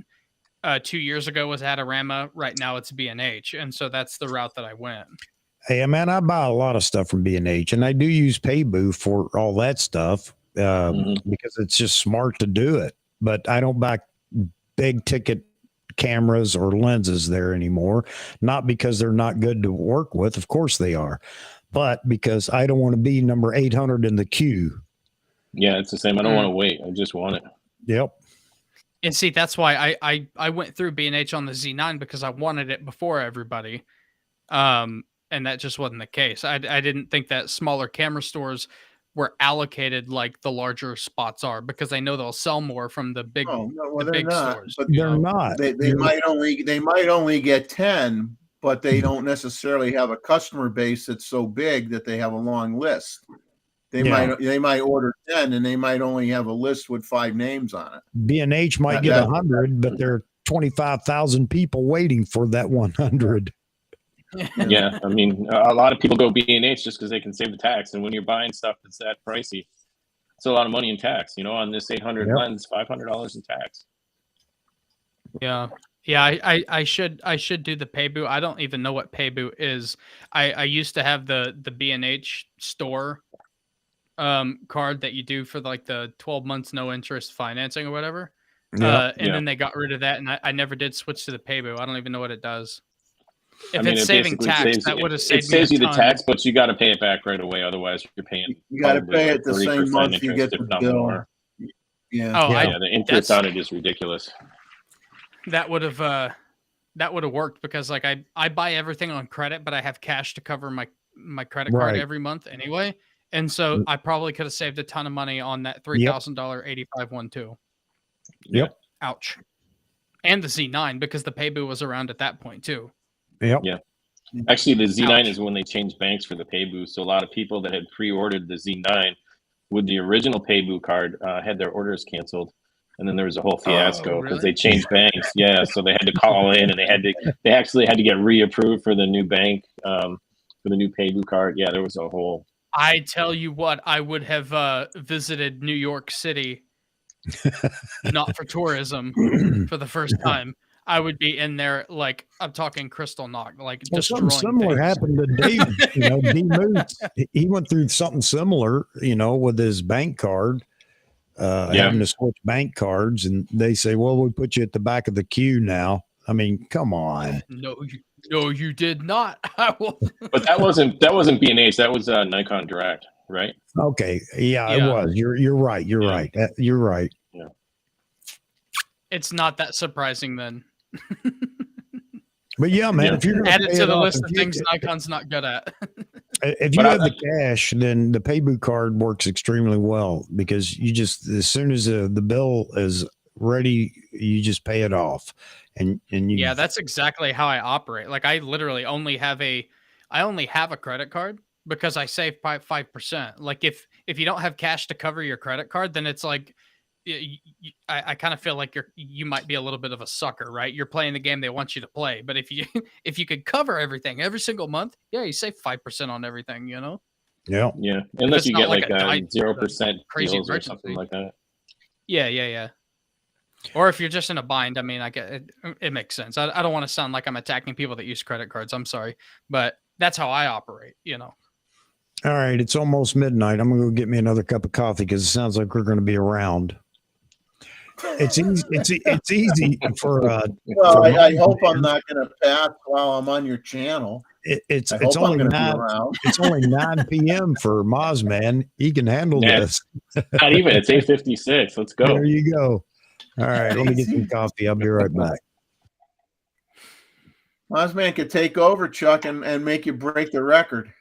2 years ago was Adorama. Right now it's B&H, and so that's the route that I went. Hey, man, I buy a lot of stuff from B&H, and I do use Paybu for all that stuff because it's just smart to do it. But I don't buy big ticket cameras or lenses there anymore, not because they're not good to work with. Of course they are, but because I don't want to be number 800 in the queue. Yeah, it's the same. I don't want to wait. I just want it. Yep. And see, that's why I went through B&H on the Z9 because I wanted it before everybody. And that just wasn't the case. I didn't think that smaller camera stores were allocated like the larger spots are, because I know they'll sell more from the big, the big stores. But They're not. They might only get 10, but they don't necessarily have a customer base that's so big that they have a long list. They might order 10 and they might only have a list with 5 names on it. B&H might get 100, but there are 25,000 people waiting for that 100. Yeah, I mean, a lot of people go B&H just because they can save the tax, and when you're buying stuff that's that pricey, it's a lot of money in tax. You know, on this 800 lens, $500 in tax. Yeah, I should do the Paybu. I don't even know what Paybu is. I used to have the B&H store card that you do for like the 12 months no interest financing or whatever. Yeah. And then they got rid of that, and I never did switch to the Paybu. I don't even know what it does. If I mean, it's it saving basically tax, saves that you. would have It saved me saves a you the ton. tax, but you got to pay it back right away. Otherwise, you're paying. You got to probably pay like it the 30% same month you interest, get the if not bill. more. Yeah. Oh, Yeah. Yeah, the interest on it is ridiculous. that would have worked because like I buy everything on credit, but I have cash to cover my credit card Right. every month anyway. And so I probably could have saved a ton of money on that $3,000 85 one too. Yep. Ouch. And the Z9 because the Paybu was around at that point too. Yep. Yeah. Actually, the Z9 Ouch. is when they changed banks for the Paybu. So a lot of people that had pre-ordered the Z9 with the original Paybu card had their orders canceled, and then there was a whole fiasco because really? they changed banks. Yeah, so they had to call in, and they actually had to get reapproved for the new bank for the new Paybu card. Yeah, there was a whole. I tell you what, I would have visited New York City, not for tourism, for the first time. I would be in there like I'm talking crystal knock, like Well, something destroying similar things. happened to Dave. D Moose, he went through something similar, with his bank card, having to switch bank cards, and they say, "Well, we put you at the back of the queue now." I mean, come on. No, you did not. I will. But that wasn't B&H. That was Nikon Direct, right? Okay, yeah, it Yeah. was. You're right. You're Yeah. right. You're right. Yeah. It's not that surprising then. But yeah, man, Yeah. if you're gonna Add it pay to it the off, list of things Nikon's not good at. if you But have the cash, then the Paybu card works extremely well because you just as soon as the bill is ready, you just pay it off, and you. Yeah, that's exactly how I operate. Like I literally only have a credit card because I save 5%. Like if you don't have cash to cover your credit card, then it's like I kind of feel like you might be a little bit of a sucker, right? You're playing the game they want you to play, but if you could cover everything every single month, yeah, you save 5% on everything, Yeah. Yeah, unless it's you not get like like a dive 0% crazy deals or emergency. something like that. Yeah. Or if you're just in a bind, I mean, I get it. It makes sense. I don't want to sound like I'm attacking people that use credit cards. I'm sorry, but that's how I operate. All right, it's almost midnight. I'm gonna go get me another cup of coffee because it sounds like we're going to be around. It's easy. It's easy for. Well, I hope I'm not going to pass while I'm on your channel. It's I hope I'm only gonna be 9. around. It's only 9 p.m. for Moz, man. He can handle Yeah. this. Not even. It's 8:56. Let's go. There you go. All right, let me get some coffee. I'll be right back. Ozman could take over, Chuck, and make you break the record.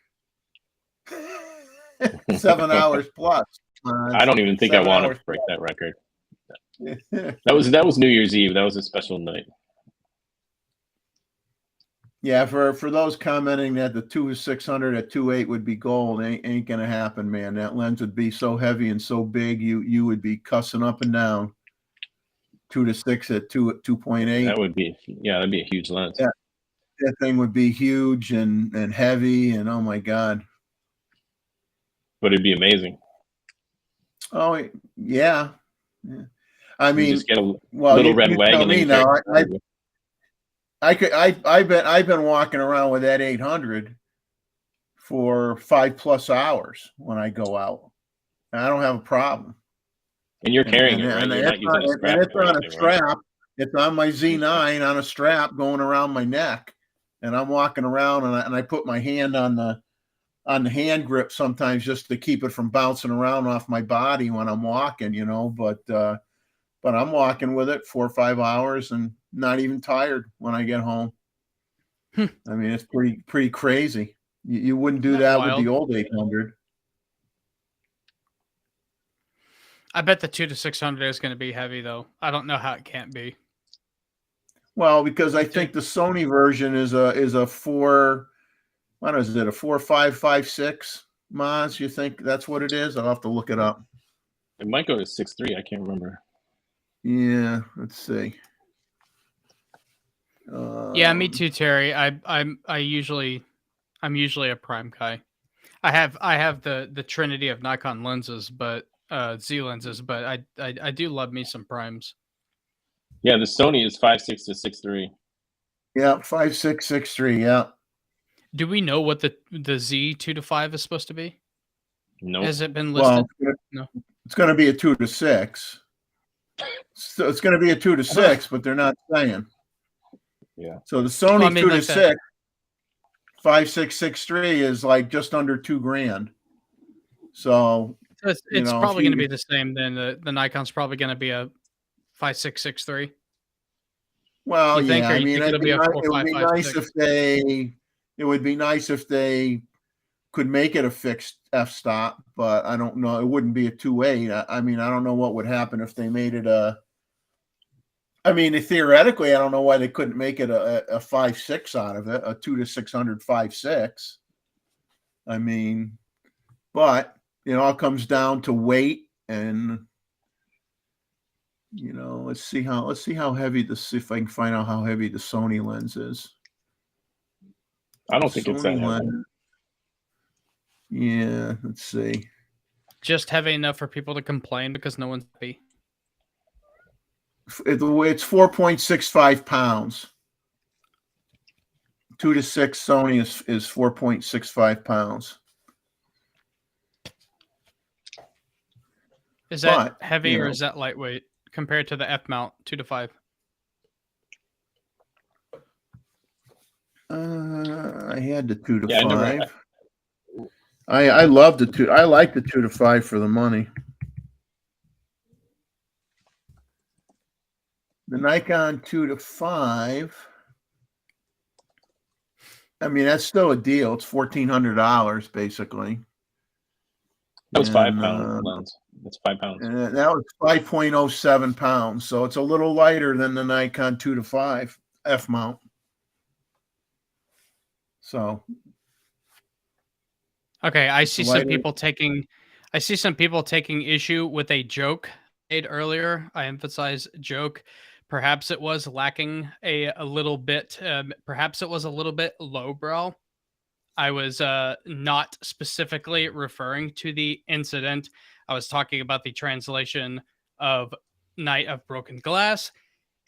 7 hours plus. I don't even think I 7 want hours to break that record. plus. That was New Year's Eve. That was a special night. Yeah, for those commenting that the 2-600 at 2.8 would be gold, ain't gonna happen, man. That lens would be so heavy and so big, you would be cussing up and down. 2-6 at 2.8. That would be that'd be a huge lens. Yeah. That thing would be huge and heavy, and oh my god. But it'd be amazing. Oh yeah. I You mean, just get a well, little you red tell wagon. me and now. carry- I've been walking around with that 800 for 5+ hours when I go out. And I don't have a problem. And you're carrying it, right? And You're not using a strap. it's or on a anything, right? strap. It's on my Z9 on a strap going around my neck, and I'm walking around and I put my hand on the hand grip sometimes just to keep it from bouncing around off my body when I'm walking, but I'm walking with it 4 or 5 hours and not even tired when I get home. I mean, it's pretty crazy. You wouldn't do that with the old 800. I bet the 2-600 is going to be heavy though. I don't know how it can't be. Well, because I think the Sony version is a 4. What is it? A 4.556 Moz? You think that's what it is? I'll have to look it up. It might go to 6.3. I can't remember. Yeah, let's see. Yeah, me too, Terry. I'm usually a prime guy. I have the trinity of Nikon lenses, but Z lenses, but I do love me some primes. Yeah, the Sony is 5.6 to 6.3. Yeah, 5.663. Yeah. Do we know what the Z 2-5 is supposed to be? Nope. Has it been listed? Well, No. it's going to be a 2 to 6. So it's going to be a 2 to 6, but they're not saying. Yeah. So the Sony Well, I mean, 2 to like that. 6 5663 is like just under $2,000. So So it's you know, probably if going to you- be the same. Then the Nikon's probably going to be a 5663. well, You think, yeah, or I you mean, think it'll be a it would be nice 4556? if it would be nice if they could make it a fixed f-stop, but I don't know. It wouldn't be a 2.8. I mean, I don't know what would happen if they made it a. I mean, theoretically, I don't know why they couldn't make it a 5.6 out of it, a 2 to 600 5.6. I mean, but it all comes down to weight and. You know, let's see how heavy see if I can find out how heavy the Sony lens is. I don't think it's that heavy. Yeah, let's see. Just heavy enough for people to complain because no one's happy. It's 4.65 pounds. 2 to 6 Sony is 4.65 pounds. Is that But, heavy you or know. is that lightweight compared to the F mount 2 to 5? I had the 2 to Yeah, I never 5. I love the 2. I like the 2 to 5 for the money. The Nikon 2 to 5. I mean, that's still a deal. It's $1,400 basically. That's 5 And, pound lens. That's 5 pounds. And that was 5.07 pounds. So it's a little lighter than the Nikon 2 to 5 F mount. So Okay, I see some lighter. people taking issue with a joke made earlier. I emphasize joke. Perhaps it was lacking a little bit. Perhaps it was a little bit lowbrow. I was not specifically referring to the incident. I was talking about the translation of Night of Broken Glass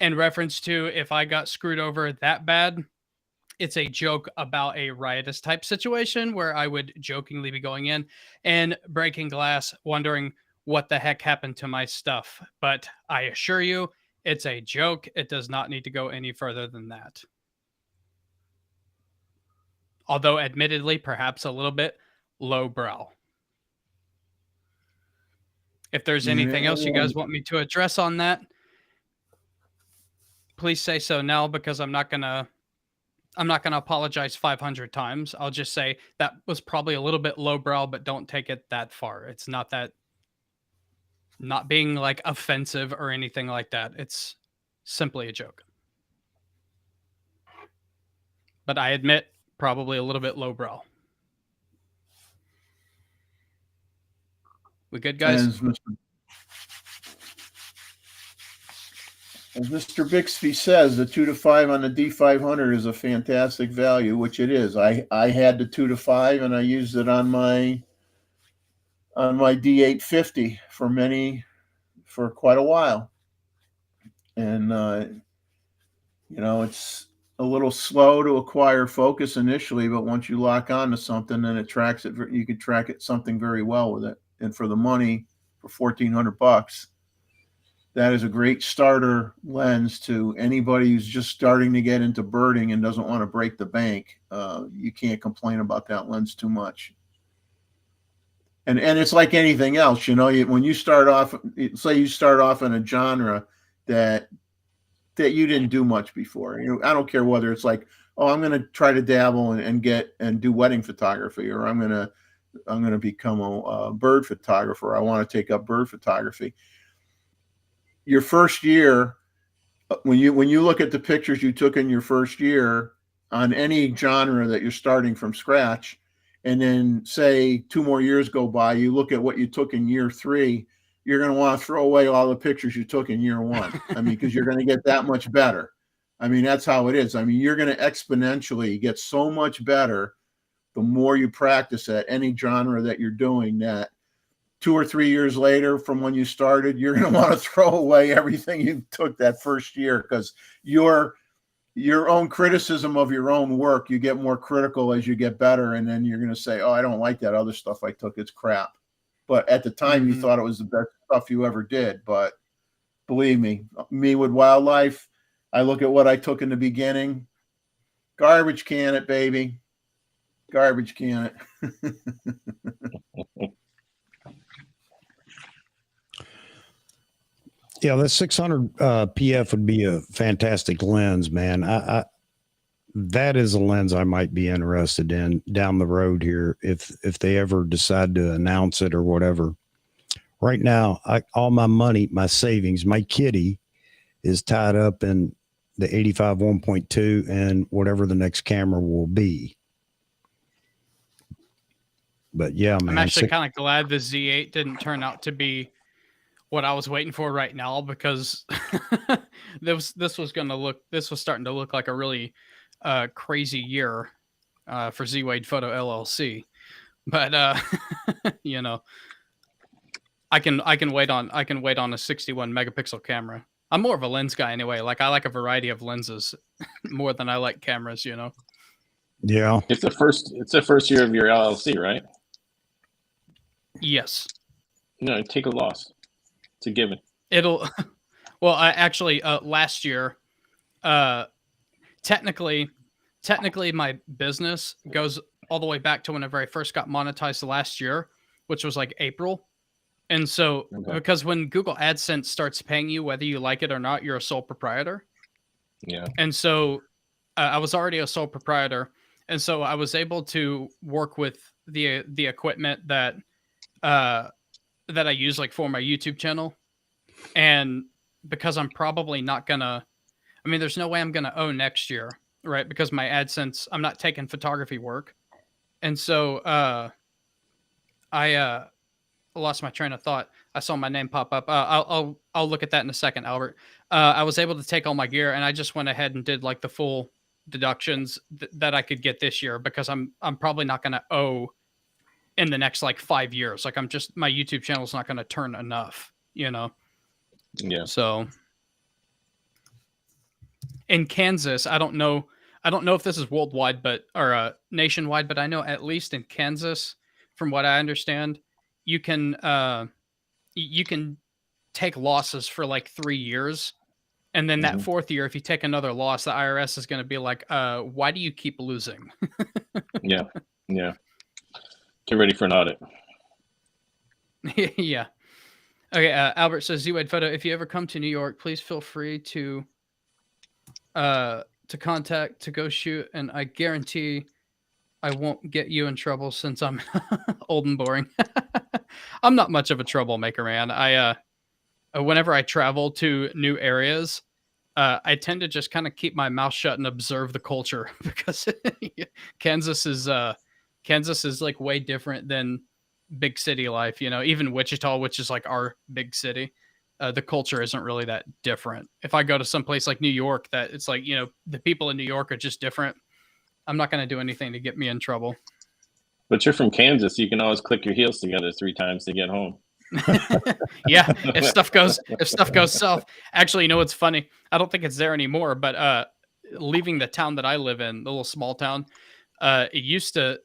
in reference to if I got screwed over that bad. It's a joke about a riotous type situation where I would jokingly be going in and breaking glass, wondering what the heck happened to my stuff. But I assure you, it's a joke. It does not need to go any further than that. Although, admittedly, perhaps a little bit lowbrow. If there's anything else you guys want me to address on that, please say so now, because I'm not gonna apologize 500 times. I'll just say that was probably a little bit lowbrow, but don't take it that far. It's not being like offensive or anything like that. It's simply a joke. But I admit, probably a little bit lowbrow. We good, guys? As Mr. Bixby says, the 2 to 5 on the D500 is a fantastic value, which it is. I had the 2 to 5 and I used it on my D850 for quite a while. And you know, it's a little slow to acquire focus initially, but once you lock on to something, then it tracks it. You could track it something very well with it. And for the money, for $1,400, that is a great starter lens to anybody who's just starting to get into birding and doesn't want to break the bank. You can't complain about that lens too much. And it's like anything else, you know, when you start off, say you start off in a genre that you didn't do much before. You know, I don't care whether it's like, oh, I'm going to try to dabble and do wedding photography, or I'm going to become a bird photographer. I want to take up bird photography. Your first year, when you look at the pictures you took in your first year on any genre that you're starting from scratch, and then say 2 more years go by, you look at what you took in year 3, you're going to want to throw away all the pictures you took in year 1. I mean, because you're going to get that much better. I mean, that's how it is. I mean, you're going to exponentially get so much better the more you practice at any genre that you're doing, that 2 or 3 years later from when you started, you're going to want to throw away everything you took that first year, because your own criticism of your own work, you get more critical as you get better, and then you're going to say, oh, I don't like that other stuff I took, it's crap. but at the time you thought it was the best stuff you ever did. But believe me, me with wildlife, I look at what I took in the beginning. Garbage can it, baby. Garbage can it. Yeah, the 600 PF would be a fantastic lens, man. That is a lens I might be interested in down the road here if they ever decide to announce it or whatever. Right now, all my money, my savings, my kitty is tied up in the 85 1.2 and whatever the next camera will be. But yeah, man, I'm actually kind of glad the Z8 didn't turn out to be what I was waiting for right now, because this was starting to look like a really crazy year for Z8 Photo LLC. But you know, I can wait on a 61 megapixel camera. I'm more of a lens guy anyway. Like, I like a variety of lenses more than I like cameras, you know. Yeah. It's the first year of your LLC, right? Yes. No, take a loss. It's a given. It'll well, I actually last year technically my business goes all the way back to whenever I first got monetized last year, which was like April. And so, because when Google AdSense starts paying you, whether you like it or not, you're a sole proprietor. Yeah. And so I was already a sole proprietor. And so I was able to work with the equipment that I use, like, for my YouTube channel. And because I'm probably not gonna, I mean, there's no way I'm gonna owe next year, right? Because my AdSense, I'm not taking photography work. And so I lost my train of thought. I saw my name pop up. I'll look at that in a second, Albert. I was able to take all my gear, and I just went ahead and did like the full deductions that I could get this year, because I'm probably not going to owe in the next like 5 years. Like, my YouTube channel is not going to turn enough, you know? Yeah. So in Kansas, I don't know if this is worldwide, or nationwide, but I know at least in Kansas, from what I understand, you can take losses for like 3 years. And then that 4th year, if you take another loss, the IRS is going to be like, why do you keep losing? Yeah. Yeah. Get ready for an audit. Yeah. Okay. Albert says, Z8 Photo, if you ever come to New York, please feel free to contact to go shoot. And I guarantee I won't get you in trouble, since I'm old and boring. I'm not much of a troublemaker, man. Whenever I travel to new areas, I tend to just kind of keep my mouth shut and observe the culture, because Kansas is like way different than big city life. You know, even Wichita, which is like our big city, the culture isn't really that different. If I go to some place like New York, that it's like, you know, the people in New York are just different, I'm not going to do anything to get me in trouble. But you're from Kansas, you can always click your heels together 3 times to get home. Yeah, if stuff goes south. Actually, you know what's funny? I don't think it's there anymore, but leaving the town that I live in, the little small town, the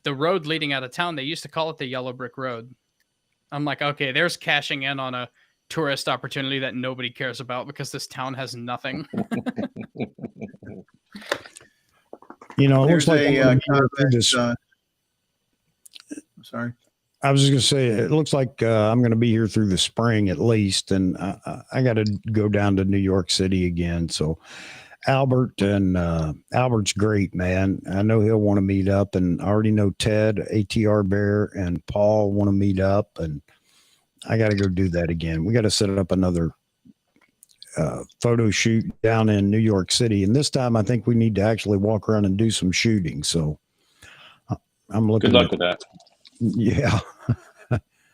road leading out of town, they used to call it the Yellow Brick Road. I'm like, okay, there's cashing in on a tourist opportunity that nobody cares about, because this town has nothing. You know, it There's looks like sorry. I was just going to say, it looks like I'm going to be here through the spring at least, and I got to go down to New York City again. So Albert's great, man. I know he'll want to meet up, and I already know Ted, ATR Bear, and Paul want to meet up, and I got to go do that again. We got to set up another photo shoot down in New York City, and this time I think we need to actually walk around and do some shooting. So I'm looking. Good luck with that. Yeah.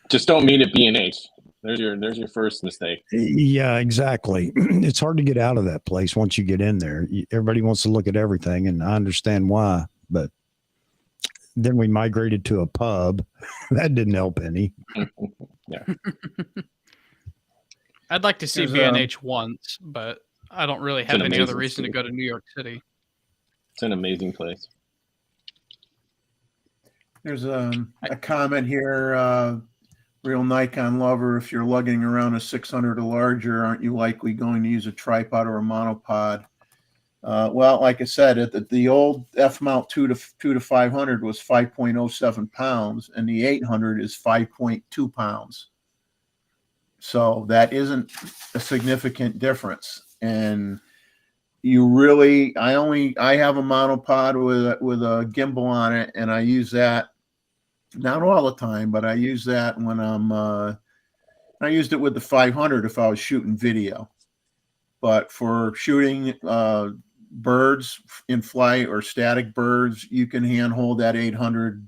Just don't meet at B&H. There's your first mistake. Yeah, exactly. It's hard to get out of that place once you get in there. Everybody wants to look at everything, and I understand why, but then we migrated to a pub. That didn't help any. Yeah. I'd like to see B&H once, but I don't really have any other reason to go to New York City. It's an amazing place. There's a comment here. real Nikon lover, if you're lugging around a 600 or larger, aren't you likely going to use a tripod or a monopod? Well, like I said, the old F-mount 2 to 500 was 5.07 pounds, and the 800 is 5.2 pounds. So that isn't a significant difference. And you really, I have a monopod with a gimbal on it, and I use that not all the time, but I use that when I used it with the 500 if I was shooting video. But for shooting birds in flight or static birds, you can handhold that 800.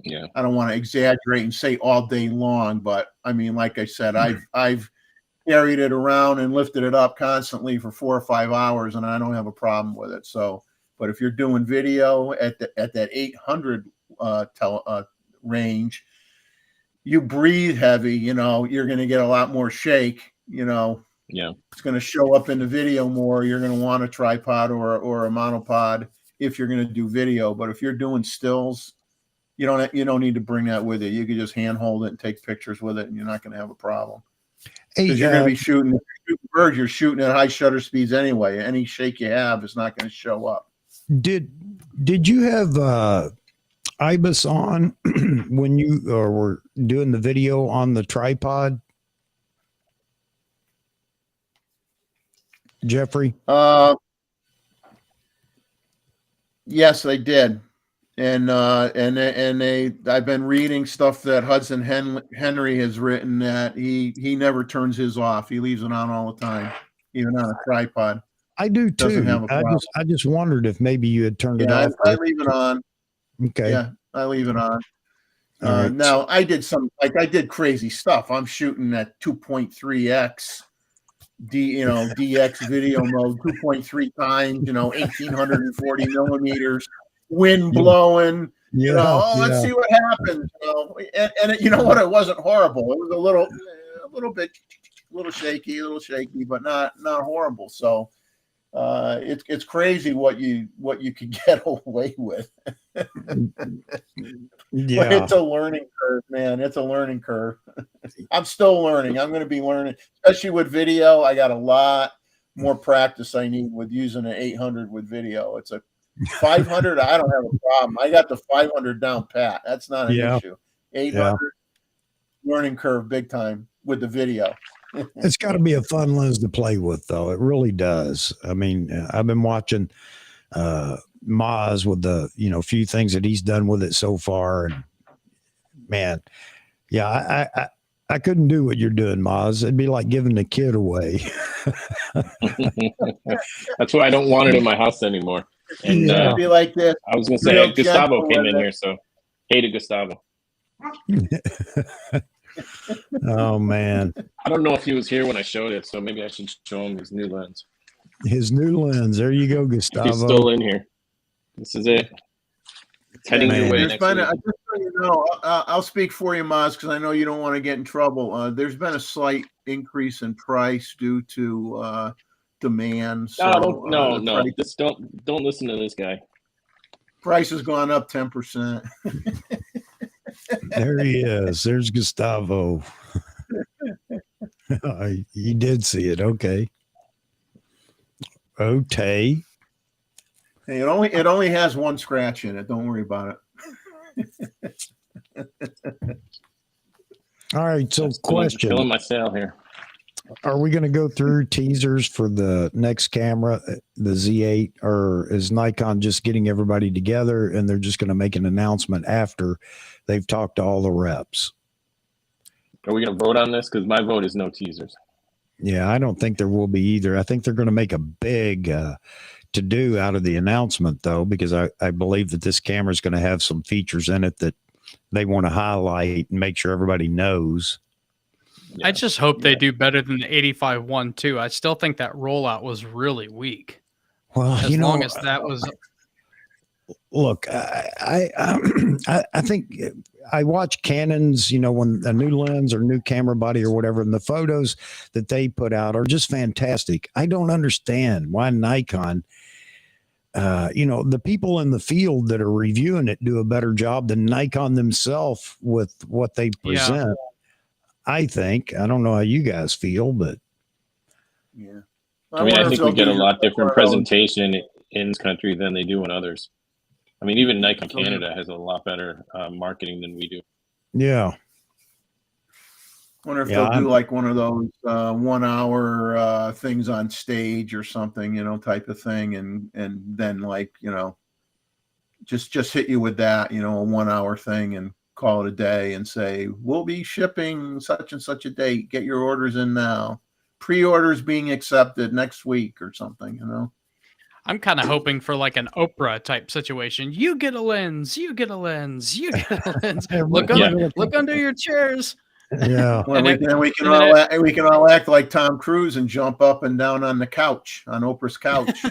Yeah. I don't want to exaggerate and say all day long, but I mean, like I said, I've carried it around and lifted it up constantly for 4 or 5 hours, and I don't have a problem with it. So, but if you're doing video at that 800 range, you breathe heavy, you know, you're going to get a lot more shake, you know. Yeah. It's going to show up in the video more. You're going to want a tripod or a monopod if you're going to do video. But if you're doing stills, you don't need to bring that with you. You can just handhold it and take pictures with it, and you're not going to have a problem. Because you're going to be shooting birds. You're shooting at high shutter speeds anyway. Any shake you have is not going to show up. Did you have IBIS on when you were doing the video on the tripod, Jeffrey? Yes, they did. And I've been reading stuff that Hudson Henry has written that he never turns his off. He leaves it on all the time, even on a tripod. I do too. Doesn't have a problem. I just wondered if maybe you had turned it off. I leave it on. Okay. Yeah, I leave it on. All right. Now I did crazy stuff. I'm shooting at 2.3x DX video mode, 2.3 times, 1840 millimeters, wind blowing. Yeah, let's see what happens. And you know what? It wasn't horrible. It was a little shaky, but not horrible. So it's crazy what you can get away with. Yeah, but it's a learning curve, man. It's a learning curve. I'm still learning. I'm going to be learning, especially with video. I got a lot more practice I need with using an 800 with video. It's a 500. I don't have a problem. I got the 500 down pat. That's not an issue. 800 learning curve big time with the video. It's got to be a fun lens to play with, though. It really does. I mean, I've been watching Maz with the few things that he's done with it so far, and man, yeah, I couldn't do what you're doing, Maz. It'd be like giving the kid away. That's why I don't want it in my house anymore. And it'd be like this. I was gonna say Gustavo came in here, so hey to Gustavo. Oh man, I don't know if he was here when I showed it, so maybe I should show him his new lens. His new lens. There you go, Gustavo. He's still in here. This is it. It's heading your way next week. Just so you know, I'll speak for you, Maz, because I know you don't want to get in trouble. There's been a slight increase in price due to demand. So, no. Just don't listen to this guy. Price has gone up 10%. There he is. There's Gustavo. He did see it. Okay. Okay. Hey, it only has one scratch in it. Don't worry about it. All right. So, question. Filling my sail here. Are we going to go through teasers for the next camera, the Z8, or is Nikon just getting everybody together and they're just going to make an announcement after they've talked to all the reps? Are we going to vote on this? Because my vote is no teasers. Yeah, I don't think there will be either. I think they're going to make a big to-do out of the announcement, though, because I believe that this camera is going to have some features in it that they want to highlight and make sure everybody knows. Yeah. I just hope they do better than the 85-1 too. I still think that rollout was really weak. Well, as long as that was. Look, I think I watch Canon's, when a new lens or new camera body or whatever, and the photos that they put out are just fantastic. I don't understand why Nikon, the people in the field that are reviewing it do a better job than Nikon themselves with what they present. I think. I don't know how you guys feel, but Yeah. I mean, I wonder if think they'll we get a do lot different one of those- presentation in this country than they do in others. I mean, even Nikon So- Canada has a lot better marketing than we do. yeah. Wonder if Yeah, they'll do like one of those 1 hour things on stage or something, type of thing, and then like just hit you with that, a 1 hour thing, and call it a day, and say we'll be shipping such and such a date. Get your orders in now. Pre-orders being accepted next week or something. I'm kind of hoping for like an Oprah type situation. You get a lens. You get a lens. You get a lens. Look under your chairs. Yeah. Well, we can all act like Tom Cruise and jump up and down on the couch, on Oprah's couch.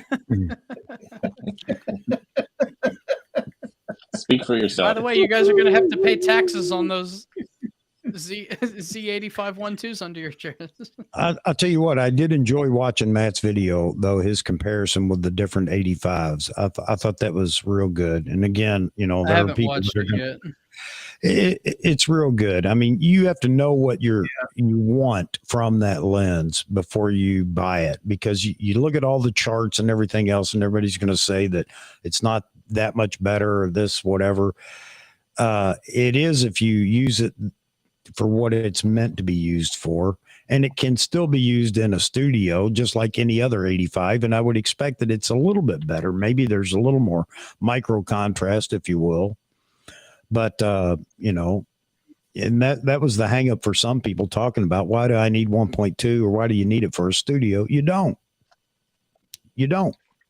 Speak for yourself. By the way, you guys are going to have to pay taxes on those Z8512s under your chairs. I'll tell you what, I did enjoy watching Matt's video, though, his comparison with the different 85s. I thought that was real good. And again, I there are haven't people watched that are it gonna, yet. it's real good. I mean, you have to know what you want from that lens before you buy it, because you look at all the charts and everything else, and everybody's going to say that it's not that much better or this, whatever. It is if you use it for what it's meant to be used for, and it can still be used in a studio just like any other 85. And I would expect that it's a little bit better. Maybe there's a little more micro contrast, if you will. But, and that was the hang up for some people, talking about, why do I need 1.2 or why do you need it for a studio? You don't.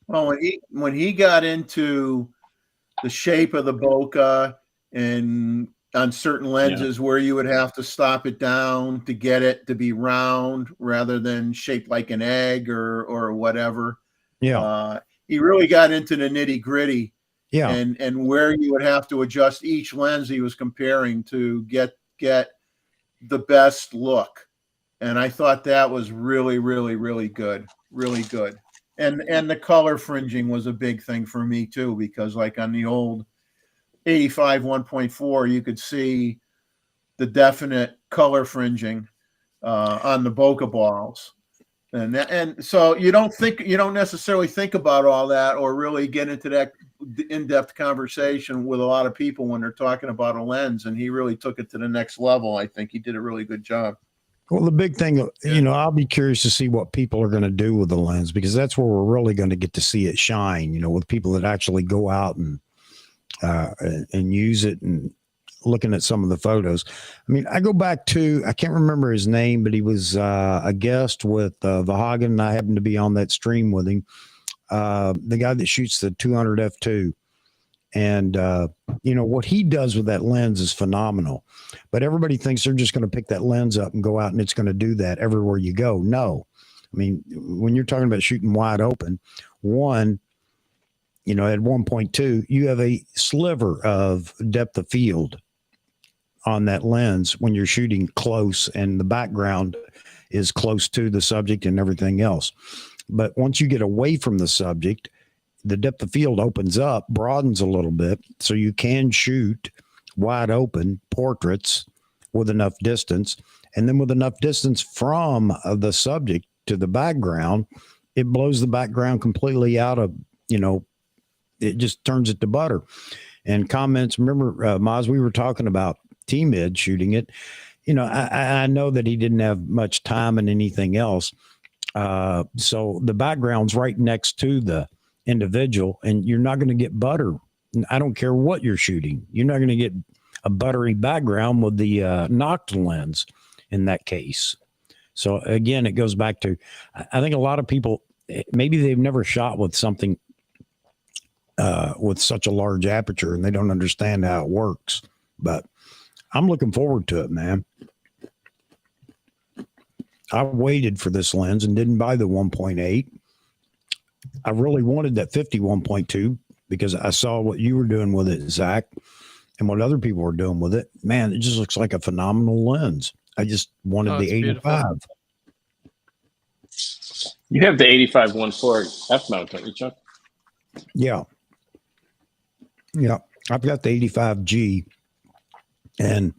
Well, when he got into the shape of the bokeh, and on certain lenses where you would have to stop it down to get it to be round rather than shaped like an egg or whatever. Yeah. He really got into the nitty gritty. Yeah. And where you would have to adjust each lens he was comparing to get the best look. And I thought that was really, really, really good. Really good. And the color fringing was a big thing for me too, because like on the old 85 1.4, you could see the definite color fringing on the bokeh balls. And so you don't necessarily think about all that or really get into that in-depth conversation with a lot of people when they're talking about a lens, and he really took it to the next level. I think he did a really good job. Well, the big thing, I'll be curious to see what people are going to do with the lens, because that's where we're really going to get to see it shine, with people that actually go out and use it, and looking at some of the photos. I mean, I go back to, I can't remember his name, but he was a guest with Vahagen, and I happened to be on that stream with him. The guy that shoots the 200 f2. And, what he does with that lens is phenomenal. But everybody thinks they're just going to pick that lens up and go out and it's going to do that everywhere you go. No. I mean, when you're talking about shooting wide open, one, at 1.2, you have a sliver of depth of field on that lens when you're shooting close, and the background is close to the subject and everything else. But once you get away from the subject, the depth of field opens up, broadens a little bit, so you can shoot wide open portraits with enough distance. And then with enough distance from the subject to the background, it blows the background completely out of, it just turns it to butter. And comments, remember, Maz, we were talking about T-Mid shooting it. I know that he didn't have much time and anything else. So the background's right next to the individual, and you're not going to get butter. I don't care what you're shooting. You're not going to get a buttery background with the Nocta lens in that case. So again, it goes back to, I think a lot of people, maybe they've never shot with something with such a large aperture, and they don't understand how it works. But I'm looking forward to it, man. I waited for this lens and didn't buy the 1.8. I really wanted that 51.2 because I saw what you were doing with it, Zach, and what other people were doing with it. Man, it just looks like a phenomenal lens. I just wanted the 85. Beautiful. You have the 85-1.4 F mount, don't you, Chuck? Yeah. Yeah. I've got the 85G, and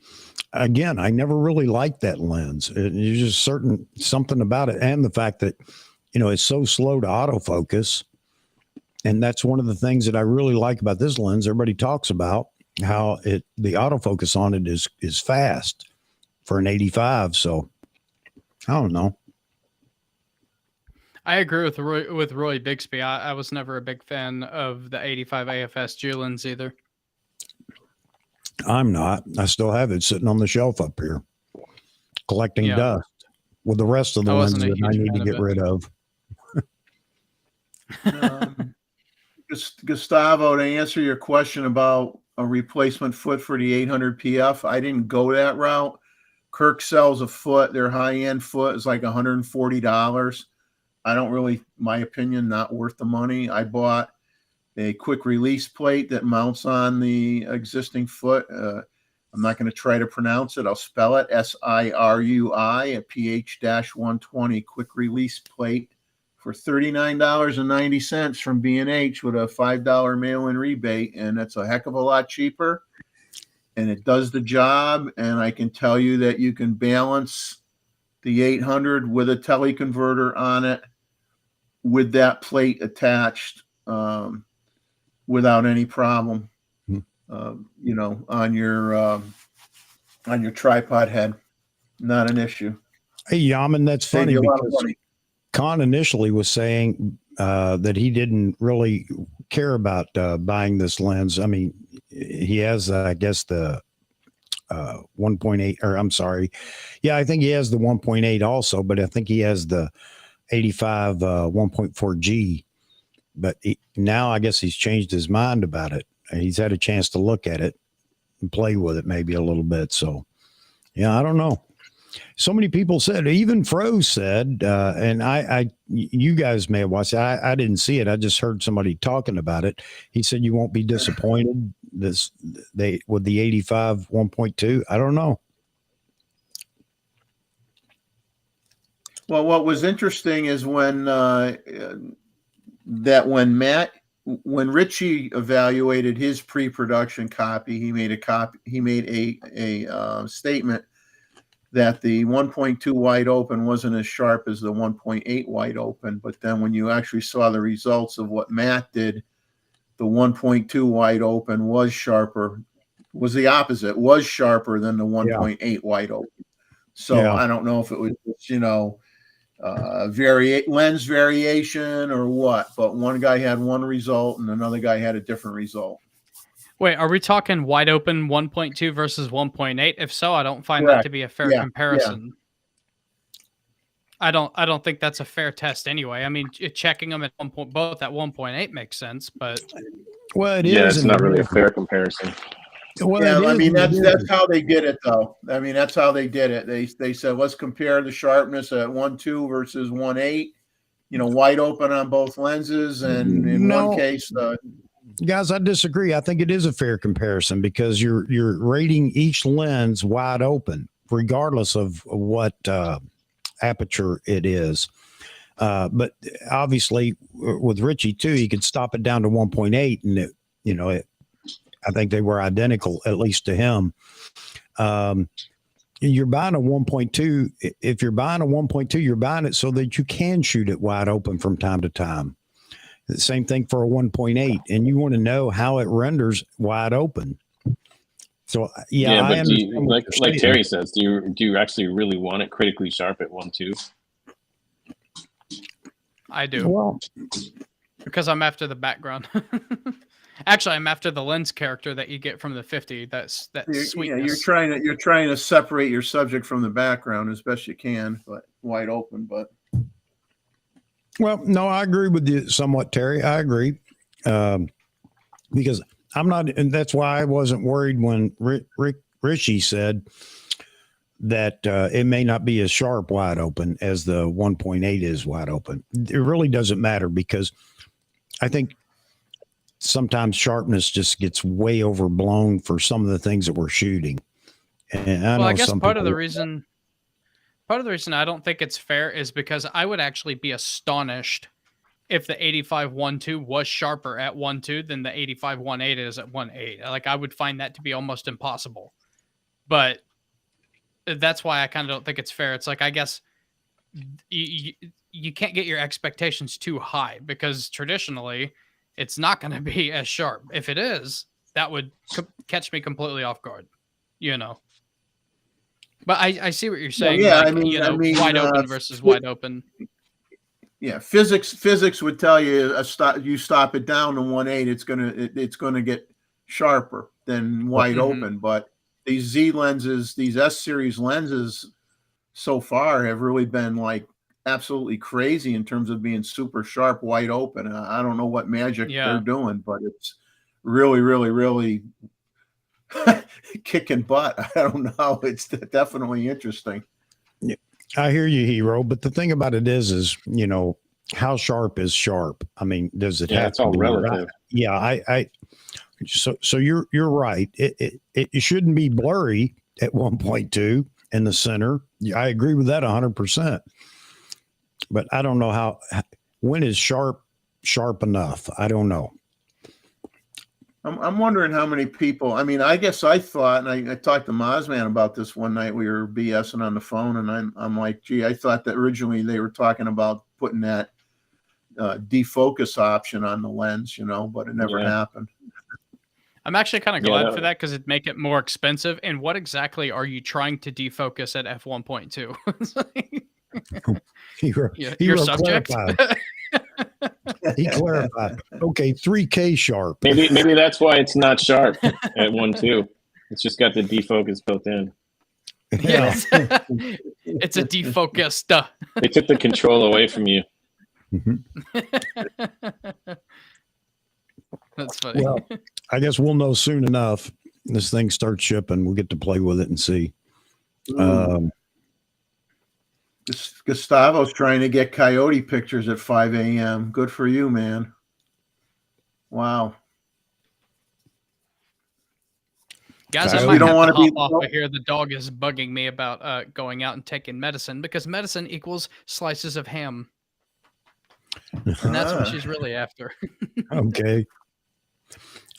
again, I never really liked that lens. It's just something about it, and the fact that it's so slow to autofocus. And that's one of the things that I really like about this lens. Everybody talks about how the autofocus on it is fast for an 85. So I don't know. I agree with Roy Bixby. I was never a big fan of the 85 AFS G lens either. I'm not. I still have it sitting on the shelf up here, collecting dust with the rest of the lenses that I need to get rid of. Gustavo, to answer your question about a replacement foot for the 800 PF, I didn't go that route. Kirk sells a foot. Their high-end foot is like $140. I don't really, my opinion, not worth the money. I bought a quick release plate that mounts on the existing foot. I'm not going to try to pronounce it. I'll spell it SIRUI, a PH-120 quick release plate for $39.90 from B&H with a $5 mail-in rebate. And that's a heck of a lot cheaper. And it does the job. And I can tell you that you can balance the 800 with a teleconverter on it with that plate attached without any problem, on your tripod head. Not an issue. Hey, Yaman, that's funny because Con initially was saying that he didn't really care about buying this lens. I mean, he has, I guess, the 1.8, or I'm sorry. Yeah, I think he has the 1.8 also, but I think he has the 85 1.4G. But now I guess he's changed his mind about it. He's had a chance to look at it and play with it maybe a little bit. So, yeah, I don't know. So many people said, even Froze said, and you guys may have watched it. I didn't see it. I just heard somebody talking about it. He said you won't be disappointed with the 85 1.2. I don't know. Well, what was interesting is when Richie evaluated his pre-production copy, he made a statement that the 1.2 wide open wasn't as sharp as the 1.8 wide open. But then when you actually saw the results of what Matt did, the 1.2 wide open was sharper, was the opposite, was sharper than the 1.8 wide open. So I don't know if it was, lens variation or what, but one guy had one result and another guy had a different result. Wait, are we talking wide open 1.2 versus 1.8? If so, I don't find that to be a fair comparison. Yeah. I don't think that's a fair test anyway. I mean, checking them at both at 1.8 makes sense, but it's not really a fair comparison. Well, yeah, I mean that's how they did it, though. I mean that's how they did it. They said let's compare the sharpness at 1.2 versus 1.8. Wide open on both lenses, and in one case. Guys, I disagree. I think it is a fair comparison because you're rating each lens wide open, regardless of what aperture it is. But obviously, with Richie too, you could stop it down to 1.8, and I think they were identical, at least to him. You're buying a 1.2. If you're buying a 1.2, you're buying it so that you can shoot it wide open from time to time. The same thing for a 1.8, and you want to know how it renders wide open. So but like Terry says, do you actually really want it critically sharp at 1.2? I do. Well, because I'm after the background. Actually, I'm after the lens character that you get from the 50. That's sweetness. Yeah, you're trying to separate your subject from the background as best you can, but wide open. But well, no, I agree with you somewhat, Terry. I agree because I'm not, and that's why I wasn't worried when Richie said that it may not be as sharp wide open as the 1.8 is wide open. It really doesn't matter because I think sometimes sharpness just gets way overblown for some of the things that we're shooting. And I guess part of the reason I don't think it's fair is because I would actually be astonished if the 85 1.2 was sharper at 1.2 than the 85 1.8 is at 1.8. Like I would find that to be almost impossible. But that's why I kind of don't think it's fair. It's like, I guess you can't get your expectations too high, because traditionally it's not going to be as sharp. If it is, that would catch me completely off guard, you know. But I see what you're saying. yeah, like, I mean, you know, wide open versus wide open. Yeah, physics would tell you you stop it down to 1.8, it's gonna get sharper than wide open. But these Z lenses, these S series lenses, so far have really been like absolutely crazy in terms of being super sharp wide open. I don't know what magic they're doing, but it's really, really, really kicking butt. I don't know. It's definitely interesting. Yeah, I hear you, Hero. But the thing about it is, you know, how sharp is sharp? I mean, does it have it's to all be relative. Yeah, so you're right. It shouldn't be blurry at 1.2 in the center. I agree with that 100%. But I don't know when is sharp enough? I don't know. I'm wondering how many people. I mean, I guess I thought, and I talked to Mozman about this one night. We were BSing on the phone, and I'm like, gee, I thought that originally they were talking about putting that defocus option on the lens, you know, but it never happened. I'm actually kind of glad for that, because it'd make it more expensive. And what exactly are you trying to defocus at f1.2? Your subject. He clarified. Okay, 3K sharp. Maybe that's why it's not sharp at 1.2. It's just got the defocus built in. Yeah, it's a defocus. They took the control away from you. That's funny. Well, I guess we'll know soon enough. This thing starts shipping. We'll get to play with it and see. Gustavo's trying to get coyote pictures at 5 a.m. Good for you, man. Wow. Guys, I might have to hop off of here. The dog is bugging me about going out and taking medicine, because medicine equals slices of ham. And that's what she's really after. Okay.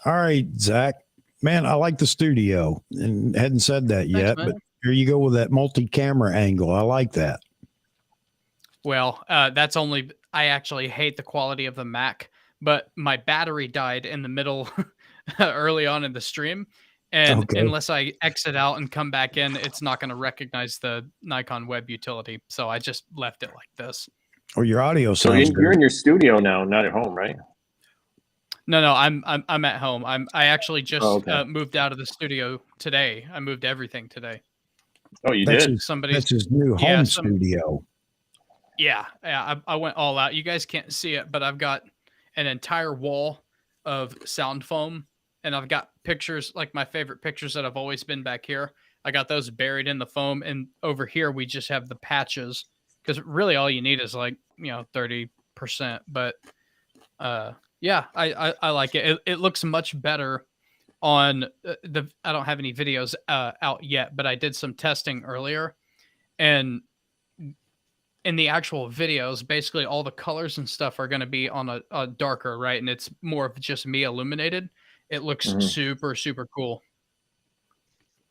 All right, Zach. Man, I like the studio, and hadn't said that yet, but here you go with that multi-camera angle. I like that. Well, that's only, I actually hate the quality of the Mac, but my battery died in the middle early on in the stream. And unless I exit out and come back in, it's not going to recognize the Nikon web utility. So I just left it like this. Oh, your audio sounds So you're in your studio now, not at home, right? No, I'm at home. I actually just moved out of the studio today. I moved everything today. Oh, you did? That's his new home studio. Yeah, I went all out. You guys can't see it, but I've got an entire wall of sound foam, and I've got pictures, like my favorite pictures that have always been back here. I got those buried in the foam, and over here we just have the patches, because really all you need is like, 30%. But yeah, I like it. It looks much better on I don't have any videos out yet, but I did some testing earlier, and in the actual videos, basically all the colors and stuff are going to be on a darker, right? And it's more of just me illuminated. It looks super, super cool.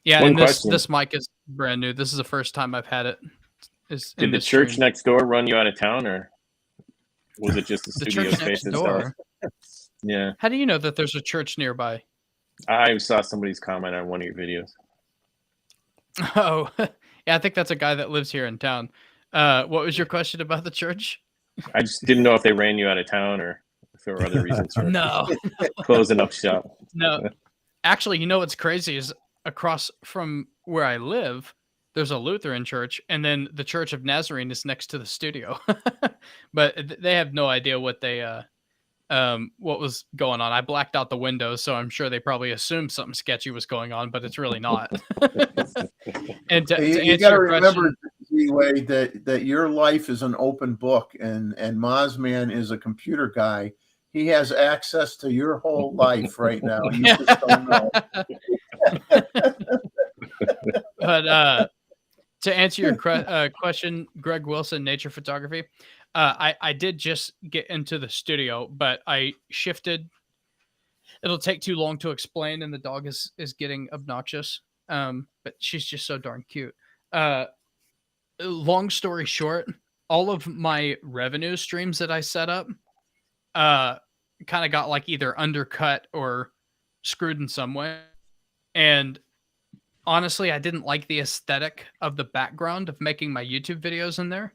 Yeah, and this mic is brand new. This is the first time I've had it. Did the church next door run you out of town, or was it just the studio space itself? Yeah. How do you know that there's a church nearby? I saw somebody's comment on one of your videos. Oh, yeah, I think that's a guy that lives here in town. What was your question about the church? I just didn't know if they ran you out of town or if there were other reasons for closing up shop. No. Actually, what's crazy is across from where I live, there's a Lutheran church, and then the Church of Nazarene is next to the studio. But they have no idea what what was going on. I blacked out the windows, so I'm sure they probably assumed something sketchy was going on, but it's really not. And you got to remember, Z-Way, that your life is an open book, and Mozman is a computer guy. He has access to your whole life right now. You just don't know. But to answer your question, Greg Wilson, Nature Photography, I did just get into the studio, but I shifted. It'll take too long to explain, and the dog is getting obnoxious. But she's just so darn cute. long story short, all of my revenue streams that I set up kind of got like either undercut or screwed in some way. And honestly, I didn't like the aesthetic of the background of making my YouTube videos in there.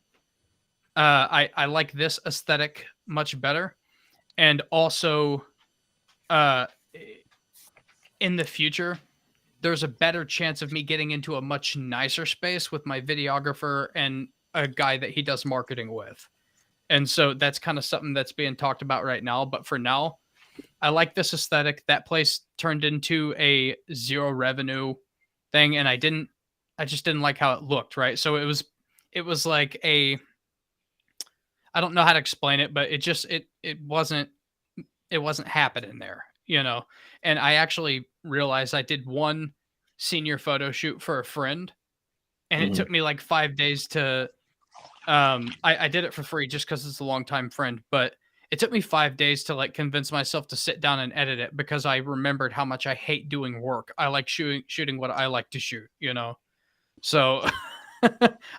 I like this aesthetic much better. And also, in the future, there's a better chance of me getting into a much nicer space with my videographer and a guy that he does marketing with. And so that's kind of something that's being talked about right now. But for now, I like this aesthetic. That place turned into a zero revenue thing, and I just didn't like how it looked, right? So it was like I don't know how to explain it, but it wasn't happening there, you know? And I actually realized I did one senior photo shoot for a friend, and it took me like 5 days to, I did it for free just because it's a longtime friend, but it took me 5 days to like convince myself to sit down and edit it because I remembered how much I hate doing work. I like shooting what I like to shoot, you know? So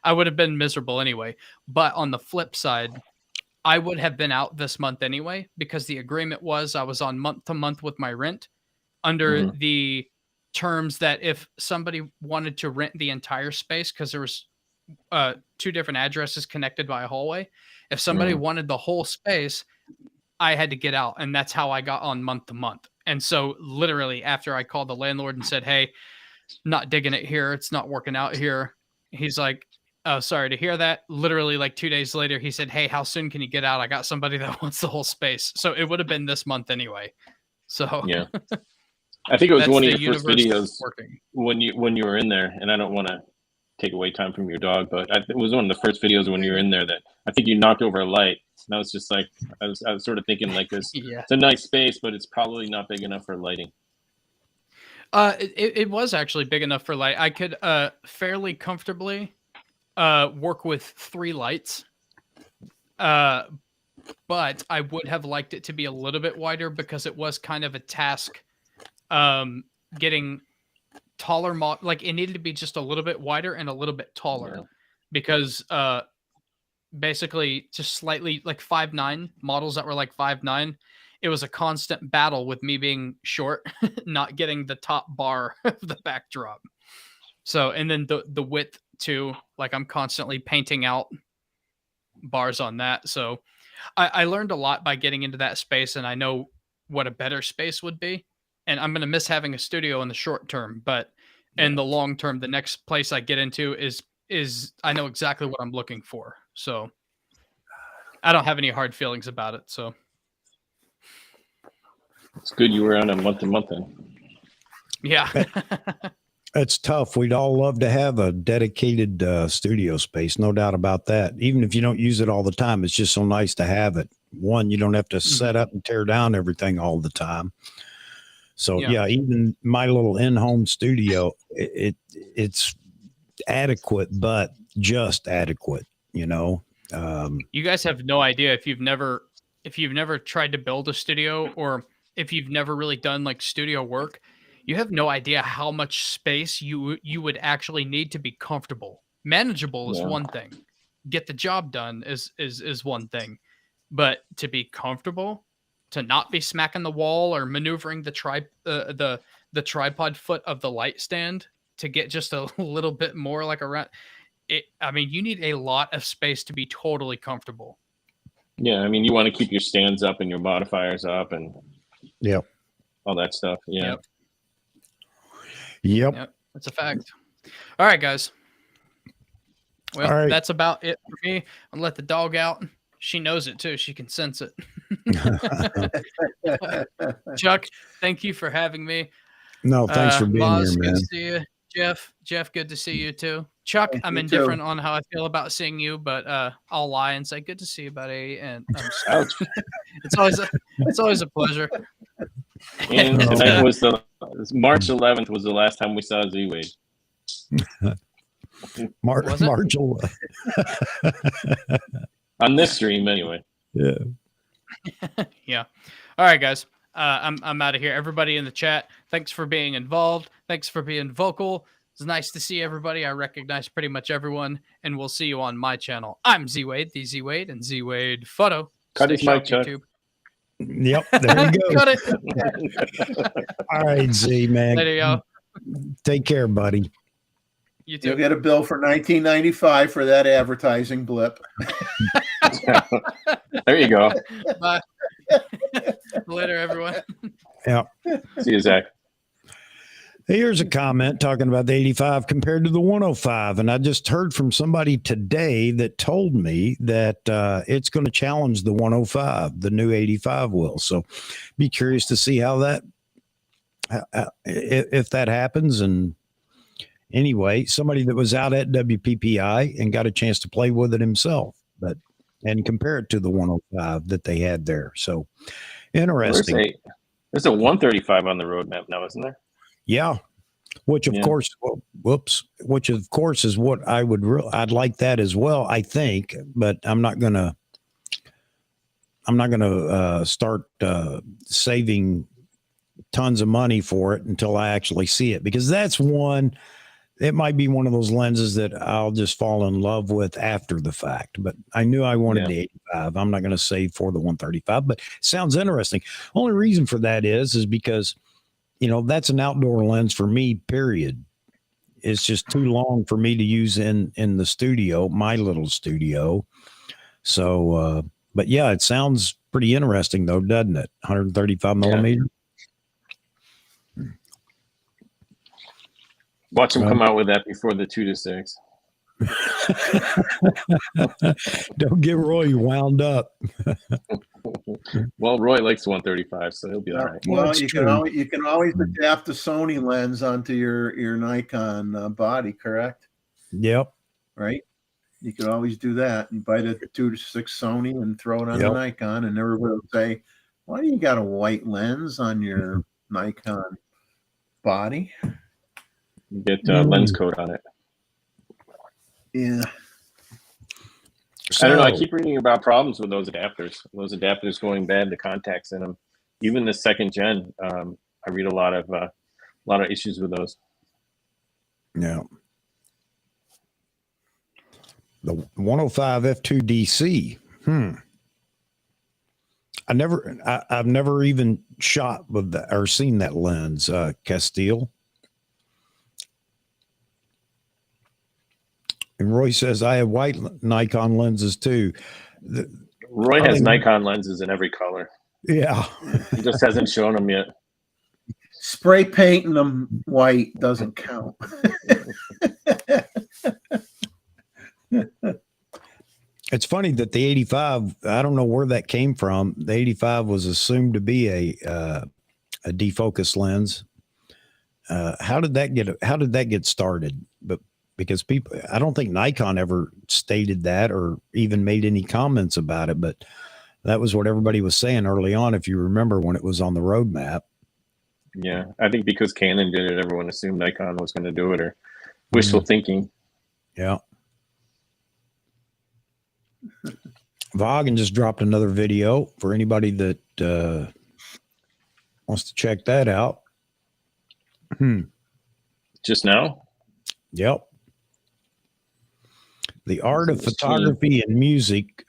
I would have been miserable anyway. But on the flip side, I would have been out this month anyway, because the agreement was I was on month to month with my rent under the terms that if somebody wanted to rent the entire space, because there was 2 different addresses connected by a hallway. If somebody wanted the whole space, I had to get out. And that's how I got on month to month. And so literally after I called the landlord and said, hey, not digging it here, it's not working out here, he's like, oh, sorry to hear that. Literally like 2 days later, he said, hey, how soon can you get out? I got somebody that wants the whole space. So it would have been this month anyway. So yeah, I think it was one of the your first universe videos working. when you were in there, and I don't want to take away time from your dog, but it was one of the first videos when you were in there that I think you knocked over a light. And I was just like, I was sort of thinking like this, Yeah. it's a nice space, but it's probably not big enough for lighting. It was actually big enough for light. I could fairly comfortably work with 3 lights. But I would have liked it to be a little bit wider because it was kind of a task getting taller. Like it needed to be just a little bit wider and a little bit taller because basically just slightly like 5'9" models that were like 5'9". It was a constant battle with me being short, not getting the top bar of the backdrop. So, and then the width too, like I'm constantly painting out bars on that. So I learned a lot by getting into that space, and I know what a better space would be. And I'm going to miss having a studio in the short term, but in the long term, the next place I get into is I know exactly what I'm looking for. So I don't have any hard feelings about it. So It's good you were on a month to month then. yeah. It's tough. We'd all love to have a dedicated studio space, no doubt about that. Even if you don't use it all the time, it's just so nice to have it. One, you don't have to set up and tear down everything all the time. So yeah, even my little in-home studio, it's adequate, but just adequate, you know. You guys have no idea if you've never tried to build a studio, or if you've never really done like studio work. You have no idea how much space you would actually need to be comfortable. Manageable is one thing. Get the job done is one thing. But to be comfortable, to not be smacking the wall or maneuvering the tripod foot of the light stand to get just a little bit more like around it. I mean, you need a lot of space to be totally comfortable. Yeah, I mean, you want to keep your stands up and your modifiers up and all that stuff. Yeah. Yep. That's a fact. All right, guys. Well, that's about it for me. I'll let the dog out. She knows it too. She can sense it. Chuck, thank you for having me. No, thanks for being Moz, here, man. good to see you. Jeff, good to see you too. Chuck, I'm indifferent on how I feel about seeing you, but I'll lie and say good to see you, buddy. And it's always a pleasure. And tonight was March 11th was the last time we saw Z-Wade. March 11th. On this stream, anyway. Yeah. Yeah. All right, guys. I'm out of here. Everybody in the chat, thanks for being involved. Thanks for being vocal. It's nice to see everybody. I recognize pretty much everyone, and we'll see you on my channel. I'm Z8, the Z8, and Z8 Photo. Cut Stay his mic, sharp, Chuck. YouTube. Yep, there you go. Cut it. All right, Z, man. Later, yo. Take care, buddy. You too. You'll get a bill for $19.95 for that advertising blip. There you go. Bye. Later, everyone. Yeah. See you, Zach. Here's a comment talking about the 85 compared to the 105. And I just heard from somebody today that told me that it's going to challenge the 105, the new 85 will. So be curious to see how that, if that happens. And anyway, somebody that was out at WPPI and got a chance to play with it himself, and compare it to the 105 that they had there. So interesting. There's a 135 on the roadmap now, isn't there? Yeah. Which of course, which of course is what I would I'd like that as well, I think, but I'm not going to start saving tons of money for it until I actually see it, because that's one, it might be one of those lenses that I'll just fall in love with after the fact, but I knew I wanted the 85. I'm not going to save for the 135, but it sounds interesting. Only reason for that is because, you know, that's an outdoor lens for me, period. It's just too long for me to use in the studio, my little studio. So, but yeah, it sounds pretty interesting though, doesn't it? 135 millimeter. Watch them come out with that before the 2-6. Don't get Roy wound up. Well, Roy likes 135, so he'll be all right. Well, you can always adapt the Sony lens onto your Nikon body, correct? Yep. Right. You could always do that. You buy the 2-6 Sony and throw it on the Nikon, and everybody will say, "Why do you got a white lens on your Nikon body?" Get lens coat on it. Yeah. I don't know. I keep reading about problems with those adapters. Those adapters going bad, the contacts in them. Even the second gen, I read a lot of issues with those. Yeah. The 105 f2 DC. I've never even shot with that or seen that lens, Castile. And Roy says, I have white Nikon lenses too. Roy has Nikon lenses in every color. Yeah. He just hasn't shown them yet. Spray painting them white doesn't count. It's funny that the 85, I don't know where that came from. The 85 was assumed to be a defocus lens. How did that get started? But because I don't think Nikon ever stated that or even made any comments about it, but that was what everybody was saying early on, if you remember, when it was on the roadmap. Yeah, I think because Canon did it, everyone assumed Nikon was going to do it, or wishful thinking. Yeah. Vaughan just dropped another video for anybody that wants to check that out. Just now? Yep. The Art of Photography and Music,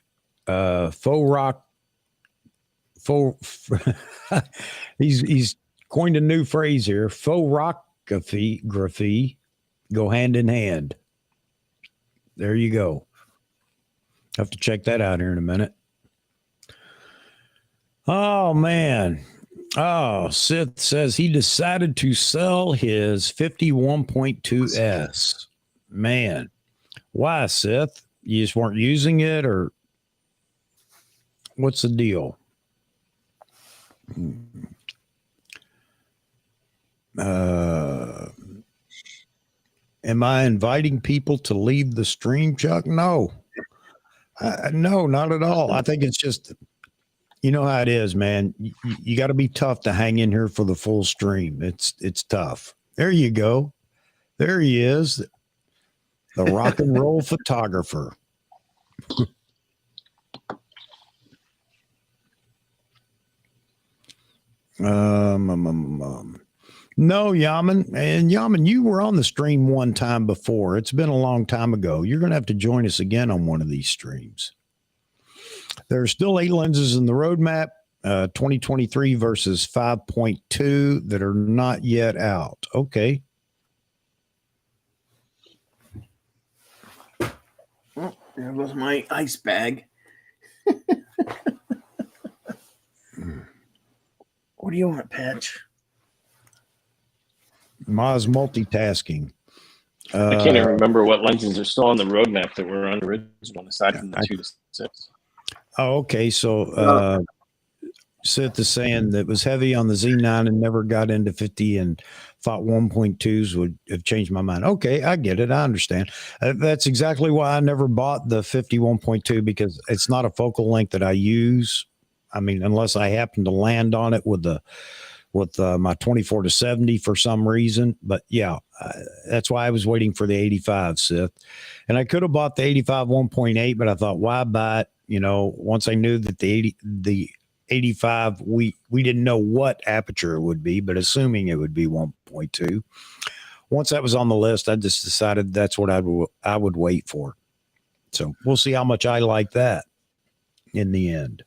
he's coined a new phrase here. Faux rockography go hand in hand. There you go. Have to check that out here in a minute. Oh man. Oh, Sith says he decided to sell his 51.2S. Man. Why, Sith? You just weren't using it, or what's the deal? Am I inviting people to leave the stream, Chuck? No. No, not at all. I think it's just, you know how it is, man. You got to be tough to hang in here for the full stream. It's tough. There you go. There he is. The rock and roll photographer. No, Yaman. And Yaman, you were on the stream one time before. It's been a long time ago. You're going to have to join us again on one of these streams. There are still 8 lenses in the roadmap, 2023 versus 5.2 that are not yet out. Okay. Oh, there goes my ice bag. What do you want, Patch? Ma's multitasking. I can't even remember what lenses are still on the roadmap that were on the original, aside from the 2-6. Oh, okay. So Sith is saying that was heavy on the Z9 and never got into 50 and thought 1.2s would have changed my mind. Okay, I get it. I understand. That's exactly why I never bought the 51.2, because it's not a focal length that I use. I mean, unless I happen to land on it with my 24-70 for some reason. But yeah, that's why I was waiting for the 85, Sith. And I could have bought the 85 1.8, but I thought, why buy it? You know, once I knew that the 85, we didn't know what aperture it would be, but assuming it would be 1.2. Once that was on the list, I just decided that's what I would wait for. So we'll see how much I like that in the end.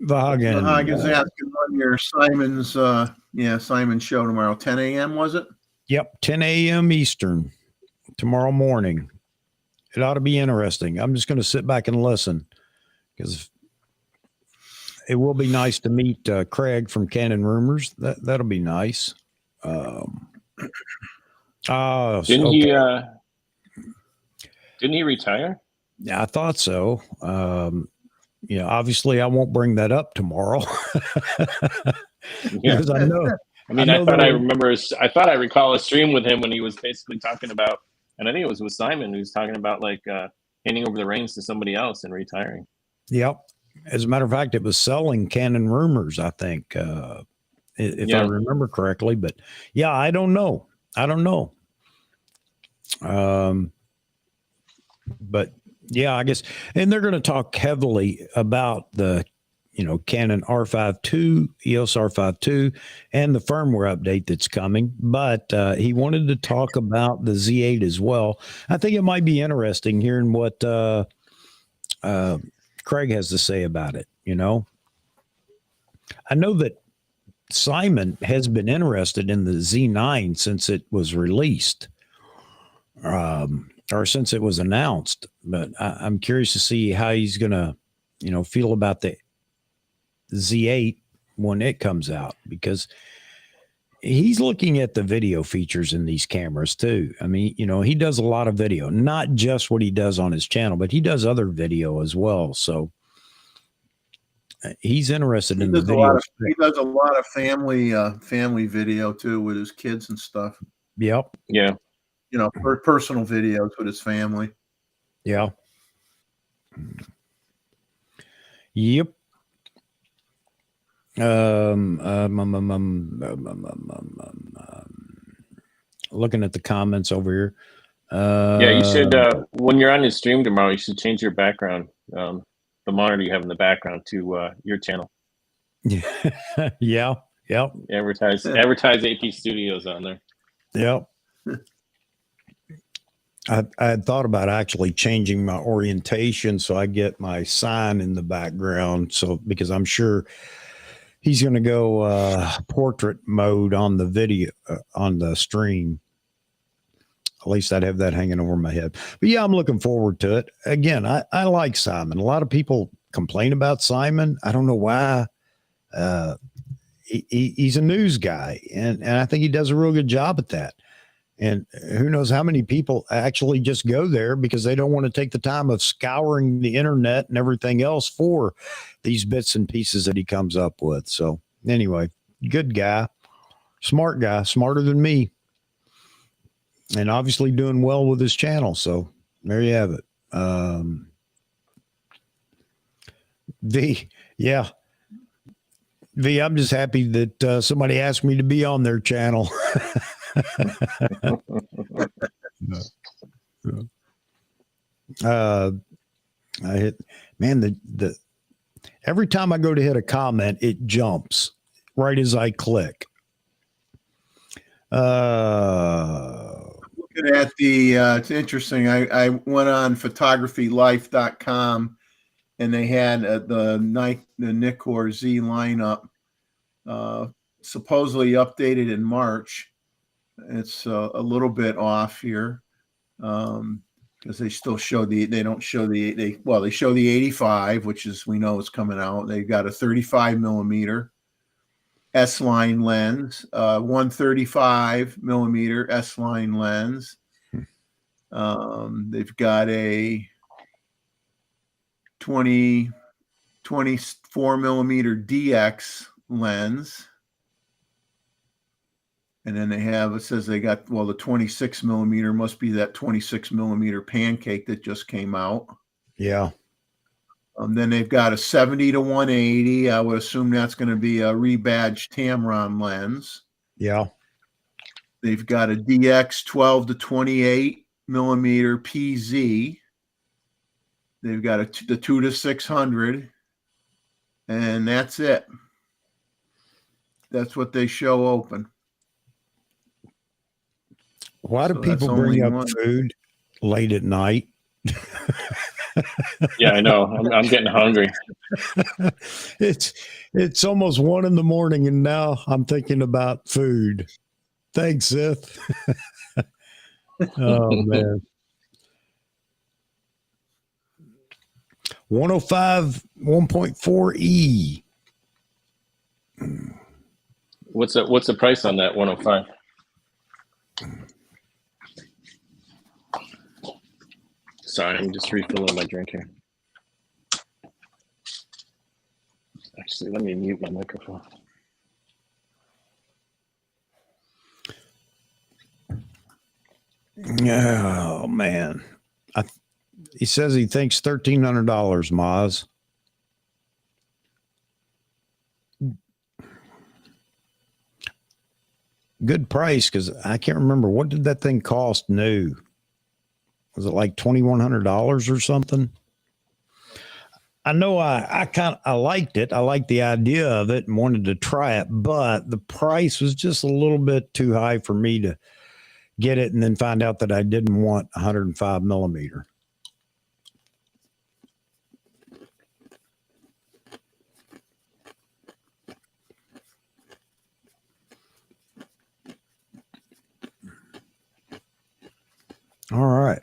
Vahagan's asking when your Simon's Simon show tomorrow. 10 a.m. was it? Yep, 10 a.m. Eastern tomorrow morning. It ought to be interesting. I'm just going to sit back and listen, because it will be nice to meet Craig from Canon Rumors. That'll be nice. Didn't he retire? Yeah, I thought so. Obviously I won't bring that up tomorrow. Yeah. Because I know. I mean, I thought I recall a stream with him when he was basically talking about, and I think it was with Simon, who was talking about like handing over the reins to somebody else and retiring. Yep. As a matter of fact, it was selling Canon Rumors, I think, if I remember correctly. But yeah, I don't know. But yeah, I guess, and they're going to talk heavily about the, Canon R5II, EOS R5II, and the firmware update that's coming. But he wanted to talk about the Z8 as well. I think it might be interesting hearing what Craig has to say about it. I know that Simon has been interested in the Z9 since it was released, or since it was announced. But I'm curious to see how he's going to, feel about the Z8 when it comes out, because he's looking at the video features in these cameras too. I mean, he does a lot of video, not just what he does on his channel, but he does other video as well. So he's interested in the video. He does a lot of family video too, with his kids and stuff. Yep. Yeah. Personal videos with his family. Yeah. Yep. Looking at the comments over here. Yeah, you should, when you're on his stream tomorrow, you should change your background, the monitor you have in the background, to your channle. Yeah. Yep. Advertise AP Studios on there. Yep. I had thought about actually changing my orientation so I get my sign in the background. So, because I'm sure he's going to go portrait mode on the video, on the stream. At least I'd have that hanging over my head. But yeah, I'm looking forward to it. Again, I like Simon. A lot of people complain about Simon. I don't know why. He's a news guy, and I think he does a real good job at that. And who knows how many people actually just go there because they don't want to take the time of scouring the internet and everything else for these bits and pieces that he comes up with. So anyway, good guy, smarter than me, and obviously doing well with his channel. So there you have it. V, I'm just happy that somebody asked me to be on their channel. I hit, man, the every time I go to hit a comment, it jumps. right as I click. Looking at the, it's interesting. I went on photographylife.com and they had the Nikon Z lineup supposedly updated in March. It's a little bit off here because they still show they show the 85, which is, we know is coming out. They've got a 35 millimeter S-line lens, 135 millimeter S-line lens. They've got a 24 millimeter DX lens. And then they have, it says they got, well, the 26 millimeter must be that 26 millimeter pancake that just came out. Yeah. Then they've got a 70 to 180. I would assume that's going to be a rebadged Tamron lens. Yeah. They've got a DX 12 to 28 millimeter PZ. They've got the 2 to 600. And that's it. That's what they show open. Why do So that's people bring only up one. food late at night? Yeah, I know. I'm getting hungry. It's almost 1 a.m. and now I'm thinking about food. Thanks, Sith. Oh man. 105 1.4E. What's the price on that 105? Sorry, I'm just refilling my drink here. Actually, let me mute my microphone. Oh man. He says he thinks $1,300, Maz. Good price, because I can't remember, what did that thing cost new? Was it like $2,100 or something? I know I liked it. I liked the idea of it and wanted to try it, but the price was just a little bit too high for me to get it and then find out that I didn't want 105 millimeter. All right.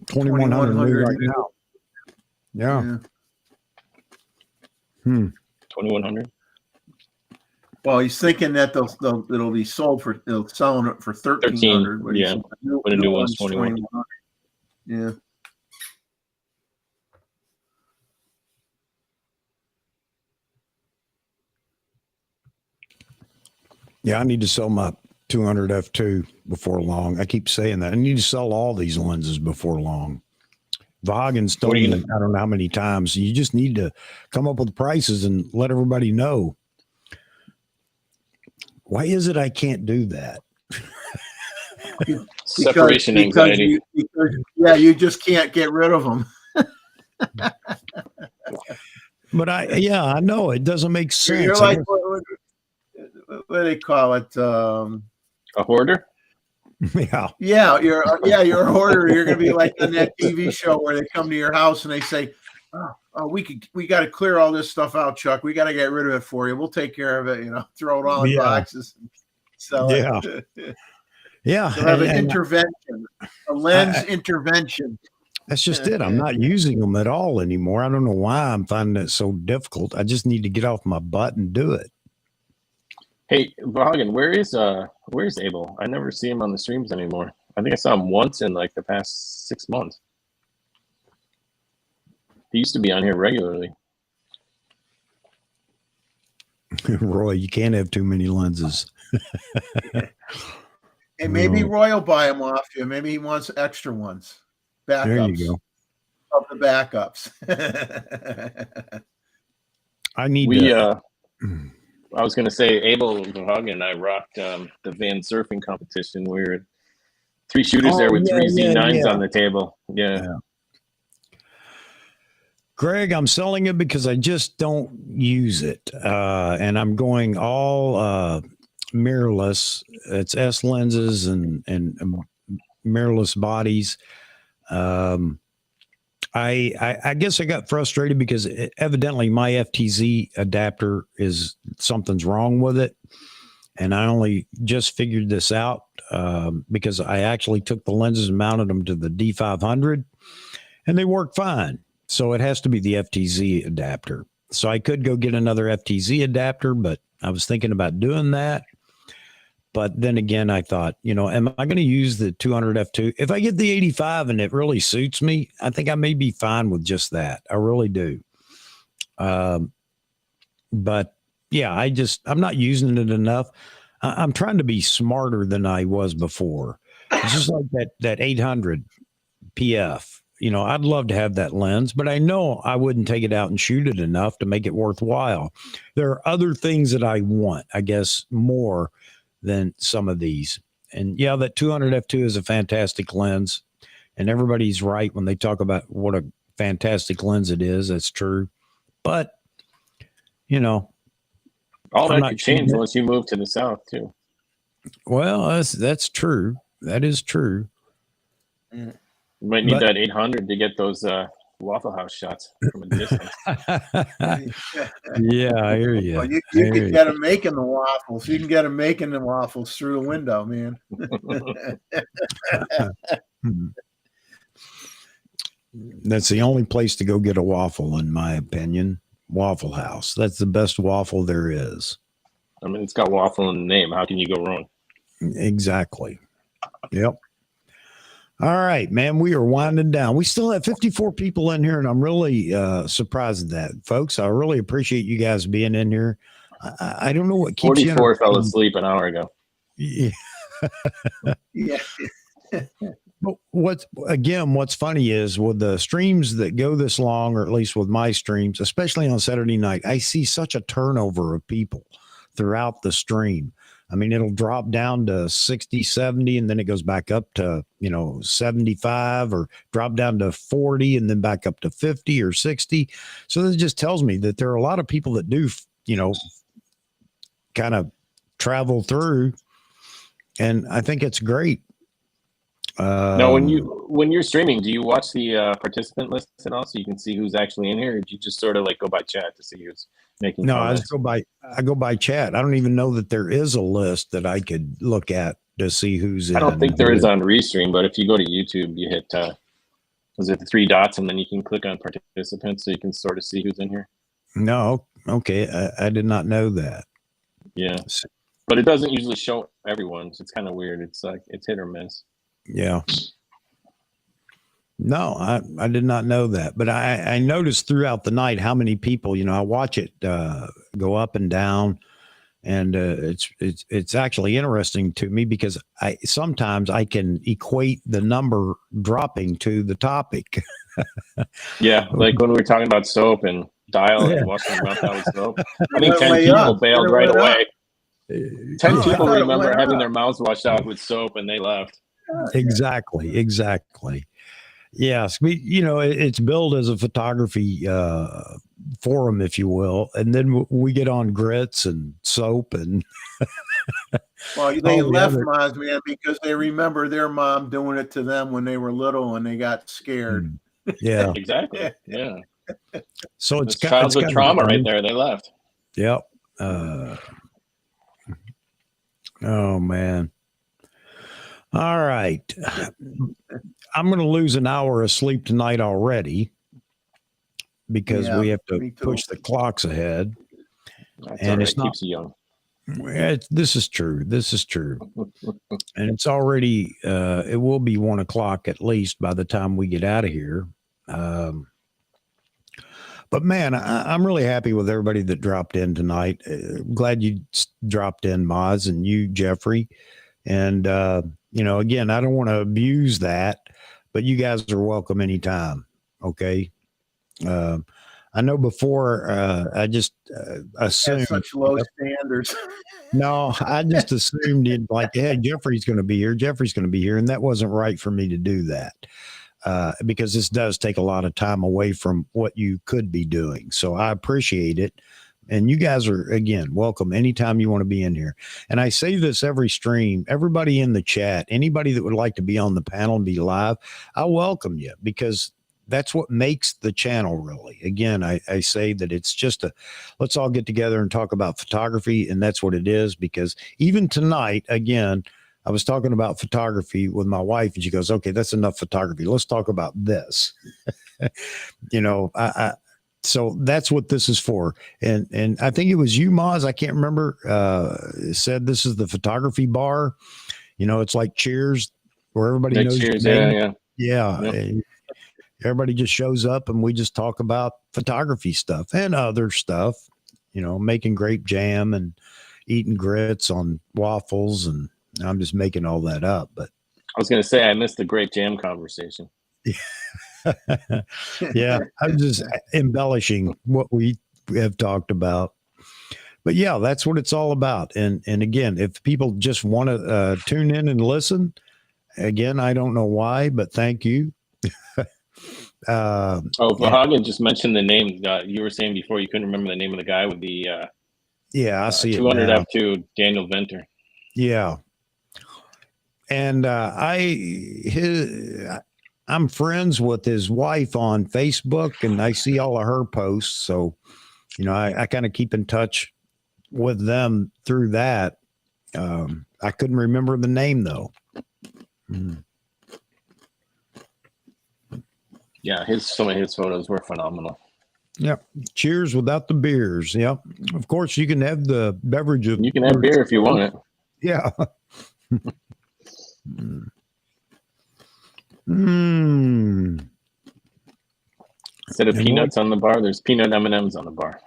2,100 right now. Yeah. 2,100. Well, he's thinking that it'll be sold for, they'll sell it for 1,300. But yeah. But a new one's 21. Yeah. Yeah, I need to sell my 200 f2 before long. I keep saying that. I need to sell all these lenses before long. Vaughan's told me, I don't know how many times. You just need to come up with prices and let everybody know. Why is it I can't do that? Separation anxiety. You just can't get rid of them. But I know it doesn't make sense. You're like, what do they call it? A hoarder? Yeah, you're a hoarder. You're gonna be like on that TV show where they come to your house and they say, "Oh, we got to clear all this stuff out, Chuck. We got to get rid of it for you. We'll take care of it. You know, throw it all in boxes, and sell it." Yeah. They'll have an intervention, a lens intervention. That's just it. I'm not using them at all anymore. I don't know why I'm finding it so difficult. I just need to get off my butt and do it. Hey, Vaughan, where's Abel? I never see him on the streams anymore. I think I saw him once in like the past 6 months. He used to be on here regularly. Roy, you can't have too many lenses. Hey, maybe Roy will buy them off you. Maybe he wants extra ones. Backups. There you go. Of the backups. I need I was going to say, Abel Vaughan and I rocked the van surfing competition. We were 3 shooters there with 3 Z9s on the table. Yeah. Greg, I'm selling it because I just don't use it. And I'm going all mirrorless. It's S lenses and mirrorless bodies. I guess I got frustrated because evidently my FTZ adapter something's wrong with it. And I only just figured this out because I actually took the lenses and mounted them to the D500 and they work fine. So it has to be the FTZ adapter. So I could go get another FTZ adapter, but I was thinking about doing that. But then again, I thought, am I going to use the 200 f2? If I get the 85 and it really suits me, I think I may be fine with just that. I really do. But yeah, I'm not using it enough. I'm trying to be smarter than I was before. It's just like that 800 PF. I'd love to have that lens, but I know I wouldn't take it out and shoot it enough to make it worthwhile. There are other things that I want, I guess, more than some of these. And yeah, that 200 f2 is a fantastic lens, and everybody's right when they talk about what a fantastic lens it is. That's true. But, all that could change once you move to the south too. Well, that's true. That is true. You might need that 800 to get those Waffle House shots from a distance. Yeah, I hear you. Well, you can get them making the waffles. You can get them making the waffles through the window, man. That's the only place to go get a waffle, in my opinion. Waffle House. That's the best waffle there is. I mean, it's got waffle in the name. How can you go wrong? Exactly. Yep. All right, man, we are winding down. We still have 54 people in here, and I'm really surprised at that, folks. I really appreciate you guys being in here. I don't know what keeps 44 fell asleep an hour ago. Yeah. Yeah. But what's funny is with the streams that go this long, or at least with my streams, especially on Saturday night, I see such a turnover of people throughout the stream. I mean, it'll drop down to 60, 70, and then it goes back up to, 75, or drop down to 40 and then back up to 50 or 60. So this just tells me that there are a lot of people that do, kind of travel through. And I think it's great. Now, when you're streaming, do you watch the participant list at all so you can see who's actually in here? Or do you just sort of like go by chat to see who's making comments? I go by chat. I don't even know that there is a list that I could look at to see who's in. I don't think there is on Restream, but if you go to YouTube, you hit was it the 3 dots, and then you can click on participants so you can sort of see who's in here. No, okay, I did not know that. Yeah, but it doesn't usually show everyone, so it's kind of weird. It's like it's hit or miss. Yeah. No, I did not know that, but I noticed throughout the night how many people, I watch it go up and down, and it's actually interesting to me because sometimes I can equate the number dropping to the topic. Yeah, like when we were talking about soap and dial and washing your mouth out with soap. I think 10 people bailed right away. 10 people remember having their mouths washed out with soap, and they left. Exactly. Yes, it's billed as a photography forum, if you will, and then we get on grits and soap and. Well, they left moms, man, because they remember their mom doing it to them when they were little and they got scared. Yeah, exactly. Yeah. So it's childhood trauma right there. They left. Yep. Oh man. All right. I'm going to lose an hour of sleep tonight already because we have to push the clocks ahead. That's and right. it's not, keeps you young. This is true. And it's already, it will be 1 o'clock at least by the time we get out of here. But man, I'm really happy with everybody that dropped in tonight. Glad you dropped in, Moz, and you, Jeffrey. And, again, I don't want to abuse that, but you guys are welcome anytime. Okay. I know before I just assumed such low standards. No, I just assumed it like, hey, Jeffrey's going to be here. And that wasn't right for me to do that. because this does take a lot of time away from what you could be doing. So I appreciate it. And you guys are, again, welcome anytime you want to be in here. And I say this every stream, everybody in the chat, anybody that would like to be on the panel and be live, I welcome you, because that's what makes the channel really. Again, I say that it's just let's all get together and talk about photography. And that's what it is, because even tonight, again, I was talking about photography with my wife, and she goes, okay, that's enough photography. Let's talk about this. You know, so that's what this is for. And I think it was you, Moz, I can't remember, said this is the photography bar. You know, it's like Cheers, where everybody knows Cheers, your name. yeah. Yeah. Everybody just shows up and we just talk about photography stuff and other stuff, you know, making grape jam and eating grits on waffles. And I'm just making all that up. But I was going to say, I missed the grape jam conversation. Yeah, I'm just embellishing what we have talked about. But yeah, that's what it's all about. And again, if people just want to tune in and listen, again, I don't know why, but thank you. Hagen just mentioned the name. You were saying before you couldn't remember the name of the guy with the I see 200 it now. F2, Daniel Venter. Yeah. And I'm friends with his wife on Facebook, and I see all of her posts. So, you know, I kind of keep in touch with them through that. I couldn't remember the name though. Yeah, some of his photos were phenomenal. Yep. Cheers without the beers. Yep. Of course, you can have the beverage of. You can have beer if you want it. Yeah. Instead of peanuts on the bar, there's peanut M&Ms on the bar.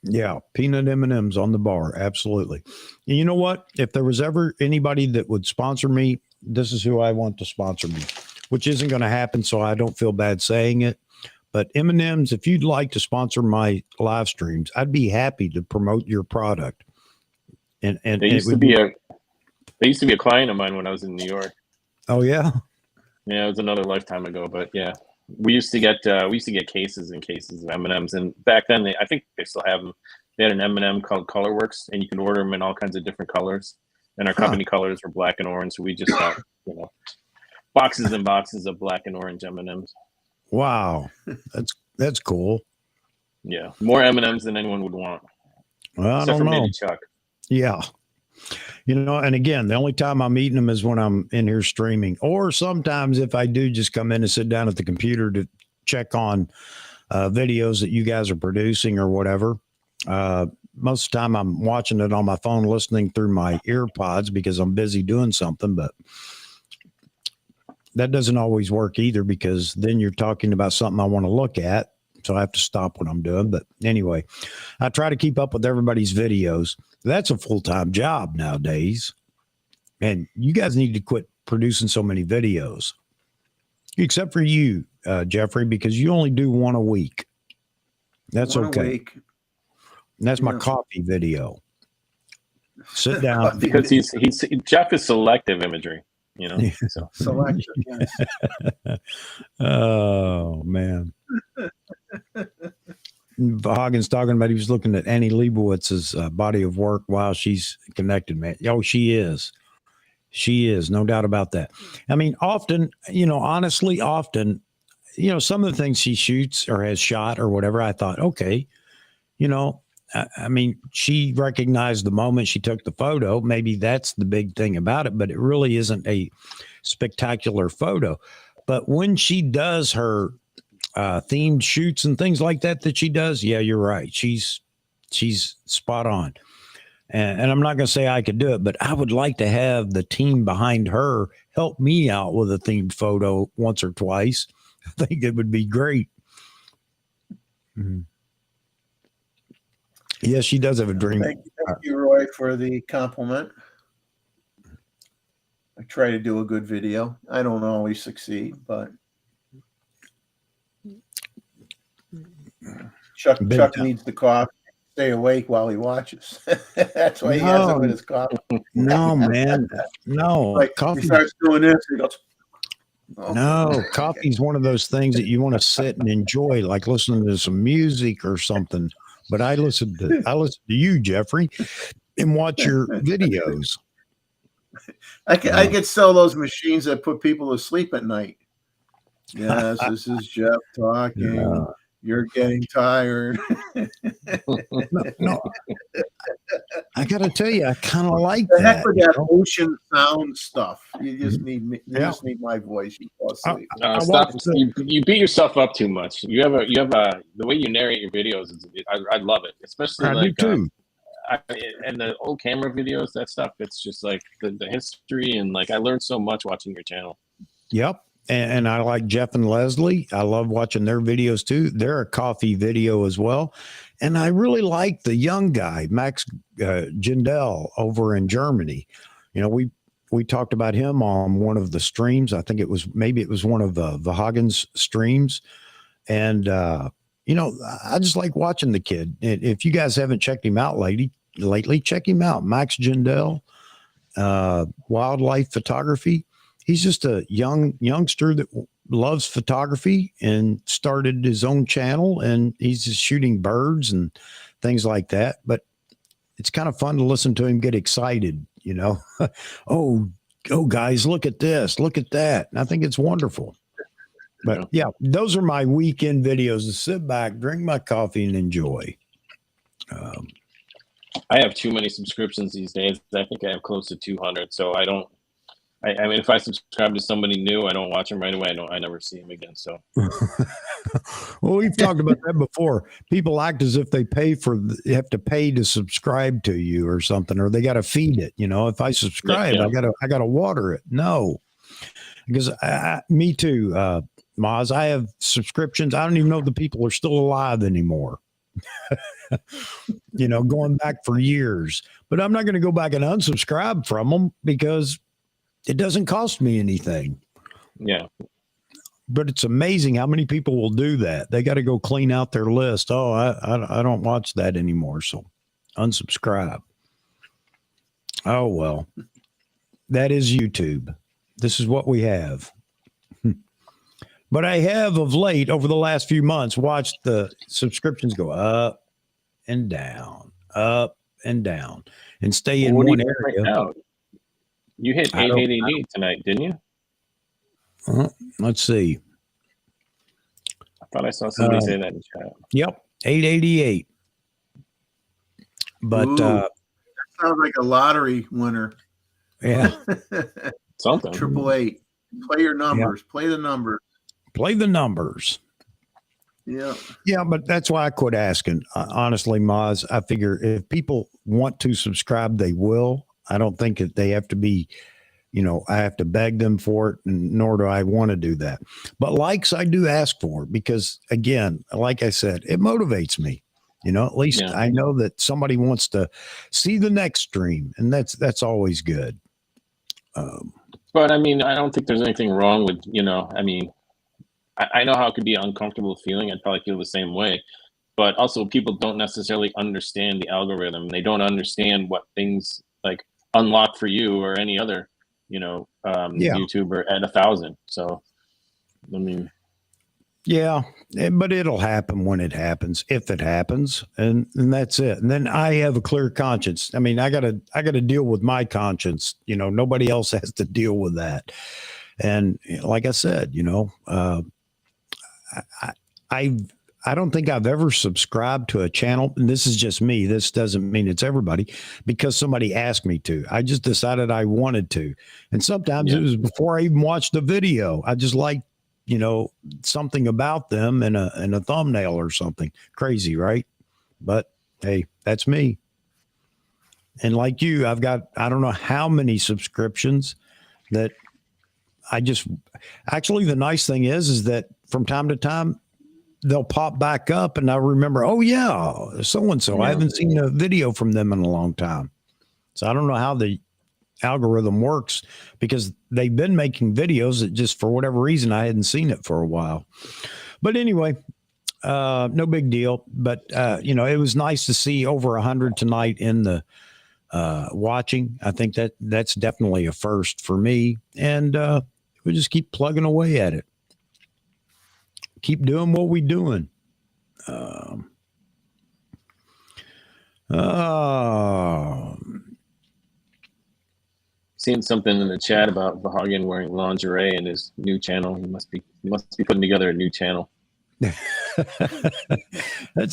Yeah, peanut M&Ms on the bar. Absolutely. And you know what? If there was ever anybody that would sponsor me, this is who I want to sponsor me, which isn't going to happen, so I don't feel bad saying it. But M&Ms, if you'd like to sponsor my live streams, I'd be happy to promote your product. And they used to be a client of mine when I was in New York. Oh yeah. Yeah, it was another lifetime ago, but yeah, we used to get cases and cases of M&Ms, and back then I think they still have them. They had an M&M called Colorworks, and you can order them in all kinds of different colors. And our company colors were black and orange, so we just got boxes and boxes of black and orange M&Ms. Wow, that's cool. Yeah, more M&Ms than anyone would want. Well, except I don't for know. maybe Chuck. Yeah. You know, and again, the only time I'm eating them is when I'm in here streaming, or sometimes if I do just come in and sit down at the computer to check on videos that you guys are producing or whatever. Most of the time I'm watching it on my phone, listening through my ear pods because I'm busy doing something, but that doesn't always work either, because then you're talking about something I want to look at. So I have to stop what I'm doing. But anyway, I try to keep up with everybody's videos. That's a full-time job nowadays. And you guys need to quit producing so many videos. Except for you, Jeffrey, because you only do one a week. That's okay. And that's my coffee video. Sit down. Because Jeff is selective imagery, you know. So. Selective, yes. Oh man. Hagen's talking about he was looking at Annie Leibowitz's body of work while she's connected, man. Oh, she is. She is, no doubt about that. I mean, often, honestly, some of the things she shoots or has shot or whatever, I thought, okay, I mean, she recognized the moment she took the photo. Maybe that's the big thing about it, but it really isn't a spectacular photo. But when she does her themed shoots and things like that she does, yeah, you're right. She's spot on. And I'm not going to say I could do it, but I would like to have the team behind her help me out with a themed photo once or twice. I think it would be great. Mm-hmm. Yes, she does have a dream. Thank you, Roy, for the compliment. I try to do a good video. I don't always succeed, but Chuck needs the coffee. Stay awake while he watches. That's why he has it with his coffee. No, man. No. Like coffee. He starts doing this, he goes, Oh, No, coffee's one of those things that you want to sit and enjoy, like listening to some music or something. But I listen to you, Jeffrey, and watch your videos. I could sell those machines that put people to sleep at night. Yes, this is Jeff talking. Yeah. You're getting tired. No, I got to tell you, I kind of like The heck that. with you that know? ocean sound stuff. You just need me. You just need my voice. You fall asleep. I Stop! watched the- You beat yourself up too much. You have the way you narrate your videos. I love it, especially I do like too. and the old camera videos. That stuff. It's just like the history, and like I learned so much watching your channel. Yep. And I like Jeff and Leslie. I love watching their videos too. They're a coffee video as well. And I really like the young guy, Max Jindel over in Germany. You know, we talked about him on one of the streams. I think it was one of the Hagen's streams. And, you know, I just like watching the kid. If you guys haven't checked him out lately, check him out. Max Jindel, wildlife photography. He's just a youngster that loves photography and started his own channel, and he's just shooting birds and things like that. But it's kind of fun to listen to him get excited, you know. oh, guys, look at this, look at that. And I think it's wonderful. But yeah, those are my weekend videos to sit back, drink my coffee, and enjoy. I have too many subscriptions these days. I think I have close to 200. So I don't. I mean, if I subscribe to somebody new, I don't watch them right away. I never see them again. So, well, we've talked about that before. People act as if they have to pay to subscribe to you or something, or they got to feed it. You know, if I subscribe, I gotta water it. No, because me too, Maz. I have subscriptions. I don't even know if the people are still alive anymore. You know, going back for years, but I'm not going to go back and unsubscribe from them because it doesn't cost me anything. Yeah. But it's amazing how many people will do that. They got to go clean out their list. Oh, I don't watch that anymore. So unsubscribe. Oh, well, that is YouTube. This is what we have. But I have of late, over the last few months, watched the subscriptions go up and down, and stay in one area. Right now? You hit 888 tonight, didn't you? Let's see. I thought I saw somebody say that in chat. Yep, 888. But that sounds like a lottery winner. Yeah, something. 888. Play your numbers. Yep. Play the numbers. Play the numbers. Yeah. Yeah, but that's why I quit asking. Honestly, Maz, I figure if people want to subscribe, they will. I don't think that they have to be, you know, I have to beg them for it, and nor do I want to do that. But likes I do ask for, because again, like I said, it motivates me. You know, at least I know that somebody wants to see the next stream, and that's always good. But I mean, I don't think there's anything wrong with, you know, I mean, I know how it could be an uncomfortable feeling. I'd probably feel the same way. But also, people don't necessarily understand the algorithm. They don't understand what things like unlock for you or any other, you know, YouTuber at 1,000. So, I mean, yeah, but it'll happen when it happens, if it happens, and that's it. And then I have a clear conscience. I mean, I gotta deal with my conscience. You know, nobody else has to deal with that. And like I said, you know, I don't think I've ever subscribed to a channel, and this is just me. This doesn't mean it's everybody, because somebody asked me to. I just decided I wanted to. And sometimes it was before I even watched the video. I just like, you know, something about them and a thumbnail or something. Crazy, right? But hey, that's me. And like you, I've got, I don't know how many subscriptions that actually the nice thing is that from time to time, they'll pop back up and I remember, oh yeah, so-and-so. I haven't seen a video from them in a long time. So I don't know how the algorithm works, because they've been making videos that just for whatever reason, I hadn't seen it for a while. But anyway, no big deal. But, you know, it was nice to see over 100 tonight in the watching. I think that's definitely a first for me. And We just keep plugging away at it. Keep doing what we're doing. Seeing something in the chat about Vahagan wearing lingerie in his new channel. He must be putting together a new channel. That's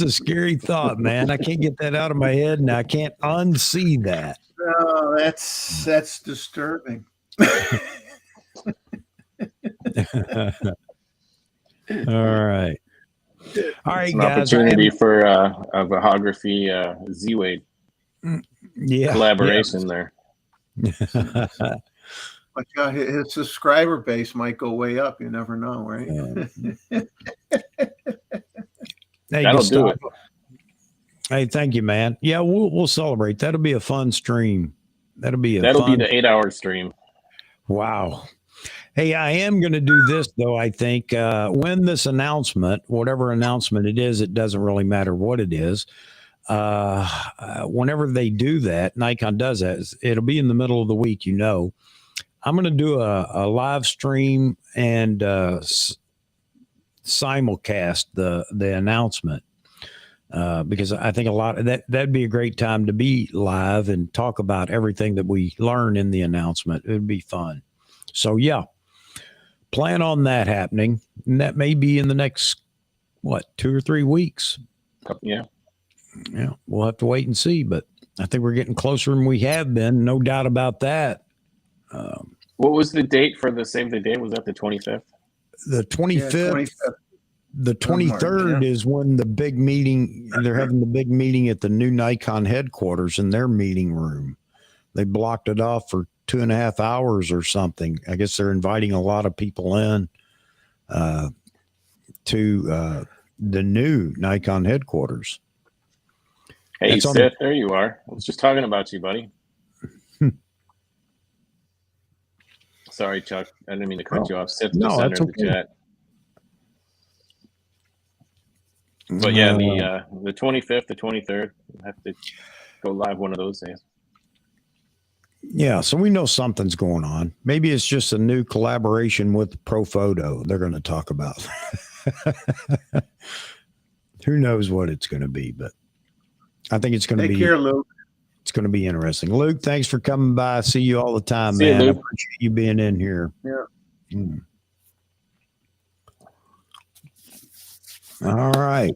a scary thought, man. I can't get that out of my head, and I can't unsee that. Oh, that's disturbing. All right. All right, It's an guys. opportunity for a Vahography Z8 collaboration there. But his subscriber base might go way up. You never know, right? Hey, That'll do it. Hey, thank you, man. Yeah, we'll celebrate. That'll be a fun stream. That'll be the 8-hour stream. Wow. Hey, I am going to do this, though, I think. When this announcement, whatever announcement it is, it doesn't really matter what it is. Whenever they do that, Nikon does that, it'll be in the middle of the week, I'm going to do a live stream and simulcast the announcement because I think a lot of that'd be a great time to be live and talk about everything that we learn in the announcement. It'd be fun. So, yeah. Plan on that happening, and that may be in the next 2 or 3 weeks. Yeah, we'll have to wait and see, but I think we're getting closer than we have been, no doubt about that. What was the date for the Save the Date? Was that the 25th? The 25th. Yeah, 25th. The 23rd is when the big meeting. They're having the big meeting at the new Nikon headquarters in their meeting room. They blocked it off for 2.5 hours or something. I guess they're inviting a lot of people in to the new Nikon headquarters. Hey, Seth, there you are. I was just talking about you, buddy. Sorry, Chuck. I didn't mean to cut you off. Seth just entered the chat. But yeah, the 25th, the 23rd, we'll have to go live one of those days. Yeah, so we know something's going on. Maybe it's just a new collaboration with Profoto they're going to talk about. Who knows what it's going to be, but I think it's going to be. Take care, Luke. It's going to be interesting. Luke, thanks for coming by. I see you all the time, man. I appreciate you being in here. Yeah. All right.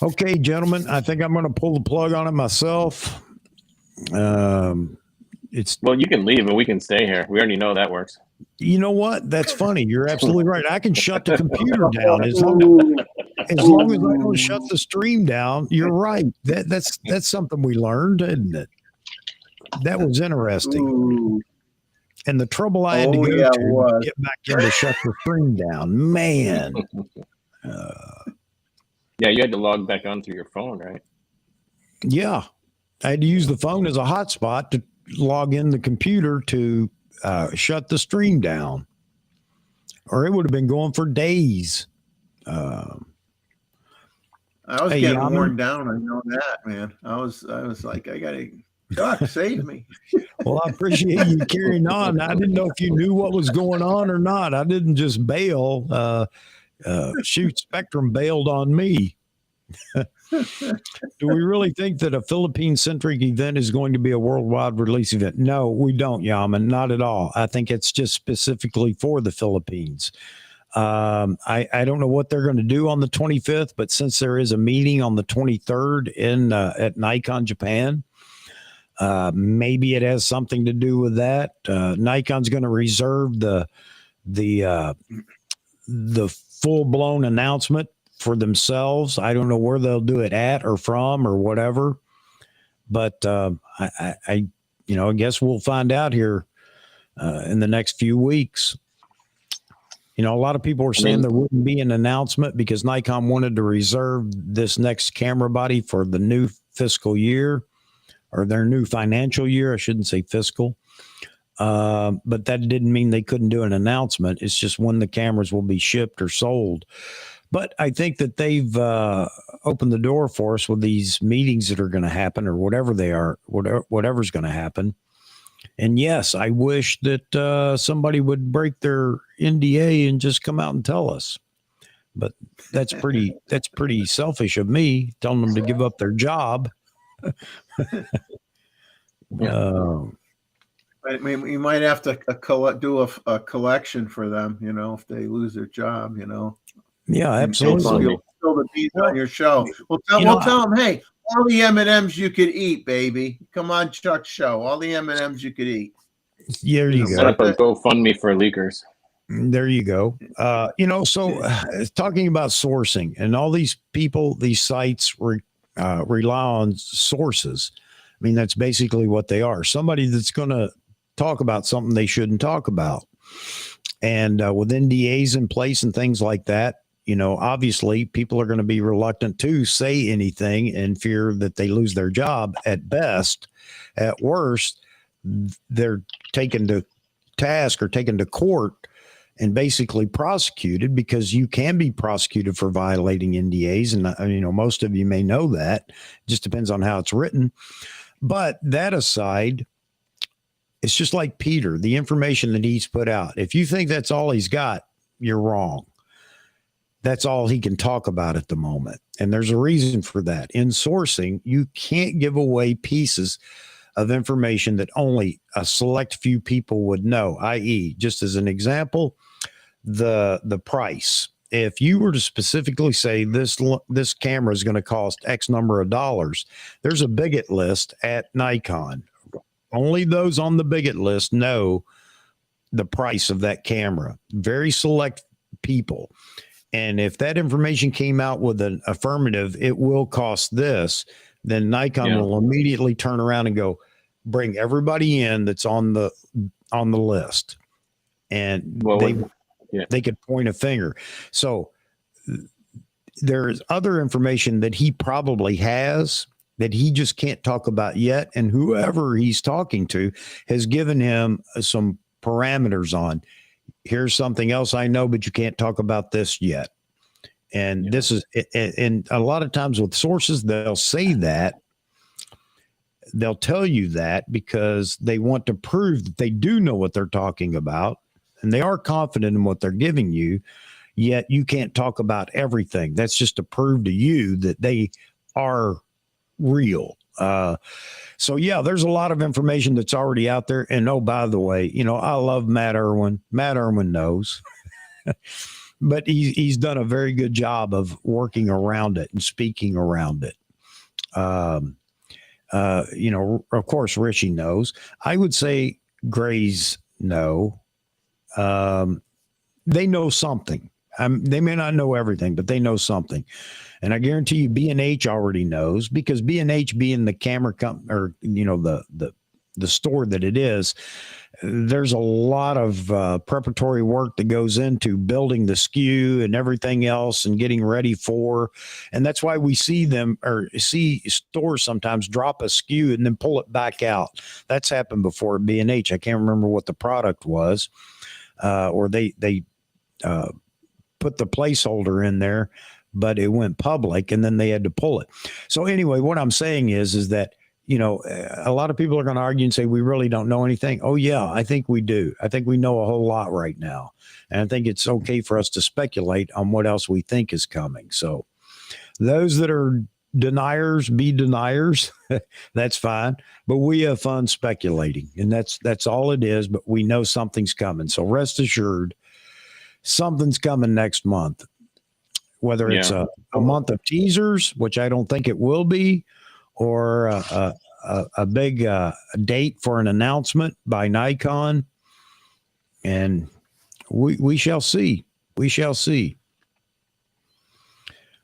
Okay, gentlemen, I think I'm going to pull the plug on it myself. Well, you can leave and we can stay here. We already know that works. You know what? That's funny. You're absolutely right. I can shut the computer down as long as I don't shut the stream down. You're right. That's something we learned, isn't it? That was interesting. Ooh. And the trouble I had to go to get back in to shut the stream down, man. Yeah, you had to log back on through your phone, right? Yeah, I had to use the phone as a hotspot to log in the computer to shut the stream down, or it would have been going for days. I was getting worn down. I know that, man. I was like, I gotta, Doc, save me. Well, I appreciate you carrying on. I didn't know if you knew what was going on or not. I didn't just bail. Shoot, Spectrum bailed on me. Do we really think that a Philippine-centric event is going to be a worldwide release event? No, we don't, Yaman, not at all. I think it's just specifically for the Philippines. I don't know what they're going to do on the 25th, but since there is a meeting on the 23rd in at Nikon Japan, maybe it has something to do with that. Nikon's going to reserve the full-blown announcement for themselves. I don't know where they'll do it at or from or whatever, but I guess we'll find out here in the next few weeks. A lot of people are saying there wouldn't be an announcement because Nikon wanted to reserve this next camera body for the new fiscal year or their new financial year. I shouldn't say fiscal. But that didn't mean they couldn't do an announcement. It's just when the cameras will be shipped or sold. But I think that they've opened the door for us with these meetings that are going to happen or whatever they are, whatever's going to happen. And yes, I wish that somebody would break their NDA and just come out and tell us. But that's pretty selfish of me, telling them to give up their job. I mean, you might have to do a collection for them, you know, if they lose their job, you know. Yeah, absolutely. You'll spill the beans on your show. We'll tell them, hey, all the M&Ms you could eat, baby. Come on, Chuck's show. All the M&Ms you could eat. There you Set go. up a GoFundMe for leakers. There you go. Talking about sourcing, and all these people, these sites rely on sources. I mean, that's basically what they are. Somebody that's going to talk about something they shouldn't talk about. And with NDAs in place and things like that, you know, obviously people are going to be reluctant to say anything in fear that they lose their job at best. At worst, they're taken to task or taken to court and basically prosecuted, because you can be prosecuted for violating NDAs. And, you know, most of you may know that. It just depends on how it's written. But that aside, it's just like Peter, the information that he's put out. If you think that's all he's got, you're wrong. That's all he can talk about at the moment. And there's a reason for that. In sourcing, you can't give away pieces of information that only a select few people would know, i.e., just as an example, the price. If you were to specifically say this camera is going to cost X number of dollars, there's a bigot list at Nikon. Only those on the bigot list know the price of that camera. Very select people. And if that information came out with an affirmative, it will cost this, then Nikon will immediately turn around and go, bring everybody in that's on the list. And they could point a finger. So there's other information that he probably has that he just can't talk about yet. And whoever he's talking to has given him some parameters on, here's something else I know, but you can't talk about this yet. And this is, and a lot of times with sources, they'll say that, they'll tell you that because they want to prove that they do know what they're talking about and they are confident in what they're giving you, yet you can't talk about everything. That's just to prove to you that they are real. So yeah, there's a lot of information that's already out there. And oh, by the way, you know, I love Matt Irwin. Matt Irwin knows, but he's done a very good job of working around it and speaking around it. You know, of course, Richie knows. I would say Grays know. They know something. They may not know everything, but they know something. And I guarantee you B&H already knows, because B&H being the camera company, or, you know, the store that it is, there's a lot of preparatory work that goes into building the SKU and everything else and getting ready for. And that's why we see them, or see stores sometimes drop a SKU and then pull it back out. That's happened before at B&H. I can't remember what the product was, or they put the placeholder in there, but it went public and then they had to pull it. So anyway, what I'm saying is that, you know, a lot of people are going to argue and say, we really don't know anything. Oh yeah, I think we do. I think we know a whole lot right now. And I think it's okay for us to speculate on what else we think is coming. So those that are deniers, be deniers. That's fine. But we have fun speculating, and that's all it is. But we know something's coming. So rest assured, something's coming next month. Whether it's a month of teasers, which I don't think it will be, or a big date for an announcement by Nikon, and we shall see. We shall see.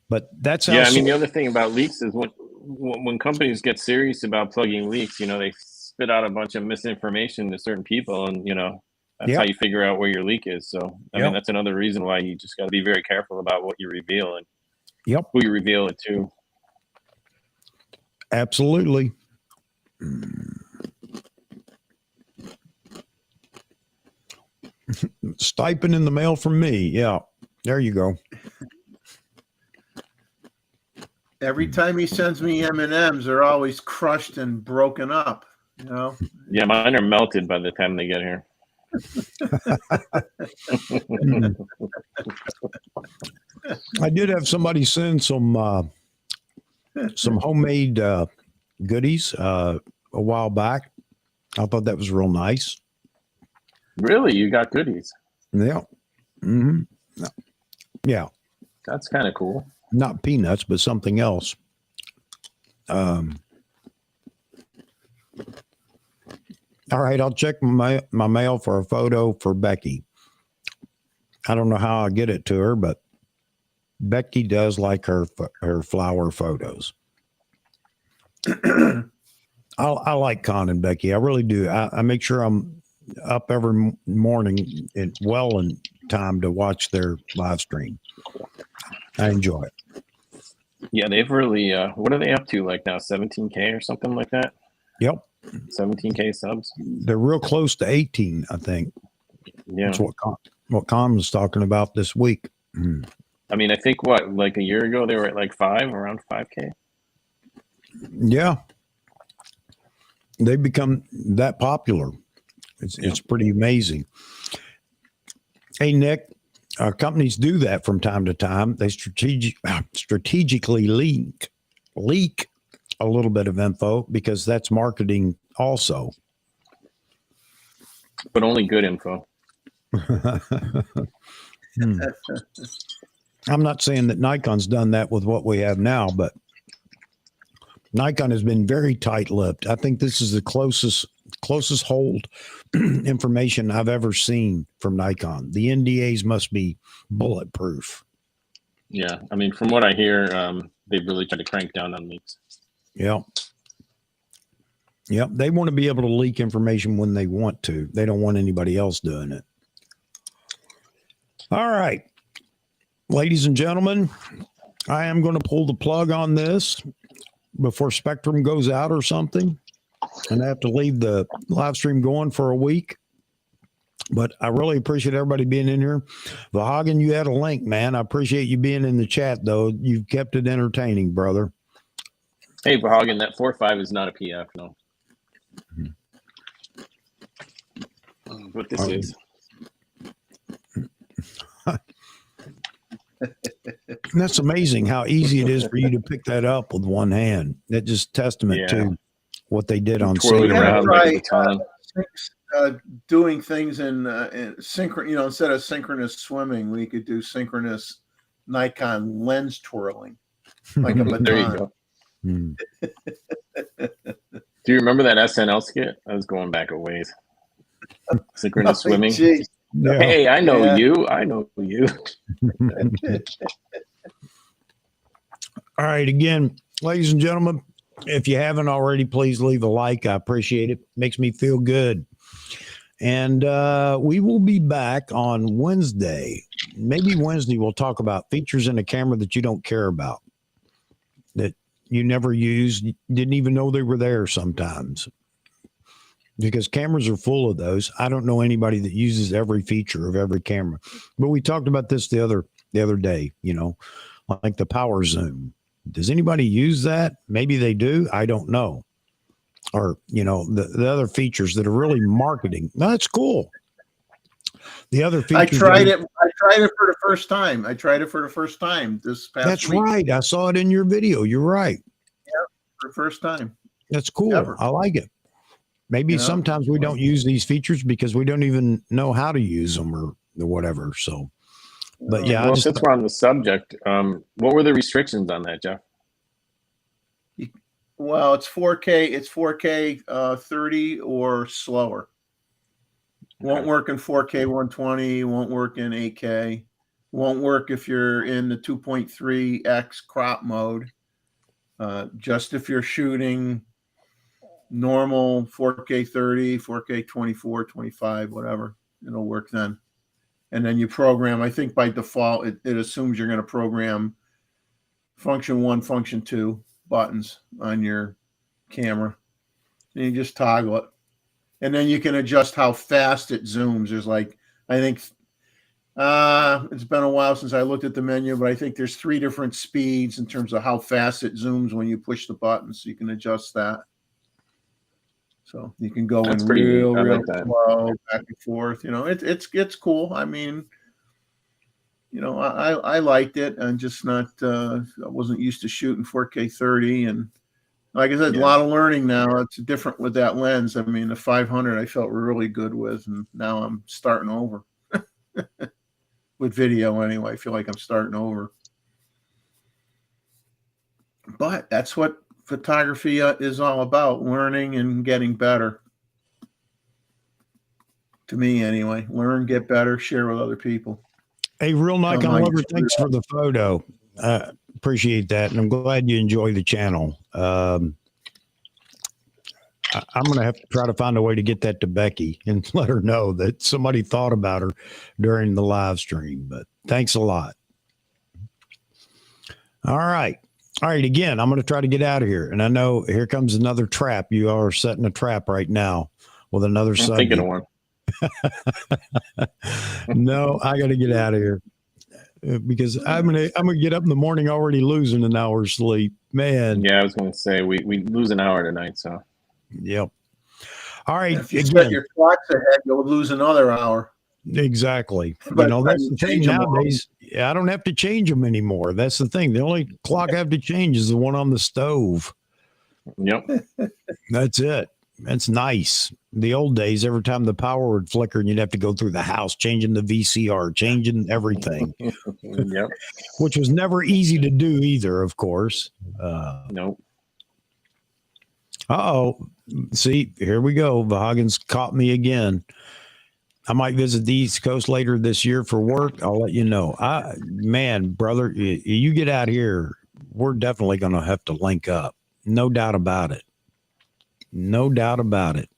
But that's how. Yeah, I mean, the other thing about leaks is when companies get serious about plugging leaks, you know, they spit out a bunch of misinformation to certain people, and you know, that's how you figure out where your leak is. So I mean, that's another reason why you just got to be very careful about what you reveal and who you reveal it to. Absolutely. Stipend in the mail from me. Yeah, there you go. Every time he sends me M&Ms, they're always crushed and broken up. You know. Yeah, mine are melted by the time they get here. I did have somebody send some homemade goodies a while back. I thought that was real nice. Really? You got goodies? Yeah. Mm-hmm. Yeah. That's kind of cool. Not peanuts, but something else. All right, I'll check my mail for a photo for Becky. I don't know how I get it to her, but Becky does like her flower photos. I like Con and Becky. I really do. I make sure I'm up every morning well in time to watch their live stream. I enjoy it. Yeah, they've really, what are they up to like now? 17K or something like that? Yep. 17K subs. They're real close to 18, I think. Yeah. That's what Con was talking about this week. I mean, I think like a year ago, they were at like around 5K. Yeah. They've become that popular. It's pretty amazing. Hey, Nick, companies do that from time to time. They strategically leak a little bit of info because that's marketing also. But only good info. I'm not saying that Nikon's done that with what we have now, but Nikon has been very tight-lipped. I think this is the closest hold information I've ever seen from Nikon. The NDAs must be bulletproof. Yeah, I mean, from what I hear, they've really tried to crank down on leaks. Yep. They want to be able to leak information when they want to. They don't want anybody else doing it. All right, ladies and gentlemen, I am going to pull the plug on this before Spectrum goes out or something, and I have to leave the live stream going for a week. But I really appreciate everybody being in here. Vahagan, you had a link, man. I appreciate you being in the chat, though. You've kept it entertaining, brother. Hey, Vahagan, that 4.5 is not a PF, no. What this is. That's amazing how easy it is for you to pick that up with one hand. That's just testament to what they did on twirl it around like a baton. Doing things in instead of synchronous swimming, we could do synchronous Nikon lens twirling like a baton. There you go. Do you remember that SNL skit? I was going back a ways. Synchronous swimming. Geez. Yeah. Hey, I know you. I know you. All right. Again, ladies and gentlemen, if you haven't already, please leave a like. I appreciate it. Makes me feel good. And we will be back on Wednesday. Maybe Wednesday we'll talk about features in a camera that you don't care about, that you never used, didn't even know they were there sometimes. Because cameras are full of those. I don't know anybody that uses every feature of every camera. But we talked about this the other day, like the power zoom. Does anybody use that? Maybe they do. I don't know. Or, the other features that are really marketing. That's cool. The other features. I tried it for the first time. This past That's week. right. I saw it in your video. You're right. Yeah, for the first time. That's cool. Ever. I like it. Maybe sometimes we don't use these features because we don't even know how to use them or whatever. So, but yeah. Well, since we're on the subject, what were the restrictions on that, Jeff? Well, it's 4K. It's 4K 30 or slower. Won't work in 4K 120. Won't work in 8K. Won't work if you're in the 2.3x crop mode. Just if you're shooting normal 4K 30, 4K 24, 25, whatever, it'll work then. And then you program, I think by default, it assumes you're going to program function 1, function 2 buttons on your camera. And you just toggle it. And then you can adjust how fast it zooms. There's I think it's been a while since I looked at the menu, but I think there's 3 different speeds in terms of how fast it zooms when you push the button. So you can adjust that. So you can go That's in pretty neat. real, I real like that. slow, back and forth. You know, it's cool. I mean, you know, I liked it. I'm just not. I wasn't used to shooting 4K 30, and like I said, a Yeah. lot of learning now. It's different with that lens. I mean, the 500 I felt really good with, and now I'm starting over with video anyway. I feel like I'm starting over. But that's what photography is all about, learning and getting better. To me, anyway. Learn, get better, share with other people. Hey, Real Tell 'em Nikon how you Lover, screwed thanks for the photo. Appreciate that. And I'm glad you enjoy the channel. I'm going to have to try to find a way to get that to Becky and let her know that somebody thought about her during the live stream. But thanks a lot. All right. All right. Again, I'm going to try to get out of here. And I know here comes another trap. You are setting a trap right now with another I'm subject. thinking of one. No, I got to get out of here because I'm gonna get up in the morning already losing an hour's sleep, man. Yeah, I was going to say we lose an hour tonight, so. Yep. All right. If you set your clocks ahead, you'll lose another hour. Exactly. But You know, that's the thing change 'em all. nowadays. I don't have to change them anymore. That's the thing. The only clock I have to change is the one on the stove. Yep. That's it. That's nice. The old days, every time the power would flicker and you'd have to go through the house, changing the VCR, changing everything, Yep. which was never easy to do either, of course. Nope. Uh-oh. See, here we go. Vahagan's caught me again. I might visit the East Coast later this year for work. I'll let you know. Man, brother, you get out here, we're definitely going to have to link up. No doubt about it. No doubt about it.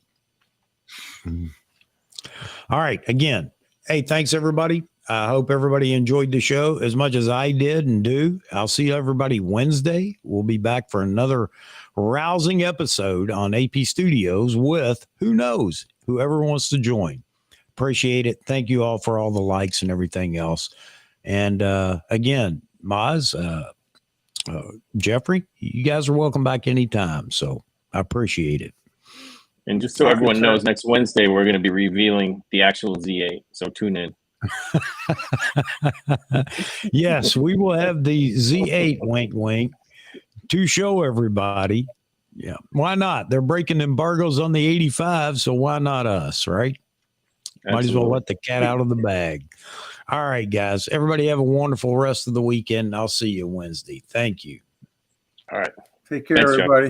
All right. Again, hey, thanks, everybody. I hope everybody enjoyed the show as much as I did and do. I'll see everybody Wednesday. We'll be back for another rousing episode on AP Studios with, who knows, whoever wants to join. Appreciate it. Thank you all for all the likes and everything else. And again, Maz, Jeffrey, you guys are welcome back anytime. So I appreciate it. And just so everyone knows, next Wednesday we're going to be revealing the actual Z8. So tune in. Yes, we will have the Z8 wink wink to show everybody. Yeah, why not? They're breaking embargoes on the 85, so why not us, right? Absolutely. Might as well let the cat out of the bag. All right, guys. Everybody have a wonderful rest of the weekend. I'll see you Wednesday. Thank you. All right. Take care, Thanks, Jeff. everybody.